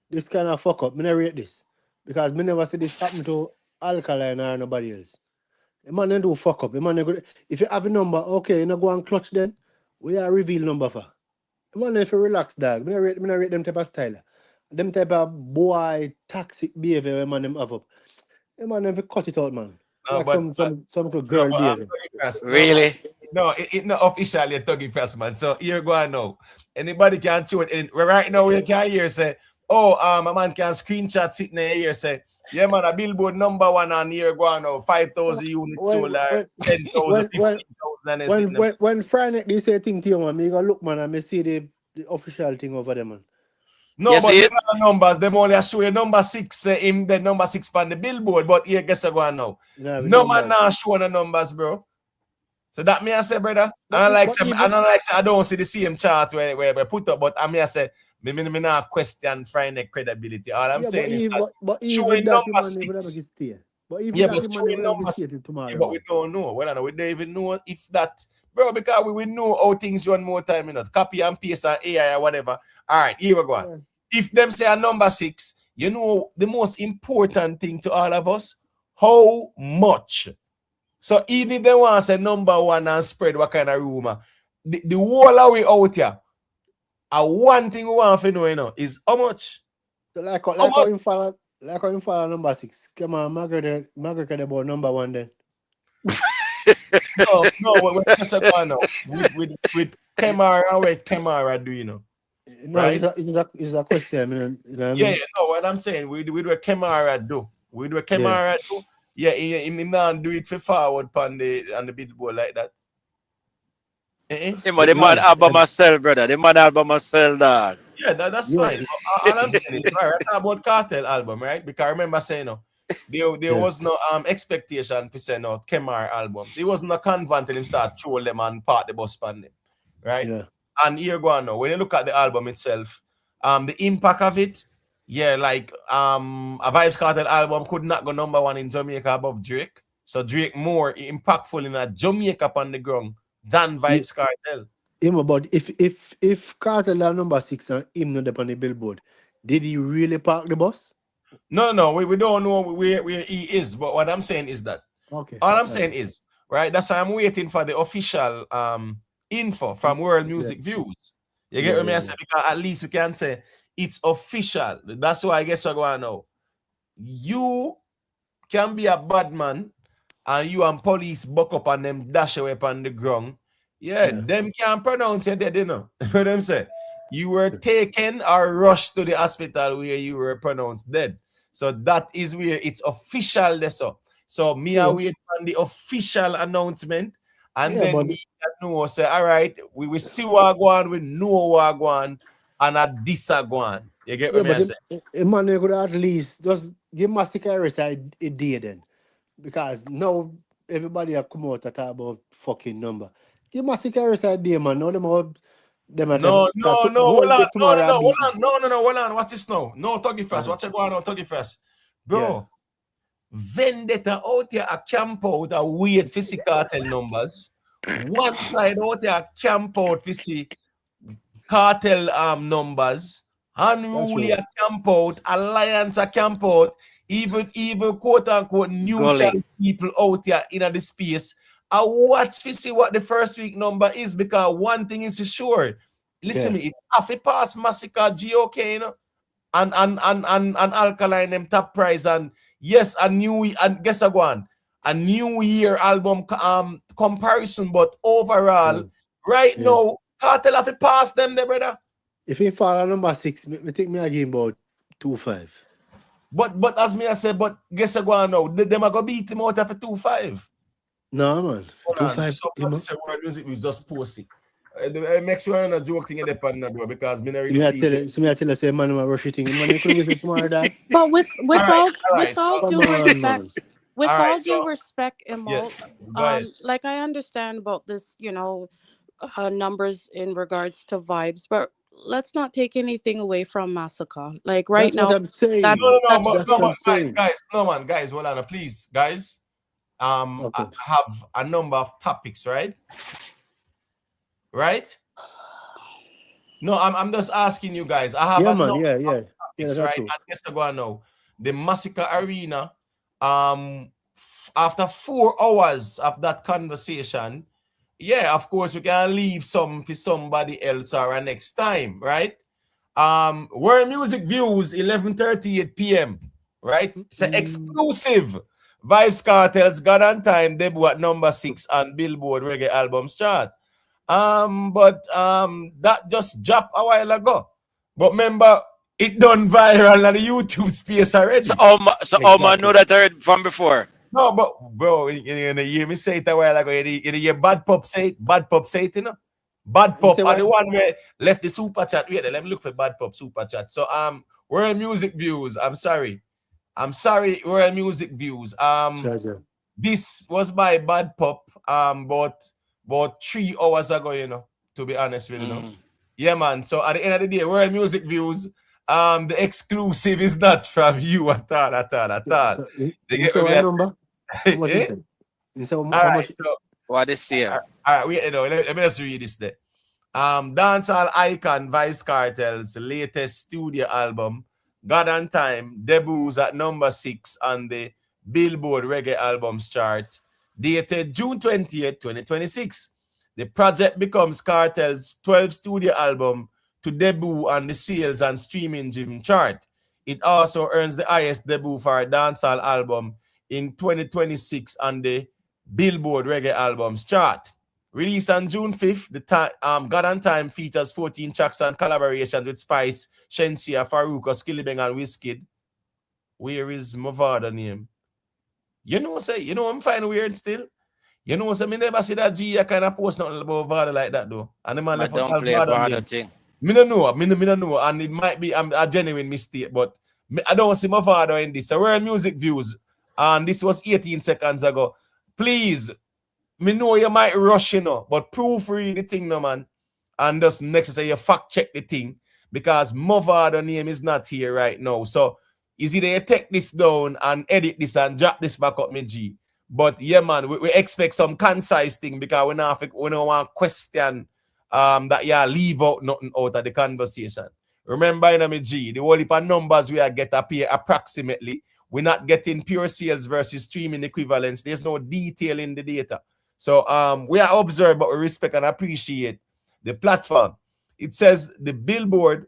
This kind of fuck up. Me never rate this. Because me never see this happen to Alkaline or nobody else. The man do fuck up. The man could, if you have a number, okay, you know go and clutch then. We are reveal number for. The man if you relax, dog. Me never rate them type of style. Them type of boy toxic behavior man them have up. The man never cut it out, man. No, like but, some girl behavior. Really? No, it's not officially a Tuggy Press, man. So here go on now. Anybody can tune in. Right now we can hear say, a man can screenshot sitting in here say, yeah, man, a billboard number one on here go on now, 5,000 units sold, 10,000, 15,000. When Friday they say thing to you, man, me go look, man, and me see the official thing over there, man. No, but the numbers, them only show you number 6 in the number 6 on the billboard, but here guess I go on now. No man now showing the numbers, bro. So that me I say, brother, I don't see the same chart where we put up, but I mean I say, me not question Friday credibility. All I'm saying is that showing number 6. But showing number 6, but we don't know. We don't even know if that, bro, because we will know how things run more time, copy and paste and AI or whatever. All right, here we go. if them say a number 6, you know the most important thing to all of us, how much. So even if they want to say number 1 and spread what kind of rumor, the whole of we out here, one thing we want to know, is how much. So like how him follow number 6. Come on, Margaret about number 1 then. No, we're just going now. With Kemara, what Kemara do, No, right? it's a question, you know what I mean? Yeah, no, what I'm saying, we do what Kemara do. We do what Kemara do. Yeah, he not do it for forward on the billboard like that. The man album myself, brother. The man album myself, dog. Yeah, that's fine. All I'm saying is, right, talk about Kartel album, right? Because I remember saying, there was no expectation to say no Kemar album. There was no convent till him start troll them and part the bus pan them, right? Yeah. And here go on now. When you look at the album itself, the impact of it, like a Vybz Kartel album could not go number 1 in Jamaica above Drake. So Drake more impactful in a Jamaica on the ground than Vybz Kartel. But if Kartel are number 6 and him not up on the billboard, did he really park the bus? No, we don't know where he is. But what I'm saying is that all I'm saying is, right, that's why I'm waiting for the official info from World Music Views. You get what I say? Because at least we can say it's official. That's why I guess we're going now. You can be a bad man and you and police buck up and them dash away on the ground. Them can't pronounce it dead, you know. What I'm saying? You were taken or rushed to the hospital where you were pronounced dead. So that is where it's official. So me I wait on the official announcement, and then me know say, all right, we will see what go on, we know what go on, and at this go on. You get what I say? Man, you could at least just give Masicka a day then, because now everybody have come out to talk about fucking number. Give Masicka a day, man. Now them all. No, hold on. Watch this now. No, Tuggy first. Watch it go on now, Tuggy first. Bro, Vendetta out here a camp out a weird physical cartel numbers. One side out here a camp out for see cartel numbers. Unruly a camp out, alliance a camp out, even quote unquote neutral people out here in the space. I watch to see what the first week number is, because one thing is sure. Listen me, it's half a pass Masicka GOK, you know, and Alkaline them top prize, and yes, a new and guess again, a new year album comparison, but overall, right now, Kartel have to pass them there, brother. If he fall number 6, I think me again about 2-5. But as me I said, but guess again now, them are gonna beat him out of a 2-5. No, man. 2-5. Somebody say World Music was just posting. Make sure you're not joking in the panel, bro, because me not really see I tell you, say, man, I'm rushing thing. Man, you could visit tomorrow, dad. But with all due respect, Imo, like I understand about this, numbers in regards to Vybz, but let's not take anything away from Masicka. Like right that's now, what I'm saying. Guys, hold on, please, guys. I have a number of topics, right? No, I'm just asking you guys. I have a number of topics, right? And guess go on now. The Masicka Arena, after 4 hours of that conversation, of course we can leave some for somebody else or next time, right? World Music Views, 11:38 p.m. Right? It's an exclusive. Vybz Kartel's God on Time debut at number 6 on Billboard Reggae Albums Chart. But that just dropped a while ago. But remember, it done viral on the YouTube space already. So man know that I heard from before. No, but bro, you hear me say it a while ago. You hear Bad Pop say it, you know? Bad Pop are the one where left the super chat. Wait, let me look for Bad Pop super chat. So World Music Views. I'm sorry, World Music Views. This was by Bad Pop about 3 hours ago, you know, to be honest with you. Know? Yeah, man. So at the end of the day, World Music Views, the exclusive is not from you at all. So, you get what number? How much is it? What is here? All right, let me just read this there. Dancehall icon Vybz Kartel's latest studio album, God and Time, debuts at number 6 on the Billboard Reggae Albums chart, dated June 20th, 2026. The project becomes Kartel's 12th studio album to debut on the sales and streaming driven chart. It also earns the highest debut for a dancehall album in 2026 on the Billboard Reggae Albums chart. Released on June 5th, God and Time features 14 tracks and collaborations with Spice, Shensia, Faruko, Skillibeng, and Wizkid. Where is Mavada name? You know I'm finding weird still. You know, so me never see that G kind of post nothing about Vada like that though. And the man I left don't out play Vada Vada name. thing. Me don't know, and it might be a genuine mistake, but I don't see my father in this. So we're music views, and this was 18 seconds ago. Please, me know you might rush, but proofread the thing, no man, and just next to say you fact check the thing because my father name is not here right now. So is either you take this down and edit this and drop this back up, me G. But yeah, man, we expect some concise thing because we don't want question that you leave out nothing out of the conversation. Remember, me G, the whole heap of numbers we are get appear approximately. We're not getting pure sales versus streaming equivalents. There's no detail in the data. So we are observed, but we respect and appreciate the platform. It says the Billboard,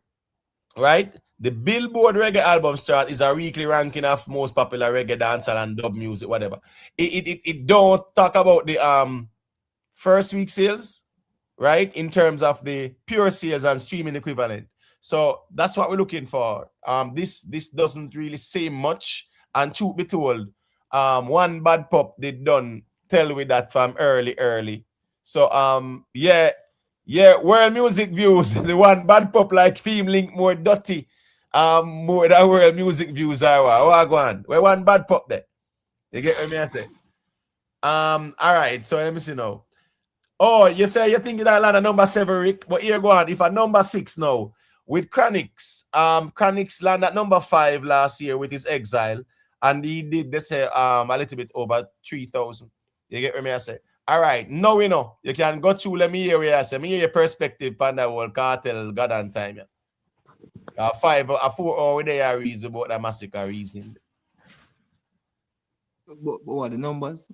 right? The Billboard Reggae Albums chart is a weekly ranking of most popular reggae, dancehall, and dub music, whatever. It don't talk about the first week sales, right? In terms of the pure sales and streaming equivalent. So that's what we're looking for. This doesn't really say much. And truth be told, One Bad Pop did done tell we that from early. So yeah, world music views. The One Bad Pop like theme link more Dutty. More than world music views are what go on. Where One Bad Pop there? You get what I say? All right, so let me see now. Oh, you say you think that land a number 7, Rick, but here go on. If a number 6 now with Chronix, Chronix land at number 5 last year with his Exile, and he did this a little bit over 3,000. You get what I say? All right, now we know. You can go through. Let me hear what I say. Me hear your perspective on that whole Kartel, God and Time. Yeah. 4 hour they are reason about the Masicka reason. But what the numbers?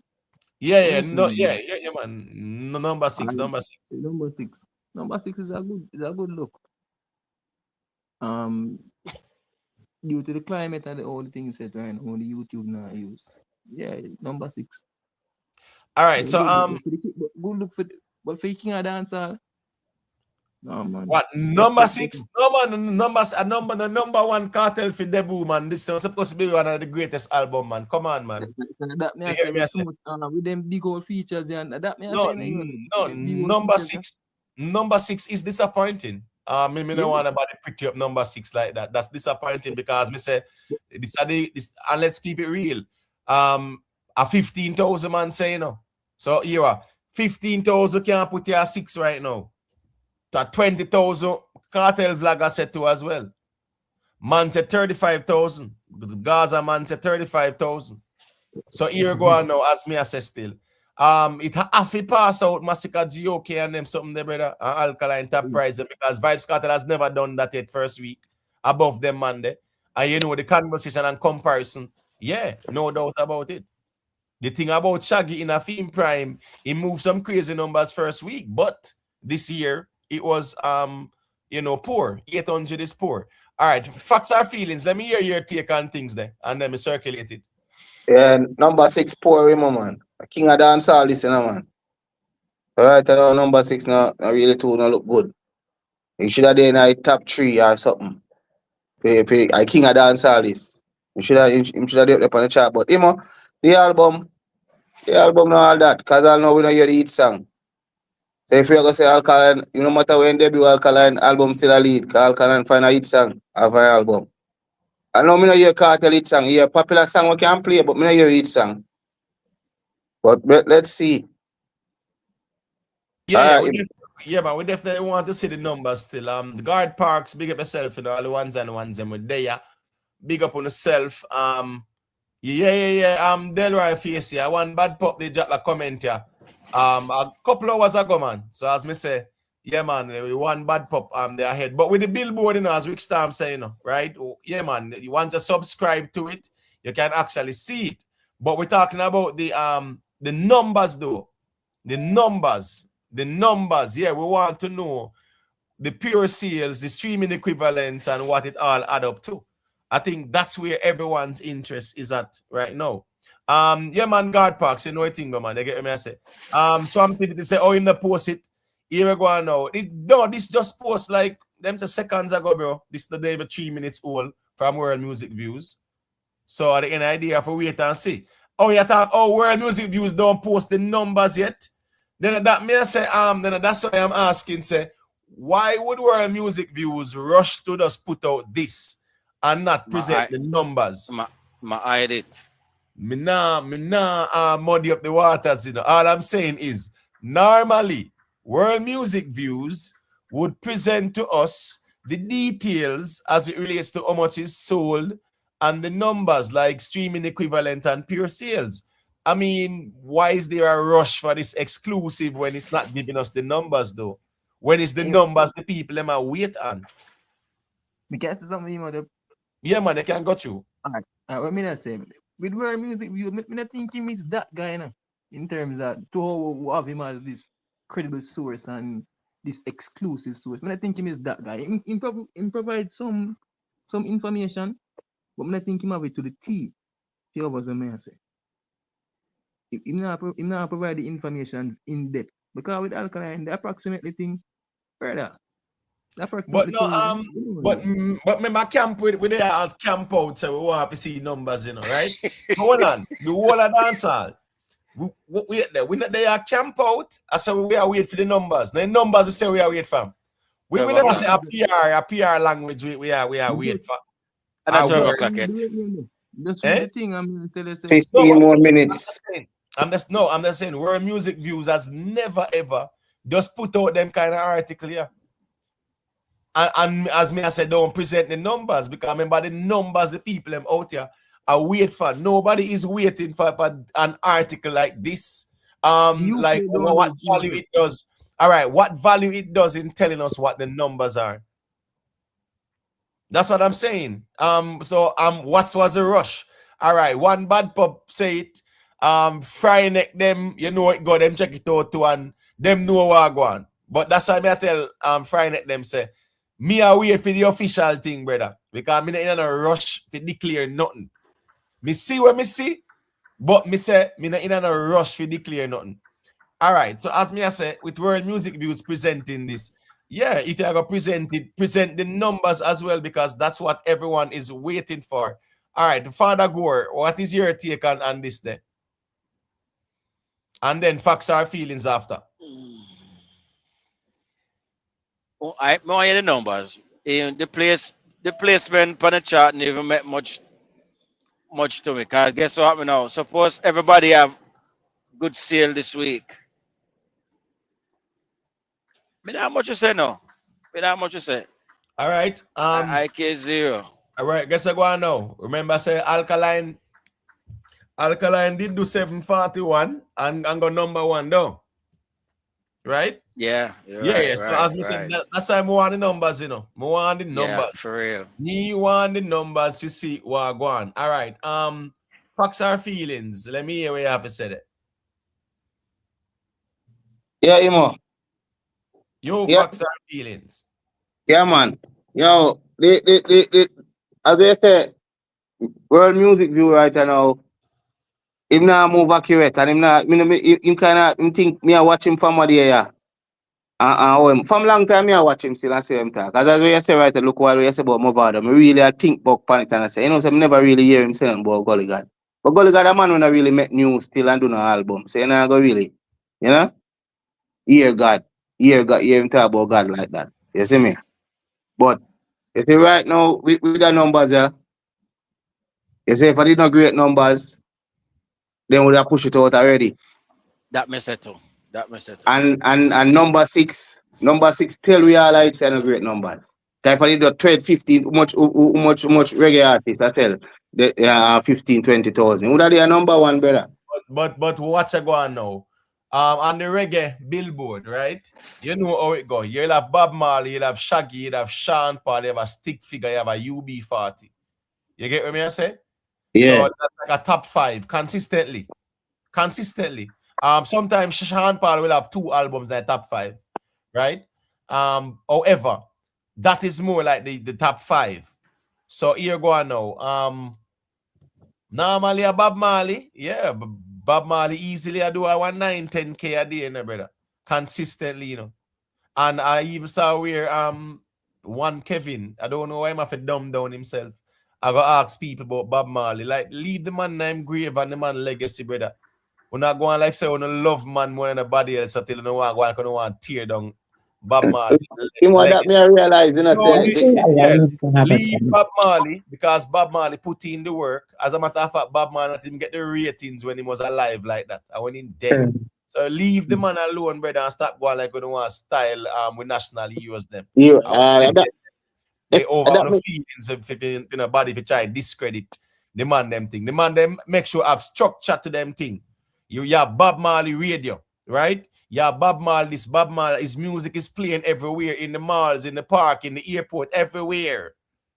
Yeah, man. Number 6. Number 6 is a good look. Due to the climate and all the things that right now on the YouTube now use. Yeah, number 6. All right, so good look for King of Dancehall. No man. What number 6? No man, the number 1 Kartel for debut, man. This is supposed to be one of the greatest album, man. Come on, man. That me I say with them big old features and that me number 6. Number 6 is disappointing. Me don't want anybody pick up number 6 like that. That's disappointing because me say this and let's keep it real. A 15,000 man say So here are 15,000 can't put you at 6 right now. To 20,000 Kartel vlogger said to as well. Man said 35,000. Gaza man said 35,000. So here go on now, as me assess still. It have to pass out Masicka GOK and them something there, brother. Alkaline top prize because Vybz Kartel has never done that yet first week above them Monday. And the conversation and comparison, yeah, no doubt about it. The thing about Shaggy in a film prime, he moved some crazy numbers first week, but this year it was poor. 800 is poor. All right, facts or feelings. Let me hear your take on things there, and then me circulate it. Yeah, number 6 poor, man. King of Dancehall, listen, man. All right, I know number 6 now really too not look good. You should have been in a top 3 or something. I King of Dancehall is. You should have been up on the chart, but the album not all that, because I know we don't hear the hit song. So if you're going to say Alkaline, no matter when debut Alkaline album still a lead, because Alkaline find a hit song of an album. I know me not hear Kartel hit song. Hear popular song we can play, but me not hear hit song. But let's see. Yeah, but we definitely want to see the numbers still. The Guard Parks, big up yourself, all the ones them with there. Big up on yourself. Delroy Face here. One Bad Pop, they dropped a comment here. A couple hours ago, man. So as me say, Yeah, man, one bad pop they ahead. But with the billboard, as Rick Storm saying, right? Yeah, man, you want to subscribe to it, you can actually see it. But we're talking about the numbers though. The numbers. Yeah, we want to know the pure sales, the streaming equivalents, and what it all add up to. I think that's where everyone's interest is at right now. Yeah, man, guard parks, you know what thing, man. They get me I say. Something to say, oh, in the post it. Here we go now. This just post like them seconds ago, bro. This the day 3 minutes old from World Music Views. So I get an idea for wait and see. Oh, you thought, World Music Views don't post the numbers yet? Then that may say, then that's why I'm asking, say, why would World Music Views rush to just put out this and not present the numbers? My edit. Me nah muddy up the waters, you know. All I'm saying is, normally, World Music Views would present to us the details as it relates to how much is sold and the numbers like streaming equivalent and pure sales. I mean, why is there a rush for this exclusive when it's not giving us the numbers though? When it's the numbers the people them are wait on. Because something yeah, man, they can got you. Alright, what me say? With World Music View, me not think him is that guy, no? In terms of to have him as this credible source and this exclusive source. Me not think him is that guy. Him provide some information, but me not think him have it to the T. Here was what me say. Him not provide the information in depth. Because with Alkaline, the approximately thing further. But no, but my camp with they are camp out, so we want to see numbers, you know, right? Hold on, the whole of dancehall. We not they are camp out, so we are wait for the numbers. The numbers we say we are wait for. We never say a PR language. We are wait for. And that's 12 o'clock yet. That's the thing I'm telling you. 15 more minutes. I'm just saying, World Music Views has never ever just put out them kind of article here. And as me I said, don't present the numbers because remember the numbers the people them out here are wait for. Nobody is waiting for an article like this. Like what value it does. All right, what value it does in telling us what the numbers are. That's what I'm saying. What was the rush? All right, one bad pub say it. Fry neck them, you know it go them check it out too and them know what go on. But that's why I tell Fry neck them say me I wait for the official thing, brother. Because me not in a rush to declare nothing. Me see what me see, but me say me not in a rush to declare nothing. All right, so as me I say, with World Music Views presenting this, yeah, if you are going to present the numbers as well, because that's what everyone is waiting for. All right, Father Gore, what is your take on this day? And then facts our feelings after. Oh, I want the numbers. The placement on the chart never make much to me. Cause guess what happened now? Suppose everybody have good sale this week. Me not much you say now. Me not much you say. All right. IK 0. All right. Guess I go on now. Remember, say Alkaline did do 741 and go number 1 though. Right? Yeah. Yeah. So as me said, that's why I want the numbers, you know. I want the numbers. Yeah, for real. Me want the numbers to see what go on. All right. Facts our feelings. Let me hear what you have to say it. Yeah, Imo. Facts our feelings. Yeah, man. Yo, as we say, World Music View right now, him not move accurate and him think me I watch him from what yeah. From long time me I watch him still and see him talk. As we say right, look what we say about Movado. I really think about panic and I say, I never really hear him saying about Gully God. But Gully God a man when I really make news still and do no album. So I go really, hear him talk about God like that. You see me? But you see right now with the numbers there, you see if I did not great numbers, then would have pushed it out already. That mess it too. And number six tell we all it's no great numbers. If I did not trade 15, much regular artists I sell the 15, 20,000. Would that be a number 1, brother? But watch I go on now. On the reggae billboard, right? You know how it go. You'll have Bob Marley, you'll have Shaggy, you'll have Sean Paul, you have a Stick Figure, you have a UB40. You get what I say? Yeah. So that's like a top 5 consistently. Sometimes Sean Paul will have 2 albums in the top 5, right? However, that is more like the top 5. So here go on now. Normally a Bob Marley, yeah, Bob Marley easily I do a 9-10K a day, you know, brother. Consistently, you know. And I even saw where one Kevin, I don't know why I'm have to dumb down himself. I go ask people about Bob Marley. Like, leave the man name grave and the man legacy, brother. We're not going like say we don't love man more than anybody else until you know want to tear down Bob Marley. You know that me I realize, you know, No, say, leave Bob Marley because Bob Marley put in the work. As a matter of fact, Bob Marley didn't get the ratings when he was alive like that. And when he's dead. So leave the man alone, brother, and stop going like we don't want style with national heroes them. you They over on the feelings of the body if you try discredit the man them thing. The man them make sure have structure to them thing. You have Bob Marley radio, right? Yeah, Bob Marley, his music is playing everywhere in the malls, in the park, in the airport, everywhere.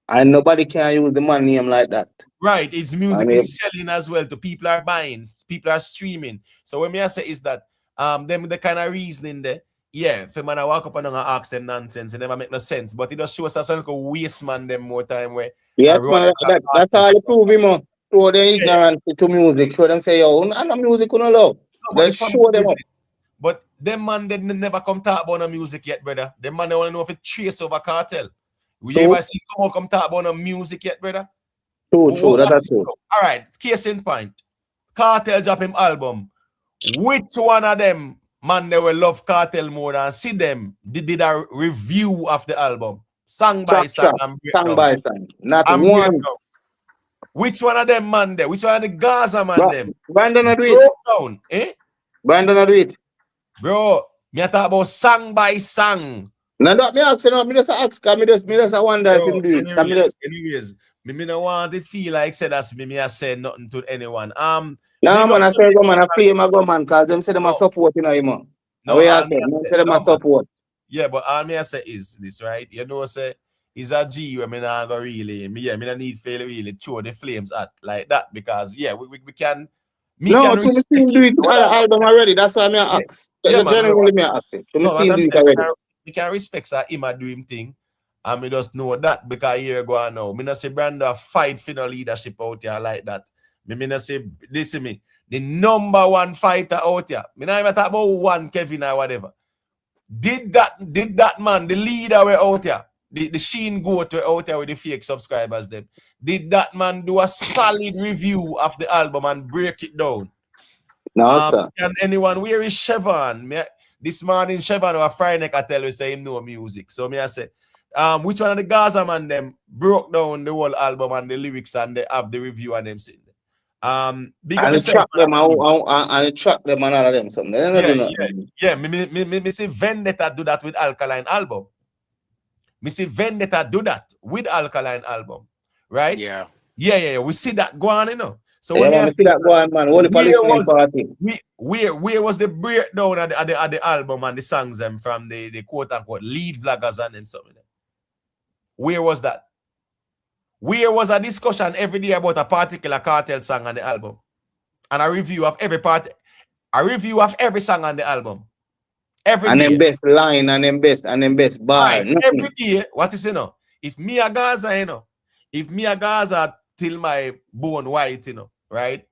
And nobody can use the man name like that. Right, his music is selling as well. To people are buying, people are streaming. So what me I say is that them the kind of reasoning there. Yeah, if a man I walk up and ask them nonsense, it never make no sense. But it just shows us like a waste man them more time where yes, man, that's all they prove him on. Show them ignorance to music. Show them say, yo, I know music you no love. Then show them up. But them man they never come talk about no music yet, brother. Them man they want to know if it trace over Kartel. You ever see come talk about no music yet, brother? True, that's true. All right, case in point. Kartel drop him album. Which one of them man they will love Kartel more than see them? They did a review of the album, song by song, and song by song. Not one. Which one of them man there? Which one of the Gaza man them? Brandon do it. Down, eh? Brandon do it. Bro, me talk about song by song. No, not me ask, me just ask, me just wonder if him do it. Anyways, me no want it feel like say that's me I say nothing to anyone. No man, I say go man, I play my go man, cause them say them a support, you know, man. No, I say them a support. Yeah, but all me I say is this, right? You know, say is a G where me not go really, me not need fail really throw the flames at like that because we can. No, to me do it album already. That's why me ask. Generally me ask it. To me do it already. We can respect that him a do him thing. And me just know that because here go on now. Me not say Brando fight for no leadership out here like that. Me not say, listen me, the number one fighter out here. Me not even talk about one Kevin or whatever. Did that man, the leader were out here. The Sheen Goat were out here with the fake subscribers them. Did that man do a solid review of the album and break it down? No, sir. Can anyone, where is Chevron? This morning Chevron or Friday Kartel we say him no music. So me I say, which one of the Gaza man them broke down the whole album and the lyrics and they have the review and them sing. Big and track them and track them and all of them something. Me see Vendetta do that with Alkaline album. Me see Vendetta do that with Alkaline album. Right? Yeah. We see that go on, you know. So when I see that go on, man, where was the breakdown of the album and the songs them from the quote unquote lead vloggers and them something? Where was that? Where was a discussion every day about a particular Kartel song on the album? And a review of every part, a review of every song on the album. Every and day. Them best line and them best bar. Right. Every day, what is you know? If me a Gaza, you know, if me a Gaza till my bone white, you know, right?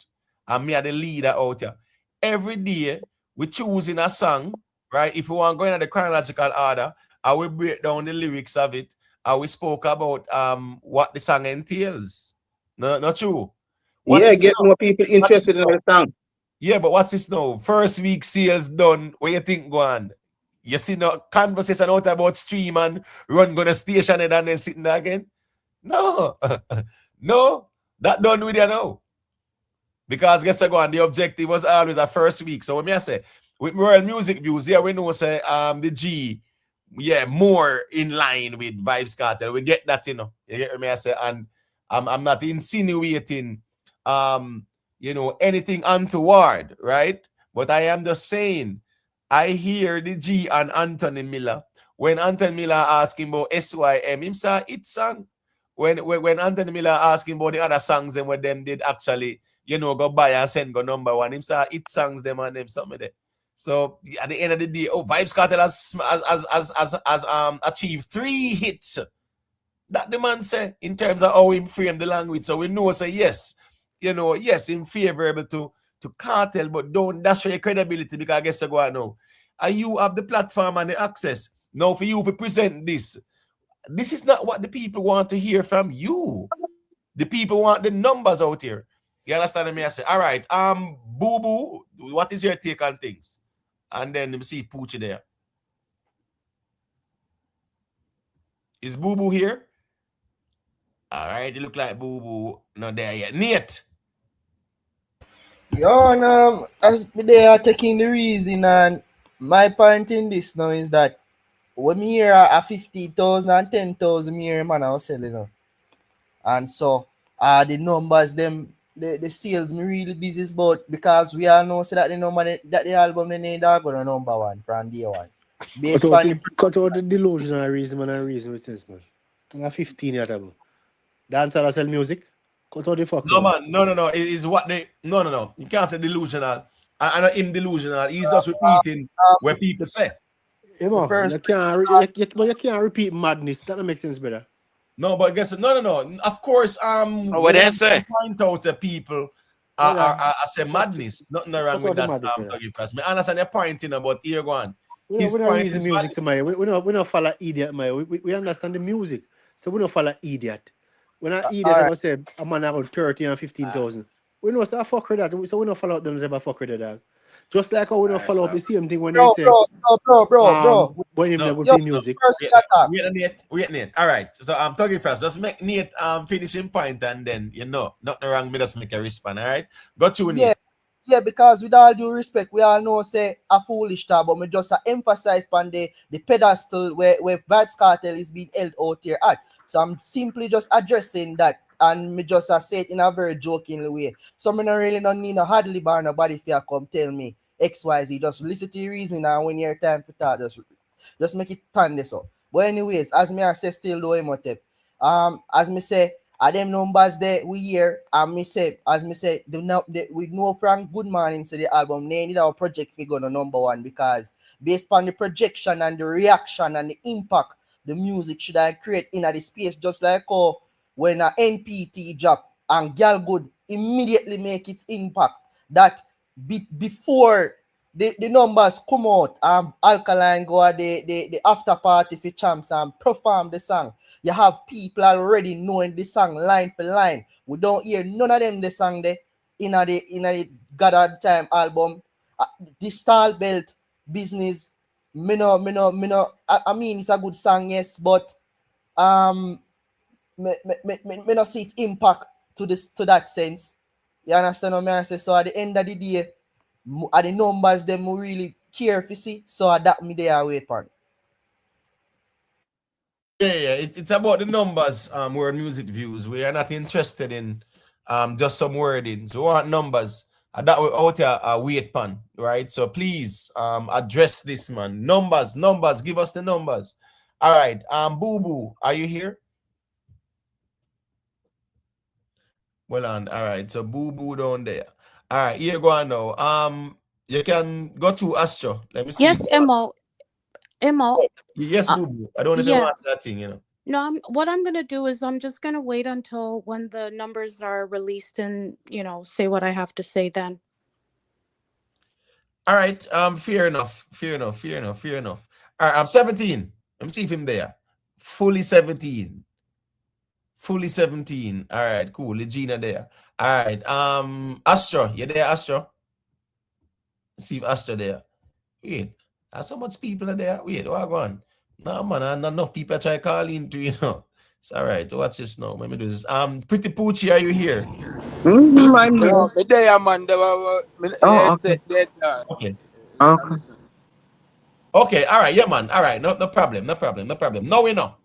And me are the leader out here. Every day we choosing a song, right? If we want to go in the chronological order, I will break down the lyrics of it. I we spoke about what the song entails. No, not true. Get more people interested in the song. Yeah, but what's this now? First week sales done. What you think go on? You see no conversation out about stream and run gonna station it and then sitting there again? No. No, that done with you now. Because guess what, the objective was always a first week. So what me I say, with Royal Music Views, we know say the G, more in line with Vybz Kartel. We get that, you know. You get me I say, and I'm not insinuating anything untoward, right? But I am just saying, I hear the G and Anthony Miller. When Anthony Miller asking about SYM, him say it song. When Anthony Miller asking about the other songs and what them did actually, go buy and send go number one, him say it songs them and them something there. So at the end of the day, Vybz Kartel has achieved 3 hits. That the man say in terms of how him frame the language. So we know say yes, yes, him favorable to Kartel, but don't dash your credibility because I guess you go on now. And you have the platform and the access. Now for you to present this. This is not what the people want to hear from you. The people want the numbers out here. You understand me? I say, all right, Boo Boo, what is your take on things? And then let me see Poochie there. Is Boo Boo here? All right, it look like Boo Boo not there yet. Nate. Yo, as they are taking the reason, and my point in this now is that when me hear a 50,000 and 10,000, me hear man I was selling, and so the numbers them the sales me really busy about because we all know so that the number that the album they need are gonna number one from day one. Based on the Cut out the delusional reason, man, and reason with this, man. I'm 15 years old. Dance and sell music. Cut out the fuck. No, man, no. It is what they no. You can't say delusional. I'm not in delusional. He's just repeating what people say. You can't repeat madness. That don't make sense, brother. No, but guess no. Of course, what they say? Point out to people I say madness. Nothing wrong with that. Me understand your point, but here go on. We don't reason music to my. We don't follow idiot, my. We understand the music, so we don't follow idiot. When I idiot, I go say a man about 30 and 15,000. We know so I fuck with that, so we don't follow them never fuck with that. Just like how we don't follow up the same thing when they say, bro. When you go play music. Wait, Nate. All right. So I'm talking first. Just make Nate finishing point and then nothing wrong. Me just make a respond. All right. Got you, Nate. Yeah, because with all due respect, we all know say a foolish talk, but me just emphasize on the pedestal where Vybz Kartel is being held out here at. So I'm simply just addressing that, and me just say it in a very joking way. So me not really don't need no hardly bar nobody if you come tell me XYZ. Just listen to the reason, and when you're time for talk, just make it turn this up. But anyways, as me I say still low Imhotep. As me say, them numbers there we hear, and me say, we know from Good Morning say the album they need our project figure no number one because based on the projection and the reaction and the impact the music should have create in the space, just like when a NPT drop and Girl Good immediately make its impact that before the numbers come out, Alkaline go at the after party for champs and perform the song. You have people already knowing the song line for line. We don't hear none of them the song there in the Gathered Time album. The Stall Belt business. Me no. I mean it's a good song, yes, but me not see its impact to that sense. You understand what I say? So at the end of the day, are the numbers them really care if you see? So that me there wait for. Yeah. It's about the numbers. We're music views. We are not interested in just some wordings. We want numbers. That we out here wait pan, right? So please address this, man. Numbers, give us the numbers. All right. Boo Boo, are you here? Well on. All right. So Boo Boo down there. All right, here go on now. You can go to Astro. Let me see. Yes, Emo. Yes, Boo Boo. I don't know if you want that thing, No, what I'm gonna do is I'm just gonna wait until when the numbers are released and say what I have to say then. All right. Fair enough. All right, I'm 17. Let me see if I'm there. Fully 17. All right, cool. Legina there. All right. Astro, you there, Astro? Let's see if Astro there. Wait, there's so much people are there. Wait, what going on? No, man, not enough people try calling to, It's all right. Watch this now. Let me do this. Pretty Poochie, are you here? I'm here. There, man. Okay. Okay, all right, yeah, man. All right, no problem. No, we know.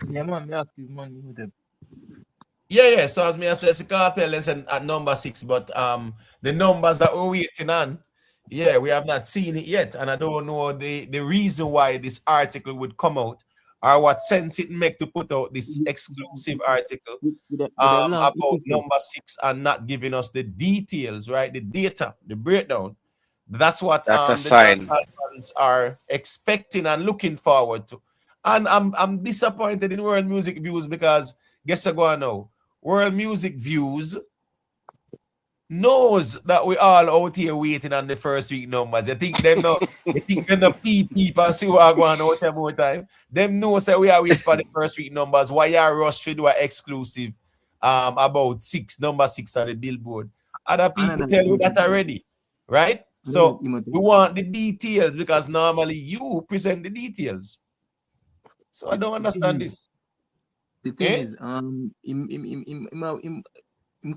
Yeah, man, me active, man. Yeah. So as me I said, it's Kartel is at number 6, but the numbers that we're waiting on, yeah, we have not seen it yet, and I don't know the reason why this article would come out or what sense it make to put out this exclusive article With a long about number 6 and not giving us the details, right? The data, the breakdown. That's what That's a the sign. dancehall fans are expecting and looking forward to. And I'm disappointed in World Music Views because guess what going now? World Music Views knows that we all out here waiting on the first week numbers. You think them no, you think them no people and see what are going on out there more time. Them know say we are waiting for the first week numbers. Why you rush to do an exclusive about number 6 on the billboard. Other people another tell you thing. that already, right? Another So thing, we want the details because normally you present the details. So I don't understand this. The thing Eh? is, I'm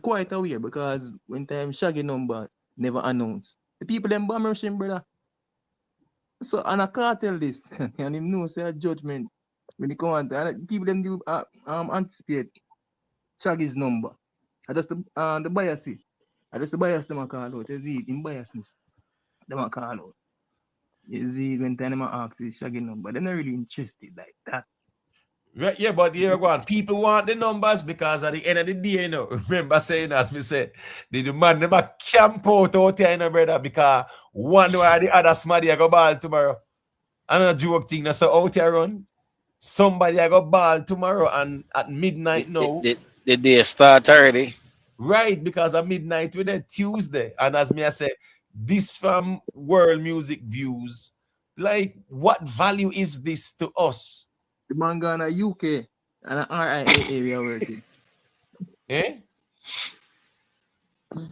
quite aware because when time Shaggy number never announced, the people them bombers him, brother. So and I can't tell this, and him know say a judgment when he come on. And people them do anticipate Shaggy's number. I just the bias. I just the bias them a call out. You see, in biasness them a call out. You see, when time them a ask the Shaggy number, they're not really interested like that. Right, yeah, but here we go on. People want the numbers because at the end of the day, you know, remember saying as me said, the man never camp out here, you know, brother, because one way or the other somebody I go ball tomorrow. Another joke thing, so out here run. Somebody I go ball tomorrow and at midnight now. The day start already. Right, because at midnight with a Tuesday. And as me I say, this from World Music Views, like what value is this to us? The man gone to UK and an RIA area working. Eh?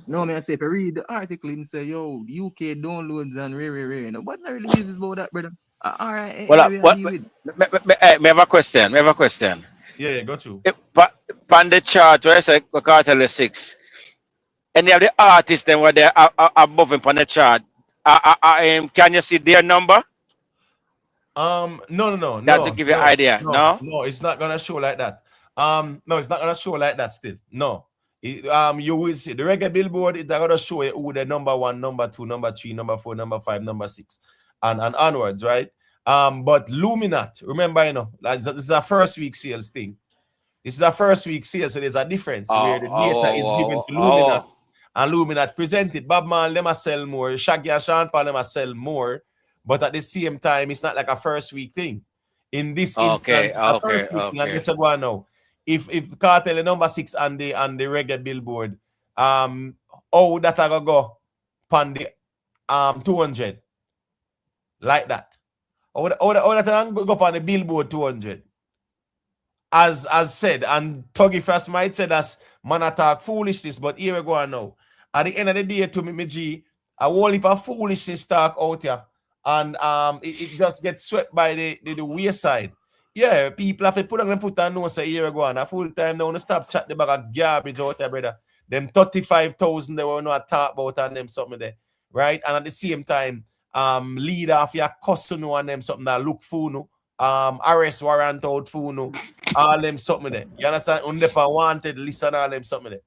No, I say if you read the article and say, yo, UK downloads and rare. Nobody really business about that, brother. RIA Well, area what? deal with. Me have a question. Me have a question. Yeah, got you. On the chart where I say Kartel is 6, any of the artists then were there above him on the chart, can you see their number? No. That to give you an idea. No. No, it's not gonna show like that. No, it's not gonna show like that still. No. You will see the reggae billboard, it's gonna show you who the number 1, number 2, number 3, number 4, number 5, number 6, and onwards, right? But Luminat, remember, you know, like this is a first week sales thing. This is a first week sales, so there's a difference where the data is given to Luminat and Luminat presented. Bob Man, them a sell more. Shaggy and Sean Paul, them a sell more. But at the same time, it's not like a first week thing. In this instance, a first week thing, and this is one now. If Kartel number 6 on the reggae billboard, oh, that I go on the 200 like that. Or that I go up on the billboard 200. As said, and Tuggy Frost might say that's man attack foolishness, but here we go on now. At the end of the day, to me, G, a whole heap of foolishness talk out here, and it just gets swept by the wayside. Yeah, people have to put on them foot and know say here we go on. A full time now, no stop chat the bag of garbage out there, brother. Them 35,000 they were not talk about and them something there, right? And at the same time, lead off your cousin and them something that look for no. Arrest warrant out for no, all them something there. You understand? Undepa wanted, listen, all them something there.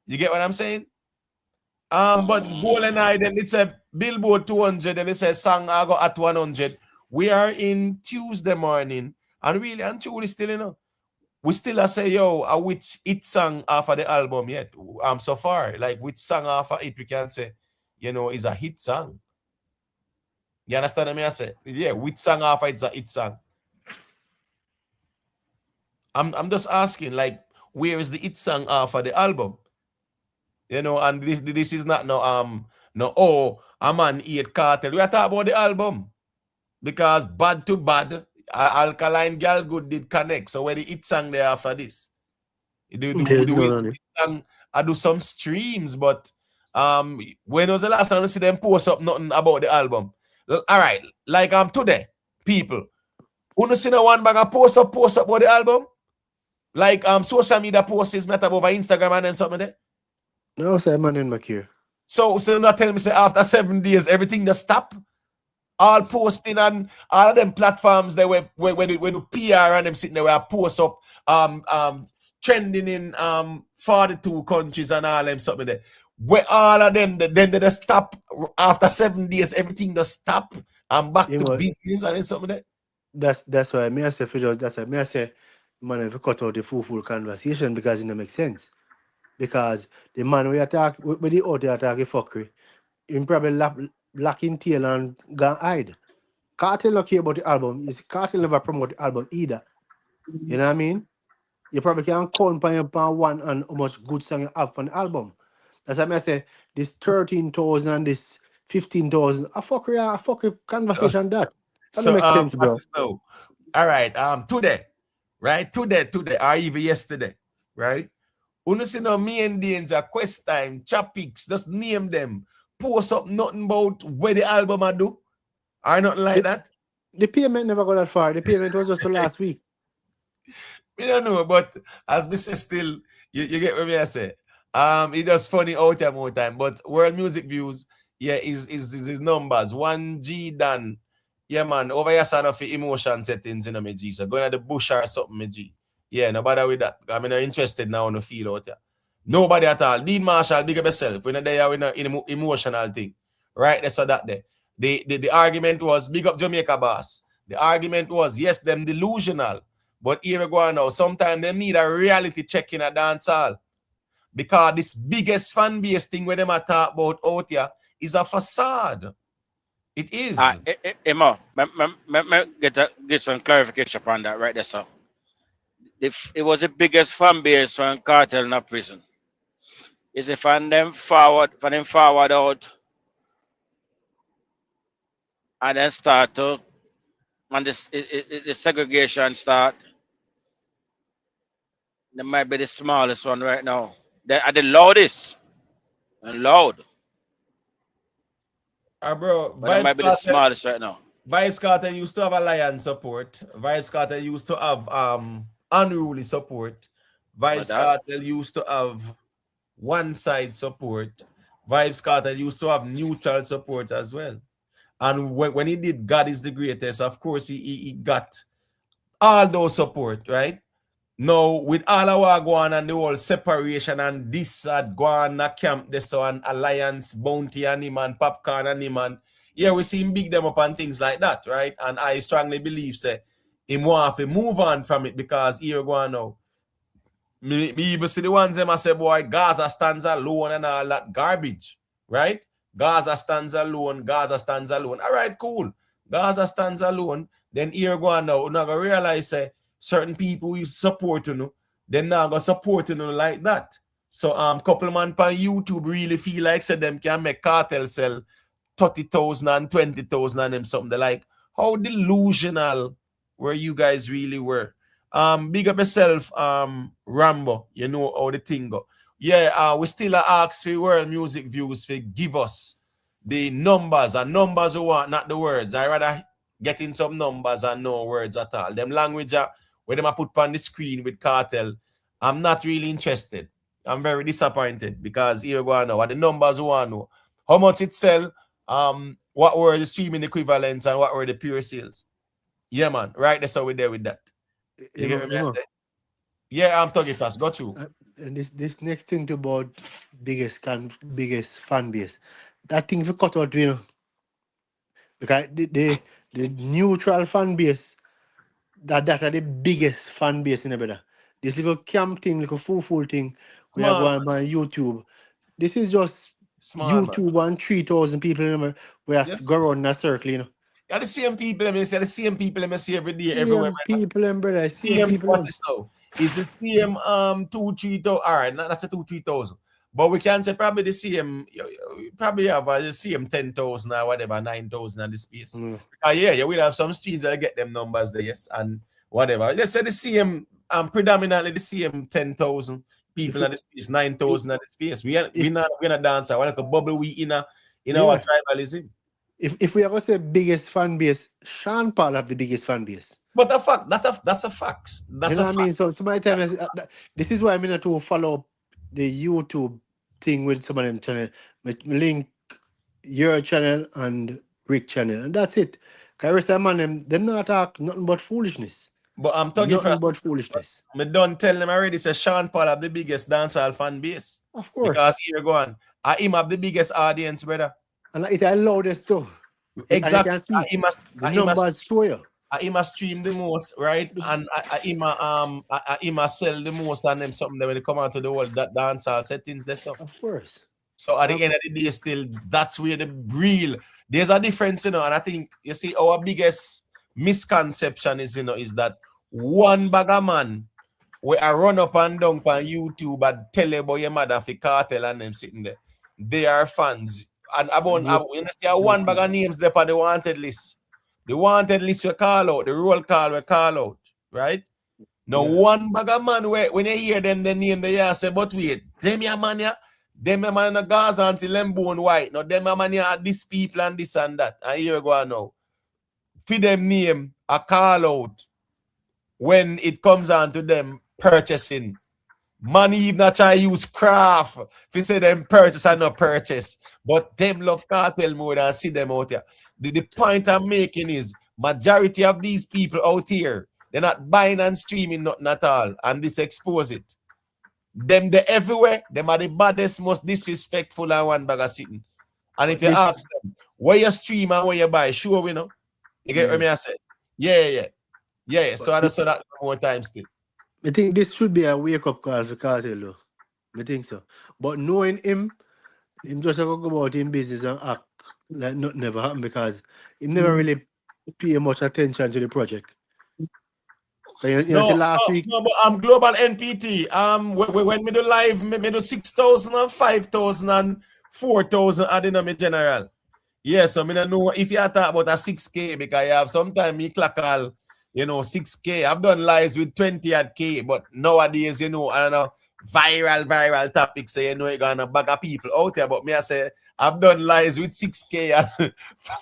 You get what I'm saying? But Golden Eye, then it's a billboard 200, then it says song I go at 100. We are in Tuesday morning, and really and truly still, you know, we still say, yo, which hit song off of the album yet? So far, like which song off of it we can say, you know, is a hit song. You understand what I say? Yeah, which song off it's a hit song? I'm just asking, like, where is the hit song off of the album? You know, and this is not a man eat Kartel. We are talking about the album. Because Bad to Bad, Alkaline Girl Good did connect. So where the hit song there after this? The song, I do some streams, but when was the last time you see them post up nothing about the album? All right, like today, people, who see the one bag of post up about the album? Like social media posts met up over Instagram and then something there. No, say man in Makir. So not tell me say after 7 days everything just stop. All posting on all of them platforms they were the PR and them sitting there where I post up trending in 42 countries and all them something there. Where all of them, then they just stop after 7 days, everything just stop and back You to know, business and something there. that's why me I say for just that's why me I say man if you cut out the full conversation because it don't make sense. Because the man we attack with the other attack fuckery, him probably lacking tail and gone hide. Cartel not care about the album. You see, Cartel never promote the album either. You know what I mean? You probably can count on one and how much good song you have on the album. That's why I say this 13,000 and this 15,000. A fuckery conversation that. That don't So make sense, what bro. is now? All right, today, right? Today, or even yesterday, right? Uno see now me and Danger, Quest Time, Chapix, just name them. Post up nothing about where the album I do. Or nothing like that. The payment never got that far. The payment was just the last week. We don't know, but as we say still, you get what me I say. It's just funny out there more time. But world music views, yeah, is his numbers. 1G done. Yeah, man. Over here, son of emotion settings in my G. So going at the bush or something, my G. Yeah, nobody with that. I'm not interested now on the feel out there. Nobody at all. Dean Marshall, big up yourself. We're not there with an emotional thing. Right there, so that there. The argument was big up Jamaica boss. The argument was, yes, them delusional. But here we go now. Sometimes they need a reality check in a dance hall. Because this biggest fan base thing where them are talk about out here is a facade. It is. Emma, get some clarification on that right there, sir. If it was the biggest fan base when Kartel in a prison, is it from them forward out and then start to and the segregation start. They might be the smallest one right now. They are the loudest and loud. Bro, But they might be the smallest right now. Vybz Kartel used to have alliance support. Vybz Kartel used to have unruly support. Vybz Kartel used to have one side support. Vybz Kartel used to have neutral support as well. And when he did God is the Greatest, of course, he got all those support, right? Now, with all our going and the whole separation and this had gone a camp, this one alliance, bounty and him and Popcaan and him and yeah, we see him big them up and things like that, right? And I strongly believe say him want to move on from it because here go on now. Me even see the ones them I say, boy, Gaza stands alone and all that garbage, right? Gaza stands alone. All right, cool. Gaza stands alone. Then here go on now. You're not gonna realize say certain people you support you, they're not gonna support you like that. So couple man on YouTube really feel like say them can make Kartel sell 30,000 and 20,000 and them something. They're like, how delusional were you guys really were? Big up yourself, Rambo. You know how the thing go. Yeah, we still ask for world music views for give us the numbers and numbers we want, not the words. I rather get in some numbers and no words at all. Them language where them I put on the screen with Kartel, I'm not really interested. I'm very disappointed because here we go now. What the numbers we want to know. How much it sell, what were the streaming equivalents and what were the pure sales. Yeah, man. Right, that's how we're there with that. You get what I say? Yeah, I'm talking fast. Got you. And this next thing about biggest fan base, that thing we cut out, you know, because the neutral fan base, that are the biggest fan base in the better. This little camp thing, little full thing, we are going on YouTube. This is just small, YouTube man. And 3,000 people in there. We are go around in a circle, you know. Yeah, the same people I say the same people I see every day, same everywhere. People and brother, same people. What's this now? Is the same 2-3,000? All right, that's a 2-3,000. But we can say probably the same. Probably have the same 10,000 or whatever, 9,000 in the space. Yeah, we'll have some streams that get them numbers there, yes, and whatever. Let's say the same. Predominantly the same 10,000 people in the space, 9,000 in the space. We're not dancer. We're like a bubble we in our tribalism. If we ever say biggest fan base, Sean Paul have the biggest fan base. But a fact, that's a fact. That's you know what I mean? So my time this is why I'm not to follow up the YouTube thing with some of them channel. Link your channel and Rick channel, and that's it. Because man, them not talk nothing but foolishness. But I'm talking Nothing first. but foolishness. I don't tell them already. Say Sean Paul have the biggest dancehall fan base. Of course. Because here go on. I him have the biggest audience, brother. And it allowed us too. Exactly. And you can see the numbers show you. I must stream the most, right? And I must sell the most and them something that when they come out to the world that dancehall settings there. So of course. So at the end of the day, still that's where the real there's a difference, and I think you see our biggest misconception is is that one bagger man where I run up and down on YouTube and tell you about your mother for Kartel and them sitting there. They are fans. And about you see one bagger names there on the wanted list. The wanted list we call out, the roll call we call out, right? Now one bagger man where when you hear them the name they say, but wait, them your man ya, them your man Gaza until them bone white. Now them your man ya this people and this and that. And here we go now. For them name a call out when it comes on to them purchasing. Money even not try use craft. If you say them purchase and not purchase. But them love Kartel more than see them out here. The point I'm making is majority of these people out here, they're not buying and streaming nothing at all. And this expose it. Them they everywhere, them are the baddest, most disrespectful and one bag of sitting. And if you ask them, where you stream and where you buy, sure we know. You get what I say? Yeah. So I just saw that more time still. I think this should be a wake-up call for Kartel, though. I think so. But knowing him just talk about him business and act like nothing never happened because he never really pay much attention to the project. Last week. No, but I'm global NPT. When me do live, me do 6,000 and 5,000 and 4,000 adding on me general. Yeah, so I don't know if you talk about a 6K because you have sometimes me clock all 6K. I've done lives with 20 odd K, but nowadays, I don't know, viral topics, so you're gonna bag of people out there. But me, I say, I've done lives with 6K and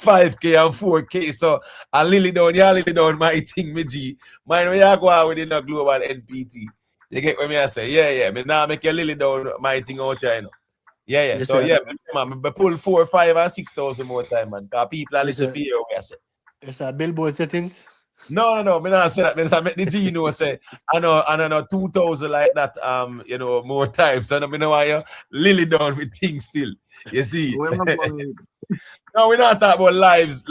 5K and 4K. So I lily down my thing, me G. Mine when you go out with the global NPT. You get what me I say? Yeah. Me now make you lily down my thing out there, Yeah. Yes, So sir. yeah, me pull 4, 5, and 6,000 more time, man. Because people are listening to you, I say. It's a billboard settings. No. Me not say that. I make the G say I know 2,000 like that. More times. So me know why you lily down with things still. You see. No, we're not talking about likes,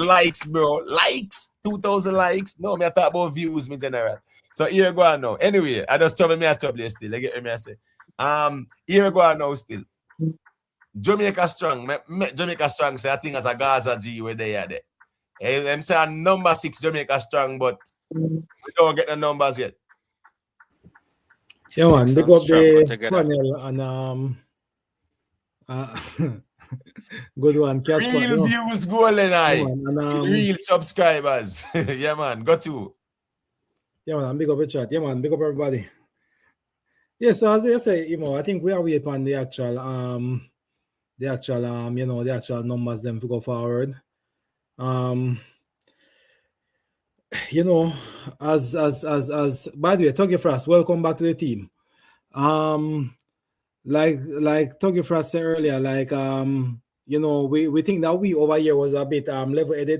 bro. Likes, 2,000 likes. No, me talk about views, me general. So here we go now. Anyway, I just trouble me a trouble still. You get me I say. Here we go now still. Jamaica strong. Jamaica strong. Say I think as a Gaza G where they are there. I'm saying number 6 Jamaica strong, but we don't get the numbers yet. Yeah, man. Big up the panel and good one. Cash real views, golden eye. And real subscribers. Yeah, man. Got you. Yeah, man. Big up the chat. Yeah, man. Big up everybody. Yes, as you say, I think we are waiting on the actual numbers them to go forward. As by the way, Tuggy Frost, welcome back to the team. Like Tuggy Frost said earlier, we think that we over here was a bit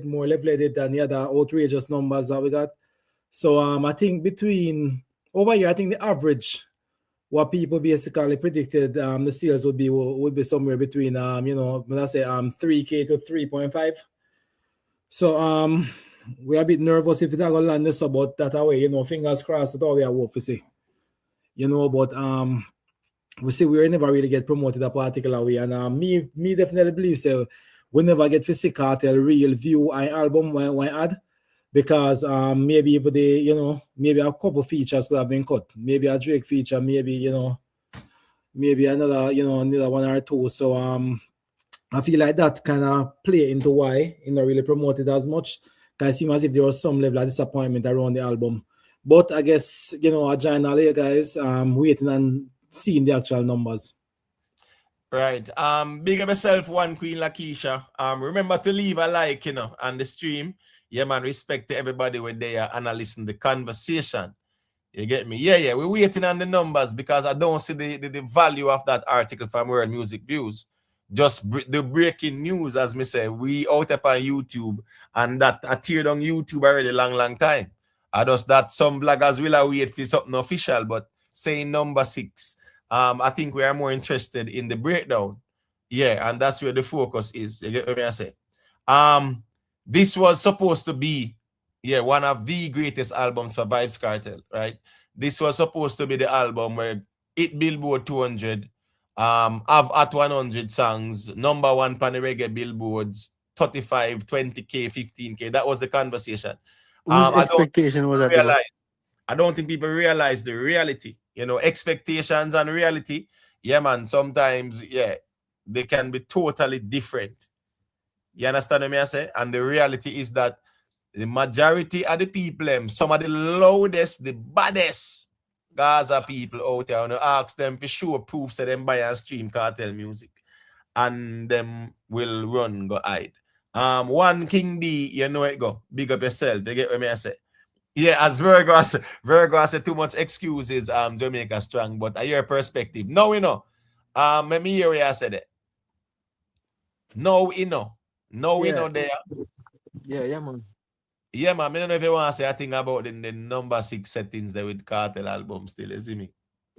more level-headed than the other outrageous numbers that we got. So I think between over here, I think the average what people basically predicted the sales would be somewhere between 3K to 3.5. So we're a bit nervous if it's gonna land this about that away, fingers crossed that all we are hope to see. But we see we never really get promoted a particular way. And me definitely believe so. We never get to see Kartel real view an album when add. Because maybe if they, maybe a couple features could have been cut. Maybe a Drake feature, maybe another, another one or two. So I feel like that kind of play into why not really promoted as much. Because it seems as if there was some level of disappointment around the album. But I guess, a giant all guys waiting and seeing the actual numbers. Right. Big up yourself, one Queen Lakeisha. Remember to leave a like, on the stream. Yeah, man, respect to everybody when they are analyzing the conversation. You get me? Yeah, we're waiting on the numbers because I don't see the value of that article from World Music Views. Just the breaking news, as me say, we out up on YouTube and that I teared on YouTube already long time. I just that some bloggers will wait for something official, but saying number 6. I think we are more interested in the breakdown. Yeah, and that's where the focus is. You get what I say? This was supposed to be, one of the greatest albums for Vybz Kartel, right? This was supposed to be the album where it Billboard 200, have at 100 songs, number 1 pan the reggae billboards, 35, 20K, 15K. That was the conversation. Whose expectation was that? I don't think people realize the reality. Expectations and reality, man, sometimes, they can be totally different. You understand what I say? And the reality is that the majority of the people, some of the loudest, the baddest Gaza people out there, ask them for sure proofs that them buy and stream Kartel music. And them will run, go hide. One King D, you know it go. Big up yourself. They get what I say. Yeah, as Virgo said, too much excuses, Jamaica strong, but your perspective. No, let me hear what I said it. No, there. Yeah, man. Yeah, man. I don't know if you want to say a thing about the number 6 settings there with Kartel album still, you see me?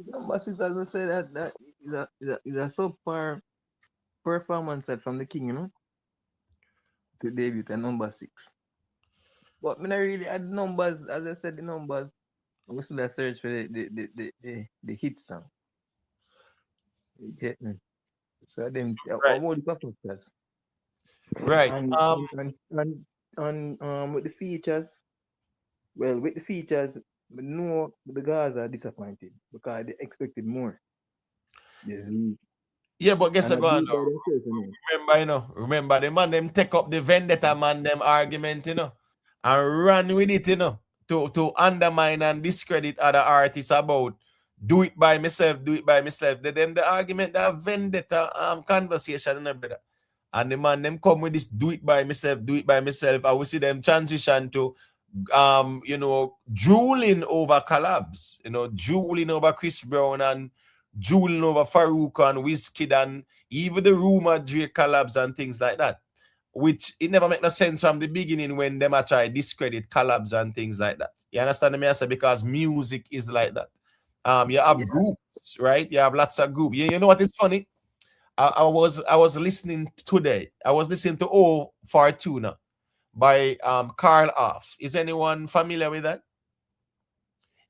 Number 6, as I said, that is a subpar performance set from the King, to debut at number 6. But me not really had numbers, as I said, the numbers. We still search for the hit song. You get me? So then, right. All the factors. Right. And with the features, but no, the guys are disappointed because they expected more. Yeah, but guess what? Remember the man them take up the vendetta man them argument, and run with it, to undermine and discredit other artists about do it by myself. The argument, that vendetta conversation, brother. And the man them come with this do it by myself. I will see them transition to drooling over collabs, drooling over Chris Brown and drooling over Farouk and Wizkid and even the rumor Drake collabs and things like that, which it never make no sense from the beginning when them try discredit collabs and things like that. You understand me? I say because music is like that. You have groups, right? You have lots of groups. You know what is funny? I was listening today. I was listening to Oh Fortuna by Karl Off. Is anyone familiar with that?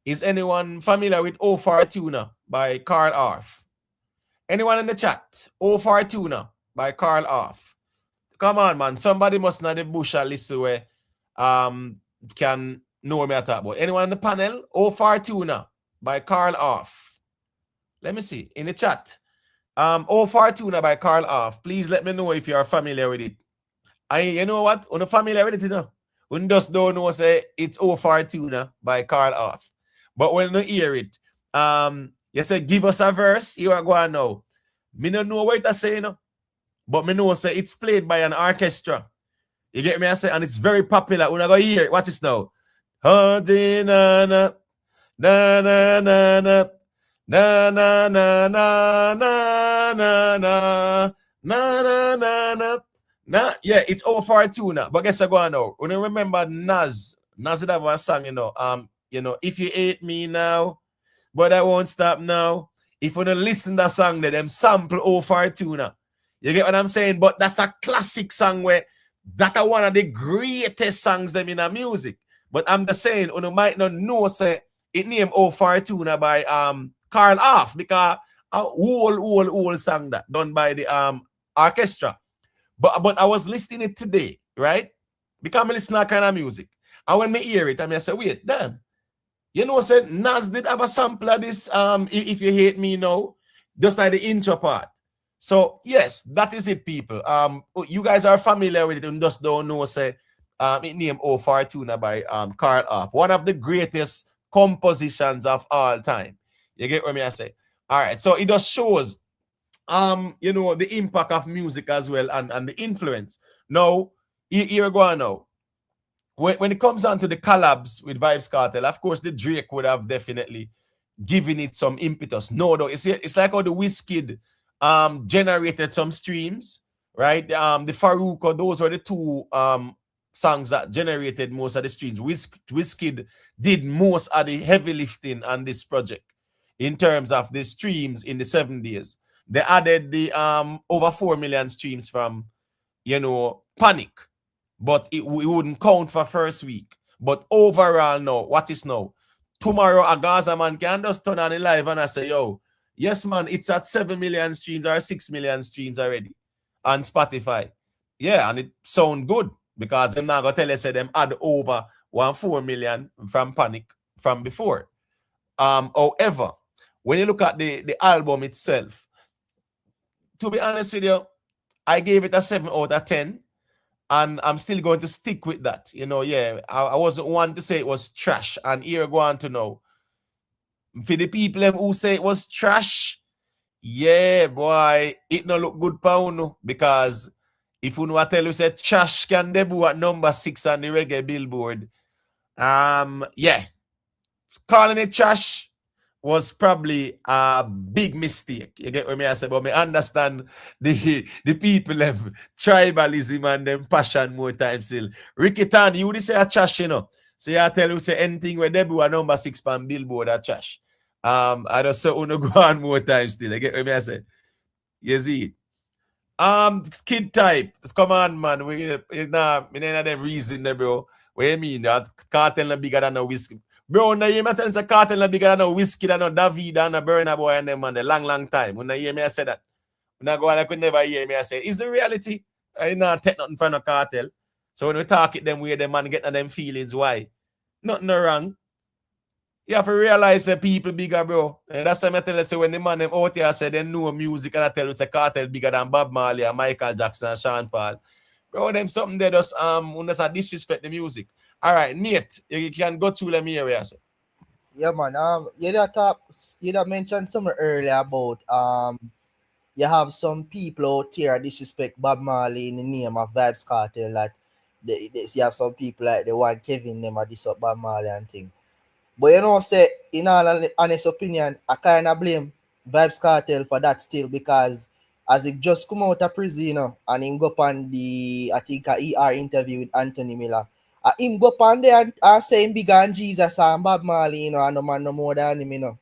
Is anyone familiar with Oh Fortuna by Karl Off? Anyone in the chat? Oh Fortuna by Karl Off. Come on, man. Somebody must know the bush at least where can know me at talk about. Anyone in the panel? Oh Fortuna by Karl Off. Let me see in the chat. Oh Fortuna by Karl Off. Please let me know if you are familiar with it. You know what? You're not familiar with it, You just don't know, say it's Oh Fortuna by Karl Off. But when you hear it, you say give us a verse, you are going now. Me don't know what I say, but me know say it's played by an orchestra. You get me? I say, and it's very popular. When I go hear it, watch this now. Na na na na na na. Na na na na na na na na na na. Yeah, it's Oh Fortuna. But guess I go on now. When you remember Nas did have one song, if you hate me now, but I won't stop now. If you don't listen to that song, them sample Oh Fortuna. You get what I'm saying? But that's a classic song where that's one of the greatest songs them in a music. But I'm just saying, you might not know, say it named Oh Fortuna by Karl Off, because a whole song that done by the orchestra. But I was listening it today, right? Because I listen to that kind of music. And when I hear it, I say, wait, Dan, say Nas did have a sample of this if you hate me now, just like the intro part. So yes, that is it, people. You guys are familiar with it and just don't know, say it named Oh Fortuna by Karl Off. One of the greatest compositions of all time. You get what I say? All right, so it just shows the impact of music as well and the influence. Now, here go on now. When it comes down to the collabs with Vybz Kartel, of course, the Drake would have definitely given it some impetus. No, though, it's like how the Wizkid generated some streams, right? The Farouk, those were the two songs that generated most of the streams. Wizkid did most of the heavy lifting on this project in terms of the streams in the 7 days. They added the over 4 million streams from, Panic, but it wouldn't count for first week. But overall now, what is now? Tomorrow a Gaza man can just turn on the live and I say, yo, yes man, it's at 7 million streams or 6 million streams already on Spotify. Yeah, and it sound good because them not gonna tell us say them add over 4 million from Panic from before. However, when you look at the album itself, to be honest with you, I gave it a 7 out of 10. And I'm still going to stick with that. I wasn't one to say it was trash. And here go on to know. For the people who say it was trash, yeah, boy, it no look good pa uno. Because if you tell you say trash can debut at number 6 on the reggae billboard, yeah, calling it trash was probably a big mistake. You get what I say? But I understand the people have tribalism and them passion more times still. Ricky Tan, you would say a trash, So I tell you say anything where debut a number 6 on billboard a trash. I just say uno go on more times still. You get what I say? You see it? Kid type. Come on, man. We nah, them reason there, bro. What you mean? That Kartel bigger than a whiskey. Bro, when you hear me tell you Kartel bigger than a Whiskey than a David and a Burna Boy and them man, a long time. When you hear me I say that, when I go and I could never hear me I say, is the reality? I not take nothing from a Kartel. So when we talk it them way, the man get them feelings, why? Nothing wrong. You have to realize that people bigger, bro. And that's time I tell you, say when the man them out here say they know music and I tell you it's a Kartel bigger than Bob Marley and Michael Jackson and Sean Paul. Bro, them something they just disrespect the music. All right, Nate, you can go through them here. Yeah, man. You mentioned something earlier about you have some people out here disrespect Bob Marley in the name of Vybz Kartel. That you have some people like the one Kevin them this up Bob Marley and thing. But say in all honest opinion, I kind of blame Vybz Kartel for that still because as he just come out of prison, and him go on the I think a ER interview with Anthony Miller. Him go on there and say him bigger than Jesus and Bob Marley, and no man no more than him,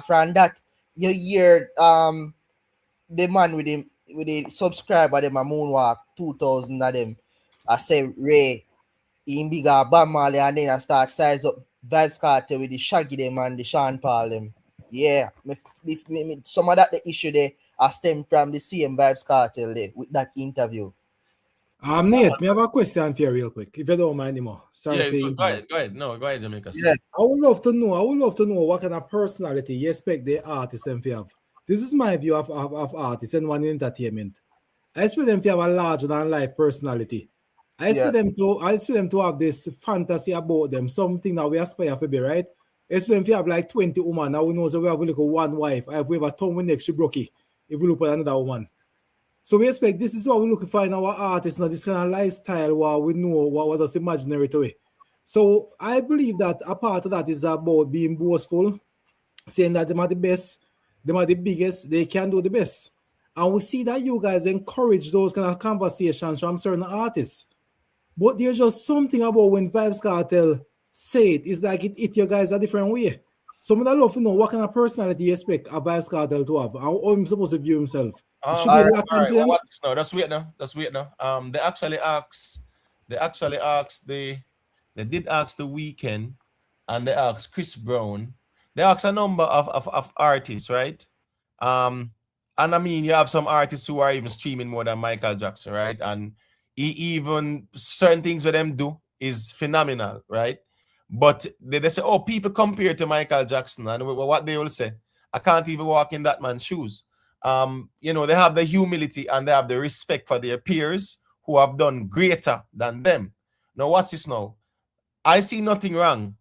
from that, you hear the man with the subscriber them a moonwalk 2,000 of them. I say Ray, him bigger Bob Marley, and then I start size up Vybz Kartel with the Shaggy them and the Sean Paul them. Yeah, some of that the issue there I stem from the same Vybz Kartel there with that interview. Nate, me have a question for you real quick, if you don't mind anymore. Sorry for you. Go ahead. No, go ahead, Jamaica. Yeah. I would love to know what kind of personality you expect the artists them to have. This is my view of artists and one in entertainment. I expect them to have a larger than life personality. I expect them to have this fantasy about them, something that we aspire to be, right? I expect them to have like 20 women. Now we know that we have only one wife. If we have a tongue with next to Brookie, if we look at another woman. So we expect this is what we're looking for in our artists, now this kind of lifestyle where we know what is imaginary to it. So I believe that a part of that is about being boastful, saying that they are the best, they are the biggest, they can do the best. And we see that you guys encourage those kind of conversations from certain artists. But there's just something about when Vybz Kartel say it, it's like it hit you guys a different way. So I love to know what kind of personality you expect a Vybz Kartel to have, and how he's supposed to view himself. All right. No, that's weird now. They did ask the Weeknd, and they asked Chris Brown. They asked a number of artists, right? And I mean, you have some artists who are even streaming more than Michael Jackson, right? And even certain things with them do is phenomenal, right? But they say, oh, people compare to Michael Jackson, and what they will say, I can't even walk in that man's shoes. They have the humility and they have the respect for their peers who have done greater than them. Now, watch this now. I see nothing wrong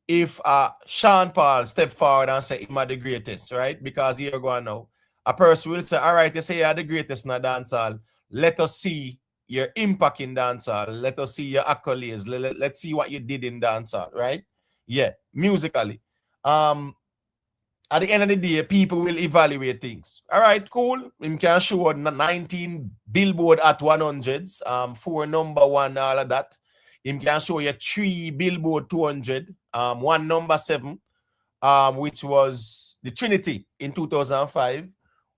if Sean Paul step forward and say him are the greatest, right? Because here go on now. A person will say, all right, you say you're the greatest in the dancehall. Let us see your impact in dancehall. Let us see your accolades. Let's see what you did in dancehall, right? Yeah, musically. At the end of the day, people will evaluate things. All right, cool. We can show 19 Billboard at 100s, 4 number 1, all of that. Him can show you 3 Billboard 200, one number 7, which was the Trinity in 2005,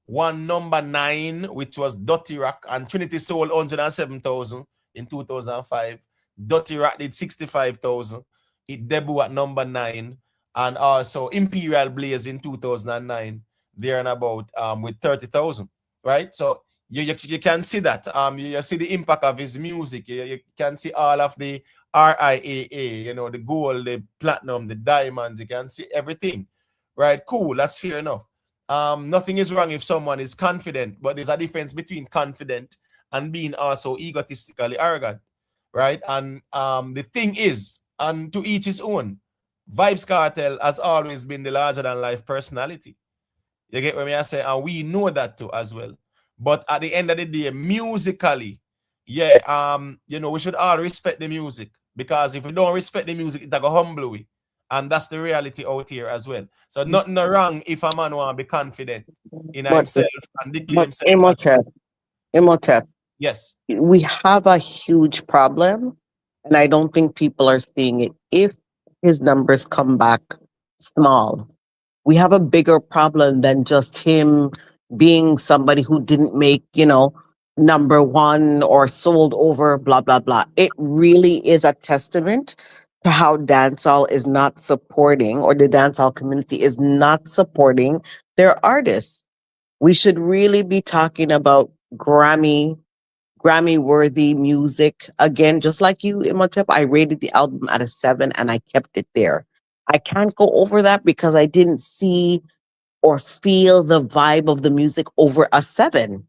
one number 9, which was Dutty Rock, and Trinity sold 107,000 in 2005. Dutty Rock did 65,000. It debuted at number 9, and also Imperial Blaze in 2009, there and about with 30,000, right? So you can see that. You see the impact of his music. You can see all of the RIAA, the gold, the platinum, the diamonds. You can see everything, right? Cool, that's fair enough. Nothing is wrong if someone is confident, but there's a difference between confident and being also egotistically arrogant, right? And the thing is, and to each his own, Vybz Kartel has always been the larger than life personality. You get what I say? And we know that too as well. But at the end of the day, musically, yeah, we should all respect the music, because if we don't respect the music, it's go humble we. And that's the reality out here as well. So nothing wrong if a man want to be confident in himself and declare himself. Imhotep, Yes. we have a huge problem, and I don't think people are seeing it. If his numbers come back small, we have a bigger problem than just him being somebody who didn't make, number 1 or sold over, blah, blah, blah. It really is a testament to how dancehall is not supporting, or the dancehall community is not supporting their artists. We should really be talking about Grammy worthy music. Again, just like you, Imhotep, I rated the album at a 7 and I kept it there. I can't go over that because I didn't see or feel the vibe of the music over a 7,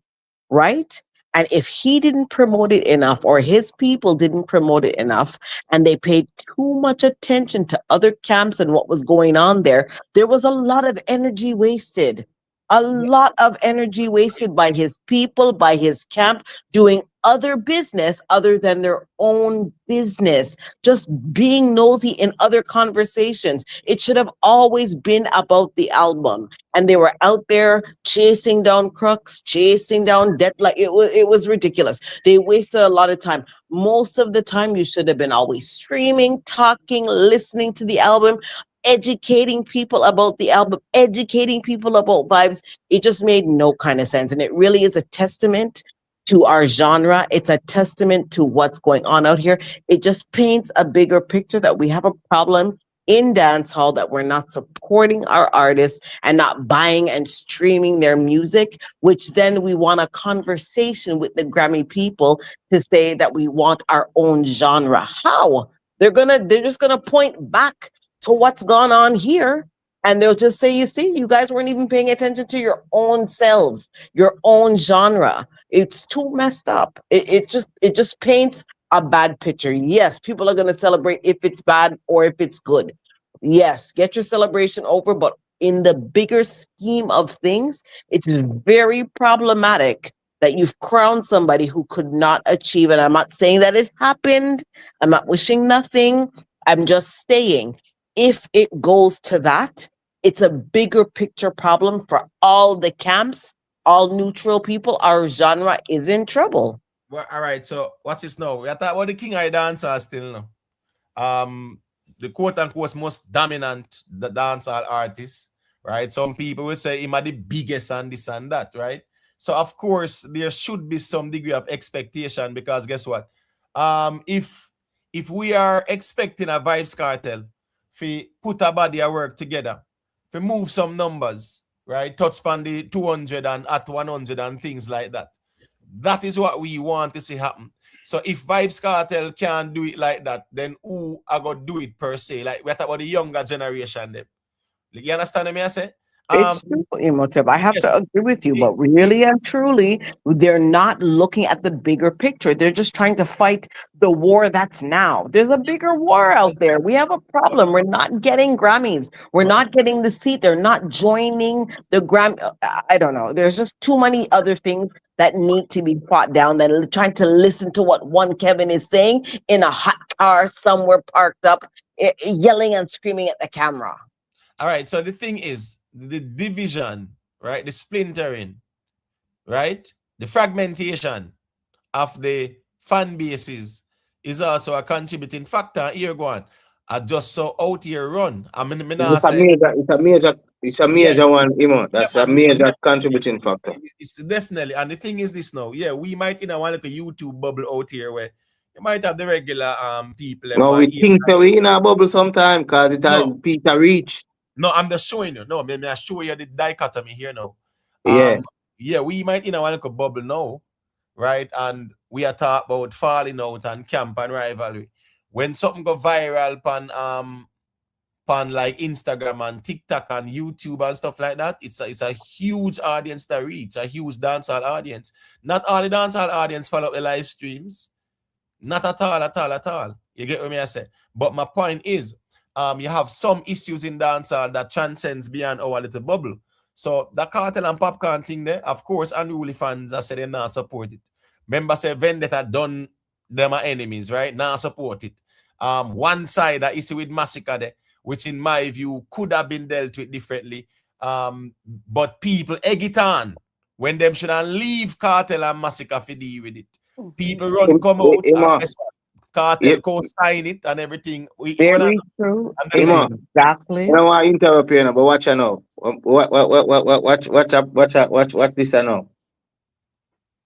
right? And if he didn't promote it enough, or his people didn't promote it enough, and they paid too much attention to other camps and what was going on there was a lot of energy wasted. A lot of energy wasted by his people, by his camp, doing other business other than their own business, just being nosy in other conversations. It should have always been about the album. And they were out there chasing down crooks, chasing down debt. Like it was ridiculous. They wasted a lot of time. Most of the time, you should have been always streaming, talking, listening to the album, educating people about the album, educating people about Vybz. It just made no kind of sense. And it really is a testament to our genre. It's a testament to what's going on out here. It just paints a bigger picture that we have a problem in dancehall, that we're not supporting our artists and not buying and streaming their music, which then we want a conversation with the Grammy people to say that we want our own genre. How? They're just gonna point back to what's gone on here, and they'll just say, you see, you guys weren't even paying attention to your own selves, your own genre. It's too messed up. It just paints a bad picture. Yes, people are going to celebrate if it's bad or if it's good. Yes, get your celebration over, but in the bigger scheme of things, it's very problematic that you've crowned somebody who could not achieve it. I'm not saying that it happened. I'm not wishing nothing. I'm just saying, if it goes to that, it's a bigger picture problem for all the camps, all neutral people. Our genre is in trouble. Well, all right, so watch this now. We are talking about the king of dancer still now. The quote unquote most dominant the dancehall artist, right? Some people will say he might be the biggest and this and that, right? So of course there should be some degree of expectation, because guess what? If we are expecting a Vybz Kartel to put a body of work together, to move some numbers, right? Touch on the 200 and at 100 and things like that. That is what we want to see happen. So if Vybz Kartel can't do it like that, then who are going to do it per se? Like we're talking about the younger generation. Them. You understand what I say? It's simple, Imhotep. I have to agree with you, but really and truly, they're not looking at the bigger picture. They're just trying to fight the war that's now. There's a bigger war out there. We have a problem. We're not getting Grammys. We're not getting the seat. They're not joining the Grammy. I don't know. There's just too many other things that need to be fought down than trying to listen to what one Kevin is saying in a hot car somewhere parked up, yelling and screaming at the camera. All right. So the thing is, the division, right? The splintering, right? The fragmentation of the fan bases is also a contributing factor here. Go on. I just saw out here run. I mean, It's say, a major one, Imo. yeah, That's a man, major contributing factor. it's definitely. And the thing is this now. Yeah, we might in a one like a YouTube bubble out here where you might have the regular people and No, we want think so. We in a bubble sometime because it has no, Peter reach. no, I'm just showing you. No, maybe I show you the dichotomy here now. Yeah. Yeah, we might in a one like a bubble now, right? And we are talking about falling out and camp and rivalry. When something go viral on like Instagram and TikTok and YouTube and stuff like that, it's a huge audience to reach, a huge dancehall audience. Not all the dancehall audience follow the live streams. Not at all. You get what I say? But my point is, you have some issues in dancehall that transcends beyond our little bubble. So the Kartel and Popcaan thing there, of course, unruly fans, I said they not support it. Remember, say Vendetta done them are enemies, right? Now support it. One side that issue with Masicka there, which in my view could have been dealt with differently. But people egg it on when them should leave Kartel and Masicka for deal with it. People come out and guess what? Kartel co-sign it and everything. Very true. Imo, Exactly. I don't want to interrupt you, but watch you now. Watch this now.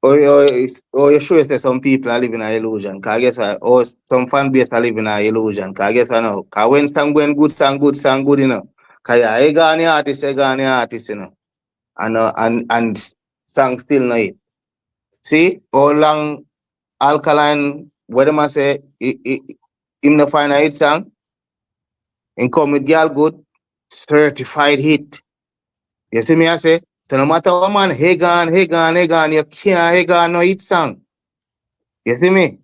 Or you sure say some people are living an illusion. Cause guess what? Or some fan base are living an illusion. Cause guess what now? Cause when song going good, song good, you know. Cause yeah, I got any artist, you know. And song still not it. See? How long Alkaline, what am I say? Him the final hit song? And come with girl good, certified hit. You see me I say? So no matter what man, hey gone, you can't hey gone no hit song. You see me?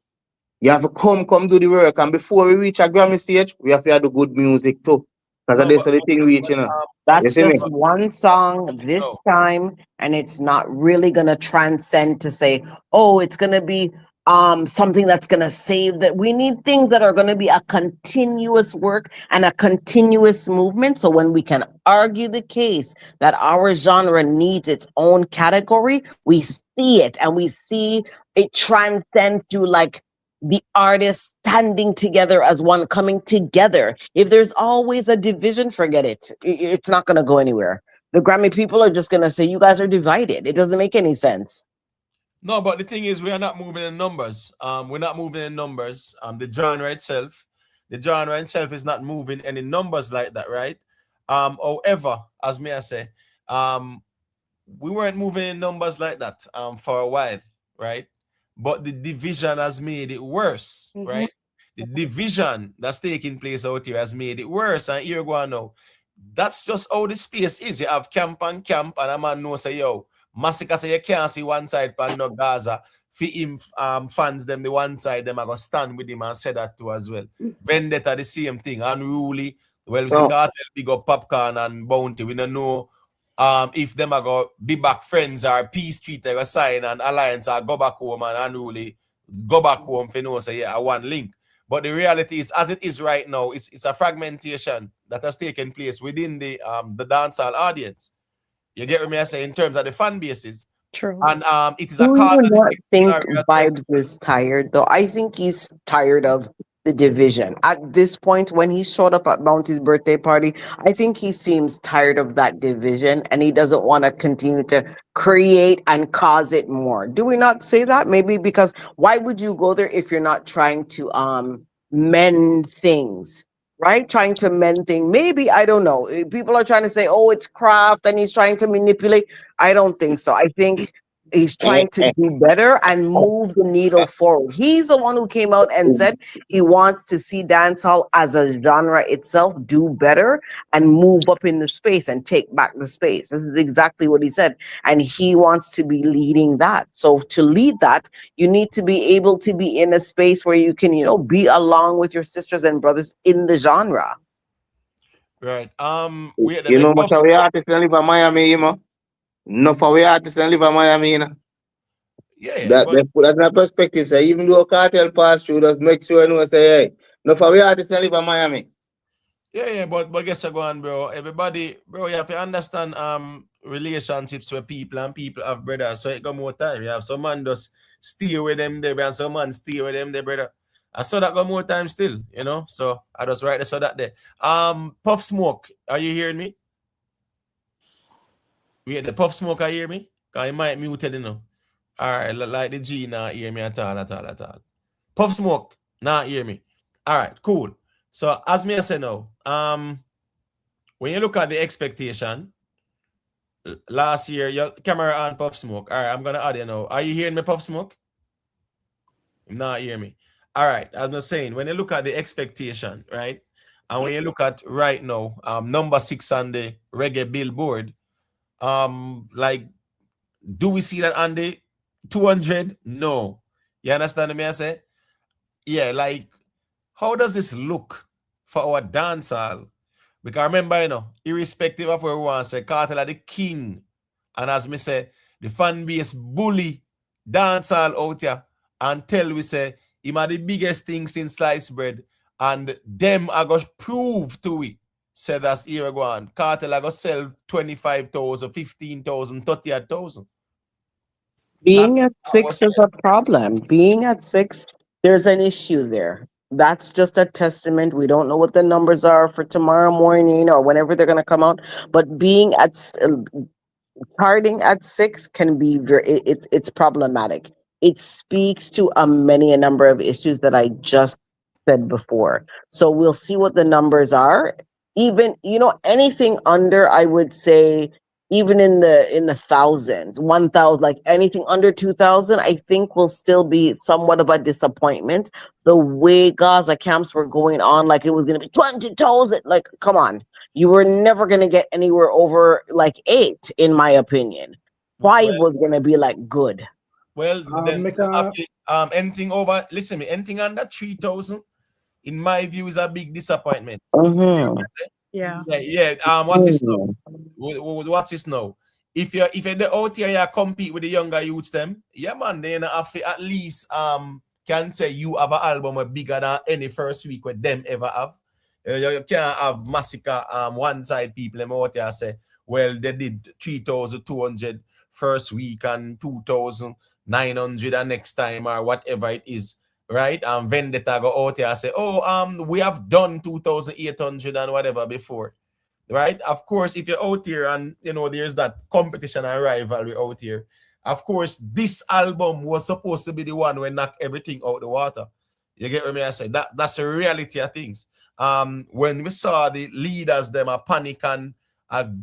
You have to come do the work, and before we reach a Grammy stage, we have to do good music too. Because that's the thing reach, you know. You That's see me? just one song this time, and it's not really gonna transcend to say, oh, it's gonna be something that's gonna save that. We need things that are gonna be a continuous work and a continuous movement. So when we can argue the case that our genre needs its own category, we see it and we see it transcend through like the artists standing together as one, coming together. If there's always a division, forget it. It's not going to go anywhere. The Grammy people are just going to say, you guys are divided. It doesn't make any sense. No, but the thing is, we are not moving in numbers. We're not moving in numbers. The genre itself is not moving any numbers like that, right? However, as me I say, we weren't moving in numbers like that for a while, right? But the division has made it worse, right? The division that's taking place out here has made it worse. And here go on now. That's just how the space is. You have camp, and a man knows say, yo, Masicka say you can't see one side pan no Gaza. For him fans them the one side, them are gonna stand with him and say that too as well. Vendetta the same thing. Unruly. Well, we see Kartel big up Popcaan and Bounty. We don't know if them are going to be back friends or peace treaty or sign an alliance or go back home and unruly go back home for no say yeah, one link. But the reality is, as it is right now, it's a fragmentation that has taken place within the dancehall audience. You get what me I say in terms of the fan bases. True. And it is Do a cause you of not think the Vybz is tired though? I think he's tired of the division. At this point, when he showed up at Bounty's birthday party, I think he seems tired of that division and he doesn't want to continue to create and cause it more. Do we not say that? Maybe because why would you go there if you're not trying to mend things? Right? Trying to mend things. Maybe, I don't know. People are trying to say, oh, it's craft and he's trying to manipulate. I don't think so. I think he's trying to do better and move the needle forward. He's the one who came out and said he wants to see dancehall as a genre itself do better and move up in the space and take back the space. This is exactly what he said. And he wants to be leading that. So to lead that, you need to be able to be in a space where you can, be along with your sisters and brothers in the genre. Right. You know much of we artists that live in Miami, Enough of we artists that live in Miami, Yeah, That's a perspective. So even though Kartel pass through, just make sure you know say, hey, enough of we artists that live in Miami. Yeah, but guess I go on, bro. Everybody, bro, you have to understand relationships with people and people have brothers, so it got more time. You have some man just stay with them there and some man stay with them there, brother. I saw that go more time still, you know. So I just write the saw that there. Puff Smoke, are you hearing me? The Puff Smoke, are you hear me? Cause you might muted, you know. All right, like the G not hear me at all. Puff Smoke, not hear me. All right, cool. So as me I say now, when you look at the expectation, last year your camera on Puff Smoke. All right, I'm gonna add you now. Are you hearing me, Puff Smoke? Not hear me. All right, I'm just saying when you look at the expectation, right? And when you look at right now, number 6 on the reggae billboard, like, do we see that on the 200? No. You understand me? I say, yeah, like, how does this look for our dancehall? Because remember, you know, irrespective of where we want to say, Kartel are the king. And as me say, the fan base bully dancehall out here until we say, him are the biggest thing since sliced bread. And them are going to prove to it. Say that's here go on. Kartel are going to sell 25,000, 15,000, 30,000. Being at 6 is a problem. Being at 6, there's an issue there. That's just a testament. We don't know what the numbers are for tomorrow morning or whenever they're going to come out. But being at charting at 6 can be it's problematic. It speaks to a number of issues that I just said before. So we'll see what the numbers are. Even, you know, anything under, I would say, even in the thousands, 1,000, like anything under 2,000, I think will still be somewhat of a disappointment. The way Gaza camps were going on, like it was going to be 20,000. Like, come on, you were never going to get anywhere over like 8, in my opinion. 5 was going to be like good. Well, then anything over, listen me, anything under 3,000, in my view, is a big disappointment. Yeah. Watch this now. Watch this now. If you're the out here, you compete with the younger youths, them, yeah, man, then you have to at least can say you have an album bigger than any first week with them ever have. You can't have Masicka one side people them out here say, well, they did 3,200 first week and 2,900 the next time or whatever it is. Right? Vendetta go out here and say, oh, we have done 2,800 and whatever before. Right? Of course, if you're out here and, you know, there's that competition and rivalry out here, of course, this album was supposed to be the one where knock everything out the water. You get what I say? That's the reality of things. When we saw the leaders, them a panic and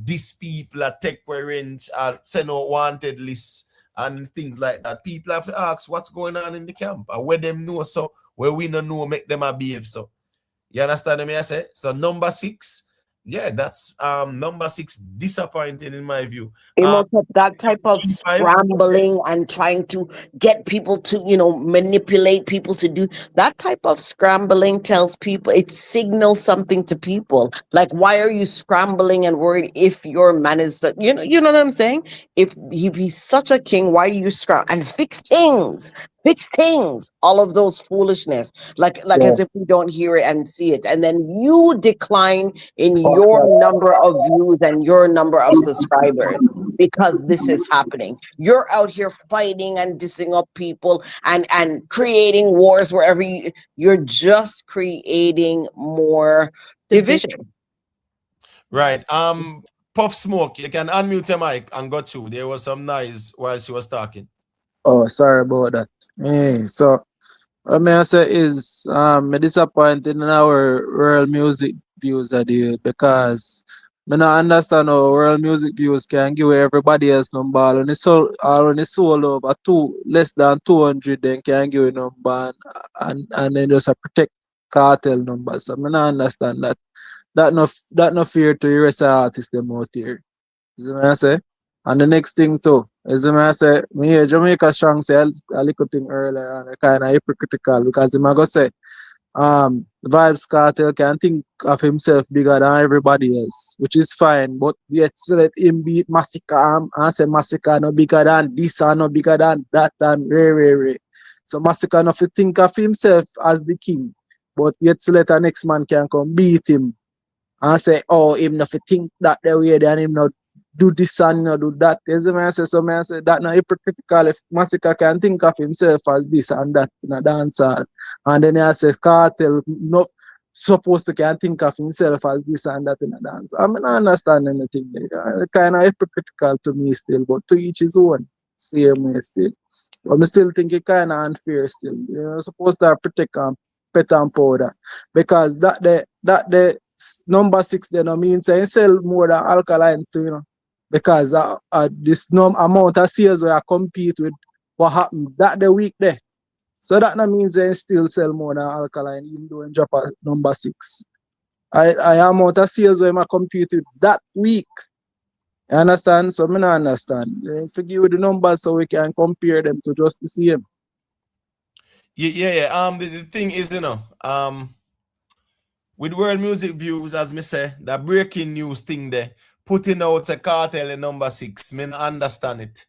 these people take range, send out wanted lists, and things like that. People have to ask what's going on in the camp and where them know so where we don't know make them a behave so. You understand me? I say so. Number 6, yeah, that's number 6 disappointing in my view. That type of scrambling and trying to get people to, you know, manipulate people to do that type of scrambling tells people, it signals something to people. Like, why are you scrambling and worried if your man is the, you know what I'm saying? If he's such a king, why are you scrambling and fix things, all of those foolishness, like as if we don't hear it and see it, and then you decline in your number of views and your number of subscribers because this is happening. You're out here fighting and dissing up people and creating wars wherever you're just creating more division. Right. Pop Smoke, you can unmute your mic and go through. There was some noise while she was talking. Oh, sorry about that. Hey, so what may I say is me disappointed in our world music views of the year because me not understand how world music views can give everybody else number on the soul over less than 200 then can give a number and then just a protect cartel numbers. So me not understand that. That no fear to erase artists them out here. You see what I say? And the next thing too, is I say, me hear Jamaica Strong say a little thing earlier and kind of hypocritical because him go say, Vybz Kartel can think of himself bigger than everybody else, which is fine, but yet still let him beat Masicka and say Masicka no bigger than this and no bigger than that and re. So Masicka no think of himself as the king, but yet still let a next man can come beat him and say, oh, him no think that the way then him not do this and do that. You see me I say, so me I say that not hypocritical if Masicka can think of himself as this and that in a dancehall. And then I say Kartel not supposed to can think of himself as this and that in a dance. I mean I understand anything. Kind of hypocritical to me still, but to each his own. Same way still. But I still think it kind of unfair still. You're supposed to protect pet and powder. Because that the number 6 then no means I sell more than alkaline too, because this amount of sales where I compete with what happened that the week there. So that no means they still sell more than alkaline, even though in drop at number 6. I amount of sales where I compete with that week. You understand? So I don't understand. Forgive the numbers so we can compare them to just the same. Yeah. The thing is, with world music views, as me say, the breaking news thing there, putting out a Kartel in number 6, me not understand it.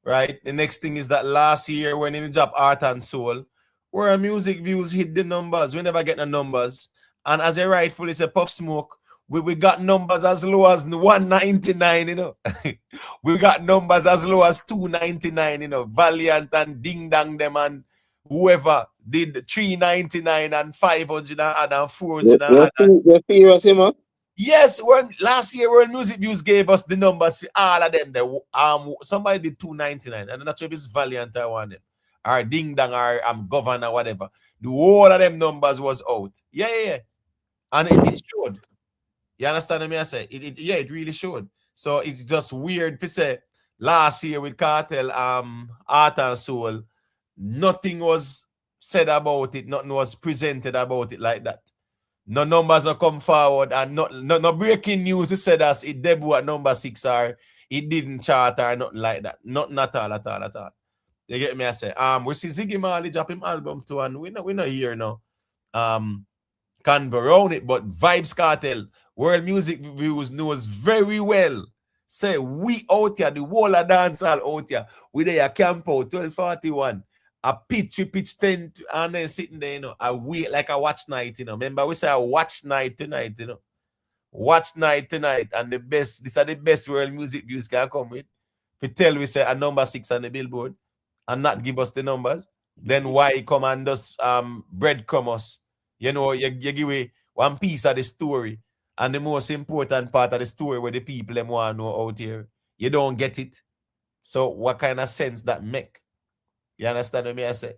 Right? The next thing is that last year when he dropped Art and Soul, world music views hit the numbers. We never get the numbers. And as I rightfully say, Puff Smoke, we got numbers as low as 199, we got numbers as low as 299, Valiant and Ding Dang them and whoever did 399 and 500 and 400 and You're serious, man? yes, when last year when Music Views gave us the numbers for all of them, somebody did 299, and I'm not sure if it's Valiant I wanted, or Ding Dang, or Governor, whatever. The whole of them numbers was out. Yeah. And it showed. You understand me? I say it really showed. So it's just weird to say last year with Kartel, Art and Soul, nothing was said about it, nothing was presented about it like that. No numbers are come forward, and no breaking news to say that it debut at number 6 or it didn't chart or nothing like that. Nothing at all. You get me? I say we see Ziggy Marley drop him album too, and we not here now. Canva around it, but Vybz Kartel, World Music Views knows very well. Say we out here, the whole of dancehall out here, we there camp out 1241. A pitch 10 and then sitting there, a wait like a watch night, Remember we say a watch night tonight, Watch night tonight, and these are the best world music views can come with. If you tell we say a number 6 on the billboard and not give us the numbers, then why come and just breadcrumb us? You give away one piece of the story, and the most important part of the story where the people them want to know out here. You don't get it. So what kind of sense that make? You understand what I say?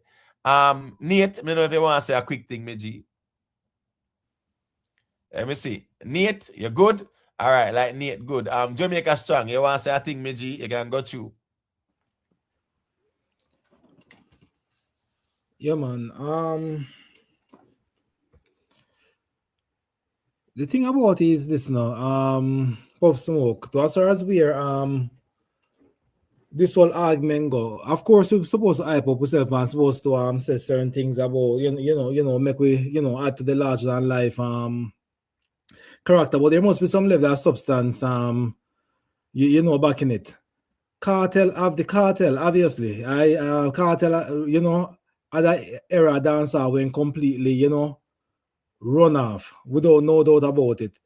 Nate, I don't know if you want to say a quick thing, Meji. Let me see. Nate, you good? All right, like Nate, good. Jamaica Strong, you want to say a thing, Meji? You can go through. Yeah, man. The thing about it is this now. Puff Smoke. To as far as where this whole argument go. Of course, we're supposed to hype up ourselves and supposed to say certain things about make we add to the larger than life character, but there must be some level of substance back in it. Kartel have the Kartel, obviously. Kartel, at that era dancer when completely, run off without no doubt about it.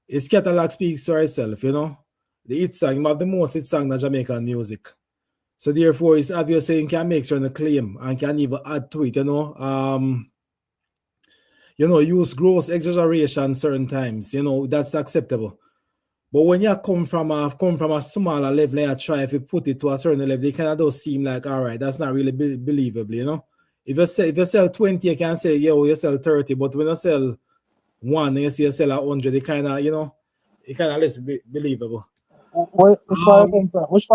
His catalog speaks for itself, The hit song, he have the most hit song in Jamaican music. So therefore, it's obviously he can make certain claim and can even add to it, use gross exaggeration certain times, that's acceptable. But when you come from a smaller level and you try to put it to a certain level, it kind of does seem like, all right, that's not really believable, If you sell 20, you can say, you sell 30, but when you sell 1 and you see you sell 100, it kind of, it kind of less believable. Which part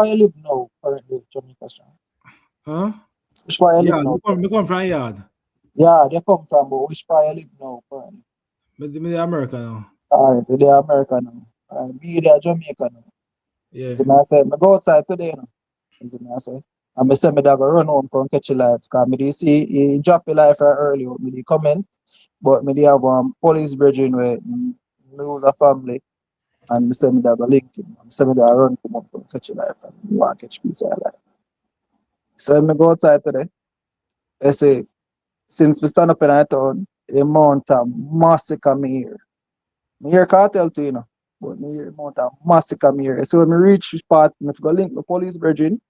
you live now currently, Jamaica Strong? Huh? Which part you live now? We come from Yard. Yeah, they come from, but which part you live now currently? Me America now. Alright, they're America now. Me they're Jamaica now. Yeah. So I say, I go outside today now. I say. And I say, I go run home, come catch your life. Because I see he drop your life early. I comment, but I have police brethren where lose a family. And I say, I go link him. I say, I go run come up, come catch your life. And I want to catch peace of life. So I go outside today. I say, since we stand up in our town, the amount of Masicka me hear. I hear Kartel too, but me hear about a Masicka me here. So when me reach this part, me go link the police brethren.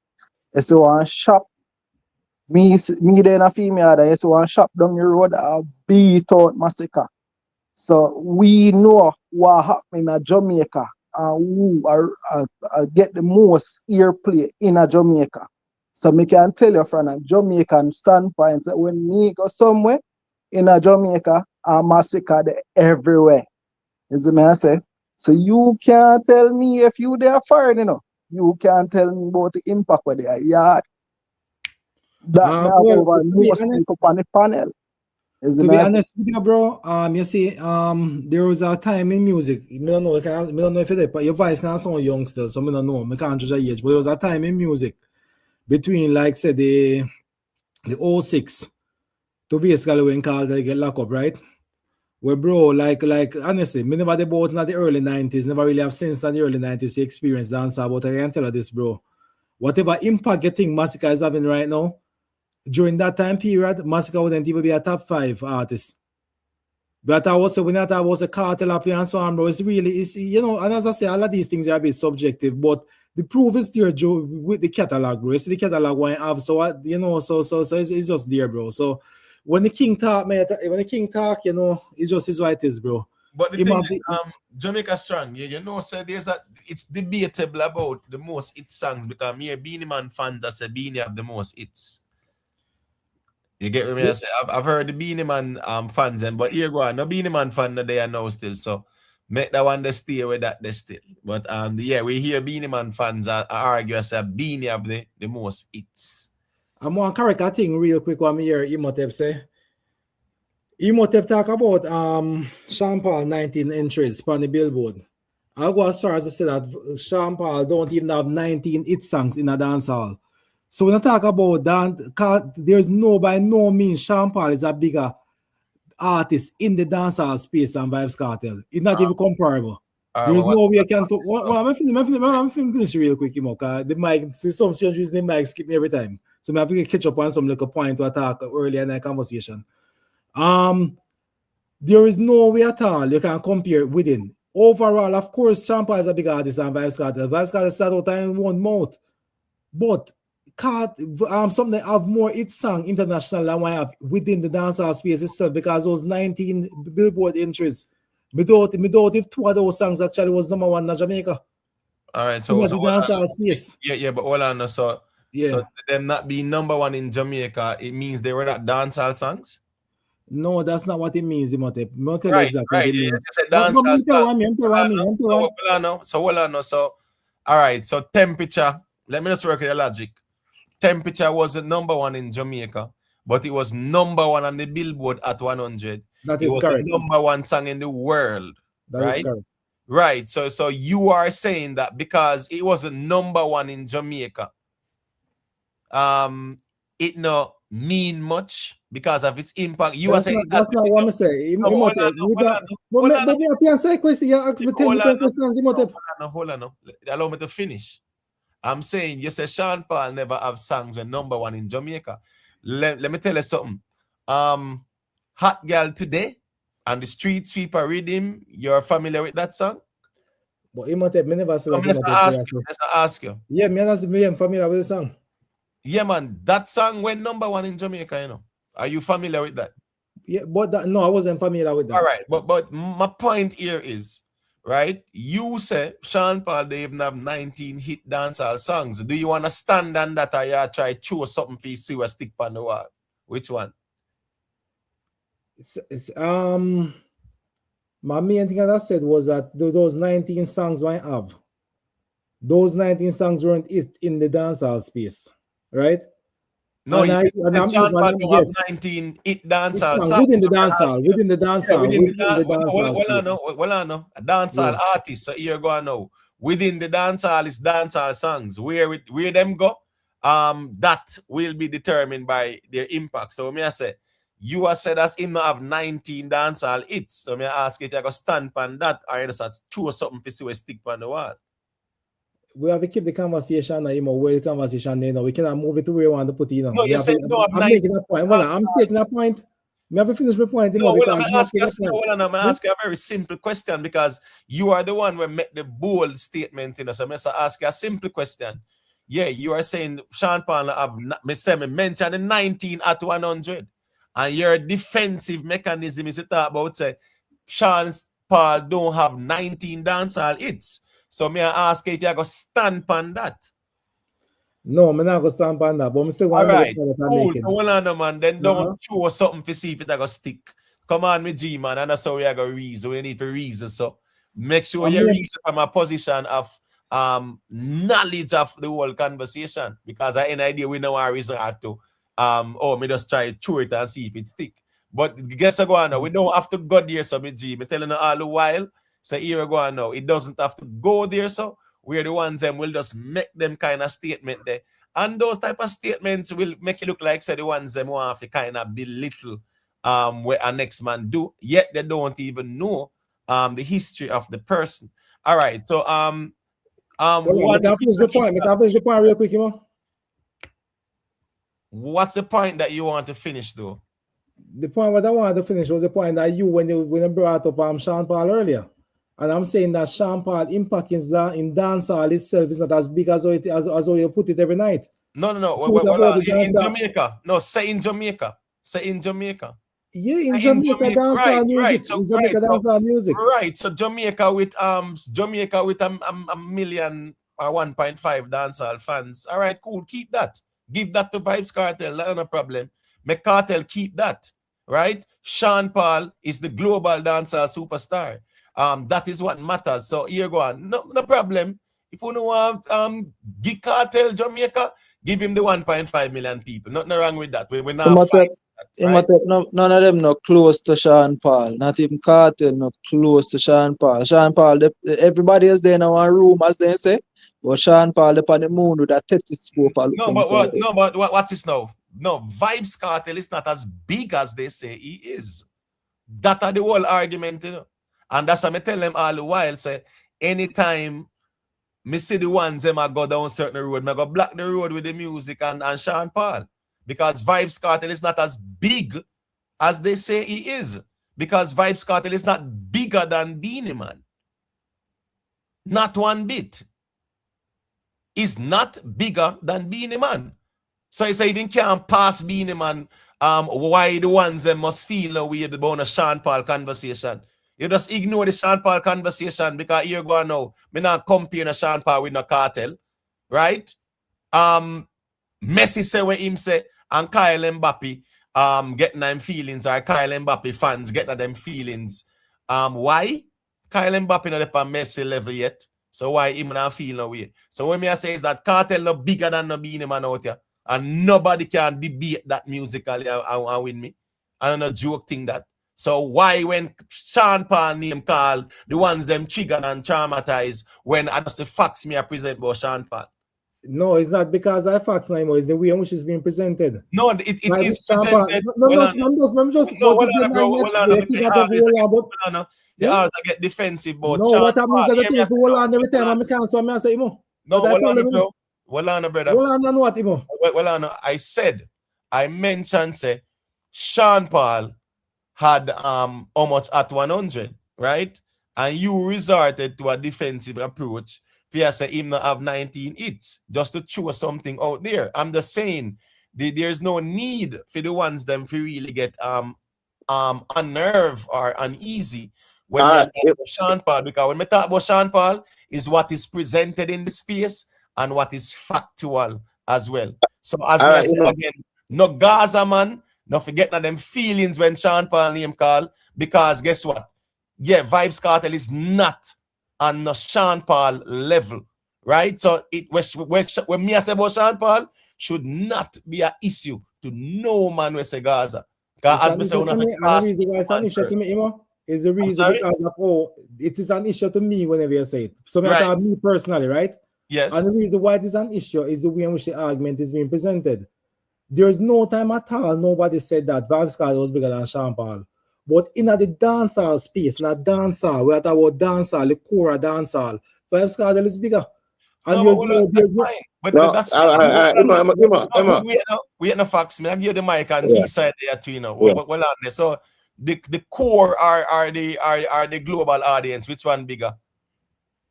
So one shop, me then a female there, so one shop down the road a beat out Masicka. So we know what happened in Jamaica and who are get the most airplay in Jamaica. So me can tell you from a Jamaican standpoint that when me go somewhere in Jamaica, Masicka they everywhere. You see me I say? So you can't tell me if you there foreign, you know. You can't tell me about the impact where they are. Yeah, that me have Well, over to be most honest, people on the panel. You see to me be I say? honest with you, bro, you see, there was a time in music. I don't know, if it, but your voice can sound young still, so I don't know. I can't judge your age, but there was a time in music between, like, say, the 06 to basically when Kartel get locked up, right? Where, bro, like honestly, me never did both in the early 90s, never really have since in the early 90s to experience dancehall, but I can tell you this, bro. Whatever impact you think Masicka is having right now, during that time period, Masicka wouldn't even be a top 5 artist. But I was when I thought was a Kartel up here and so on, bro. It's really, you know, and as I say, all of these things are a bit subjective, but the proof is there, Joe, with the catalog, bro. It's the catalog one I have, so what, you know, so it's just there, bro. So when the king talk, man, you know, it just is what it is, bro. But the thing is, Jamaica strong. You know, so it's debatable about the most hit songs because me a Beanie Man fans that say Beanie have the most hits. You get me? I say, I've heard the Beanie Man fans, but here go on, no Beanie Man fan that they are now still. So make that one they stay with that they still. But yeah, we hear Beanie Man fans argue as a Beanie have the most hits. I'm going to correct a thing real quick what me hear Imhotep say. Imhotep talk about Sean Paul 19 entries on the Billboard. I'll go as far as to say that Sean Paul don't even have 19 hit songs in a dancehall. So when I talk about that, there's by no means Sean Paul is a bigger artist in the dancehall space than Vybz Kartel. It's not even comparable. There's no way I can talk. I'm finish real quick, the mic, see some strange reason the mic skip me every time. So I have to catch up on some little point to attack earlier in the conversation. There is no way at all you can compare within. Overall, of course, Sean Paul is a big artist than Vybz Kartel. Vybz Kartel started out in one mouth. But something that have more hit song international than I have within the dancehall space itself because those 19 Billboard entries, without if 2 of those songs actually was number 1 in Jamaica. All right, so the dancehall space. Yeah, but hold on. So them not being number 1 in Jamaica, it means they were not dancehall songs? No, that's not what it means, Imhotep. I'll tell you Right, exactly right. what it means. So hold on. So all right, so temperature. Let me just work with the logic. Temperature wasn't number 1 in Jamaica, but it was number 1 on the Billboard at 100. That it is was correct. The number 1 song in the world. That right? is correct. Right. So you are saying that because it wasn't number 1 in Jamaica, it not mean much because of its impact. You are saying that's not what I'm saying. Hold on. Allow me to finish. I'm saying you say Sean Paul never have songs when number 1 in Jamaica. Let me tell you something. Hot Girl Today and the Street Sweeper Rhythm, you're familiar with that song? But Imhotep, me never said that. Let's ask you. Yeah, I'm familiar with the song. Yeah, man, that song went number 1 in Jamaica, you know. Are you familiar with that? Yeah, but no, I wasn't familiar with that. All right, but my point here is, right? You say Sean Paul they even have 19 hit dancehall songs. Do you want to stand on that or you try to choose something for you see what stick on the wall? Which one? My main thing that I said was that those 19 songs I have, those 19 songs weren't in the dancehall space, right? No, Sean Paul have 19 hit dancehall songs. Within the dancehall. Well, I know. A dancehall artist, so here go now. Within the dancehall is dancehall songs. Where them go, that will be determined by their impact. So me I say, you have said as him have 19 dancehall hits. So me I ask if you go stand on that or you just choose something to see where stick on the wall. We have to keep the conversation, where the conversation, we cannot move it to where we want to put it. No, you said I'm making a point. I'm making a point. Me have to finish my point, No, because I'm I'm ask making you, a point. I'm ask you a very simple question because you are the one who made the bold statement. So I'm ask you a simple question. Yeah, you are saying Sean Paul have mentioned the 19 at 100, and your defensive mechanism is to talk about say Sean Paul don't have 19 dancehall hits. So me ask you if you go stand on that. No, I'm not going to stand on that, but I'm still All going to right, make the point that I'm cool. making. So hold on, man. Then don't show something to see if it go stick. Come on, me G man, and that's how we are gonna reason. We need to reason. So make sure you reason from a position of knowledge of the whole conversation. Because I any idea we know our reason how to me just try to chew it and see if it stick. But guess what go on now? We don't have to go there, so me G. Me telling you all the while. So here we go on now. It doesn't have to go there, so we're the ones and will just make them kind of statement there. And those type of statements will make it look like say the ones them want to kind of belittle what a next man do, yet they don't even know the history of the person. All right, so we can finish the point. We can finish the point real quick, you know. What's the point that you want to finish though? The point what I wanted to finish was the point that when you brought up Sean Paul earlier. And I'm saying that Sean Paul impact in dancehall itself is not as big as how you put it every night. No. In Jamaica. No, say in Jamaica. Say in Jamaica. Yeah, in Jamaica dancehall music. So, in Jamaica dancehall music. Right. So Jamaica with a million or 1.5 dancehall fans. All right, cool. Keep that. Give that to Vybz Kartel. That's no problem. Make Kartel keep that. Right? Sean Paul is the global dancehall superstar. That is what matters. So here go on. No problem. If you want give Kartel Jamaica, give him the 1.5 million people. Nothing wrong with that. We're not fighting that, right? None of them no close to Sean Paul. Not even Kartel no close to Sean Paul. Sean Paul, everybody is there in one room, as they say. But Sean Paul up on the moon with a stethoscope. But what is now? No, Vybz Kartel is not as big as they say he is. That are the whole argument, you know. And that's what I tell them all the while, say, anytime me see the ones them I go down certain road, I go block the road with the music and Sean Paul. Because Vybz Kartel is not as big as they say he is. Because Vybz Kartel is not bigger than Beenie Man. Not one bit. He's not bigger than Beenie Man. So he say even can't pass Beenie Man. Why the ones them must feel no way about a Sean Paul conversation. You just ignore the Sean Paul conversation because here go on now. Me not compare Sean Paul with no Kartel. Right? Messi say what him say and Kyle Mbappe getting them feelings, or Kyle Mbappe fans getting them feelings. Why? Kyle Mbappe not on Messi level yet. So why him not feel no way? So what me I say is that Kartel no bigger than no Beenie Man out here. And nobody can debate that musically and win me. I don't know joke thing that. So why when Sean Paul name called, the ones them triggered and traumatized when I just the facts me I present about Sean Paul? No, it's not because I facts anymore. It's the way in which it's being presented. No, it is presented. The odds I get defensive about no, Sean what happens Paul. is that things hold on every time I'm cancel me and say, Imo. No, well on, brother. Well on what, Imo? Well on, I mentioned say Sean Paul had how much at 100, right? And you resorted to a defensive approach. Fear say him not have 19 hits just to show something out there. I'm just saying there's no need for the ones them to really get unnerved or uneasy when we talk about Sean Paul, because when we talk about Sean Paul is what is presented in the space and what is factual as well. So as I say again, no Gaza man, no forget that them feelings when Sean Paul name call, because guess what? Yeah, Vybz Kartel is not on the Sean Paul level, right? So when me I say about Sean Paul should not be an issue to no man we say Gaza. Because as me say, is the reason because of it is an issue to me whenever you say it. So me personally, right? Yes. And the reason why it is an issue is the way in which the argument is being presented. There's no time at all nobody said that Vybz Kartel was bigger than Sean Paul. But in the dancehall space, not dancehall, we're talking about dancehall, the core of dancehall, Vybz Kartel is bigger. And But No, that's we no facts. Me, I give you the mic and yeah, G side there too. You know, yeah. well on there. So the core are the global audience. Which one bigger?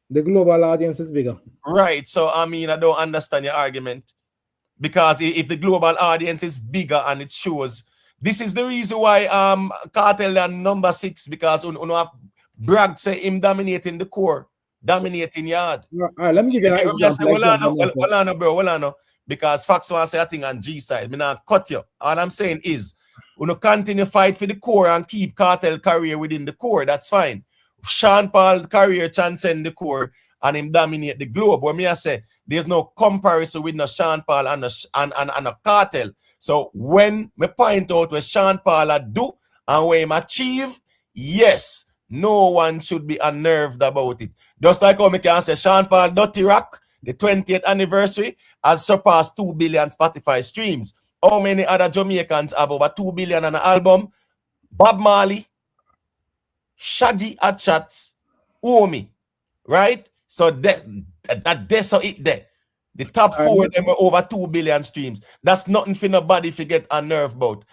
The global audience is bigger. Right. So I mean, I don't understand your argument because if the global audience is bigger and it shows, this is the reason why Kartel and number 6 because Bragg say him dominating the core, dominating yard. All right, let me give you an example. Well on, because Fox want say a thing on G side. Me not cut you. All I'm saying is, we continue fight for the core and keep Kartel career within the core. That's fine. Sean Paul career transcend the core and him dominate the globe. When me I say there's no comparison with no Sean Paul and a Kartel. So when me point out what Sean Paul do and what him achieve, yes, no one should be unnerved about it. Just like how me can say Sean Paul Dutty Rock, the 20th anniversary, has surpassed 2 billion Spotify streams. How many other Jamaicans have over 2 billion on an album? Bob Marley, Shaggy at Chats, Omi, right? So that's so it there. The top 4 of them are over 2 billion streams. That's nothing for nobody if you get unnerved about.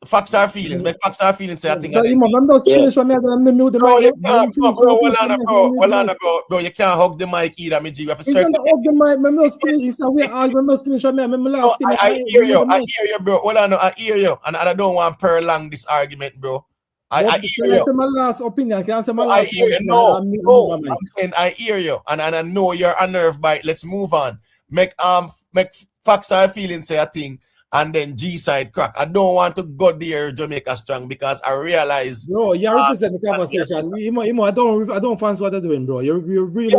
Facts are feelings. But facts are feelings. Say I think. So, I'm just finished with me. Bro, you can't, bro, you can't hug the mic either. Me, you have to It's not hug the mic. I'm just finished. I'm just finished with me. I hear you, bro. Hold on, I hear you, and I don't want to prolong this argument, bro. I hear you. Can I say my last opinion? Can I say my last I hear you. No, I'm saying I hear you, and I know you're unnerved by it. Let's move on. Make facts are feeling say a thing, and then G side crack. I don't want to go there Jamaica strong because I realize. Bro, you represent the conversation. I don't fancy what they're doing, bro. You're really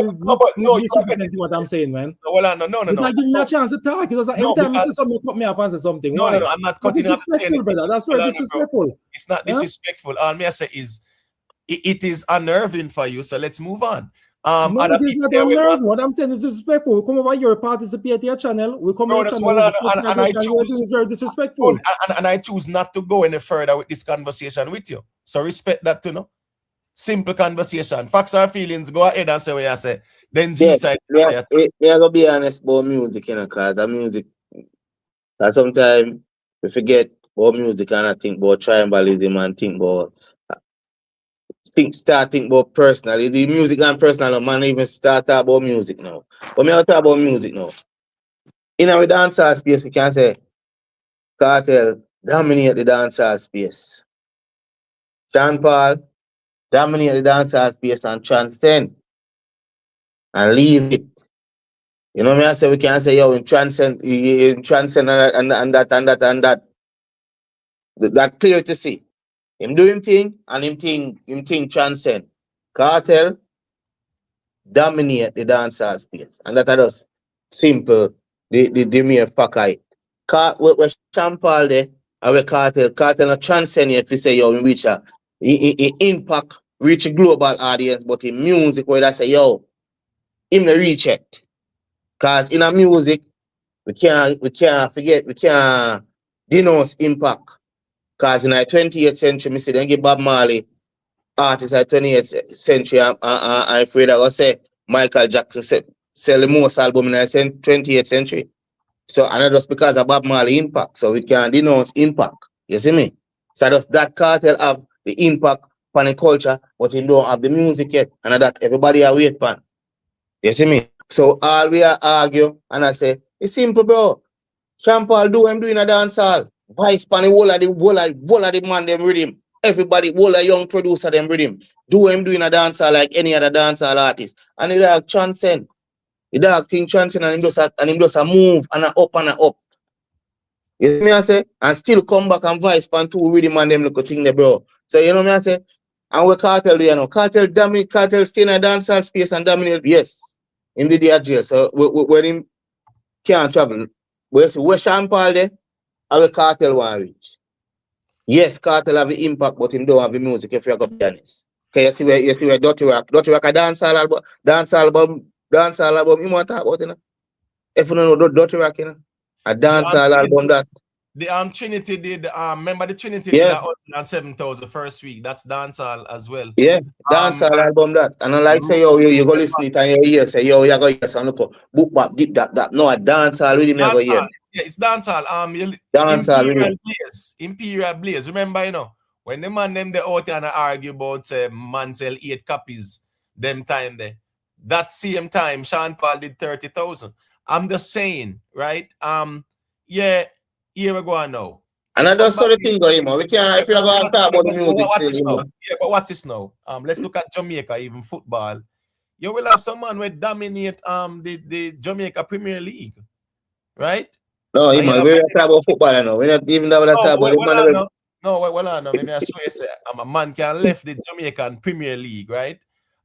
misrepresenting what I'm saying, man. No. You're not giving me a chance to talk. Because every time you say something, you cut me off and say something. No, I'm not cutting That's disrespectful, brother. That's very disrespectful. It's not disrespectful. All me I say is it is unnerving for you. So let's move on. No, it is not unnerving. What I'm saying is disrespectful. We come over here, participate in your channel. We come over and I choose it's very disrespectful. And I choose not to go any further with this conversation with you. So respect that too, no? Simple conversation. Facts or feelings, go ahead and say what you say. Then G side. We are gonna be honest about music, you know, cause the music that sometimes we forget about music and I think about tribalism and think about start think about personally. The music and personal man even start talk about music now. But me I talk about music now. In our dancehall space, we can say Kartel dominate the dancehall space. Sean Paul dominate the dancehall space and transcend and leave it. You know what I say? We can say, yo, in transcend and that. That clear to see. Him do him thing and him thing transcend. Kartel dominate the dancehall space. And that are just simple. The mere fuck eye. Where Sean Paul there, and where Kartel not transcend if you say, yo, in which impact, reach a global audience, but in music where they say, yo, him the reach it. Cause in a music, we can't forget, we can't denounce impact. Cause in the 20th century, me say they give Bob Marley artists at 20th century. I'm afraid I will say Michael Jackson sell the most album in the 20th century. So and that's because of Bob Marley impact. So we can't denounce impact. You see me? So does that Kartel have the impact on the culture, but he don't have the music yet, and that everybody are wait for. You see me? So all we are argue, and I say, it's simple, bro. Sean Paul do him doing a dance hall. Vice pan the whole of the man them with him. Everybody, whole of young producer them with him. Do him doing a dance hall like any other dance hall artist. And the dog transcend. The dog thing transcend and him just a move and a up and a up. You see me I say? And still come back and vice pan two with him and them look thing there, bro. So you know me I say? And what Kartel do you know? Kartel stay in a dance hall space and dominate. Yes. Him did the jail. So when him can't travel. Where Sean Paul there, how Kartel want to reach. Yes, Kartel have the impact, but him don't have the music if you're gonna be honest. Okay, you see where Dutty Rock a dancehall album, you want to talk about, you know? If you don't know Dutty Rock, you know, a dancehall album that The Trinity did remember the Trinity did Yeah, 107,000 the first week. That's dancehall as well. yeah. Dancehall album that. And I like say, yo, you go listen it and you hear, say, yo, you go hear some look, book back, deep that. No, a dancehall with him, you go hear. Dancehall. Yeah, it's dancehall. Dancehall with him. Imperial Blaze. Remember, when the man them they out and argue about man sell 8 copies them time there. That same time, Sean Paul did 30,000. I'm just saying, right? Yeah, here we go now. And I just saw the thing going on. We can't, if you're going to talk about the music still, yeah, but watch this now. Let's look at Jamaica, even football. You will have someone who dominate the Jamaica Premier League, right? No, we're not talking about football now. We're not even talking about the man. No, maybe I show you say a man can left the Jamaican Premier League, right?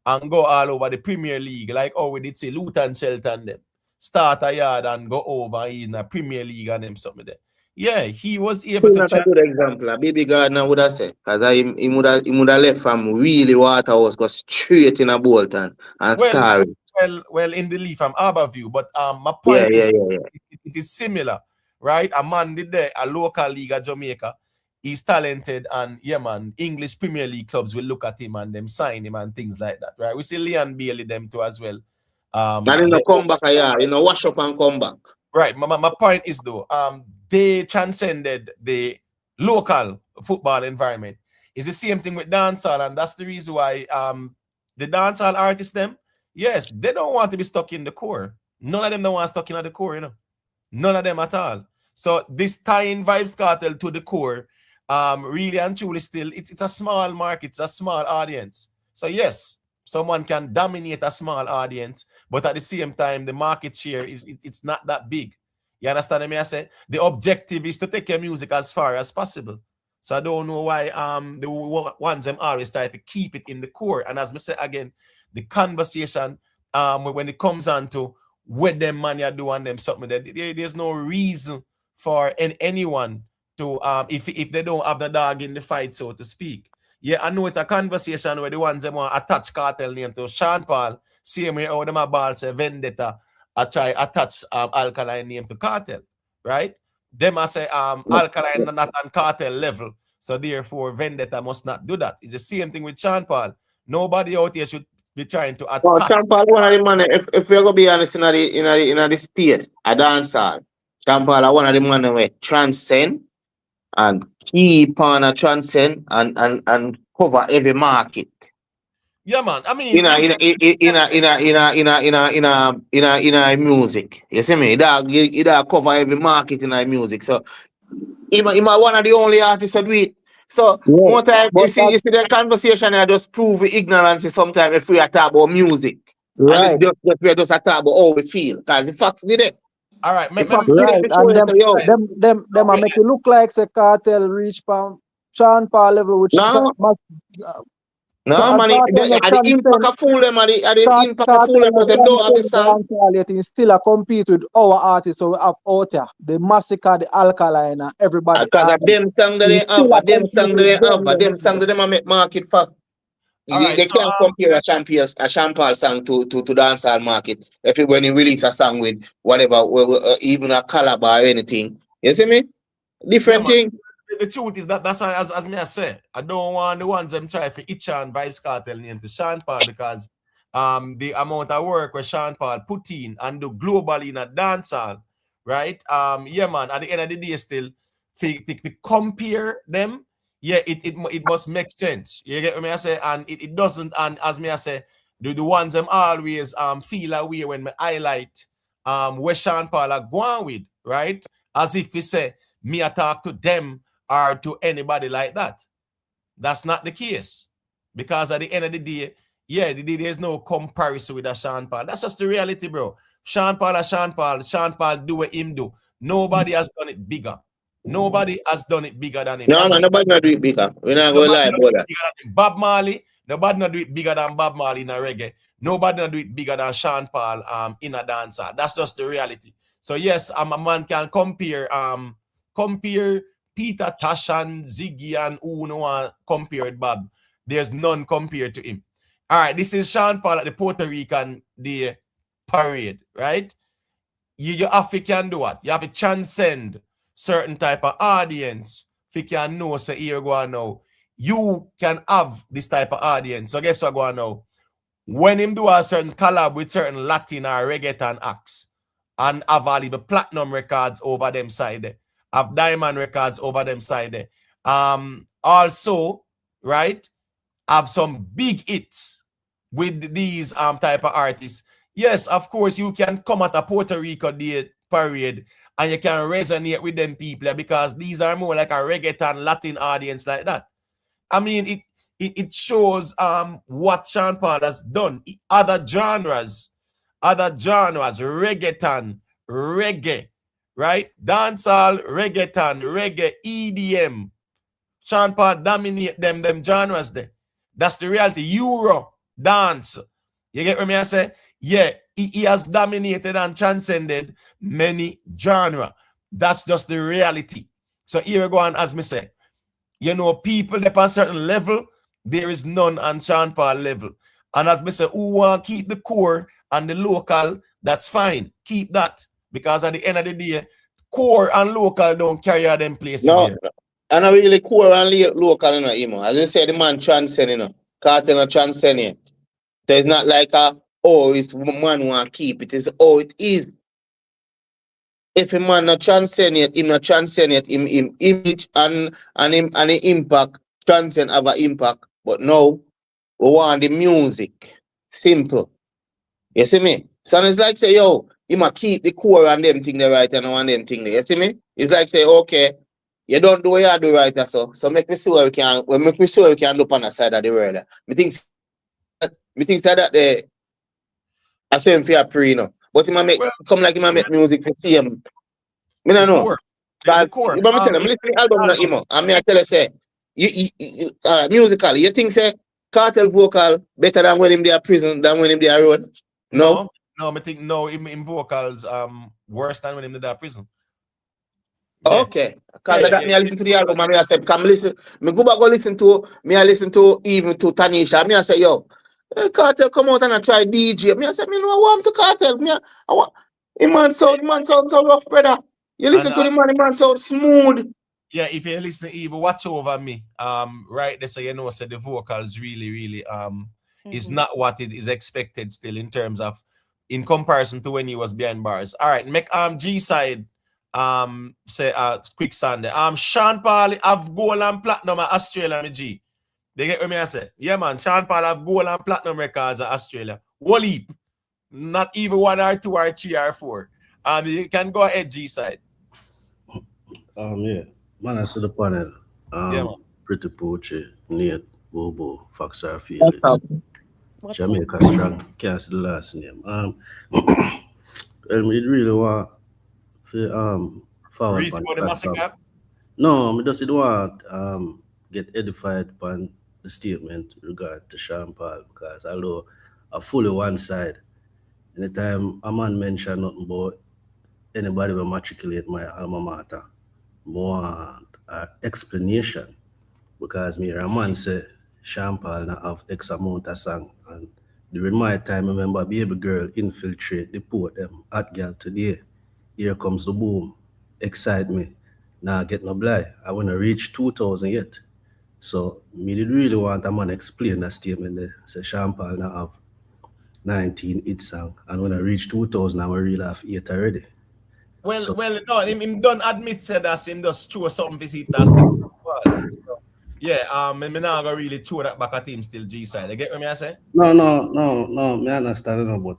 And go all over the Premier League, like we did say Luton, Shelton them. Start a yard and go over in the Premier League and them something there. Yeah, he was able to. That's a good example. A baby Gardner would have said, because he would have left from really Waterhouse, go straight in a Bolton and start. Well, in the leaf from Harborview, but my point is, it is similar, right? A man did there, a local league at Jamaica. He's talented, and yeah, man, English Premier League clubs will look at him and them sign him and things like that, right? We see Leon Bailey them too as well. And come back, wash up and come back. Right. My point is though, they transcended the local football environment. It's the same thing with dancehall, and that's the reason why the dancehall artists them, yes, they don't want to be stuck in the core. None of them don't want stuck in the core, None of them at all. So this tying Vybz Kartel to the core, really and truly still, it's a small market, it's a small audience. So yes, someone can dominate a small audience, but at the same time, the market share it's not that big. You understand me? I say the objective is to take your music as far as possible. So I don't know why the ones them always try to keep it in the core. And as I say again, the conversation when it comes on to what them man you do and them something, there's no reason for anyone to if they don't have the dog in the fight, so to speak. Yeah, I know it's a conversation where the ones that want to attach Kartel name to Sean Paul, same way how them a ball say Vendetta, I try attach Alkaline name to Kartel, right? Them I say Alkaline not on Kartel level, so therefore Vendetta must not do that. It's the same thing with Sean Paul. Nobody out here should be trying to attach. Well, Sean Paul, one of the man, if we're gonna be honest in the space, a dancehall, Sean Paul, one of the man who transcend and keep on a transcend and cover every market. Yeah, man. I mean, in a music. You see me? It cover every market in a music. So he might one of the only artists that do it. So more time you see the conversation I just prove ignorance sometimes if we are talking about music. Right. And we just talk about how we feel. Because the facts did it. All right, right. And them make it look like the Kartel reach from Sean Paul level, which no, man, the impact of fool them, the impact of fool them, but them don't have the sound. It still a compete with our artists, so we have out there, the Masicka, the Alkaline, everybody. Because them song that they have, them song that they make market for. They can't compare a Sean Paul song to dancehall market. When you release a song with whatever, even a caliber or anything, you see me? Different thing. The truth is that's why, as me I say, I don't want the ones them try to itch on Vybz Kartel name to Sean Paul, because the amount of work where Sean Paul put in and do globally in a dancehall, right? Yeah, man. At the end of the day, still, if we compare them, yeah, it must make sense. You get me? I say, and it doesn't. And as me I say, the ones them always feel away when me highlight where Sean Paul are going with, right? As if we say me I talk to them or to anybody like that. That's not the case. Because at the end of the day, yeah, there's no comparison with a Sean Paul. That's just the reality, bro. Sean Paul do what him do. Nobody has done it bigger. Nobody has done it bigger than him. No, nobody not do it bigger. We're not going to lie about that. Bob Marley, nobody not do it bigger than Bob Marley in a reggae. Nobody not do it bigger than Sean Paul in a dancer. That's just the reality. So yes, a man can compare Peter Tosh and Ziggy and who no compared Bob. There's none compared to him. All right, this is Sean Paul at the Puerto Rican Day Parade, right? You have to can do what? You have to transcend certain type of audience, if you can know, say, here go on now, you can have this type of audience. So guess what go on now? When him do a certain collab with certain Latin or reggaeton acts and have all the platinum records over them side, have diamond records over them side. Also, right, have some big hits with these type of artists. Yes, of course, you can come at a Puerto Rico Day parade and you can resonate with them people because these are more like a reggaeton Latin audience like that. I mean, it shows what Sean Paul has done. Other genres, reggaeton, reggae, right? Dancehall, reggaeton, reggae, EDM. Sean Paul dominate them genres there. That's the reality. Euro, dance. You get what I say? Yeah, he has dominated and transcended many genres. That's just the reality. So here we go on, as me say, you know, people at a certain level, there is none on Sean Paul level. And as me say, who want to keep the core and the local, that's fine. Keep that. Because at the end of the day, core and local don't carry out them places here. And I really core and local, you know, Imo. As you said, the man transcend, you know. Kartel not transcend it. So it's not like it's man who want to keep it. It's it is. If a man not transcend it, him not transcend it, him image and the impact, transcend have an impact. But now, we want the music. Simple. You see me? So it's like say, yo, you must keep the core and them thing there right and one them thing there. You see me? It's like say, okay, you don't do what you do right so make me see where we can look on the side of the world. Me think that the I say him for a pre, you know. But he might make come like he might make music to see him. Me don't know. But me tell him, listen to the album now, Imo. And me I tell you say, you musically, you think say Kartel vocal better than when him there prison than when him there road? No, I think no, him vocals worse than when him there prison. Okay, because that me I listen to the album and me I say, come listen, me go back go listen to even to Tanisha. Me I say, yo, Kartel come out and I try DJ. Me I say, me no I want to Kartel. Me I want man sound so rough, brother. You listen to the man sound smooth. Yeah, if you listen, even watch over me. Right there, so you know, so the vocals really is not what it is expected still in terms of in comparison to when he was behind bars. All right, make G side say quick Sunday. Sean Paul have gold and platinum at Australia, me G. They get what me I say? Yeah, man. Sean Paul have gold and platinum records at Australia. Whole heap. Not even 1 or 2 or 3 or 4. You can go ahead, G side. Yeah. Man, I see the panel. Pretty Poetry, Nate, Bobo, Fox or Felix. Jamaica Strong. Can't see the last name. We really want to forward Reese for the Masicka? No, I just want get edified upon the statement regard to Sean Paul, because although I fully one side, anytime a man mention nothing about anybody will matriculate my alma mater, more explanation, because me a man say Sean Paul not have X amount of song, and during my time I remember Baby Girl infiltrate the port them hot girl today. Here comes the boom, excite me. Now get no blind. I wanna reach 2,000 yet. So me did really want a man explain that statement there. Say Sean Paul now have 19 hit song, and when I reach 2,000 I will really have 8 already. Well, no, him don't admit said that him just throw something visit us. So, yeah, me not gonna really throw that back at him still G side. You get what me I say? No, me understand no, but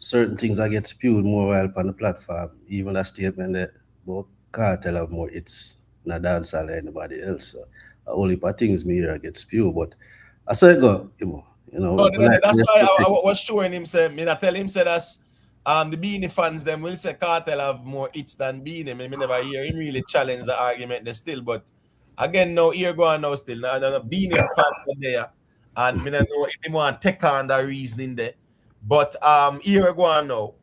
certain things I get spewed more while on the platform. Even a statement that about Kartel have more hits not dancehall than anybody else. So only part things me here I get spewed, but I saw it go, you know. But that's why I was showing him say, me not tell him say that's the Beanie fans them will say Kartel have more hits than Beanie. Me never hear him really challenge the argument there still, but again now here go on now still. Now Beanie fans are there, and me don't know if they want to take on the reasoning there. But here we go on now.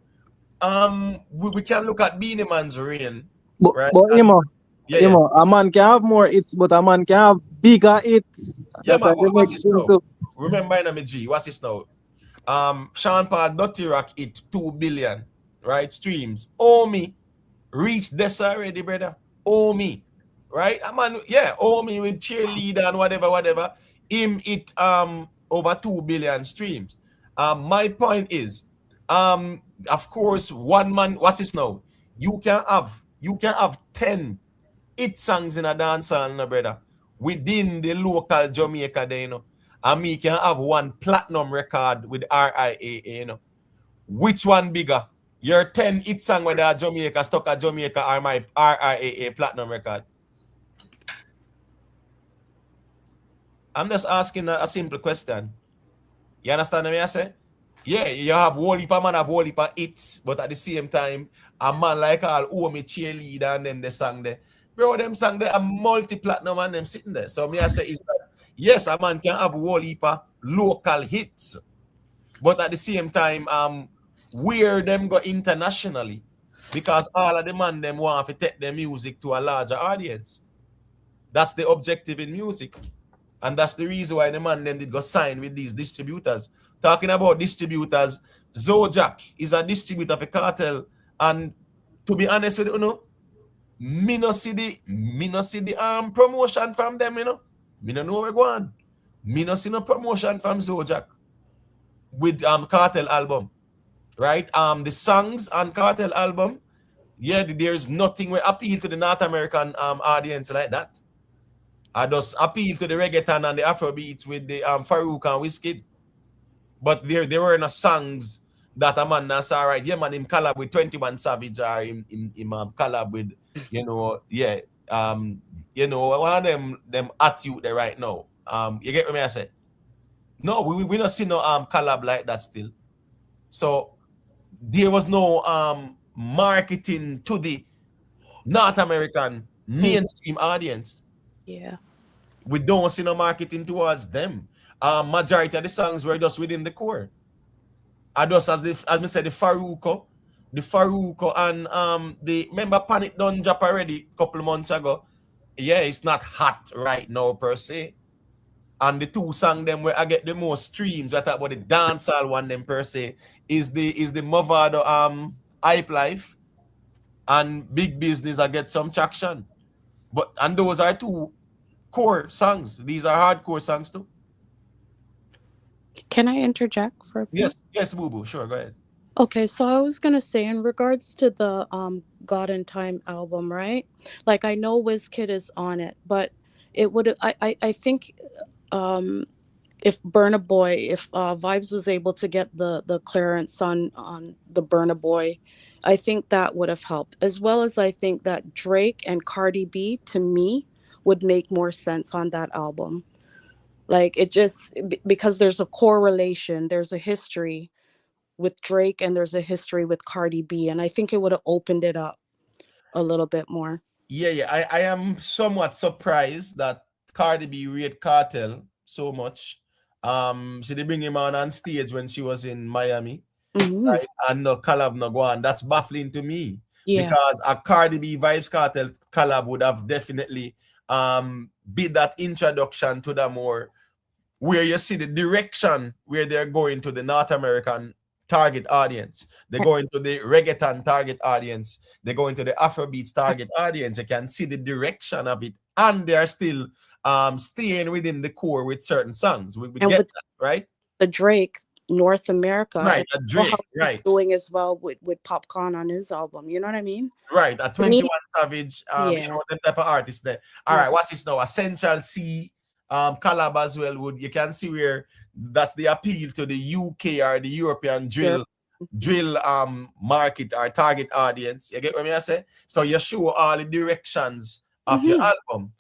We can look at Beanie Man's reign. Right? But Imo, a man can have more hits, but a man can have bigger hits. Yeah, man, watch this now. Remember, G, watch this now. Sean Paul Dutty Rock hit 2 billion, right? Streams. Omi reached this already, brother. Oh me, right? I man, yeah, oh me with cheerleader and whatever. Him it over 2 billion streams. My point is, of course, one man. What's this now? You can have 10 hit songs in a dancehall, no brother, within the local Jamaica there, you know. And me can have one platinum record with RIAA, you know. Which one bigger? Your 10 hit song with a Jamaica, stuck at Jamaica, or my RIAA platinum record? I'm just asking a simple question. You understand what I say? Yeah, you have whole heap of man have whole heap of hits, but at the same time, a man like all oh me cheerleader and then the song there. Bro, them song there are multi-platinum and them sitting there. So me I say is that yes, a man can have whole heap of local hits, but at the same time, where them go internationally, because all of the man them want to take their music to a larger audience. That's the objective in music. And that's the reason why the man then did go sign with these distributors. Talking about distributors, Zojak is a distributor for Kartel. And to be honest with you, me no see the promotion from them, you know. Me no know where go on. Me no see no promotion from Zojak with Kartel album. Right? The songs on Kartel album, yeah, there's nothing where appeal to the North American audience like that. I just appeal to the reggaeton and the Afrobeats with the Farouk and Wizkid. But there were no songs that a man that's all right. Yeah, man, him collab with 21 Savage or him collab with, you know, yeah, you know, one of them at you there right now. You get what I say? No, we not see no collab like that still. So there was no marketing to the North American mainstream audience. Yeah. We don't see no marketing towards them. Majority of the songs were just within the core. I just as we said, the Faruko and the remember Panic done drop already a couple months ago. Yeah, it's not hot right now per se. And the two songs them where I get the most streams, I talk about the dancehall one them per se, is the Movado Hype Life and Big Business. I get some traction. But and those are two core songs. These are hardcore songs too. Can I interject for a bit? Yes, Boo Boo. Sure, go ahead. Okay, so I was gonna say in regards to the God in Time album, right? Like I know WizKid is on it, but it would I think if Burna Boy, if Vybz was able to get the clearance on the Burna Boy, I think that would have helped. As well as I think that Drake and Cardi B to me would make more sense on that album. Like it just because there's a correlation, there's a history with Drake and there's a history with Cardi B, and I think it would have opened it up a little bit more. Yeah. I am somewhat surprised that Cardi B rate Kartel so much. She did bring him on stage when she was in Miami, right? And no collab no go on. That's baffling to me. Yeah. Because a Cardi B Vybz Kartel collab would have definitely be that introduction to the more where you see the direction where they're going to the North American target audience. They're going to the reggaeton target audience. They're going to the Afrobeats target audience. You can see the direction of it. And they're still staying within the core with certain songs. We get that, right? The Drake North America. Right, a Drake, right. Doing as well with Popcaan on his album. You know what I mean? Right, a 21 Savage, you know, that type of artist there. All right, watch this now. Essential C collab as well. You can see where that's the appeal to the UK or the European drill market or target audience. You get what I say? So you show all the directions of your album.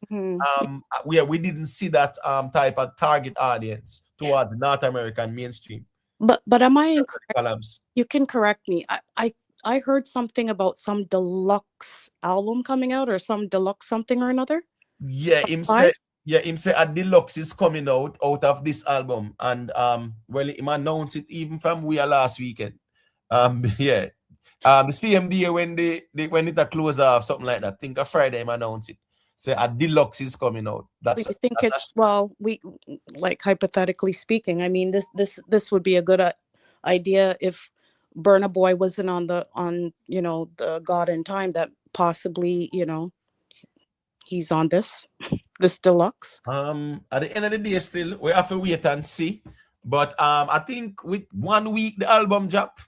We didn't see that type of target audience towards the North American mainstream. But am I incorrect? You can correct me. I heard something about some deluxe album coming out or some deluxe something or another. Yeah, him say a deluxe is coming out of this album, and well, him announced it even from last weekend. The CMD when it a close off something like that. I think a Friday him announced it. Say a deluxe is coming out. That's. You think it's well? We like hypothetically speaking. I mean, this would be a good idea if Burna Boy wasn't on the God in Time. That possibly, he's on this deluxe? At the end of the day, still we have to wait and see. But I think with 1 week the album drop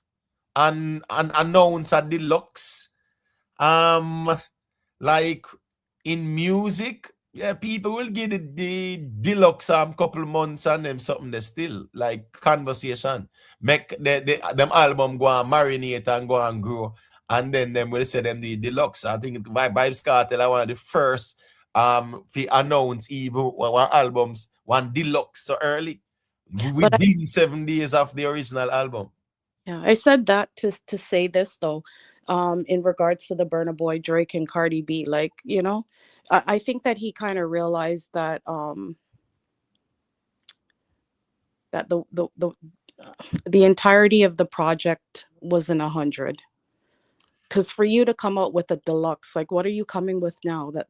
and announce a deluxe. Like in music, yeah, people will give the deluxe couple months and them something they still like conversation. Make them album go and marinate and go and grow. And then them will say them the deluxe. I think Vybz Kartel are one of the first to announce even one albums, one deluxe so early. Within 7 days of the original album. Yeah, I said that to say this though, in regards to the Burna Boy, Drake and Cardi B, like, I think that he kind of realized that that the entirety of the project wasn't 100. Because for you to come out with a deluxe, like, what are you coming with now that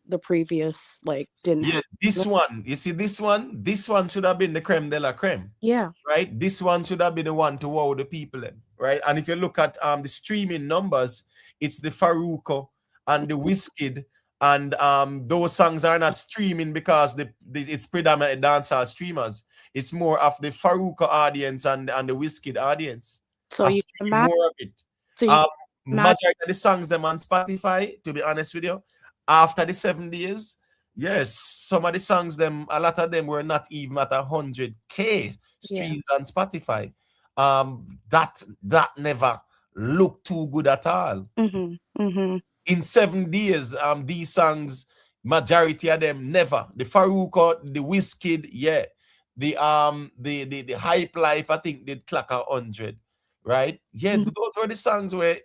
the previous didn't? Yeah, this one. You see, this one should have been the creme de la creme. Yeah. Right? This one should have been the one to wow the people in, right? And if you look at the streaming numbers, it's the Faruko and the Wizkid, and those songs are not streaming because it's predominantly dancehall streamers. It's more of the Faruko audience and the Wizkid audience. So you imagine more of it. Majority of the songs them on Spotify, to be honest with you, after the 7 days, yes, some of the songs a lot of them were not even at 100K streams on Spotify. That never looked too good at all. In 7 days, these songs, majority of them never. The Faruko, the Wizkid, yeah. The Hype Life, I think did clock 100, right? Yeah, those were the songs where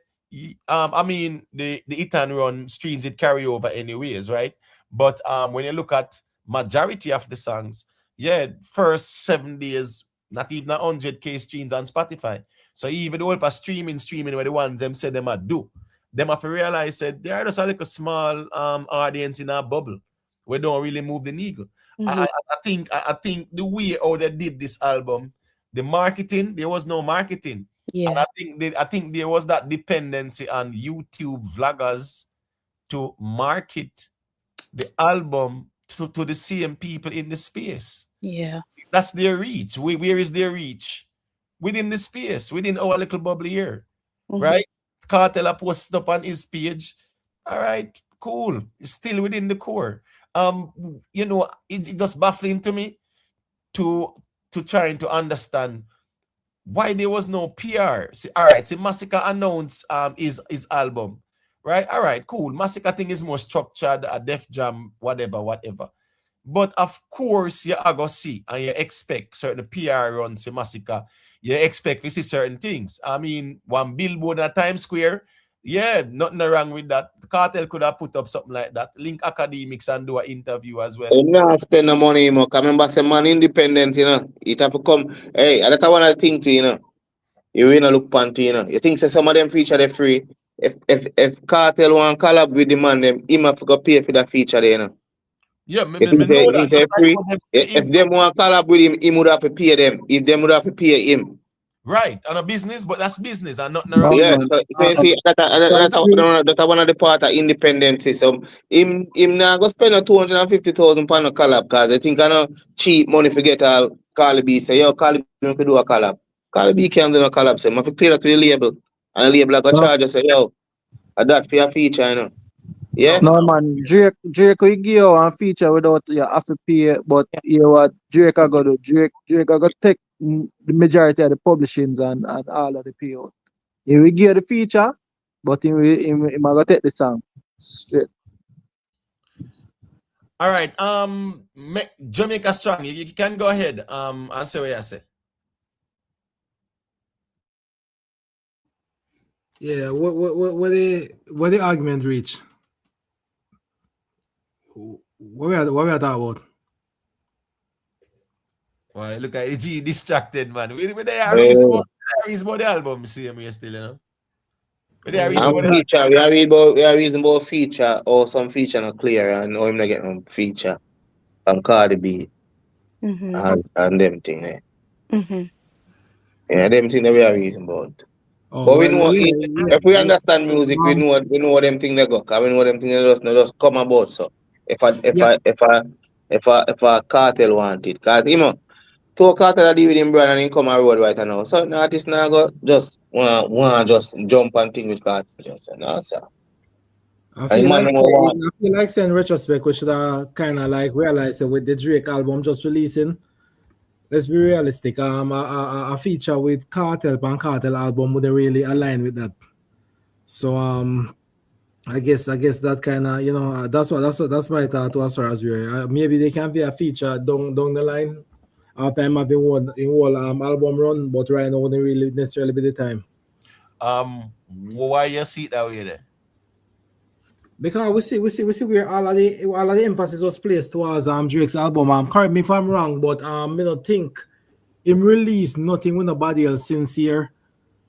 I mean the hit and run streams did carry over anyways, right? But when you look at majority of the songs, yeah, first 7 days, not even 100K streams on Spotify. So even the whole streaming where the ones them said them are do, them have to realize that they are just a little small audience in a bubble. We don't really move the needle. I think the way how they did this album, the marketing, there was no marketing. Yeah. And I think there was that dependency on YouTube vloggers to market the album to the same people in the space. Yeah. That's their reach. Where is their reach? Within the space, within our little bubble here. Right? Kartel posted up on his page. All right, cool. Still within the core. It's just baffling to me to trying to understand why there was no PR. See, all right, Masicka announced his album, right? All right, cool. Masicka thing is more structured, a Def Jam, whatever. But of course, you are going to see and you expect certain PR runs for Masicka. You expect to see certain things. I mean, one billboard at Times Square, yeah, nothing wrong with that. The Kartel could have put up something like that. Link academics and do an interview as well. You not spend no money, you can remember say man independent, It have to come. Hey, that's one of the things, You really look panty, You think say some of them feature they free. If Kartel want collab with the man, them him have to go pay for that feature there, Yeah, me know that. Free. If them want collab with him, he would have to pay them. If them would have to pay him. Right, on a business, but that's business and nothing wrong. Yeah, so you see, that's one of the part of independent system. Him now go spend 250,000 pound a collab because I think I know cheap money for get all Carly B say, yo, Carly B can do a collab. Carly B can't do no collab, so I have to clear that to the label. And the label like a charge say, yo, that for your feature, Yeah. No man, Drake will give you a feature without you have to pay, but you know what Drake are gonna do? Drake are gonna take the majority of the publishings and all of the payout. He will give you the feature, but he gonna take the song straight. All right. Jamaica Strong, you can go ahead and say what you say. Yeah, what the argument reach? What we are talking about? Why look at G distracted, man. We are reason about the album, see me still, We are reason about feature or some feature not clear and I'm not getting no feature from Cardi B and them thing. Yeah, them thing that we are reason about. Oh But we well, know yeah, if we yeah. understand music, we know them thing they go. Cause we know them thing they just come about. So Yeah. if a cartel want it, cause you know, to a cartel a deal with him brand and he come a road right now. So the artist now go just want just jump and thing with cartel. Just say no sir. I And the feel man like number one. in retrospect, we should have kind of like realized that with the Drake album just releasing. Let's be realistic. A feature with Kartel and Kartel album would really align with that. So I guess that kind of that's my thought as far as we're maybe they can be a feature down the line after I'm having one in whole album run, but right now wouldn't really necessarily be the time. Why you see it that way there? Because we see where all of the emphasis was placed towards Drake's album. Correct me if I'm wrong, but I don't think him released nothing with nobody else since here.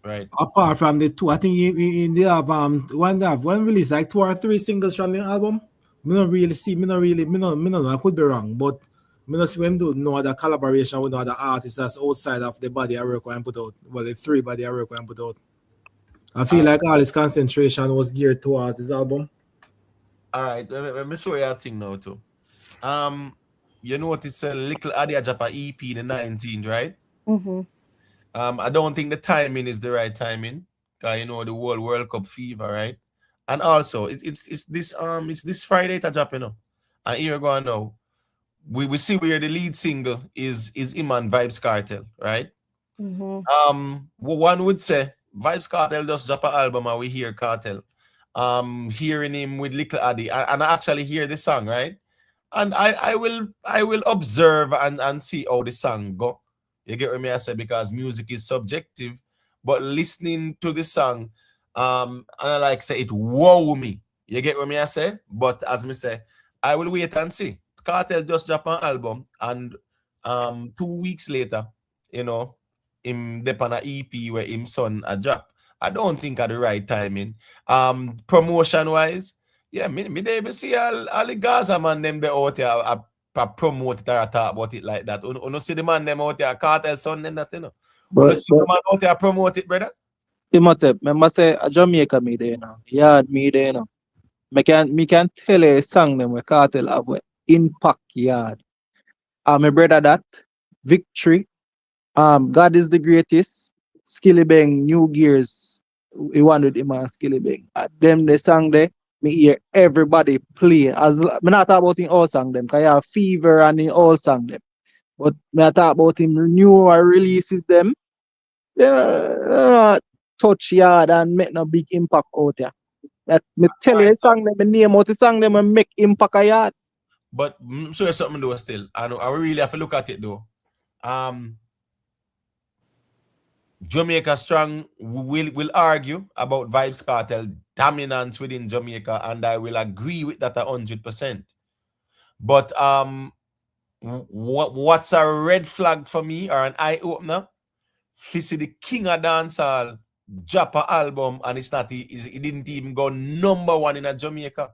Right. Apart from the two, I think they have one release like 2 or 3 singles from the album. Me not really see, me no, I could be wrong, but me not see him do no other collaboration with no other artists that's outside of the body I work and put out. Well, the 3 body I work and put out. I feel like all his concentration was geared towards his album. All right, let me show you a thing now too. You notice a little Adia Japa EP the 19th, right? Mm-hmm. I don't think the timing is the right timing. Cause you know the whole World Cup fever, right? And also it's this Friday to drop, you know. And here we go now. We see where the lead single is Iman Vybz Kartel, right? Mm-hmm. One would say Vybz Kartel just drop an album and we hear Kartel. Hearing him with Little Addy, and I actually hear the song, right? And I will observe and see how the song go. You get what me I say? Because music is subjective, but listening to the song, and I like say it wow me. You get what me I say? But as me say, I will wait and see. Kartel just drop an album, and 2 weeks later, you know, him dep on a EP where him son a drop. I don't think at the right timing. Promotion wise, yeah, me never see all the Gaza man them they out here promote it or talk about it like that. You see the man them out here, Kartel son and that, you know. You see the man out here promote it, brother. Imhotep, remember say a Jamaica me there now. Yard me there now. Me can tell a song them where Kartel have a impact yard. My brother that Victory. God is the greatest. Skilly Bang, New Gears. We wanted him on Skilly Bang. Them the song there, me hear everybody play. As me not talk about in all song them, cause you have Fever and in all song them. But me talk about him newer releases them. Touch yard and make no big impact out there. That me tell you, song them, me name out the song them and make impact a yard. But show you something though still. I really have to look at it though. Jamaica Strong will argue about Vybz Kartel dominance within Jamaica, and I will agree with that 100%. But what's a red flag for me or an eye opener? If you see the king of dancehall drop an album and it didn't even go #1 in a Jamaica.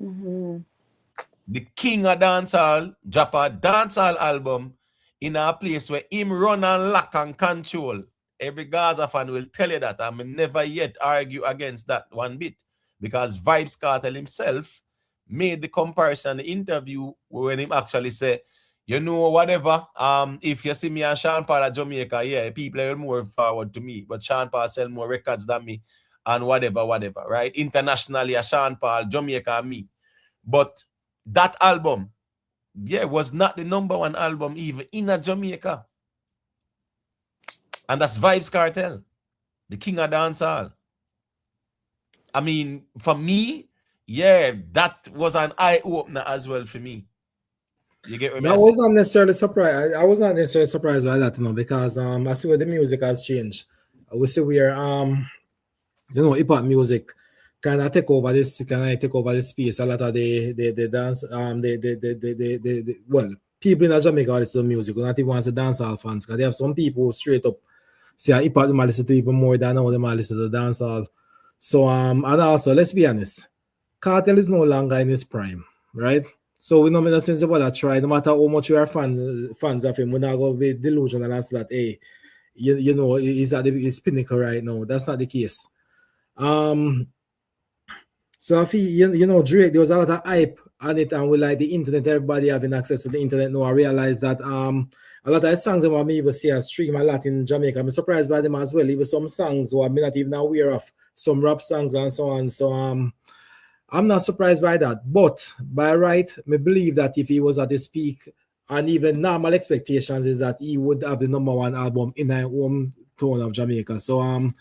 Mm-hmm. The king of dancehall drop a dancehall album in a place where him run and lock and control. Every Gaza fan will tell you that. I may never yet argue against that one bit, because Vybz Kartel himself made the comparison, the interview when him actually say, you know, whatever, if you see me and Sean Paul at Jamaica, yeah, people are more forward to me, but Sean Paul sell more records than me and whatever, right? Internationally, a Sean Paul, Jamaica, and me. But that album, yeah, was not the #1 album even in a Jamaica. And that's Vybz Kartel, the king of dancehall. I mean, for me, yeah, that was an eye-opener as well for me. You get what I was not necessarily surprised. I was not necessarily surprised by that, you know, because I see where the music has changed. We see where you know, hip hop music kind of take over this space. A lot of the dance well, people in Jamaica listen to music, not even the dancehall fans, because they have some people straight up say hip hop they might listen to even more than how they might listen to dancehall. So and also let's be honest, Kartel is no longer in his prime, right? So we know me since about that try, no matter how much we are fans of him, we're not gonna be delusional and say that hey, you know, is at his pinnacle right now. That's not the case. So I feel you know Drake, there was a lot of hype on it, and with like the internet, everybody having access to the internet now. I realized that a lot of the songs that I even see I stream a lot in Jamaica. I'm surprised by them as well. Even some songs who I'm not even aware of, some rap songs and so on. So I'm not surprised by that. But by right, I believe that if he was at his peak, and even normal expectations is that he would have the #1 album in our hometown of Jamaica. So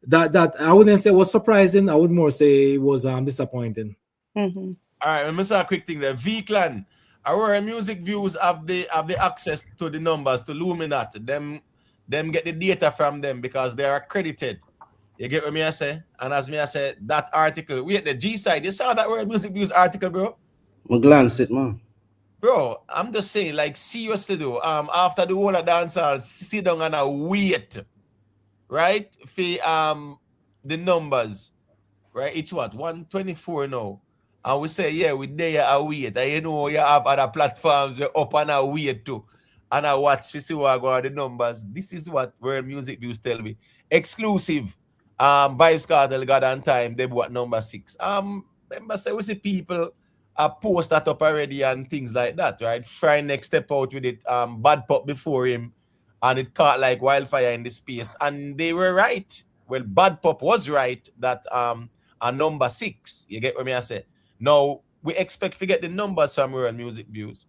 that I wouldn't say was surprising. I would more say it was disappointing. Mm-hmm. All right, let me say a quick thing there. V-Clan, our music views have the access to the numbers to Luminat. Them get the data from them because they are accredited. You get what me I say? And as me I say, that article, we at the G side, you saw that World Music Views article, bro? I glance it, man. Bro, I'm just saying, like, seriously though, after the whole of dancehall, sit down and wait, right? For the numbers, right? It's what 124 now. And we say, yeah, we there a wait. And you know you have other platforms you're up and a wait too. And I watch to see what go on the numbers. This is what World Music Views tell me. Exclusive. Vybz Kartel got on time, they bought #6. Remember say we see people post that up already and things like that, right? Fry next step out with it, Bad Pop before him, and it caught like wildfire in the space. And they were right. Well, Bad Pop was right that a #6. You get what me I say? Now we expect to get the numbers somewhere on Music Views.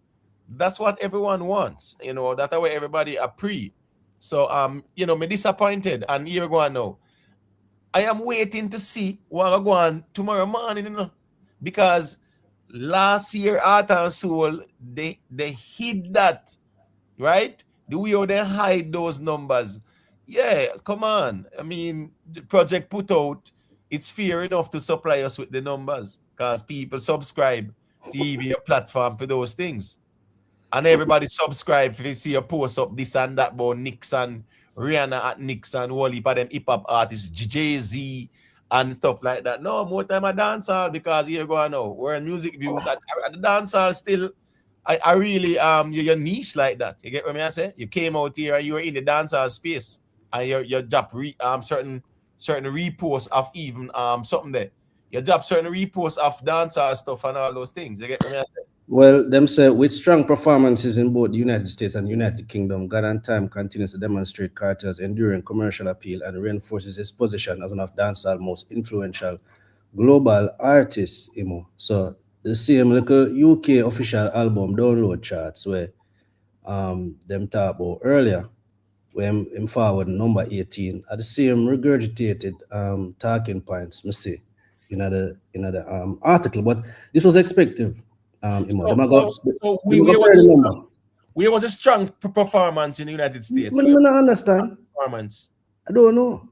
That's what everyone wants, you know. That's why everybody are pre. So you know, me disappointed, and here we go now. I am waiting to see what will go on tomorrow morning, you know, because last year Art and Soul they hid that, right? The way how they hide those numbers. Yeah, come on. I mean, the project put out, it's fair enough to supply us with the numbers because people subscribe to even a platform for those things. And everybody subscribe if you see a post up this and that about Nixon, Rihanna at Nixon, Wally for them hip hop artists, Jay-Z and stuff like that. No, more time I dancehall because here go on now. We're in Music Views. At the dancehall still, I really you're niche like that. You get what I say? You came out here and you were in the dancehall space and you drop certain reposts of even something there. You drop certain reposts of dancehall stuff and all those things. You get what I say? Well, them say with strong performances in both the United States and United Kingdom, God and Time continues to demonstrate Kartel's enduring commercial appeal and reinforces his position as one of dancehall's most influential global artists. So the same little UK official album download charts where them talk about earlier, when him forward #18 are the same regurgitated talking points me see in the article, but this was expected. We was a strong performance in the United States. I don't understand. Performance. I don't know.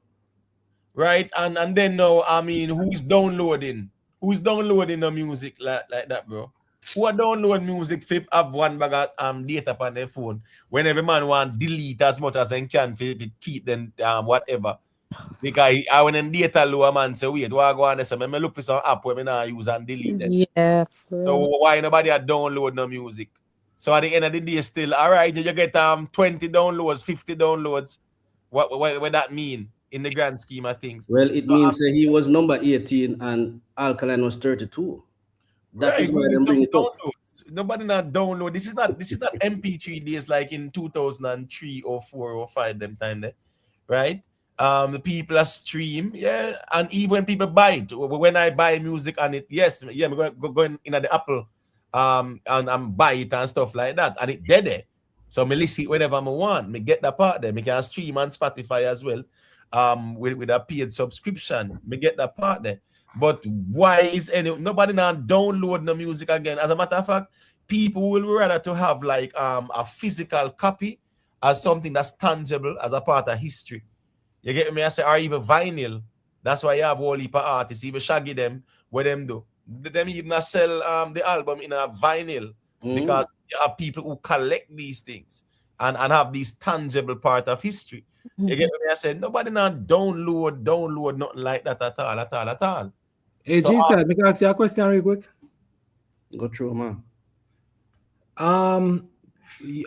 Right, and then now, I mean, who's downloading the music like that, bro? Who are download music for have one bag of data on their phone when every man want delete as much as they can for keep them whatever. Because I when them data low, man say wait, what I go on there? So I look for some app where I now use and delete them. Yeah. So why nobody are download no music? So at the end of the day, still all right. You get 20 downloads, 50 downloads. What that mean in the grand scheme of things? Well, it means he was #18 and Alkaline was 32. That is why they bring it up. Nobody not download. This is not MP3 days like in 2003 or 4 or 5 them time there, right? The people are stream, yeah, and even people buy it. When I buy music on it, yes, yeah, I'm going in at the Apple, and buy it and stuff like that, and it dead there. So me listen it whenever I want. Me get that part there. Me can stream on Spotify as well, with a paid subscription. Me get that part there. But why is nobody now download the music again? As a matter of fact, people will rather to have like a physical copy as something that's tangible as a part of history. You get me? I say, or even vinyl. That's why you have all heap of artists, even Shaggy them, what them do. Them even sell the album in a vinyl because you have people who collect these things and have these tangible part of history. You get me? I said nobody now download nothing like that at all. Hey, So, G-Side, I can ask you a question real quick. Go through, man.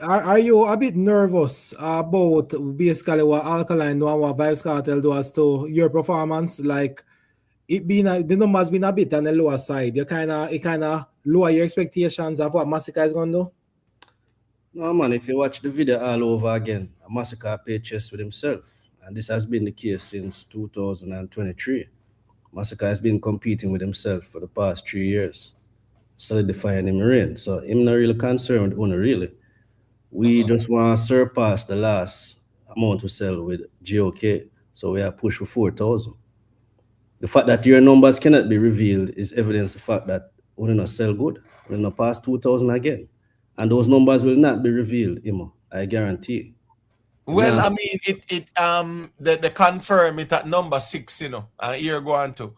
Are you a bit nervous about basically what Alkaline do and what Vybz Kartel does to your performance? Like it being the numbers been a bit on the lower side. It kind of lower your expectations of what Masicka is gonna do. No, man, if you watch the video all over again, Masicka played chess with himself. And this has been the case since 2023. Masicka has been competing with himself for the past 3 years, solidifying him reign. So him not really concerned with Uno, really. We just want to surpass the last amount we sell with GOK. So we are pushed for 4,000. The fact that your numbers cannot be revealed is evidence of the fact that we not sell good. We not pass 2,000 again. And those numbers will not be revealed, Imo. I guarantee. Well, Now, I mean, they confirm it at number 6, you know, and here go on to.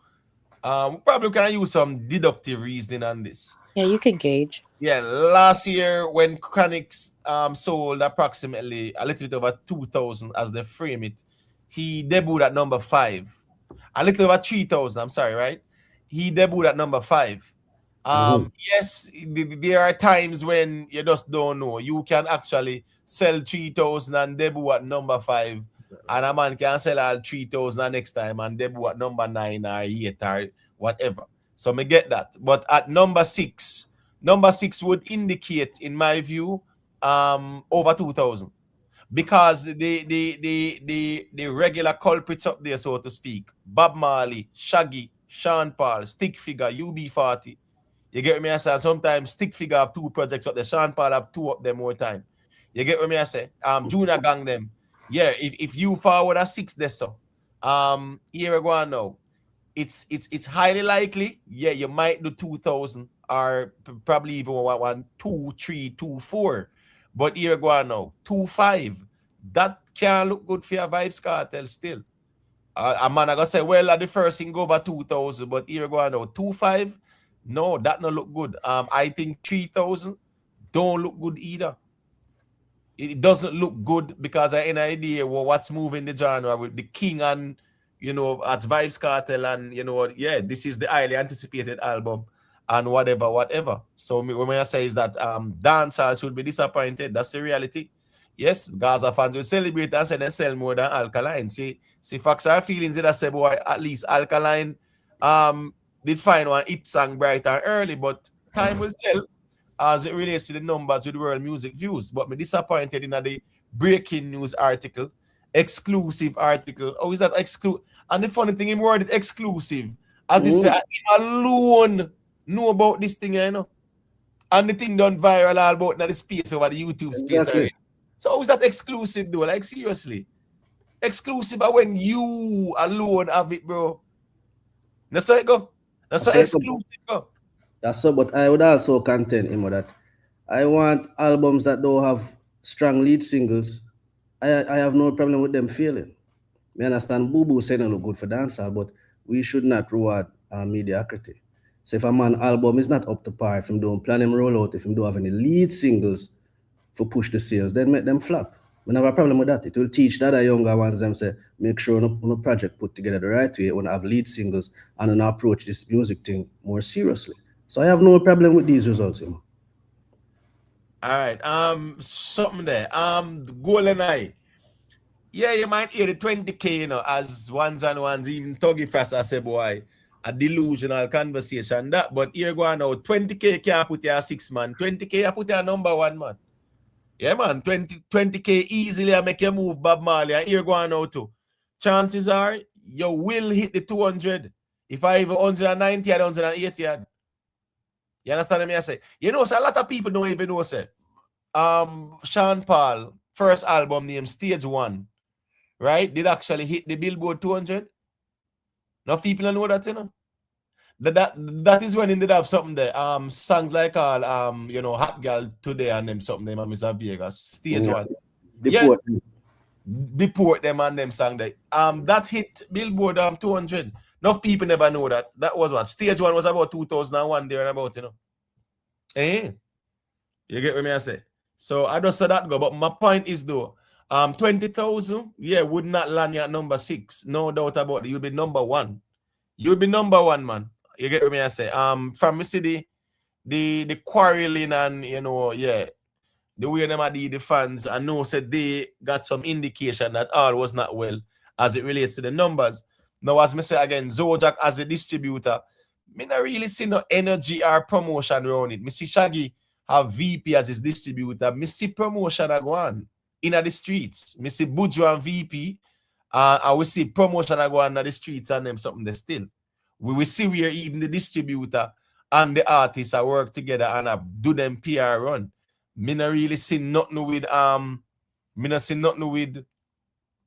Probably can use some deductive reasoning on this. Yeah, you could gauge. Yeah, last year when Chronix sold approximately a little bit over 2,000 as they frame it, he debuted at number 5. A little over 3,000, I'm sorry, right? He debuted at number 5. Yes, there are times when you just don't know. You can actually sell 3,000 and debut at number 5, and a man can sell all 3,000 next time and debut at number 9 or 8 or whatever. So me get that. But at number 6 would indicate, in my view, over 2,000. Because the regular culprits up there, so to speak, Bob Marley, Shaggy, Sean Paul, Stick Figure, UB40. You get what me I say? Sometimes Stick Figure have 2 projects up there. Sean Paul have 2 up there more time. You get what me I say? Junior Gang them. Yeah, if you forward a 6 there, so here we go on now. It's highly likely, yeah, you might do 2,000 or probably even 1, 2, 3, 2, 4. But here we go on now. 2,5. That can look good for your Vybz Kartel still. A man I gonna say, well, at the first thing go over 2,000, but here we go on now. 2,5. No, that not look good. I think 3,000 don't look good either. It doesn't look good because I have an idea what's moving the genre with the King and, you know, at Vybz Kartel and, you know, yeah, this is the highly anticipated album and whatever. So what I say is that dancers should be disappointed. That's the reality. Yes, Gaza fans will celebrate and say they sell more than Alkaline. See, facts are feelings that I say, boy, at least Alkaline did find one hit song bright and early, but time will tell as it relates to the numbers with world music views. But me disappointed in the breaking news article, exclusive article. Oh, is that exclusive? And the funny thing, him word it exclusive. As he said, him alone know about this thing, you know. And the thing done viral all about the space over the YouTube space already. So how is that exclusive though? Like seriously. Exclusive when you alone have it, bro. That's how it go. That's how exclusive go. That's so, but I would also contend, Imo, that I want albums that don't have strong lead singles. I have no problem with them failing. I understand Boo Boo saying it look good for dancehall, but we should not reward mediocrity. So if a man album is not up to par, if him don't plan him roll out, if him don't have any lead singles for push the sales, then make them flop. We have a problem with that. It will teach the other younger ones them say, make sure no project put together the right way, when have lead singles and then approach this music thing more seriously. So I have no problem with these results, Imo. All right. Something there. Golden Eye. Yeah, you might hear the 20K, you know, as ones and ones, even Tuggy Fast, I say, boy, a delusional conversation. That, but here go on now, 20K can't put you a 6 man. 20K I put you a number 1 man. Yeah, man, 20K easily I make you move Bob Marley. And here go on now too. Chances are you will hit the 200. If I even 190 or 180. You understand what I say? You know, so a lot of people don't even know, say, Sean Paul, first album named Stage 1, right? Did actually hit the Billboard 200. Now people don't know that, you know. That is when he did have something there. Songs like all you know, Hot Girl Today and them something them and Mr. Vegas. Stage 1. Deport them and them song there. That hit Billboard 200. Enough people never know that. That was what? Stage 1 was about 2001 there and about, you know. You get what I say? So I just saw that go. But my point is though, 20,000, yeah, would not land you at number 6. No doubt about it. You'll be number 1. You'll be number 1, man. You get what I say? From the city, the quarreling and, you know, yeah, the way them are the fans, I know said they got some indication that all was not well as it relates to the numbers. Now, as me say again, Zodiac as a distributor, me not really see no energy or promotion around it. Me see Shaggy have VP as his distributor. Me see promotion a go on in the streets. Me see Buju and VP. And we see promotion a go on the streets and them something they still. We will see where even the distributor and the artists are work together and do them PR run. Me not really see nothing with me not see nothing with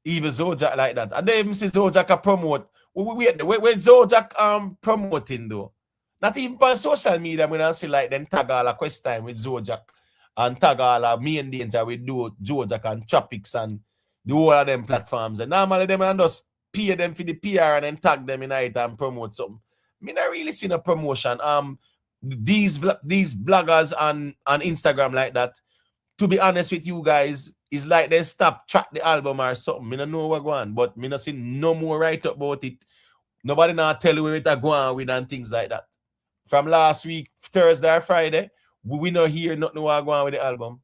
even Zodiac like that. And then see Zodiac a promote. Wait, Zodiac promoting though. Not even on social media, when I see like them tag all a quest time with Zodiac and tag all a main danger with Zodiac and Tropics and the whole of them platforms. And normally them and just pay them for the PR and then tag them in it and promote something. Me not really see no promotion. These bloggers on Instagram like that, to be honest with you guys, it's like they stop track the album or something. Me don't know what going on, but me not see no more write up about it. Nobody now tell you where it go on with and things like that. From last week, Thursday or Friday, we not hear nothing what go on with the album.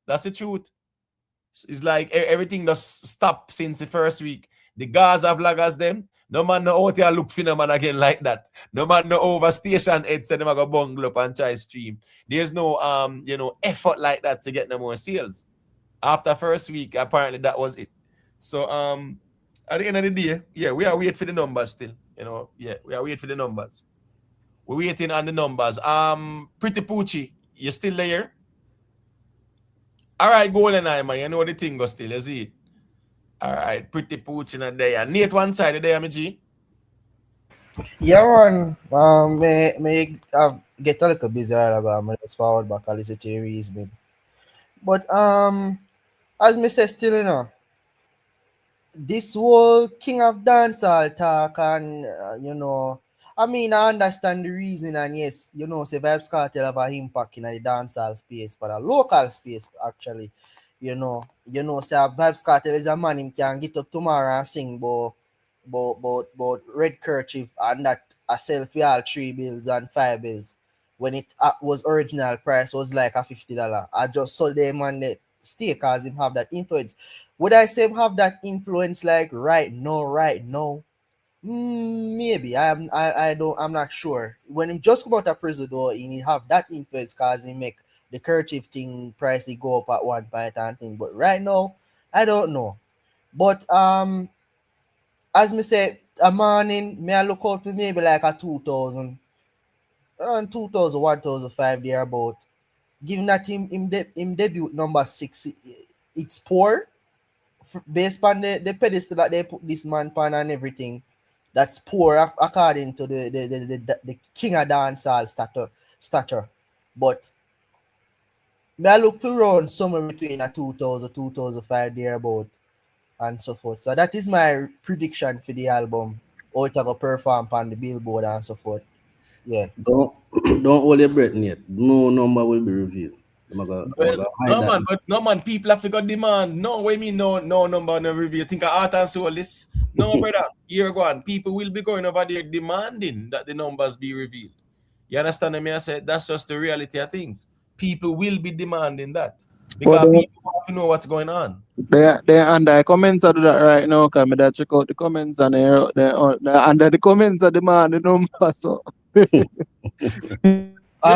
That's the truth. It's like everything just stopped since the first week. The Gaza vloggers them, no man no out here look for no man again like that. No man no over station head say them go bungle up and try stream. There's no effort like that to get no more sales. After first week, apparently that was it. So at the end of the day, yeah, we are waiting for the numbers still. Yeah, we are waiting for the numbers. We're waiting on the numbers. Pretty Poochie, you still there? All right, Golden Eye, man. You know the thing goes still, you see it? All right, Pretty Poochie not there. Nate one side there, my G. Yeah, man. May get a little busy while ago. I'm just forward back a listen to your reasoning. But as me say still, this whole King of Dancehall talk and I mean I understand the reason, and yes, say Vybz Kartel have an impact in the dancehall space, but a local space actually. Say Vybz Kartel is a man him can get up tomorrow and sing about red kerchief and that a sell for all 3 bills and 5 bills when it was original price was like a $50. I just saw them on the stay cause him have that influence. Would I say him have that influence like right now? Maybe I'm not sure. When him just come out of prison though, he have that influence cause he make the kerchief thing price they go up at one point and thing. But right now, I don't know. But as me say, a morning, me I look out for maybe like a 2000, around 2000, 1005 there about. Given that him debut number 6, it's poor based on the pedestal that they put this man on and everything. That's poor according to the king of dancehall stature. But me I look for around somewhere between a 2000, 2005 there about and so forth. So that is my prediction for the album. How it will perform on the Billboard and so forth. Yeah. Don't hold your breath, Nate. No number will be revealed. No man, people have to go demand. No, what you mean no number, no review? You think of Art and Soul this? No, brother. Here go on. People will be going over there demanding that the numbers be revealed. You understand me? I said that's just the reality of things. People will be demanding that because people want to know what's going on. They under the comments are do that right now. Cause me that check out the comments and they under the comments are demand the number. So yeah,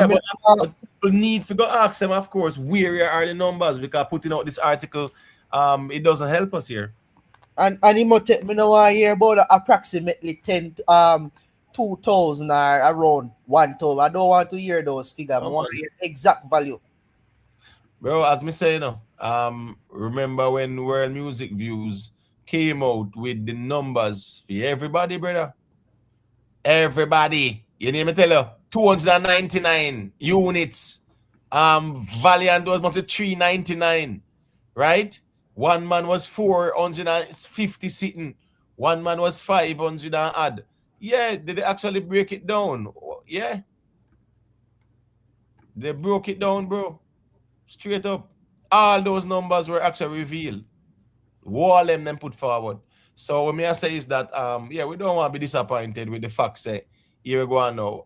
but people need to go ask them, of course, where are the numbers, because putting out this article, it doesn't help us here. And it might take me now a year about approximately 2,000 or around 1,000. I don't want to hear those figures. I want to hear exact value. Bro, as me say, remember when World Music Views came out with the numbers for everybody, brother? Everybody. You need me tell you, 299 units. Valiant was mostly 399, right? One man was 450 sitting. One man was 500 and odd. Yeah, did they actually break it down? Yeah. They broke it down, bro. Straight up. All those numbers were actually revealed. All them put forward. So what I say is that we don't want to be disappointed with the facts. Here we go on now.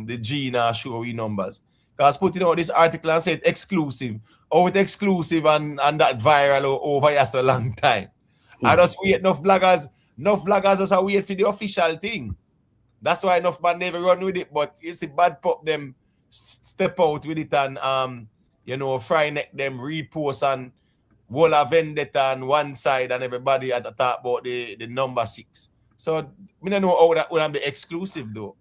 The G now show we numbers. Because putting out this article and said exclusive. out exclusive and that viral over here so long time. I just wait enough vloggers just a wait for the official thing. That's why enough man never run with it. But you see bad pop them step out with it and fry neck them repost and wall a vendetta on one side and everybody at the top about the number 6. So we don't know how that would be exclusive though.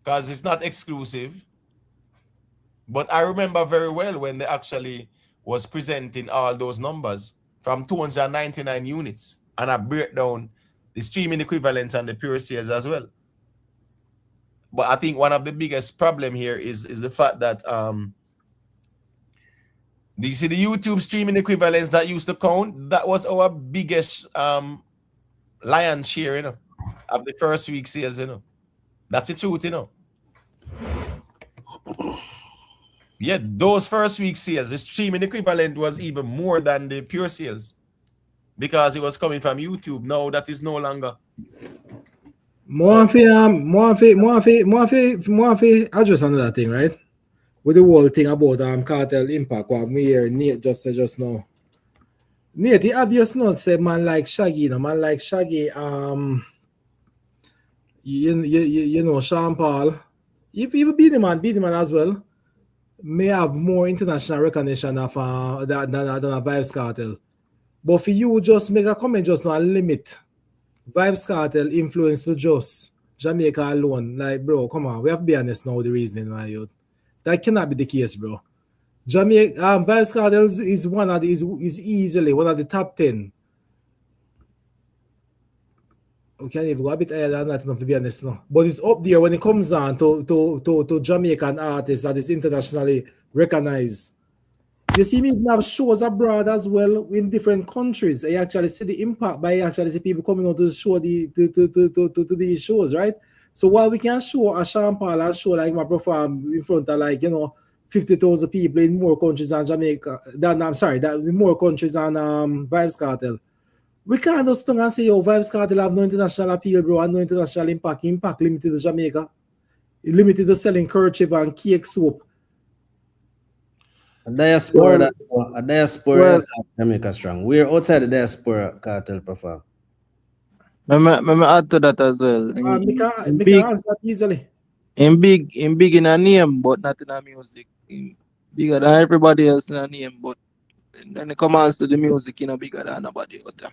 Because it's not exclusive. But I remember very well when they actually was presenting all those numbers from 299 units and I break down the streaming equivalents and the pure sales as well. But I think one of the biggest problem here is the fact that you see the YouTube streaming equivalents that used to count, that was our biggest lion's share, of the first week sales, That's the truth, Yeah, those first week sales, the streaming equivalent was even more than the pure sales because it was coming from YouTube. Now that is no longer. More address another thing, right? With the whole thing about cartel impact, what me hear Nate just said just now. Nate, the obvious not say man like Shaggy, man like Shaggy, Sean Paul, if even Beenie Man as well, may have more international recognition of than a Vybz Kartel. But for you just make a comment just now and limit Vybz Kartel influence to just Jamaica alone. Like, bro, come on, we have to be honest now with the reasoning, my youth. That cannot be the case, bro. Jamaica, Vybz Kartel is easily one of the top 10. We can't even go a bit higher than that, enough to be honest, no. But it's up there when it comes on to Jamaican artists that is internationally recognized. You see me have shows abroad as well in different countries. I actually see the impact by actually see people coming out to show to these shows, right? So while we can show a Sean Paul and show like my perform in front of 50,000 people in more countries than Jamaica, in more countries than Vybz Kartel. We can't just stand and say, Vybz Kartel have no international appeal, bro, and no international impact. Impact limited to Jamaica. It limited to selling kerchief and cake soap. A diaspora that Jamaica strong. We're outside the diaspora cartel perform. Let me add to that as well. We can answer that easily. In big in a name, but not in a music. Bigger than everybody else in a name, but when it comes to the music, bigger than nobody out there.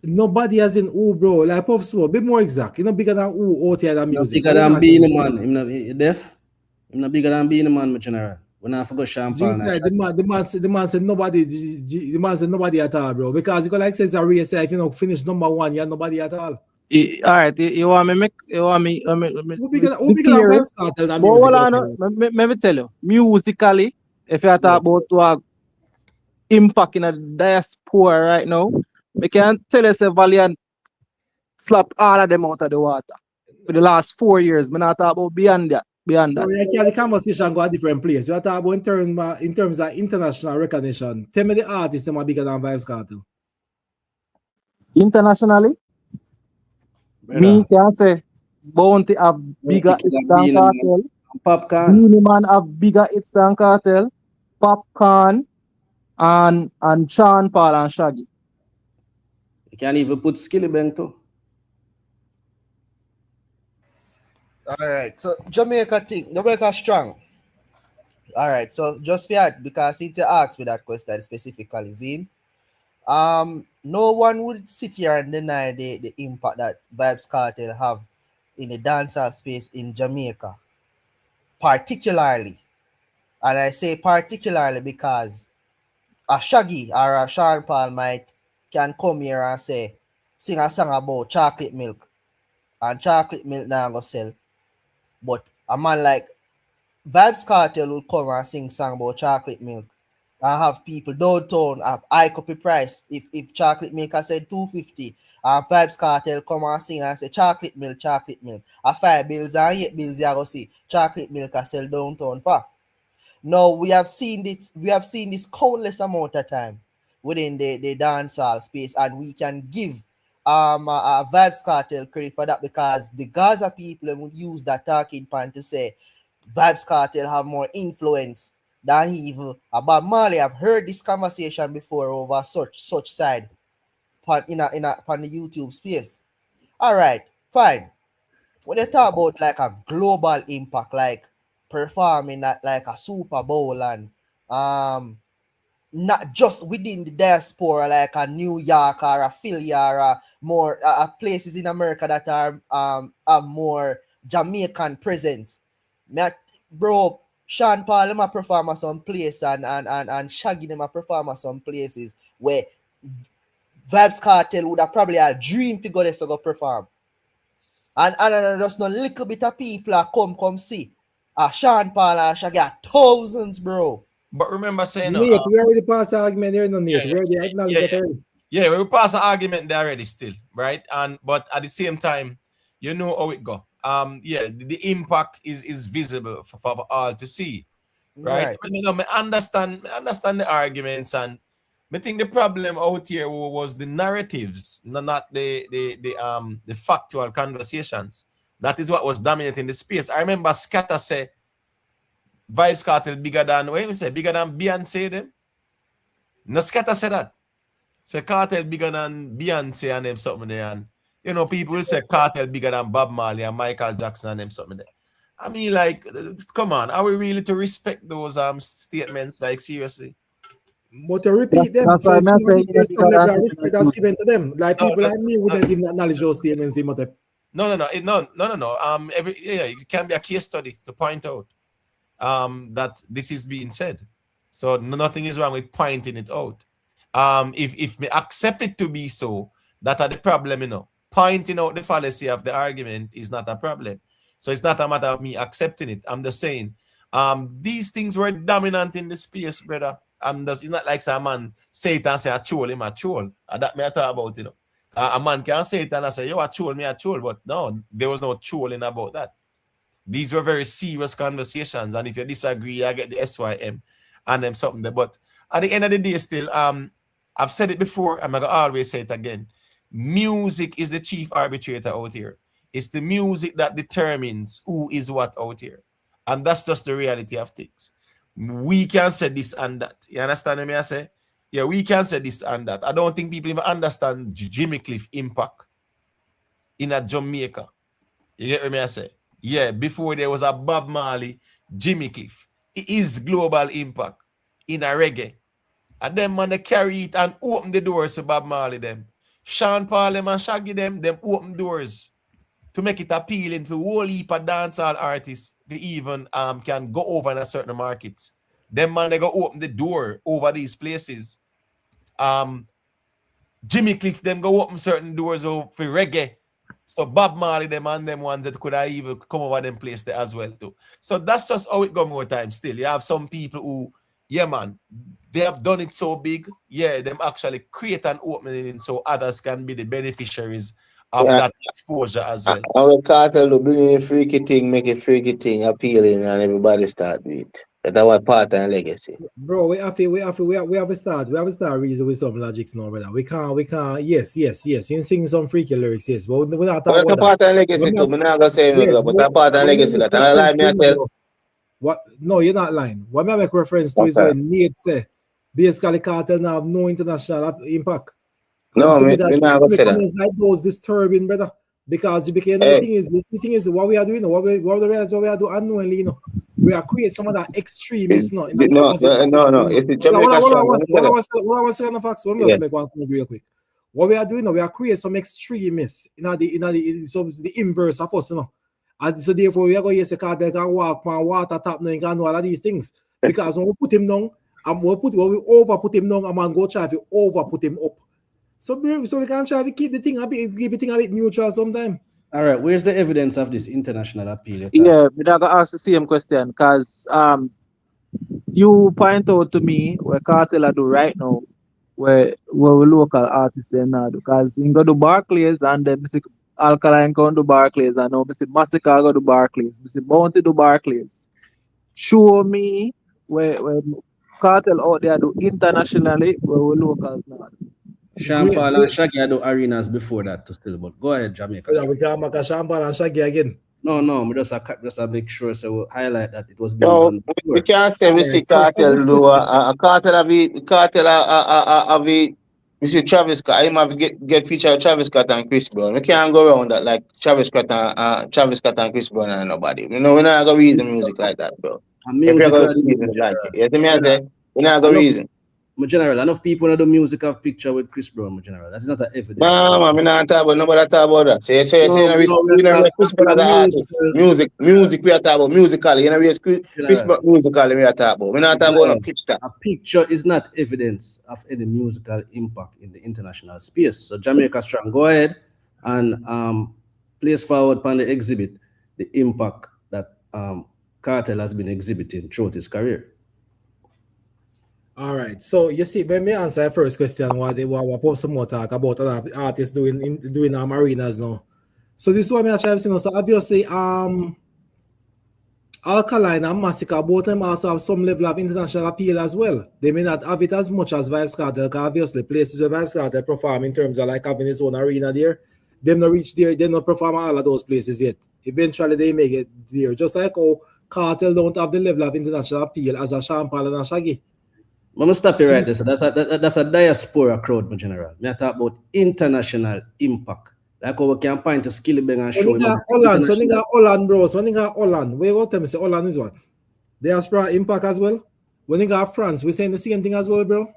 Nobody as in who, bro. Like Puff Smoke, be more exact. Bigger than who out here than music. Bigger than being a man. I'm not deaf. I'm not bigger than being a man, my general. When I forgot Sean Paul. The man said nobody. The man said nobody at all, bro. Because you can like say it's a race. If you finish number 1, you have nobody at all. All right, you want me make? You want me? Who bigger than Vybz Kartel than music? Hold on, let me tell you. Musically, if you talk about to impact in a diaspora right now, we can tell us a Valiant slap all of them out of the water for the last 4 years. We not talk about beyond that. The conversation go a different place. You talk about in terms of international recognition. Tell me the artists that are bigger than Vybz Kartel. Internationally, me can say Bounty have bigger hits than Kartel. Popcaan. Beenie Man have bigger hits than Kartel. Popcaan and Sean Paul and Shaggy. You can't even put Skilly Bang too. All right, so Jamaica strong. All right, so just for that, because it asked me that question specifically, Zine. No one would sit here and deny the impact that Vybz Kartel have in the dancehall space in Jamaica, particularly. And I say particularly because a Shaggy or a Sean Paul can come here and sing a song about chocolate milk, and chocolate milk now go sell. But a man like Vybz Kartel will come and sing song about chocolate milk and have people downtown have high copy price. If chocolate milk I said $2.50, and Vybz Kartel come and sing and say chocolate milk. A $5 bills and $8 bills you go see chocolate milk I sell downtown for. Now we have seen this countless amount of time within the dancehall space, and we can give Vybz Kartel credit for that, because the Gaza people would use that talking point to say Vybz Kartel have more influence than even Bob Marley. I've heard this conversation before over such side in the YouTube space. All right, fine. When they talk about like a global impact, like performing at like a Super Bowl and not just within the diaspora, like a New York or a Philly or more places in America that are have more Jamaican presence. Bro, Sean Paul them a perform at some place and Shaggy them a perform at some places where Vybz Kartel would have probably a dream to go there to go perform. And just no little bit of people are come see. Sean Paul and Shaggy are thousands, bro. But remember saying Nate, we already passed the argument there, no Nate. yeah, We already acknowledged that already. Yeah, we passed the argument there already still, right? But at the same time, you know how it go. Yeah, the impact is visible for all to see, right? But, you know, I understand the arguments, and I think the problem out here was the narratives, not the factual conversations. That is what was dominating the space. I remember Scatter say Vybz Kartel bigger than Beyonce them. No, Scatter said that. Say Kartel bigger than Beyonce and them something there. And you know, people will say Kartel bigger than Bob Marley and Michael Jackson and them something there. I mean, like, come on, are we really to respect those statements? Like, seriously? But to repeat them, That's so why it's I'm not saying there's some that level of respect that's given to them. Like people like me wouldn't even acknowledge those statements in Motep. No. It can be a case study to point out that this is being said. So nothing is wrong with pointing it out. If we accept it to be so, that are the problem, you know. Pointing out the fallacy of the argument is not a problem. So it's not a matter of me accepting it. I'm just saying, these things were dominant in the space, brother. It's not like some man say it and say, I troll him, I troll. And that me I talk about, you know. A man can say it and I say, yo, I troll me, I troll. But no, there was no trolling about that. These were very serious conversations. And if you disagree, I get the SYM and them something there. But at the end of the day, still, I've said it before, I'm going to always say it again. Music is the chief arbitrator out here. It's the music that determines who is what out here. And that's just the reality of things. We can say this and that. You understand me? I say, yeah, we can say this and that. I don't think people even understand Jimmy Cliff impact in a Jamaica. You get what I say? Yeah, before there was a Bob Marley, Jimmy Cliff. It is global impact in a reggae. And them man they carry it and open the doors to Bob Marley them. Sean Paul them and Shaggy them open doors to make it appealing for whole heap of dancehall artists to even can go over in a certain markets. Them man they go open the door over these places. Jimmy Cliff them go open certain doors over for reggae. So Bob Marley them and them ones that could have even come over them place there as well too. So that's just how it go more time still. You have some people who, yeah man, they have done it so big, yeah, them actually create an opening so others can be the beneficiaries of that exposure as well. Our Kartel will bring in a freaky thing, make a freaky thing appealing, and everybody start with it. That's our part and legacy. Bro, we have a start. We have a start reason with some logics now, brother. We can't. Yes. You sing some freaky lyrics, yes. But we're not talking about part and legacy too. I'm not gonna say no, but that part and legacy that. And I lie me I tell. What? No, you're not lying. What I make reference to is when Nate say basically Kartel now have no international impact. No, me not gonna say that. Like those disturbing, brother. Because the thing is what we are doing, what we are doing unknowingly, you know. We are creating some of that extremists, no. No. If the Jamaica real quick. What we are doing, we are creating some extremists in the inverse of us, you know. And so therefore we are going to say Kartel can walk on water tap now, can do all of these things. Because when we put him down, when we over put him down, a man go try to over put him up. So we can try to keep the thing a bit neutral sometime. All right, where's the evidence of this international appeal? Yeah, but I got ask the same question because you point out to me where Kartel do right now, where we local artists there now, because you go to Barclays and then Mr. Alkaline go to Barclays and now Mr. Masicka go to Barclays, Mr. Bounty do Barclays. Show me where Kartel out there do internationally where we locals now. Sean Paul and Shaggy do arenas before that to still, but go ahead, Jamaica. Yeah, we can make a Sean Paul and Shaggy again. No, we just make sure so we highlight that it was being So done we before. can't say we see Alright, so Kartel good do question. a Kartel of it. We see Travis Scott. I might get feature of Travis Scott and Chris Brown. We can't go around that like Travis Scott and Chris Brown and nobody. You know, we're not gonna reason music like that, bro. And If you're music gonna we do, reason my it like it, general. you see me I say? We're not gonna Enough, reason. my general, enough people in the music have picture with Chris Brown, my general. That's not an evidence. No, man, we not talk about nobody talk about that. Say No, you know, we're Chris talking Brown as an artist. musical. Music we are talking about musically. You know, Chris General, Brown musically we are talking about. We not talking about no picture. a picture is not evidence of any musical impact in the international space. So Jamaica Strong, go ahead and place forward upon the exhibit the impact that Kartel has been exhibiting throughout his career. All right. So you see, when me answer the first question, what put some more talk about other artists doing arenas now. So this is what I try to say. So obviously, Alkaline and Masicka, both of them also have some level of international appeal as well. They may not have it as much as Vybz Kartel, because obviously places where Vybz Kartel perform in terms of like having his own arena there, them not reach there, they not perform all of those places yet. Eventually they may get there. Just like how Kartel don't have the level of international appeal as a Sean Paul and a Shaggy. I'm gonna stop you right there. So that's a diaspora crowd, my general. Me I talk about international impact. Like how we can point to Skillibeng and show him. Holland, so nigga Holland, bro. So nigga Holland. Where go tell me say Holland is what? Diaspora impact as well. When nigga France, we saying the same thing as well, bro.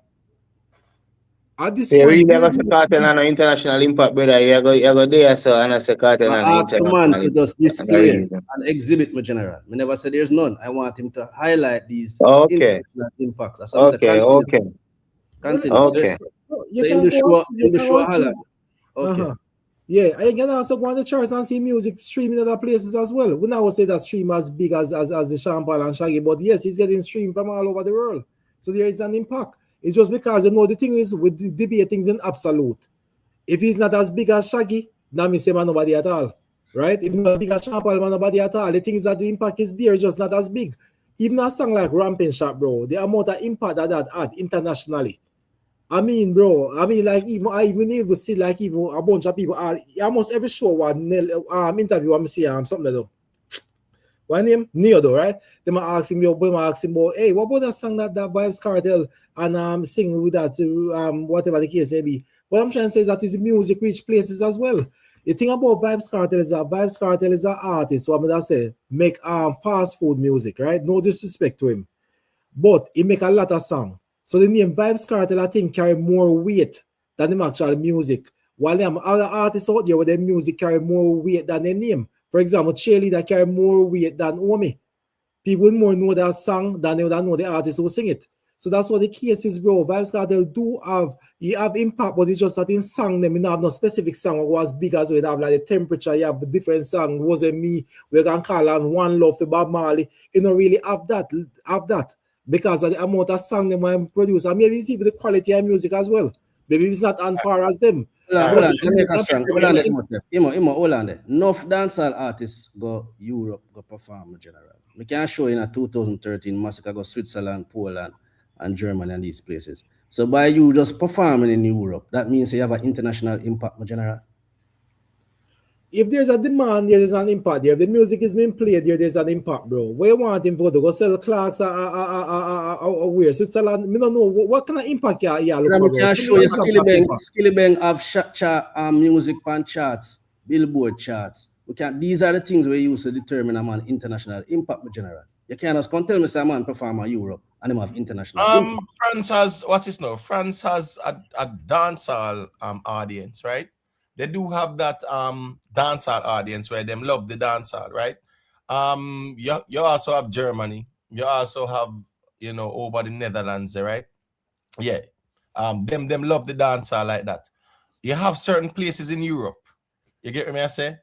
At this They point, really never say Kartel and international impact, brother. You go there, so and I say Kartel and I ask the international man to just display impact. and exhibit, my general. I never said there's none. I want him to highlight these Okay. international impacts. That's what I say. Continue. Okay. You So can in the go show highlight. Okay. Yeah, I can also go on the charts and see music streaming in other places as well. We now say that stream as big as the Sean Paul and Shaggy, but yes, he's getting streamed from all over the world. So there is an impact. It's just because, you know, the thing is with the debate things in absolute. If he's not as big as Shaggy, that means man nobody at all. Right? If he's not big as Sean Paul, man nobody at all. The thing is that the impact is there, just not as big. Even a song like Ramping Shot, bro, the amount of impact that had internationally. I mean, bro, like I even see like even a bunch of people almost every show one interview I'm see something like that. What name? Neo though, right? They might ask him, hey, what about that song that Vybz Kartel and singing with that whatever the case may be. What I'm trying to say is that his music reach places as well. The thing about Vybz Kartel is that Vybz Kartel is an artist, what I'm gonna say, make fast food music, right? No disrespect to him. But he make a lot of songs. So the name Vybz Kartel, I think, carry more weight than the actual music. While them other artists out there with their music carry more weight than their name. For example, Cheerleader carry more weight than Omi. People more know that song than they would know the artist who sing it. So that's what the case is, bro. Vybz Kartel do have impact, but it's just that in song them, you don't have no specific song or was big as we have like the temperature, you have different song, Wasn't Me, we can call on One Love for Bob Marley. You don't really have that. Because of the amount of song they might produce, and maybe it's even the quality of music as well. Maybe it's not on par as them. Hold on. Jamaica Strong. Hold on there. Enough dancehall artists go Europe, go perform, general. We can show in a 2013 Masicka go Switzerland, Poland, and Germany and these places. So by you just performing in Europe, that means you have an international impact, my general. If there's a demand, there's an impact there. If the music is being played there, there's an impact, bro. Where you want him to go sell Clarks or where? Switzerland, I don't know. What kind of impact you look for, bro? I can show you Skillibeng have music pan charts, Billboard charts. These are the things we use to determine a man international impact, my general. You can't just tell me some man perform in Europe and them have international impact. France has a dancehall audience, right? They do have that dancehall audience where them love the dancehall, right? You also have Germany. You also have, over the Netherlands, right? Yeah. Them love the dancehall like that. You have certain places in Europe. You get what I say?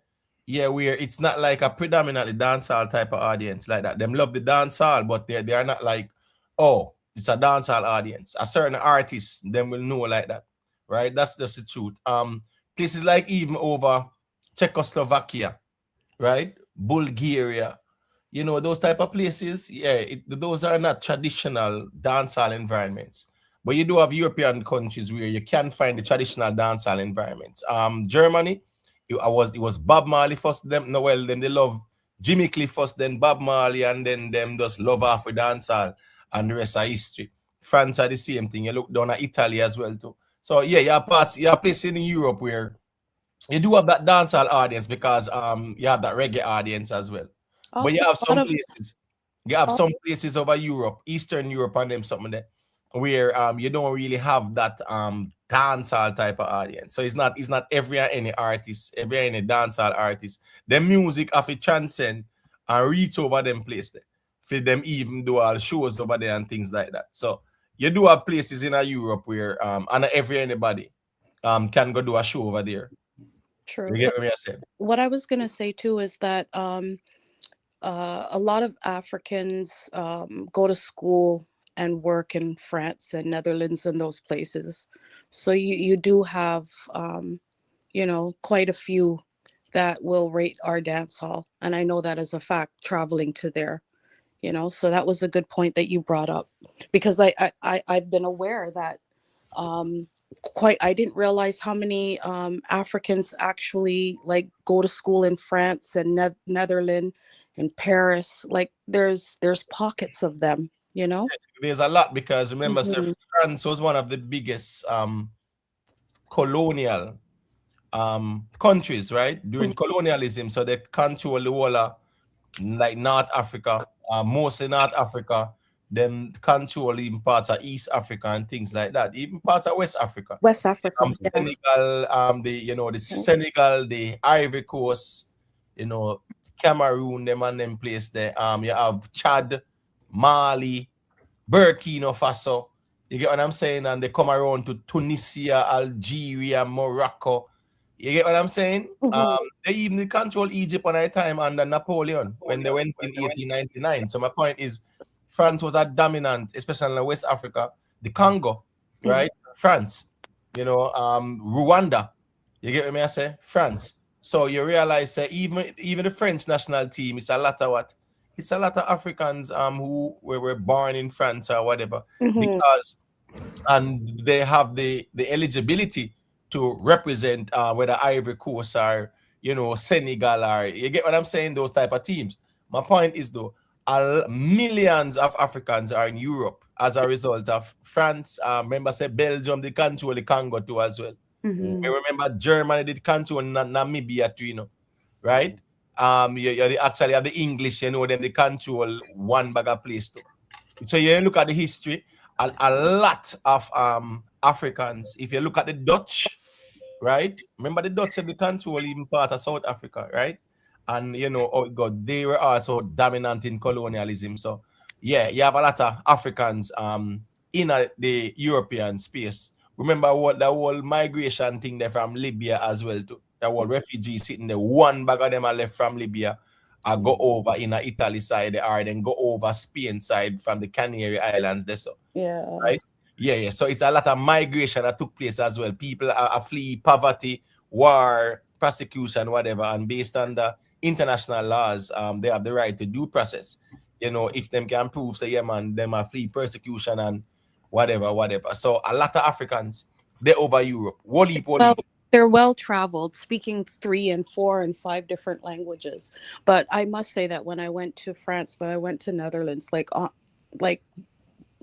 Yeah, where it's not like a predominantly dancehall type of audience like that. Them love the dancehall, but they are not like, oh, it's a dancehall audience. A certain artist, them will know like that, right? That's just the truth. Places like even over Czechoslovakia, right? Bulgaria, those type of places, those are not traditional dancehall environments. But you do have European countries where you can find the traditional dancehall environments. Germany, it was Bob Marley first them. No, well, then they love Jimmy Cliff first, then Bob Marley, and then them just love off with dancehall, and the rest are history. France are the same thing. You look down at Italy as well too. So yeah, you have parts, you have places in Europe where you do have that dancehall audience because you have that reggae audience as well. But you Also, have a some lot of places, you have al- some places over Europe, Eastern Europe, and them something there, where you don't really have that dancehall type of audience. So it's not every and any artist, every and any dancehall artist. The music have to transcend and reach over them place there. For them even do all shows over there and things like that. So you do have places in Europe where and every anybody can go do a show over there. You true. get But what I'm saying? what I was gonna say too is that a lot of Africans go to school and work in France and Netherlands and those places. So you do have quite a few that will rate our dance hall, and I know that as a fact traveling to there. So that was a good point that you brought up, because I've been aware that um quite I didn't realize how many Africans actually like go to school in France and Netherlands and Paris. Like there's pockets of them. There's a lot because remember, sir, Hmm. France was one of the biggest colonial countries, right? During colonialism, so they control the whole of like North Africa, mostly North Africa, then control even parts of East Africa and things like that, even parts of West Africa. West Africa, yeah. Senegal, the Senegal, the Ivory Coast, Cameroon, them and them place there. You have Chad, Mali, Burkina Faso. You get what I'm saying? And they come around to Tunisia, Algeria, Morocco. You get what I'm saying? They even control Egypt on a time under Napoleon when they went in 1899. So my point is, France was a dominant, especially in West Africa, the Congo, right? France, Rwanda. You get what I say? France. So you realize even the French national team, it's a lot of what? It's a lot of Africans who were born in France or whatever, because and they have the eligibility to represent whether Ivory Coast or Senegal, or you get what I'm saying, those type of teams. My point is though, millions of Africans are in Europe as a result of France. Remember, say Belgium, they control the Congo too as well. You remember Germany did control Namibia too, right? You actually have the English, them they control one bag of place too. So you look at the history, a lot of Africans. If you look at the Dutch, right? Remember the Dutch said the control even part of South Africa, right? And oh God, they were also dominant in colonialism. So yeah, you have a lot of Africans in the European space. Remember what the whole migration thing there from Libya as well too. The whole refugees sitting there, one bag of them are left from Libya. I go over in Italy side, or then go over Spain side from the Canary Islands there, so Yeah. right? Yeah. So it's a lot of migration that took place as well. People are flee poverty, war, persecution, whatever, and based on the international laws, they have the right to due process. If them can prove, say, yeah, man, them are flee persecution and whatever. So a lot of Africans, they're over Europe. Wally. Well, they're well traveled, speaking 3 and 4 and 5 different languages. But I must say that when I went to France, when I went to Netherlands, like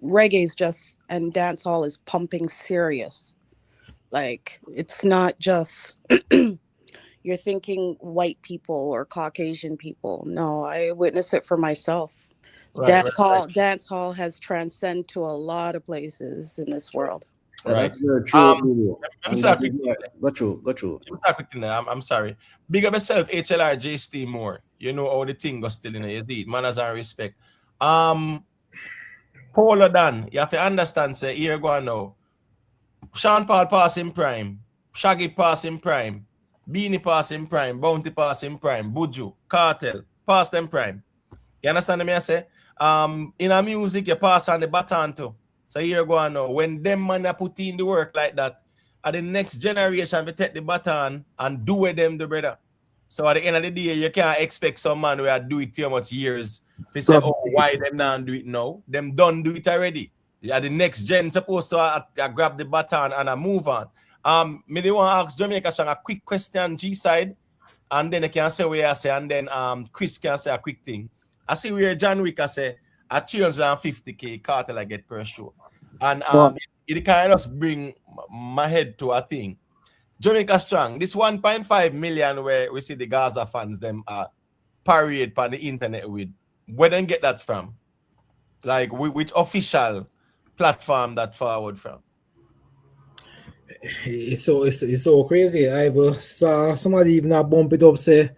reggae's just, and dance hall is pumping serious. Like it's not just you're thinking white people or Caucasian people. No, I witnessed it for myself. Dance hall has transcended to a lot of places in this world. Yeah, Right. that's very true. I'm Go through. I'm sorry. Big up yourself, HLRJ Steve Moore. You know all the thing goes still in you see it. Manners and respect. Polo Dan, you have to understand, say, here go on now. Sean Paul pass in prime, Shaggy pass in prime, Beanie pass in prime, Bounty pass in prime, Buju, Kartel, pass them prime. You understand me? I say? In a music, you pass on the baton too. So here go on now. When them man are put in the work like that, at the next generation we take the baton and do with them the brother. So at the end of the day, you can't expect some man who do it too much years. They say, oh, why them not do it now? Them done do it already. Yeah, the next gen supposed to grab the baton and move on. Me they want to ask Jamaica a quick question, G side. and then I can say where I say, and then Chris can say a quick thing. I see where John Wick I say at 350k Kartel I get per show. And it can just bring my head to a thing. Jamaica Strong, this 1.5 million where we see the Gaza fans them parade on the internet with, where then get that from? Like which official platform that forward from? It's so crazy. I saw somebody even bump it up, say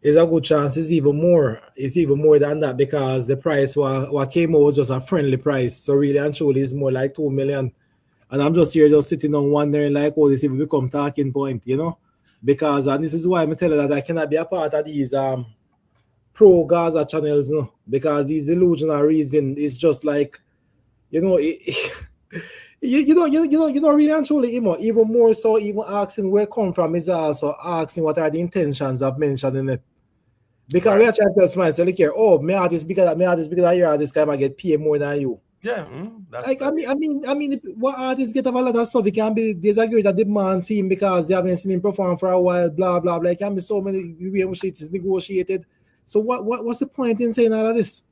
there's a good chance it's even more. It's even more than that because the price what came out was just a friendly price. So really and truly it's more like 2 million. And I'm just here just sitting on wondering like, oh, this even become talking point, you know? Because and this is why I'm telling you that I cannot be a part of these pro Gaza channels, no, because these delusional reason is just like, you know, you know, really and truly, even more so, even asking where come from is also asking what are the intentions of mentioning it. Because we are trying to tell somebody, say, look here, oh, my artist bigger than your artist, I get paid more than you. Yeah, that's like I mean, what artists get a lot of stuff. It can be disagree that demand theme because they haven't seen him perform for a while, blah blah blah. It can be so many ways which it is negotiated. So what's the point in saying all of this?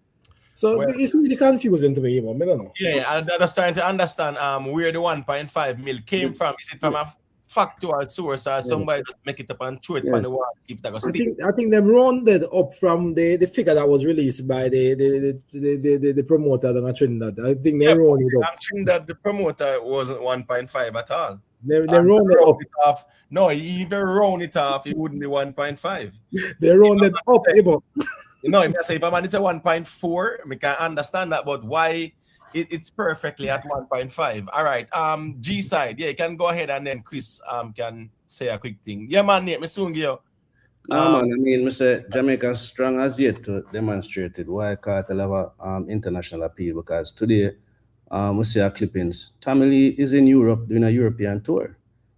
So it's really confusing to me, I don't know. Yeah, I'm just trying to understand where the 1.5 mil came from. Is it from a factual source or somebody just make it up and throw it on the wall? If that goes I think them rounded up from the figure that was released by the promoter in Trinidad. I think they rounded up. I'm Trinidad, the promoter wasn't 1.5 at all. They rounded up. It off. No, even round it off, it wouldn't be 1.5. They rounded up. You know, if a man is a 1.4, we can understand that, but why it's perfectly at 1.5. All right. G side, yeah, you can go ahead and then Chris can say a quick thing. Yeah, man, me soon give you. No, man, I mean, Mr. Jamaica Strong has yet to demonstrate why Kartel have a international appeal, because today we see our clippings. Tamale is in Europe doing a European tour.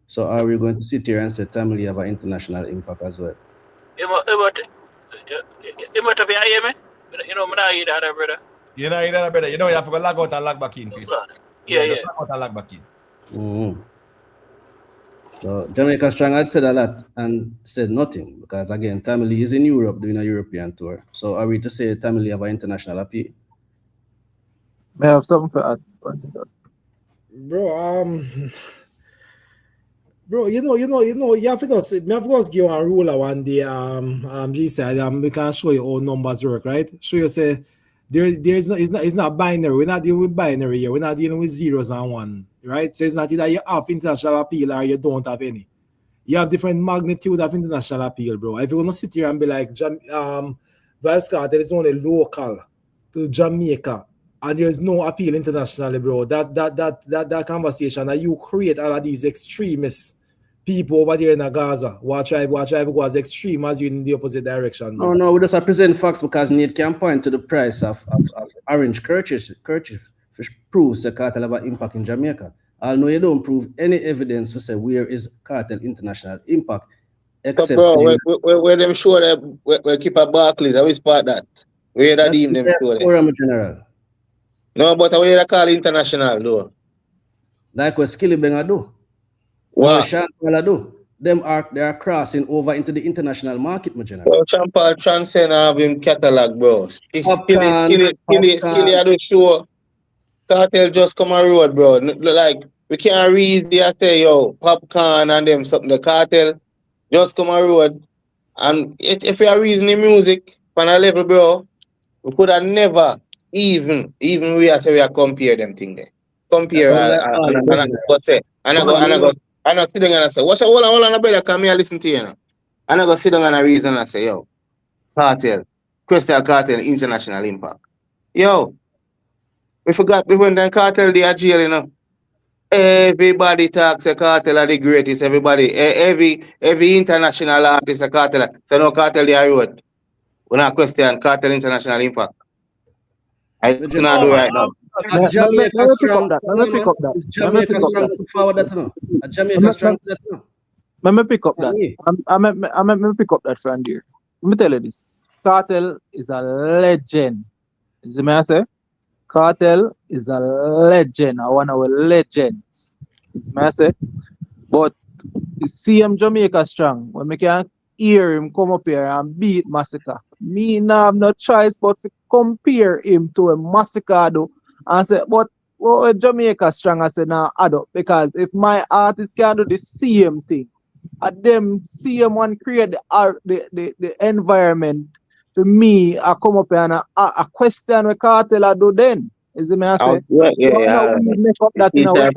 So are we going to sit here and say Tamale have an international impact as well? You might have hear me? You know, I'm not hear that, brother. You know, brother. You know, you have to go log out and log back in, Chris. Yeah. Log out and log back in. Mm-hmm. So Jamaica Strong had said a lot and said nothing, because again, Tamale is in Europe doing a European tour. So are we to say Tamale have an international appeal? May I have something to add? Bro, you know, you have to just give a ruler one day, G side, we can show you how numbers work, right? Show you say it's not binary. We're not dealing with binary here. We're not dealing with zeros and one, right? So it's not either you have international appeal or you don't have any. You have different magnitude of international appeal, bro. If you're gonna sit here and be like, Vybz Kartel is only local to Jamaica, and there's no appeal internationally, bro. That conversation that you create all of these extremists people over there in Gaza, watch I go as extreme as you in the opposite direction. Bro. No, we just present facts because Nate can point to the price of orange kerchief which proves the Kartel have an impact in Jamaica. Although you don't prove any evidence to say where is Kartel international impact. Except where them show that we keep a Barclays, I will spot that. Where that deem them show that. General. No, but where they call international though. Like what Skilly Benga do. What Chantal do. They are crossing over into the international market, my general. Bro, Champal transcend having catalog, bro. Skilly I do show. Kartel just come on road, bro. Like we can't read there say yo, Popcaan and them something. The Kartel just come on road. And if we are reasoning music on a level, bro, we could have never even we are say we are compare them thing there. Compare and I go say and I sit down and I say, what's hold on, brother, come here listen to you now. And I go sit down and I reason and I say, yo, Kartel, Crystal Kartel international impact. Yo, we forgot when the Kartel they are jail, you know. Everybody talks a Kartel are the greatest. Everybody, every international artist a Kartel. So no Kartel they are road. We not question Kartel international impact. I do not do right now. Jamaica Strong. Let me pick up that. Jamaica Strong put forward that no. Jamaica Strong that no. Let me pick up that. I'm pick up that friend here. Let me tell you this. Kartel is a legend. You see me I say? Kartel is a legend, one of our legends. You see me I say? But CM Jamaica Strong, when we can hear him come up here and beat Masicka. Me now have no choice but to compare him to a Masicka do and say, but Jamaica strong, I say now add up because if my artist can do the same thing, and them same one create the environment for me, I come up here and a question we Kartel I do then. Is it me I say? So now we make up that in our head.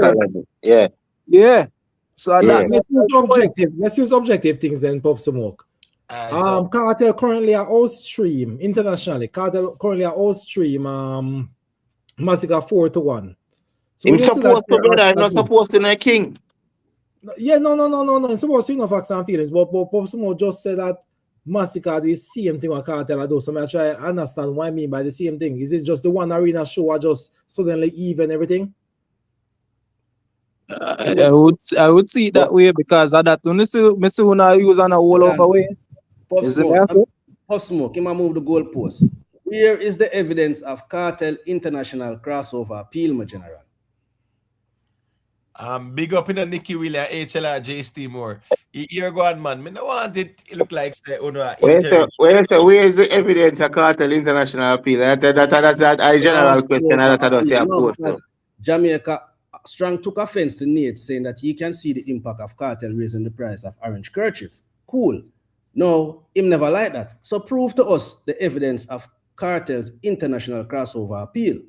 Yeah. Yeah. So Right, that let's use objective things then, Pop Smoke. So Kartel currently are all stream internationally. Kartel currently are all stream Masicka 4-1. So Him when you see that supposed to, brother. I'm not supposed to know king. yeah, no. It's supposed to know facts and feelings, but Pop Smoke just said that Masicka do the same thing what Kartel do. So I try to understand what I mean by the same thing. Is it just the one arena show or just suddenly even everything? I would see it that way because of that. When you see when I use on a all over way. Pop Is it Smoke. answer? Pop Smoke. He might move the goalpost. Where is the evidence of Kartel international crossover appeal, my general? Big up in the Nicky William, HLR, JST more. You're going, man. Me no want it look like say Where is the evidence of Kartel international appeal? That's a general question. That I don't say opposed to. Jamaica Strong took offense to Nate saying that he can see the impact of Kartel raising the price of orange kerchief. Cool. No, him never like that. So prove to us the evidence of Kartel's international crossover appeal.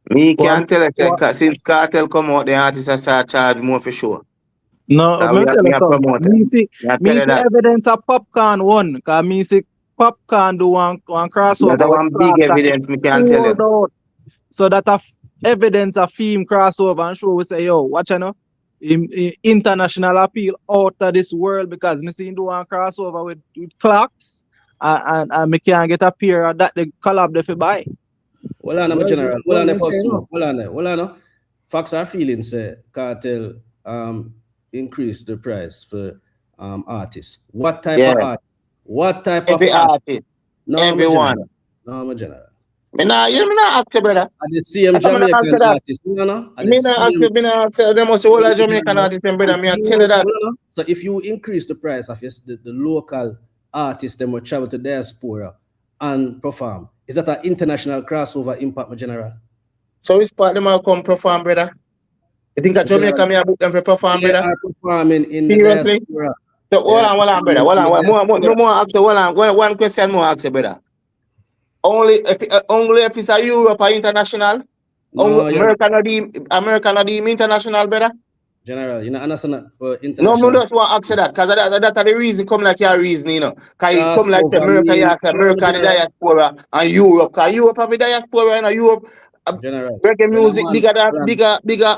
Me can't tell you since Kartel come out, the artists are start charge more for sure. No, So me tell you something. Me see that. evidence of Popcaan one. Cause me see Popcaan do one crossover. That's one big evidence me can tell you. Out. So that evidence of film crossover and show we say, yo, watch you know. International appeal out of this world because me see him do one crossover with clocks and me can't get a pair of that the collab they fi buy. Well, I know, my general. Well, I know, Well, I know. Facts are feeling say Kartel increase the price for artists. What type of artist? What type Every of artist? No, everyone. No, my general. Me not ask you, brother. The same Jamaican artist. Me not ask you. They must all a Jamaican artist, brother. Me tell you that. So if you increase the price of the local artists, they will travel to diaspora and perform. Is that an international crossover impact, my general? So which part them will come perform, brother? You think that Jamaica may book them for perform, brother? They are performing in the diaspora. So hold on, brother. One question more ask you, brother. Only if it's a Europe or international? No, America not deem international, brother? General, you know, understand for international. No, just want to ask you that, because that's the reason come like your reason, you know. Because you come like America, you ask America the diaspora and Europe. Because Europe have the diaspora and Europe reggae music bigger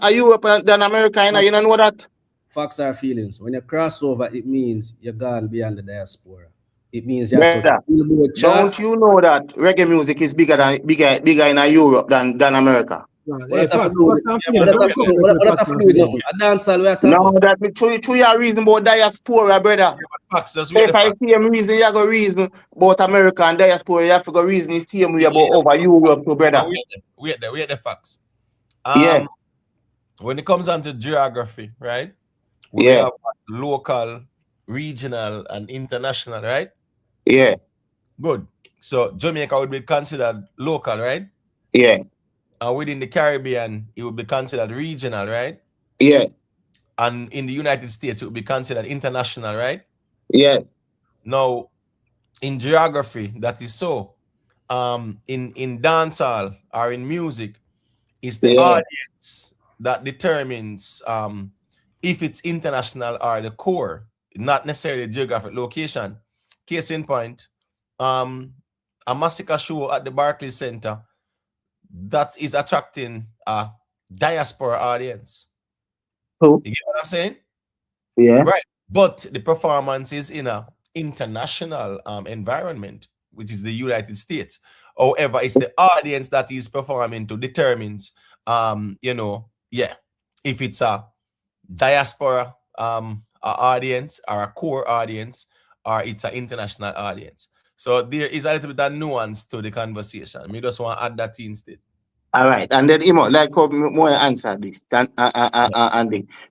Europe than America, you know that? Facts are feelings. When you cross over, it means you're gone beyond the diaspora. It means you have to Billboard charts. Don't you know that reggae music is bigger in Europe than America? No, that true your reason about diaspora, brother. So if I see a reason, you go reason about America and diaspora, you have to go reason is same way about over Europe too, brother. Wait the facts. Yeah. When it comes down to geography, right? We have local, regional, and international, right? Yeah. Good. So Jamaica would be considered local, right? Yeah. And within the Caribbean, it would be considered regional, right? Yeah. And in the United States, it would be considered international, right? Yeah. Now, in geography, that is so. In dancehall or in music, it's the audience that determines if it's international or the core, not necessarily the geographic location. Case in point, a Masicka show at the Barclays Center that is attracting a diaspora audience. You get what I'm saying? Yeah. Right. But the performance is in an international environment, which is the United States. However, it's the audience that is performing to determines, if it's a diaspora audience or a core audience or it's an international audience. So there is a little bit of nuance to the conversation. Me just want to add that instead. All right, and then like how more answer this.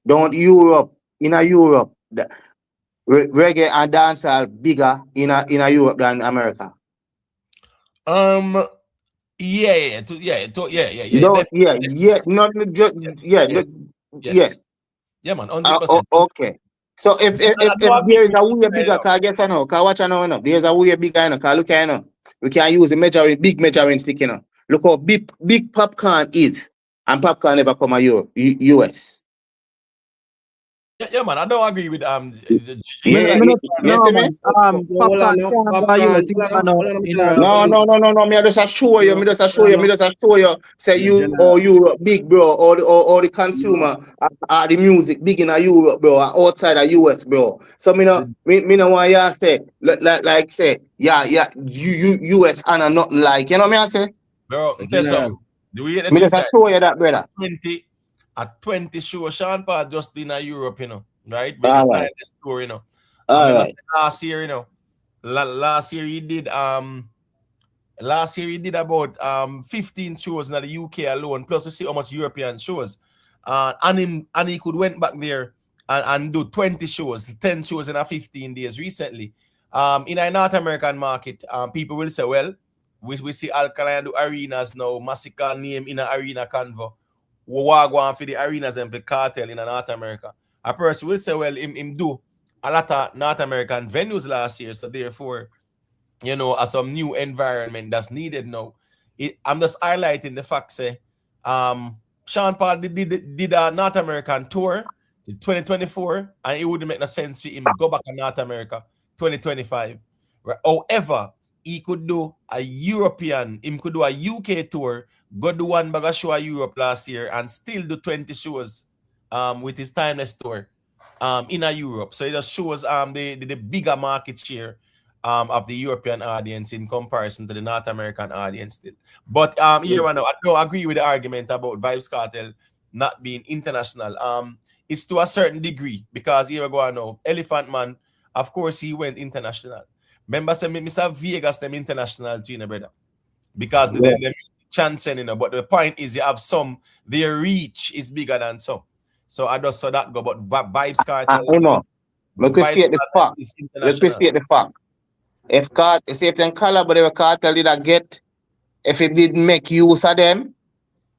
Don't Europe in a Europe. reggae and dancehall bigger in a Europe than America? Yeah, No, not just yes, yeah. yeah, man, 100%. Okay. So if And I do agree there is with a you, way bigger, cause guess I know, cause watch I know, there's a way bigger, cause look I know, we can use a big measuring stick, Look how big Popcaan is, and Popcaan never come a US. Yeah, man, I don't agree with Yeah, you No, see me? man. Hold on Popcorn now, can't go Popcaan. US. Hold on, hold on, In General. No. Me just show you. Me just show you. Say Yeah, you or General. Europe big, bro. Or the consumer, the music big in a Europe, bro. Outside of US, bro. So me no want you say like say US and nothing like. You know me I say. bro. Tell General. some. Do we get the Me thing just side? show you that, brother. 20 show Sean Paul just in Europe, right? With this All time right. the tour, I All remember right. last year, last year he did about 15 shows in the UK alone, plus you see almost European shows. And he could went back there and do 20 shows, 10 shows in a 15 days recently. In a North American market, people will say, well, we see Alkaline do arenas now, Masicka name in an arena convo. Wagwan for the arenas and the Kartel in North America. A person will say, well, him do a lot of North American venues last year, so therefore, as some new environment that's needed now. I'm just highlighting the fact, say, Sean Paul did a North American tour in 2024, and it wouldn't make no sense for him go back to North America 2025. Right? However, he could do a UK tour, go do one bag of show at Europe last year, and still do 20 shows with his timeless tour in a Europe. So it just shows the bigger market share of the European audience in comparison to the North American audience still. But here I don't agree with the argument about Vybz Kartel not being international. It's to a certain degree, because here we go now. Elephant Man, of course, he went international. Remember, say Mr. Vegas them international too, brother. Because the chancing, but the point is you have some, their reach is bigger than some. So I just saw that go, but Vybz Kartel. Let me state the fact. Let me state the fact. If them collaborative Kartel did get, if it didn't make use of them,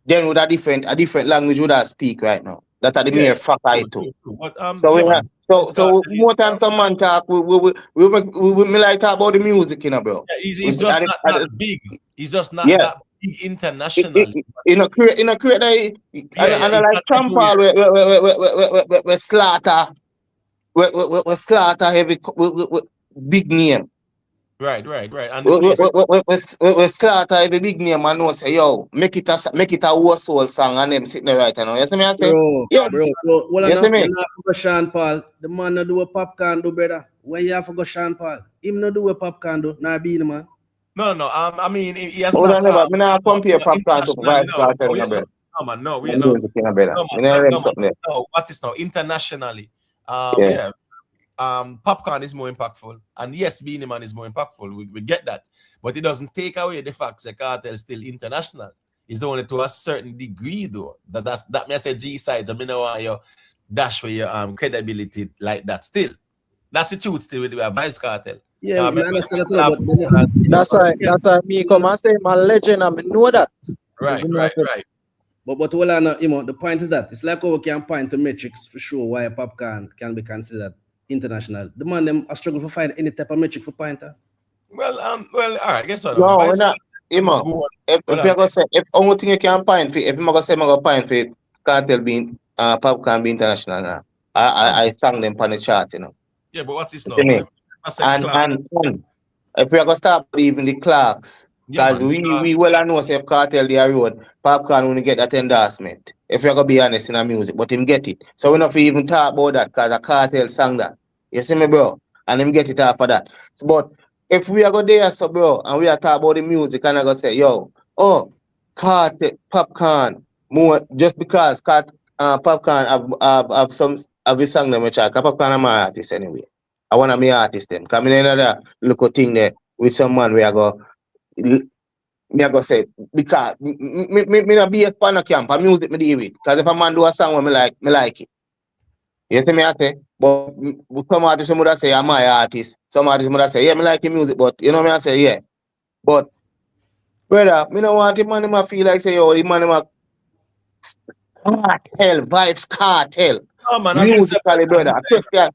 then would a different language would have speak right now. That are the mere fact I too. But, so more time some man talk, we like talk about the music, bro. Yeah, he's just not that big. He's just not that big internationally. In a create that, and like Sean Paul, we slaughter, we slaughter heavy, big name. Right. And we start every big name and know say, yo, make it a whole soul song and them sitting there right now. You see me I say? Bro, well, you see me? you not for Sean Paul. The man not do a Popcaan do, brother. Where you have to go Sean Paul? Him not do a Popcaan do, not be the man. No. I mean, he has Hold not. on, me not compare Popcaan to Vybz Kartel, brother. No, man, no. What is now internationally? Popcaan is more impactful, and yes, Beanie Man is more impactful. We get that, but it doesn't take away the fact that Kartel is still international. It's only to a certain degree, though. That may say G sides. I mean, your dash for your credibility like that. Still, that's the truth. Still with the Vybz Kartel. Yeah, that's why me come and say my legend. I mean, know that. Right. But hold on, the point is that it's like how we can point to metrics for sure why Popcaan can be considered international. The man them are struggling to find any type of metric for pointer. Well, all right. Guess what? No, we're not. If you're gonna say, if only thing you can point for, if I'm gonna say, I'm gonna point for Kartel being Popcaan be international now. I sang them on the chart, Yeah, but what's this now? And if we are gonna start even the Clarks, because we well know say if Kartel the road, Popcaan only get that endorsement. If we are gonna be honest in our music, but him get it. So we not even talk about that because a Kartel sang that. You see me, bro? And him get it after that. So, but if we are go there, so bro, and we are talk about the music, and I go say, yo, Kartel, Popcaan, more just because Popcaan have some of his song them which are Popcaan are my artist anyway. I wanna be artist them. Come in another little thing there with some man where I go say because me not be a fan of camp, I music me deal with. Because if a man do a song where me like it. You see me I say? But some artists would say I'm my artist. Some artists would say, yeah, me like your music, but you know me I say, yeah. But brother, me don't want the man to feel like say, oh, the man cartel, Vybz cartel. No, man, Musically, brother. I question as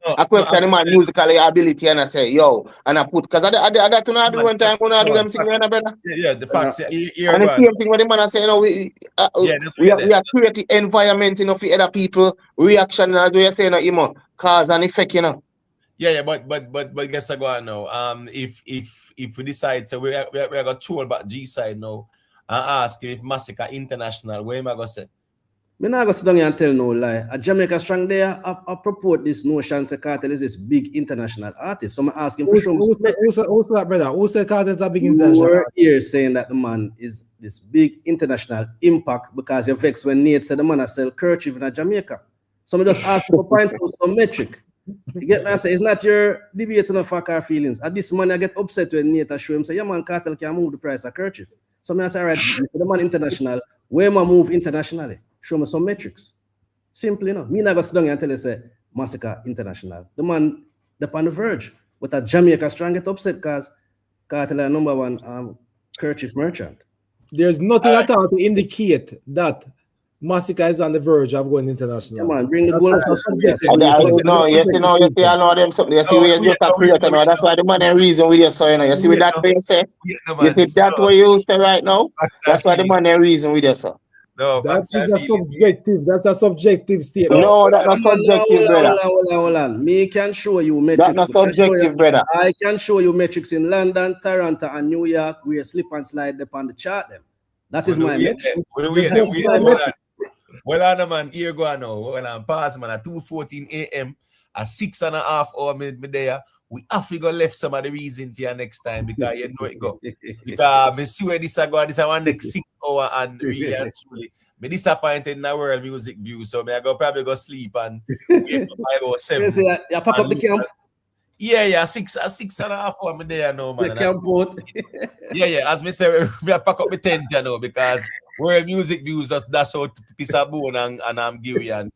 the I man said, musically ability and I say, yo, and I put because I got to not do man, one time when I do no, them thing, facts. brother. Yeah, the facts. Here And the go on. same thing with the man I say, you know, Yeah, that's we what are creating environment, you know, for other people, reaction as we are saying, you know, cause and effect, you know. Yeah, but guess I go on now. If we decide, so we are gonna troll about G side now and ask if Masicka International, where am I gonna say? Me not go sit down here and tell no lie. A Jamaica strong there, I propose this notion say Kartel is this big international artist. So I'm asking for show me Who's that, brother? Who said Kartel's a big you international were artist? here saying that the man is this big international impact because you're vexed when Nate said the man has sell kerchief in Jamaica. So I just ask you to point out some metric. You get me? I say it's not your debate enough for our feelings. At this man I get upset when Nate show him say, yeah man, Kartel can move the price of kerchief. So I say, all right, the man international, where am I move internationally? Show me some metrics. Simply, no. Me never sit down and tell you say Masicka International. The man they're on the verge. With a Jamaica strong get upset because Kartel is number one kerchief merchant. There's nothing at all to indicate that Masicka is on the verge of going international. Come on, bring the goal No, yes, you know, I know them something. You see, we just a creator now. That's why the money reason we just saw, you know. You see, with that thing say, you see that what you say right now. That's why the money reason we just saw. No, that is a subjective. That's a subjective statement. No, that's not subjective, brother. Hold on. Me can show you metrics. That's not subjective, brother. I can show you metrics in London, Toronto, and New York. We slip and slide up on the chart. Them. That is my metric. Well, on man, here go on now. Well, I'm pass man at 2:14 a.m. at 6.5 hours me there. We have to go left some of the reason for your next time because you know it go. Because I see where this is going. This is one next 6 hours and really and truly. Me disappointed in the world music view. So I go probably go sleep and wake up by about 7. You pack up the camp. Yeah, 6.5 hours me there now, man. The camp out. Yeah. As me say, we pack up my tent, you know, because where music views just dash out piece of bone and give you and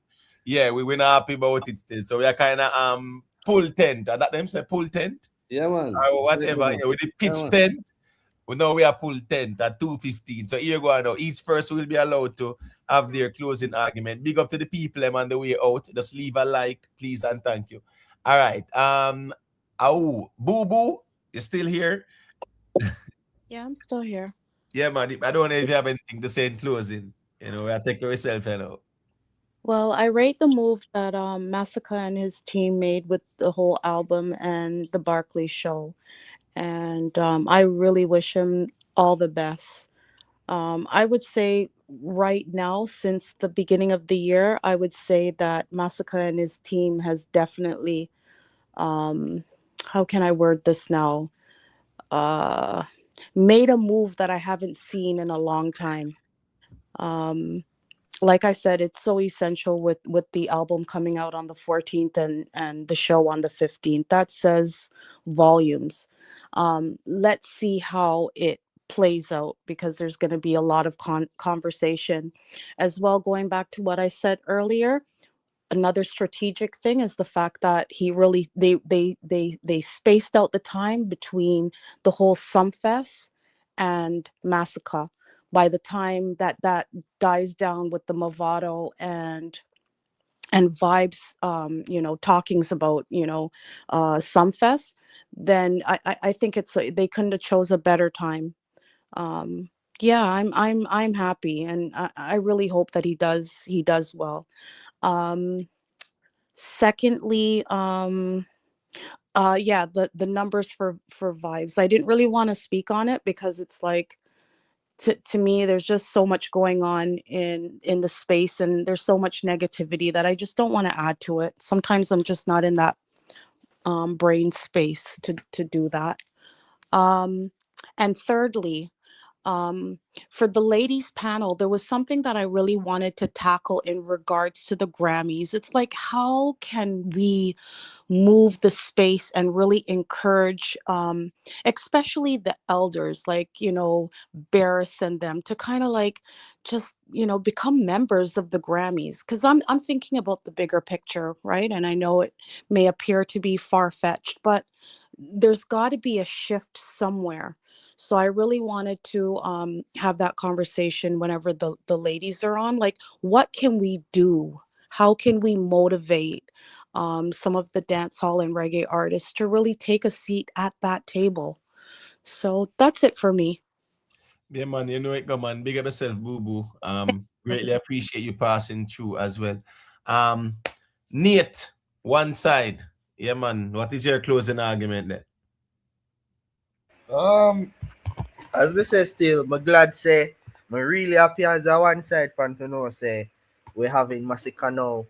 yeah, we're not happy about it still. So we are kind of pull tent. And that them say pull tent? Yeah, man. Or whatever. Yeah, with the pitch tent. We know we are pull tent at 2:15. So here go on now. Each person will be allowed to have their closing argument. Big up to the people them on the way out. Just leave a like, please, and thank you. All right. Boo Boo, you still here? Yeah, I'm still here. Yeah, man. I don't know if you have anything to say in closing. You know, I take yourself, you know. Well, I rate the move that Masicka and his team made with the whole album and the Barclays show. And I really wish him all the best. I would say right now, since the beginning of the year, I would say that Masicka and his team has definitely, how can I word this now? Made a move that I haven't seen in a long time. Like I said, it's so essential with the album coming out on the 14th and the show on the 15th. That says volumes. Let's see how it plays out because there's going to be a lot of conversation as well. Going back to what I said earlier, another strategic thing is the fact that they spaced out the time between the whole Sumfest and Masicka. By the time that dies down with the Movado and Vybz, talkings about Sumfest, then I think they couldn't have chose a better time. Yeah, I'm happy, and I really hope that he does well. Secondly, yeah, the numbers for Vybz. I didn't really want to speak on it because it's like to me there's just so much going on in the space and there's so much negativity that I just don't want to add to it. Sometimes I'm just not in that brain space to do that. And thirdly, For the ladies panel, there was something that I really wanted to tackle in regards to the Grammys. It's like, how can we move the space and really encourage, especially the elders, like, Barris and them, to kind of like just, become members of the Grammys? Because I'm thinking about the bigger picture, right? And I know it may appear to be far-fetched, but there's got to be a shift somewhere. So I really wanted to have that conversation whenever the ladies are on. Like, what can we do? How can we motivate some of the dance hall and reggae artists to really take a seat at that table? So that's it for me. Yeah, man, you know it, come on. Big up yourself, boo boo. Greatly appreciate you passing through as well. Nate, one side. Yeah, man. What is your closing argument there? As we say still, I'm glad say, I'm really happy as a one side fan to know say we're having Masicka now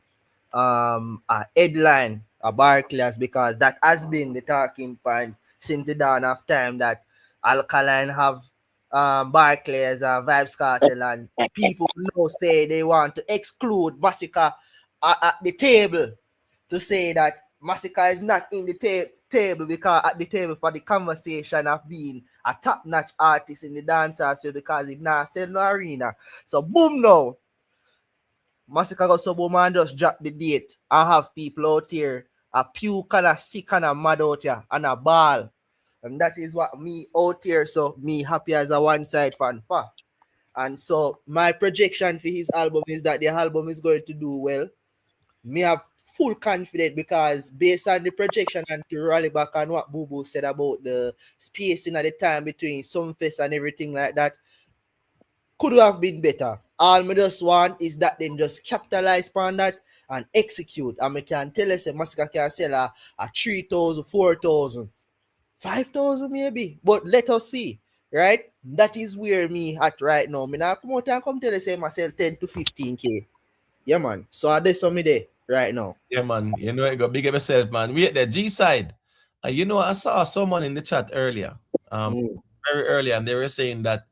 a headline a Barclays, because that has been the talking point since the dawn of time, that Alkaline have Barclays and Vybz Kartel, and people now say they want to exclude Masicka at the table, to say that Masicka is not in the table, because at the table for the conversation of being a top-notch artist in the dancers field, because it now sell no arena. So boom now, Masicka got so boom and just drop the date and have people out here a puke and a sick and a mad out here and a ball. And that is what me out here, so me happy as a one side fan for. And so my projection for his album is that the album is going to do well. Me have full confidence, because based on the projection and to rally back on what Boo Boo said about the spacing at the time between Sumfest and everything like that, could have been better. All me just want is that then just capitalize on that and execute. And me can tell us that Masicka can sell a 3,000, 4,000, 5,000 maybe. But let us see, right? That is where me at right now. Me now come out and come tell us I sell 10 to 15K. Yeah, man. So I did some there right now. Yeah, man. You know, you got big up yourself, man. We at the G side. I saw someone in the chat earlier, very early, and they were saying that,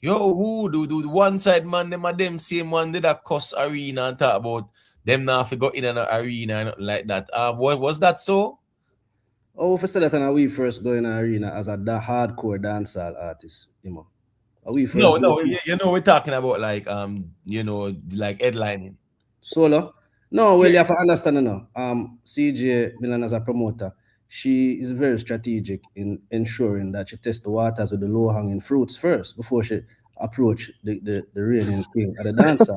yo, who do the one side man, them same one did a cuss arena and talk about them now if go in an arena and nothing like that. What was that so? Oh, for that, and we first go in an arena as a hardcore dancehall artist, Are we first No, we're talking about like like headlining. Solo? No, well, you have to understand now. CJ Milan as a promoter, she is very strategic in ensuring that she tests the waters with the low-hanging fruits first before she approach the reigning king at the dancer.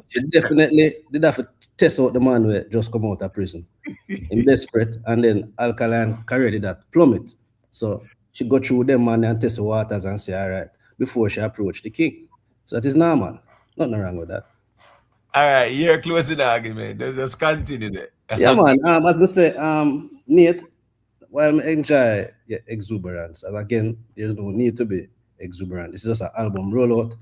She definitely did have to test out the man who just come out of prison in desperate, and then Alkaline carried that plummet. So she go through them man and test the waters and say, all right, before she approach the king. So that is normal. Nothing wrong with that. All right, you're closing the argument. Let's just continue there. Yeah, man. I was gonna say, Nate, while I enjoy your exuberance, and again, there's no need to be exuberant. This is just an album rollout,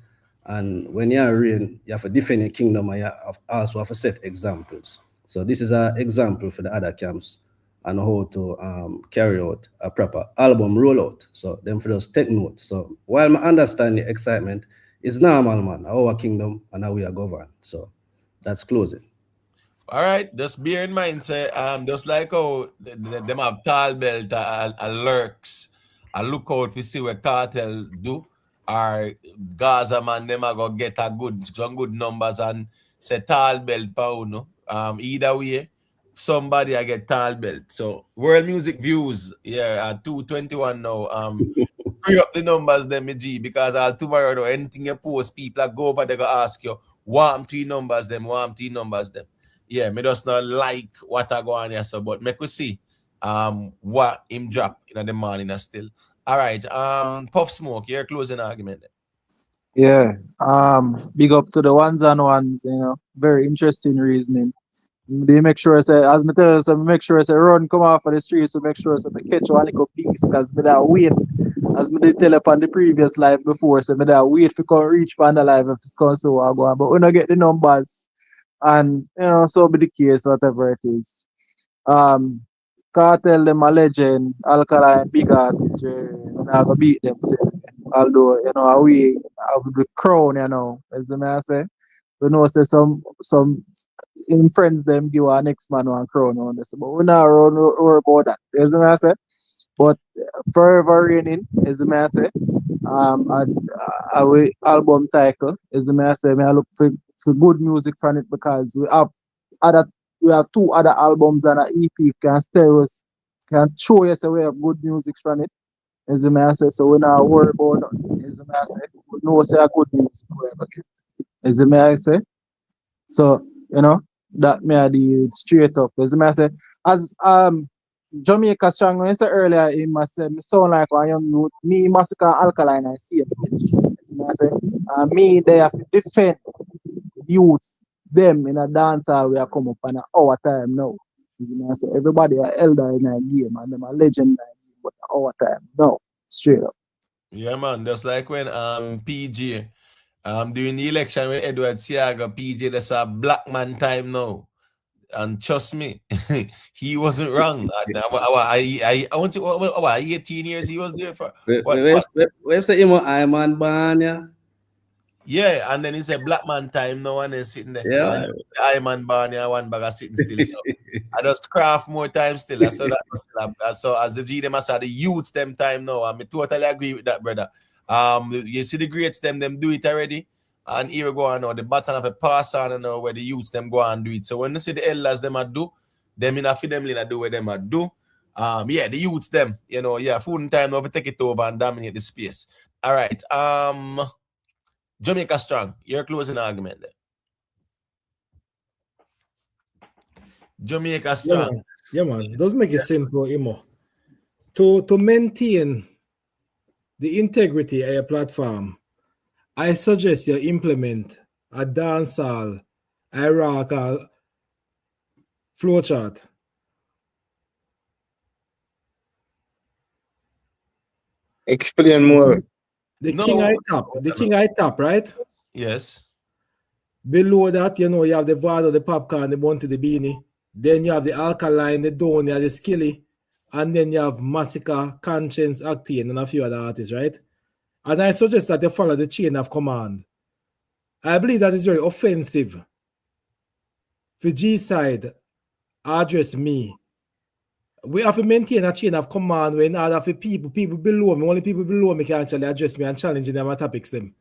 and when you're in, you have to defend your kingdom, and you also have to set examples. So this is an example for the other camps on how to carry out a proper album rollout. So them for just take note. So while I understand the excitement, it's normal, man. Our kingdom and how we are governed. So that's closing. All right, just bear in mind, say, just like how them have tall belt, lurks, a look out to see what Kartel do, or Gaza man, them are gonna get some good numbers and say tall belt pound. Either way, somebody I get tall belt. So world music views, yeah, at 221 now. Free up the numbers, them, G, because tomorrow, no, anything you post, people go over, they go ask you, warm 3 numbers, them. Yeah, me just not like what I go on here, so but make we see what him drop in the morning still. All right, Puff Smoke, your closing argument. Yeah. Big up to the ones and ones, very interesting reasoning. They make sure say, as me tell us, make sure say run come off of the streets to make sure say me catch one little piece, because me that wait. As me did tell up on the previous live before, so me that wait for come reach for the live if it's going so I go on. But we don't get the numbers. And so be the case, whatever it is. Kartel them a legend, Alkaline big artists, we're not gonna beat them. So. Although, you know, we have the crown, you know, as the man say. We know say some in friends them give our next man one crown on this. But we not worry about that. As the man say. But forever reigning, as the man say. Our album title, as the man say, I look for good music from it because other we have two other albums and an EP can tell us can show us a way of good music from it. As the man say, so we not worry about nothing. As the man say, we know say a good music we ever get. As the man say. So, you know, that me I deal straight up. As the man say, as Jamaica strong when I said earlier he must say me sound like a young youth. Me Masicka Alkaline I see it. As the man say, me they have to defend youths them in a dance hall we are come up on our time now. As the man say, everybody are elder in a game and them a legend in a game, but our time now. Straight up. Yeah, man. Just like when PJ during the election when Edward Siaga PJ that's a black man time now. And trust me, he wasn't wrong. I want to 18 years he was there for what? We say him I man ban, yeah. Yeah, and then it's a black man time now and then sitting there. Yeah. And I man Barney one bag of sitting still. So I just craft more time still. So that was still so as the G them I saw the youths them time now. I totally agree with that, brother. You see the greats them do it already. And here we go on now, the button of a pass on and now where the youths them go and do it. So when you see the elders them do, them in a feed them do where them do. Yeah, the youths them, you know, yeah, food time now we take it over and dominate the space. All right. Jamaica strong. Your closing argument there. Jamaica strong. Yeah, man. Doesn't make it simple, Imo. To maintain the integrity of your platform, I suggest you implement a dancehall hierarchical flowchart. Explain more. The king I top, right? Yes. Below that, you know, you have the Vado, the Popcaan, the Bounty, the Beanie. Then you have the Alkaline, the Donia, the Skilly. And then you have Masicka, Conscience, Octane, and a few other artists, right? And I suggest that you follow the chain of command. I believe that is very offensive. For G side, address me. We have to maintain a chain of command when other for people below me, only people below me can actually address me and challenge them and topics them.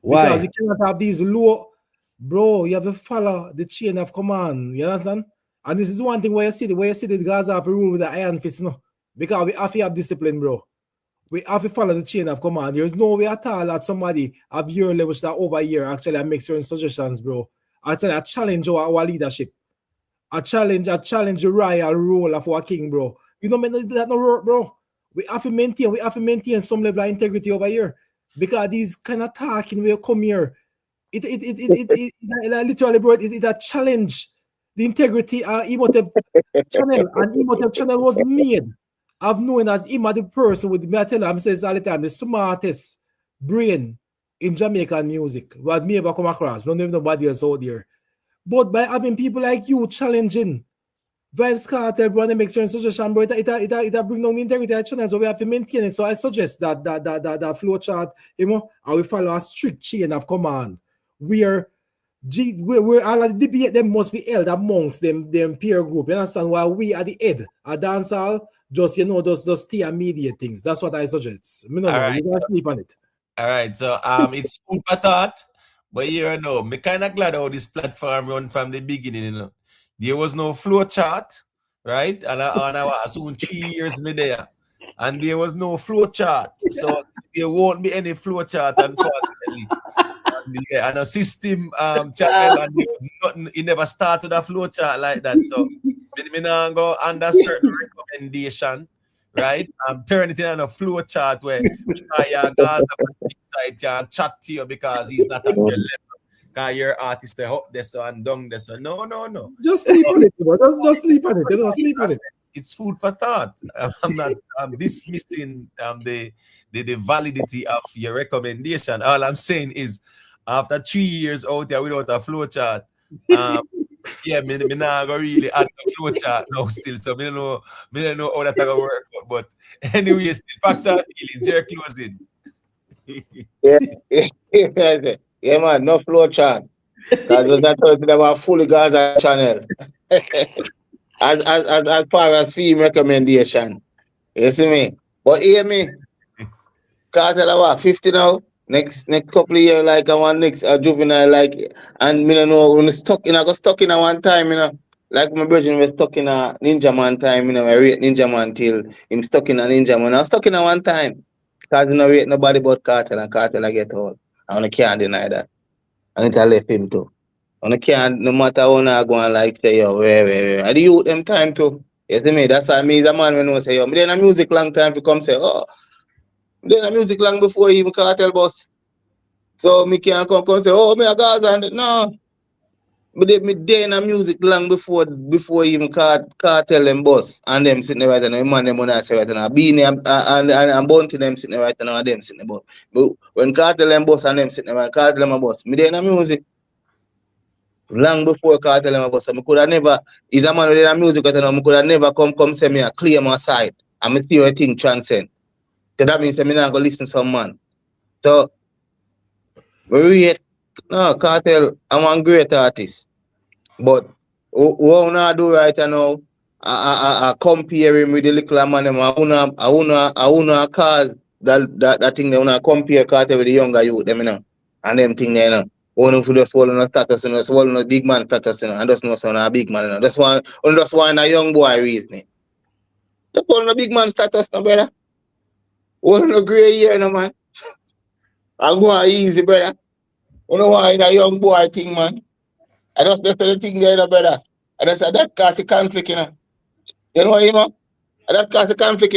Why? Because you cannot have these low, bro, you have to follow the chain of command. You understand? And this is one thing where you see the guys have to rule with the iron fist, no? Because we have to have discipline, bro. We have to follow the chain of command. There's no way at all that somebody of your level that over here actually make certain suggestions, bro. Actually, I challenge our leadership. I challenge the royal role of our king, bro. You know, man, that no work, bro. We have to maintain some level of integrity over here. Because these kind of talking will come here. It literally, bro, it a challenge the integrity of Imhotep channel. And Imhotep channel was made of knowing as him the person with me. I tell you, I'm saying all the time, the smartest brain in Jamaican music. What me ever come across. Don't even nobody else out there. But by having people like you challenging Vybz Kartel, bro, and make certain suggestion, bro, it bring down the integrity of the channel, so we have to maintain it. So I suggest that flow chart, you know, and we follow a strict chain of command where all of the debate them must be held amongst them peer group. You understand? While we at the head, a dancehall, just you know, those stay immediate things. That's what I suggest. You gotta sleep on it. All right, so it's food for thought, but you know, me kind of glad how this platform run from the beginning. You know, there was no flow chart, right? And I was soon 3 years me there, and there was no flow chart, so there won't be any flow chart, unfortunately. And a system channel, and there was nothing. It never started a flow chart like that. So me now go under certain recommendation. Right? Turn it in a flow chart where your guys side can chat to you because he's not on your level. Because your artist are up there so and down there. So no. Just sleep on it, bro. Just sleep on it. You know, sleep on it. It's food for thought. I'm not dismissing the validity of your recommendation. All I'm saying is after 3 years out there without a flow chart, yeah, me not gonna really add the flow chart now still, so me don't know how that gonna work. But anyway, still facts are feelings. You're closing. Yeah, yeah, man, no flow chart. Because was that told them are fully Gaza channel. As far as film recommendation. You see me? But hear me, Kartel about 50 now. Next couple of years, like I want next a juvenile, like and me no know when I got stuck in a one time, Like my brother was stuck in a ninja man time, I rate ninja man till him stuck in a ninja man. I was stuck in a one time. Cause you know rate nobody but Kartel and Kartel I get all. I can't deny that. And it I left him too. And I can't no matter how I go and like say yo, where. I the youth them time too. You see me? That's why me is a man when I say yo, me then a music long time to come say, oh, then a music long before even Kartel bus. So me can't come say, oh, me a Gaza and no. But they me day in a music long before even Kartel them bus and them sitting there right now, man them wanna say right now. Beanie and Bounty them sitting there right now and them sitting there. But when Kartel them bus and them sitting there, Kartel them a bus. Me day in a music long before Kartel them a bus. So me could have never is a man with a music right now, me could have never come say me a clear my side. And me see everything transcend. Cause that means that me not go listen to some man. So we no Kartel, I'm one great artist. But what I do right now, I compare him with the little man. I wanna cause that thing they wanna compare Carter with the younger youth, them, and them thing there, One for just swallow no status, swallow no big man status, and just know son a big man, That's why a young boy reason. Just swallow no big man status, no brother. One no gray hair, no man. I go easy, brother. You know why a young boy thing, man. I just left the thing there, brother. I just said that cause the conflict, You know what, That cause the conflict,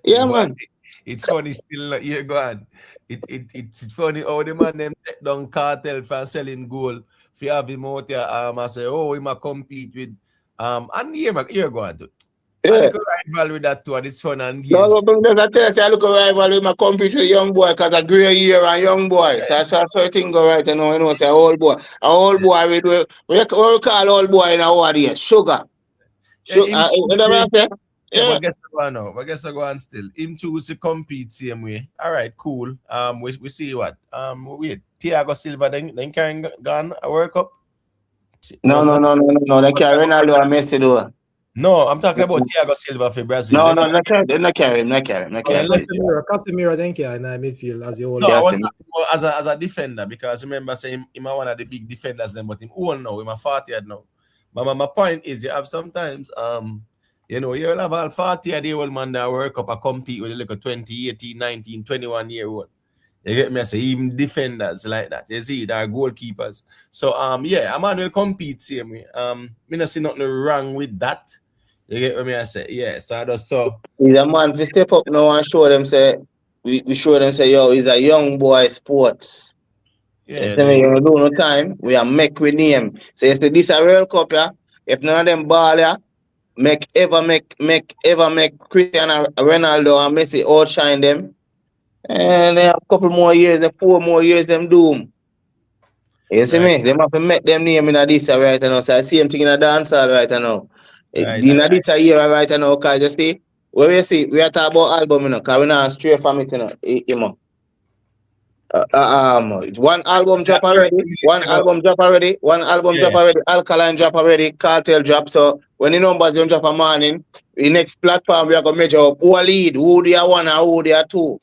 Yeah, But man. it's funny still here go on. It's funny how the man them take down Cartel for selling gold. If you have him out there, I say, oh, he might compete with and here go on to. I Yeah. look a rival with that too, and it's fun and No, games. but I tell you, I look a rival with my compete with a young boy because a grey year and young boy. So I saw certain go right, say old boy. A old boy, we call old boy in our day, sugar. Yeah, Sugar, him you choose know to, what I'm saying? yeah, Yeah. but guess what now? But guess what go on still. Him choose to compete same way. All right, cool. We see what. Wait, Thiago Silva then carrying gone a World Cup. No, no, Not no, no, no, no. They carry Ronaldo and Messi though. no, I'm talking about Thiago Silva for Brazil. No, They're no, not, not carry him, not carry him, not Oh, carry yeah, him. Casemiro, thank you, in midfield as the whole no, I lot. was talking about as a defender because remember saying him one of the big defenders then, but him old now, him a 40 now. But my point is you have sometimes you'll have all 40 year old man that work up a compete with a little 20, 18, 19, 21-year old. You get me? I say even defenders like that. You see, they're goalkeepers. So yeah, a man will compete same way. Me not see nothing wrong with that. You get what me I say? Yeah, so I just saw. He's a man to step up now and show them say we show them say yo, he's a young boy sports. You Yeah, see me, then you do no time, we are make with name. So you say this a World Cup, yeah. If none of them ball, yeah, make Cristiano Ronaldo and Messi outshine them. And they have a couple more years, 4 more years, them doom. You see right, me? They have to make them name in a this right now. So I see him thing in a dancehall right now. right. In a this a year right now, cause you see, where we see, we are talking about album, cause we not stray from it, one album Is that drop already. 30 minutes One ago? album drop already. One album drop Yeah. already. Alkaline drop already. Cartel drop. So when the numbers don't drop a morning, the next platform we are gonna measure up who lead, who they are one and who they are two.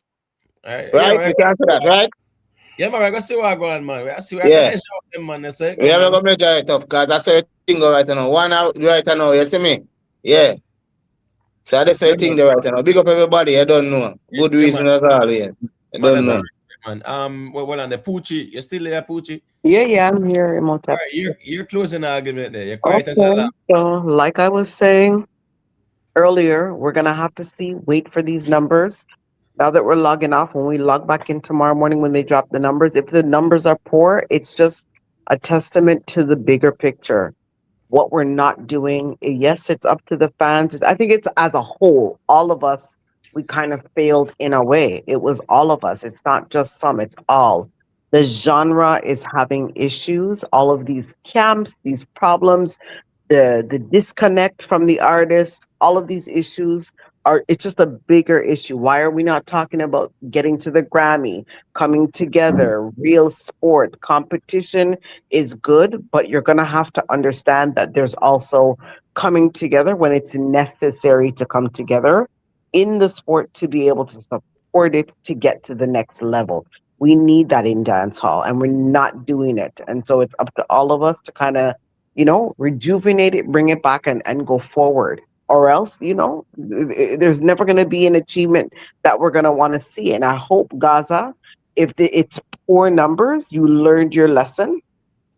Yeah, Right? We can say that, right? yeah, man, we're gonna see what going, man. We're see we're gonna Yeah. measure up them, man. That's it, We go, are man. gonna measure it up because that's a thing right now. One out right now, you see me? Yeah. So that's a Yeah, man. thing there right now. Big up everybody, I don't know. Good Yeah, man. reason as all, yeah. I Man, don't that's all know. right, man. Well, on the Poochie, you still there, Poochie? Yeah, I'm here, All Imhotep. right, you're closing the argument there. You're quiet as a Okay, lamb. so like I was saying earlier, we're gonna have to wait for these numbers. Now that we're logging off, when we log back in tomorrow morning when they drop the numbers, if the numbers are poor, it's just a testament to the bigger picture. What we're not doing. Yes, it's up to the fans. I think it's as a whole, all of us, we kind of failed in a way. It was all of us. It's not just some, it's all. The genre is having issues, all of these camps, these problems, the disconnect from the artist, all of these issues it's just a bigger issue. Why are we not talking about getting to the Grammy, coming together, real sport? Competition is good, but you're going to have to understand that there's also coming together when it's necessary to come together in the sport to be able to support it to get to the next level. We need that in dance hall, and we're not doing it. And so it's up to all of us to kind of, rejuvenate it, bring it back, and go forward. Or else, there's never going to be an achievement that we're going to want to see. And I hope, Gaza, if it's poor numbers, you learned your lesson.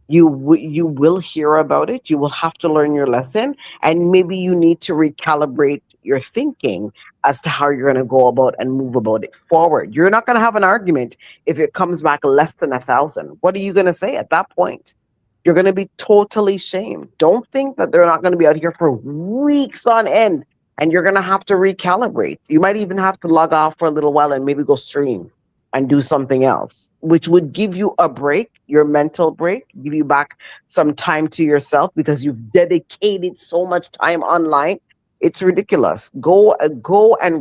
You will hear about it. You will have to learn your lesson, and maybe you need to recalibrate your thinking as to how you're going to go about and move about it forward. You're not going to have an argument if it comes back less than 1,000. What are you going to say at that point? You're going to be totally shamed. Don't think that they're not going to be out here for weeks on end, and you're going to have to recalibrate. You might even have to log off for a little while and maybe go stream and do something else, which would give you a break, your mental break, give you back some time to yourself because you've dedicated so much time online. It's ridiculous. Go and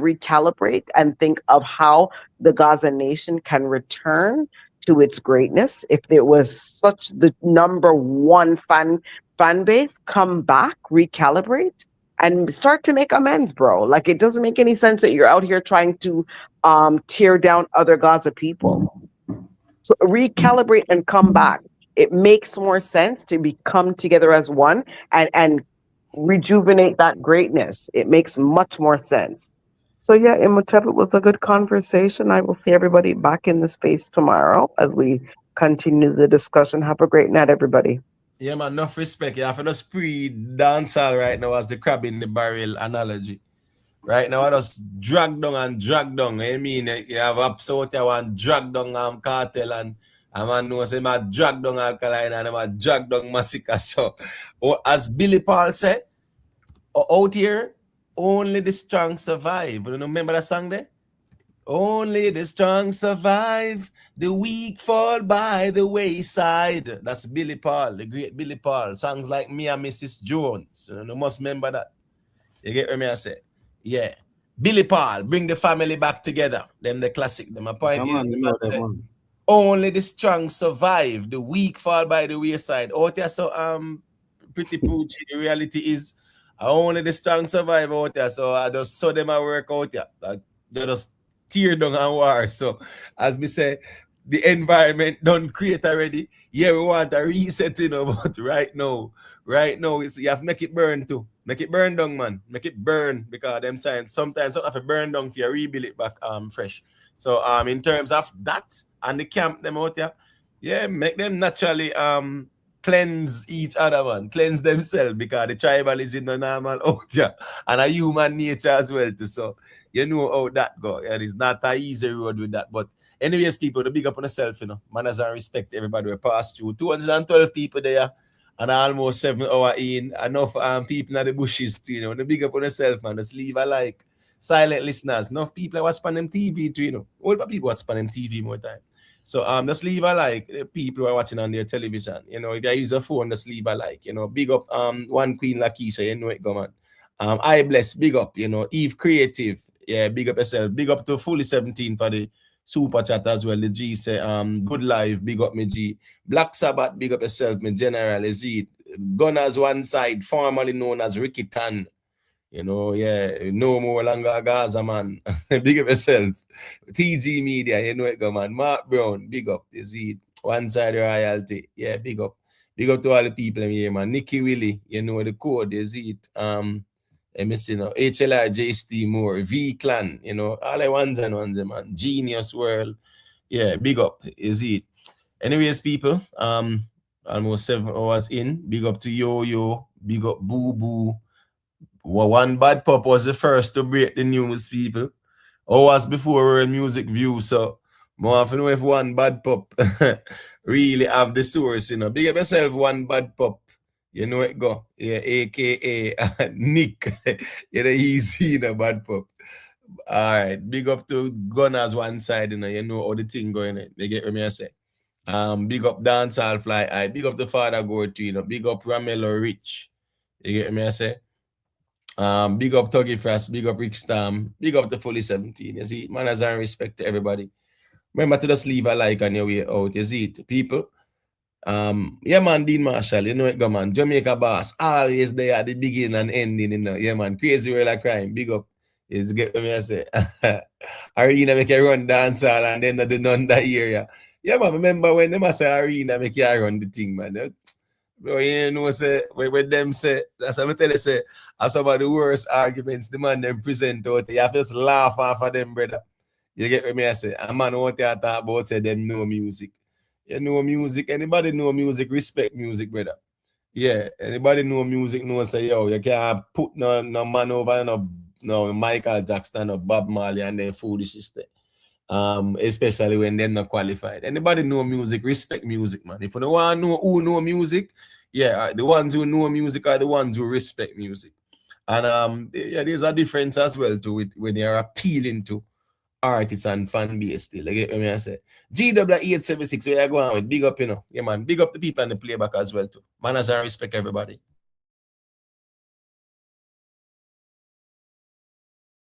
recalibrate and think of how the Gaza nation can return to its greatness. If it was such the number one fan base, come back, recalibrate, and start to make amends, bro. Like, it doesn't make any sense that you're out here trying to tear down other Gaza people. So recalibrate and come back. It makes more sense to come together as one and rejuvenate that greatness. It makes much more sense. So yeah, Imhotep, it was a good conversation. I will see everybody back in the space tomorrow as we continue the discussion. Have a great night, everybody. Yeah, man, enough respect. You have to just pre-dancehall right now as the crab in the barrel analogy. Right now, I just drag down and drag down. I mean, you have absolutely one drag down Kartel, and a man knows him a drag down Alkaline, and I'm a drag down Masicka. So, as Billy Paul said, out here, only the strong survive. You remember that song there? Only the strong survive, the weak fall by the wayside. That's Billy Paul, the great Billy Paul. Songs like Me and Mrs. Jones. You must remember that. You get what I say? Yeah. Billy Paul, bring the family back together. Them the classic. My point is, only the strong survive, the weak fall by the wayside. Out there, so pretty pooch. The reality is, only the strong survive out there. So I just saw them at work out there. They just tear down and war. So as me say, the environment done create already. Yeah, we want a reset, but right now, it's, you have to make it burn too. Make it burn down, man. Make it burn, because them signs sometimes you have to burn down if you rebuild it back fresh. So in terms of that and the camp them out there, yeah, make them naturally cleanse each other, man. Cleanse themselves, because the tribal is in the normal out there. And a human nature as well too. So you know how that go. And it's not an easy road with that. But anyways, people, the big up on yourself, manners and respect everybody we pass through. 212 people there. And almost 7 hours in, enough people in the bushes too, the big up on yourself, man. Just leave a like. Silent listeners, enough people are watching them TV too, All the people watch them TV more time. So just leave a like. The people who are watching on their television, if you use a phone, just leave a like. Big up One Queen Lakeisha, it go, man. I bless, big up, Eve Creative, yeah, big up yourself. Big up to Fully 17 for the super chat as well. The G say, good live, big up me G. Black Sabbath, big up yourself, me General, is it? Gunners one side, formerly known as Ricky Tan. Yeah, no more longer Gaza, man. Big up yourself. TG Media, it go, man. Mark Brown, big up, is it? One side royalty. Yeah, big up. Big up to all the people here, man. Nicky Willie, the code, is it? HLI, JST Moore, V Clan, all the ones and ones, man. Genius World. Yeah, big up, is it? Anyways, people, almost 7 hours in. Big up to Yo, big up Boo Boo. One Bad Pop was the first to break the news, people. Hours before World Music View, so more often know if One Bad Pop really have the source, Big up yourself, One Bad Pop. You know it go. Yeah, aka Nick. Easy, Bad Pop. All right. Big up to Gunners one side, you know how the thing going. They get what me I say. Big up Dancehall Fly High. Big up the Father Go to, Big up Ramelo Rich. You get what me I say. Big up Tuggy Frost, big up Rick Stam, big up the Fully 17. You see, manners and respect to everybody. Remember to just leave a like on your way out. You see it, people. Yeah, man, Dean Marshall, you know it, go man. Jamaica boss, always there at the beginning and ending, you know. Yeah, man, crazy world of crime. Big up. Is get me I say. Arena make you run dance hall and then the none that area. Yeah, man, remember when them say Arena make you run the thing, man. Bro, you know, say when them say, that's what I tell you, say, as some of the worst arguments the man them present out, you have to just laugh off of them, brother. You get what me I say? A man what you talk about say them know music. You know music. Anybody know music, respect music, brother. Yeah, anybody know music, know say, yo, you can't put no man over no Michael Jackson or Bob Marley and then foolish shit. Especially when they're not qualified. Anybody know music, respect music, man. If you don't want to know who know music, yeah, the ones who know music are the ones who respect music. And yeah, there's a difference as well to it when you're appealing to artists and fan base still. You get what I say? GW876, where you going with? Big up, you know. Yeah, man. Big up the people and the playback as well too. Manners and respect everybody.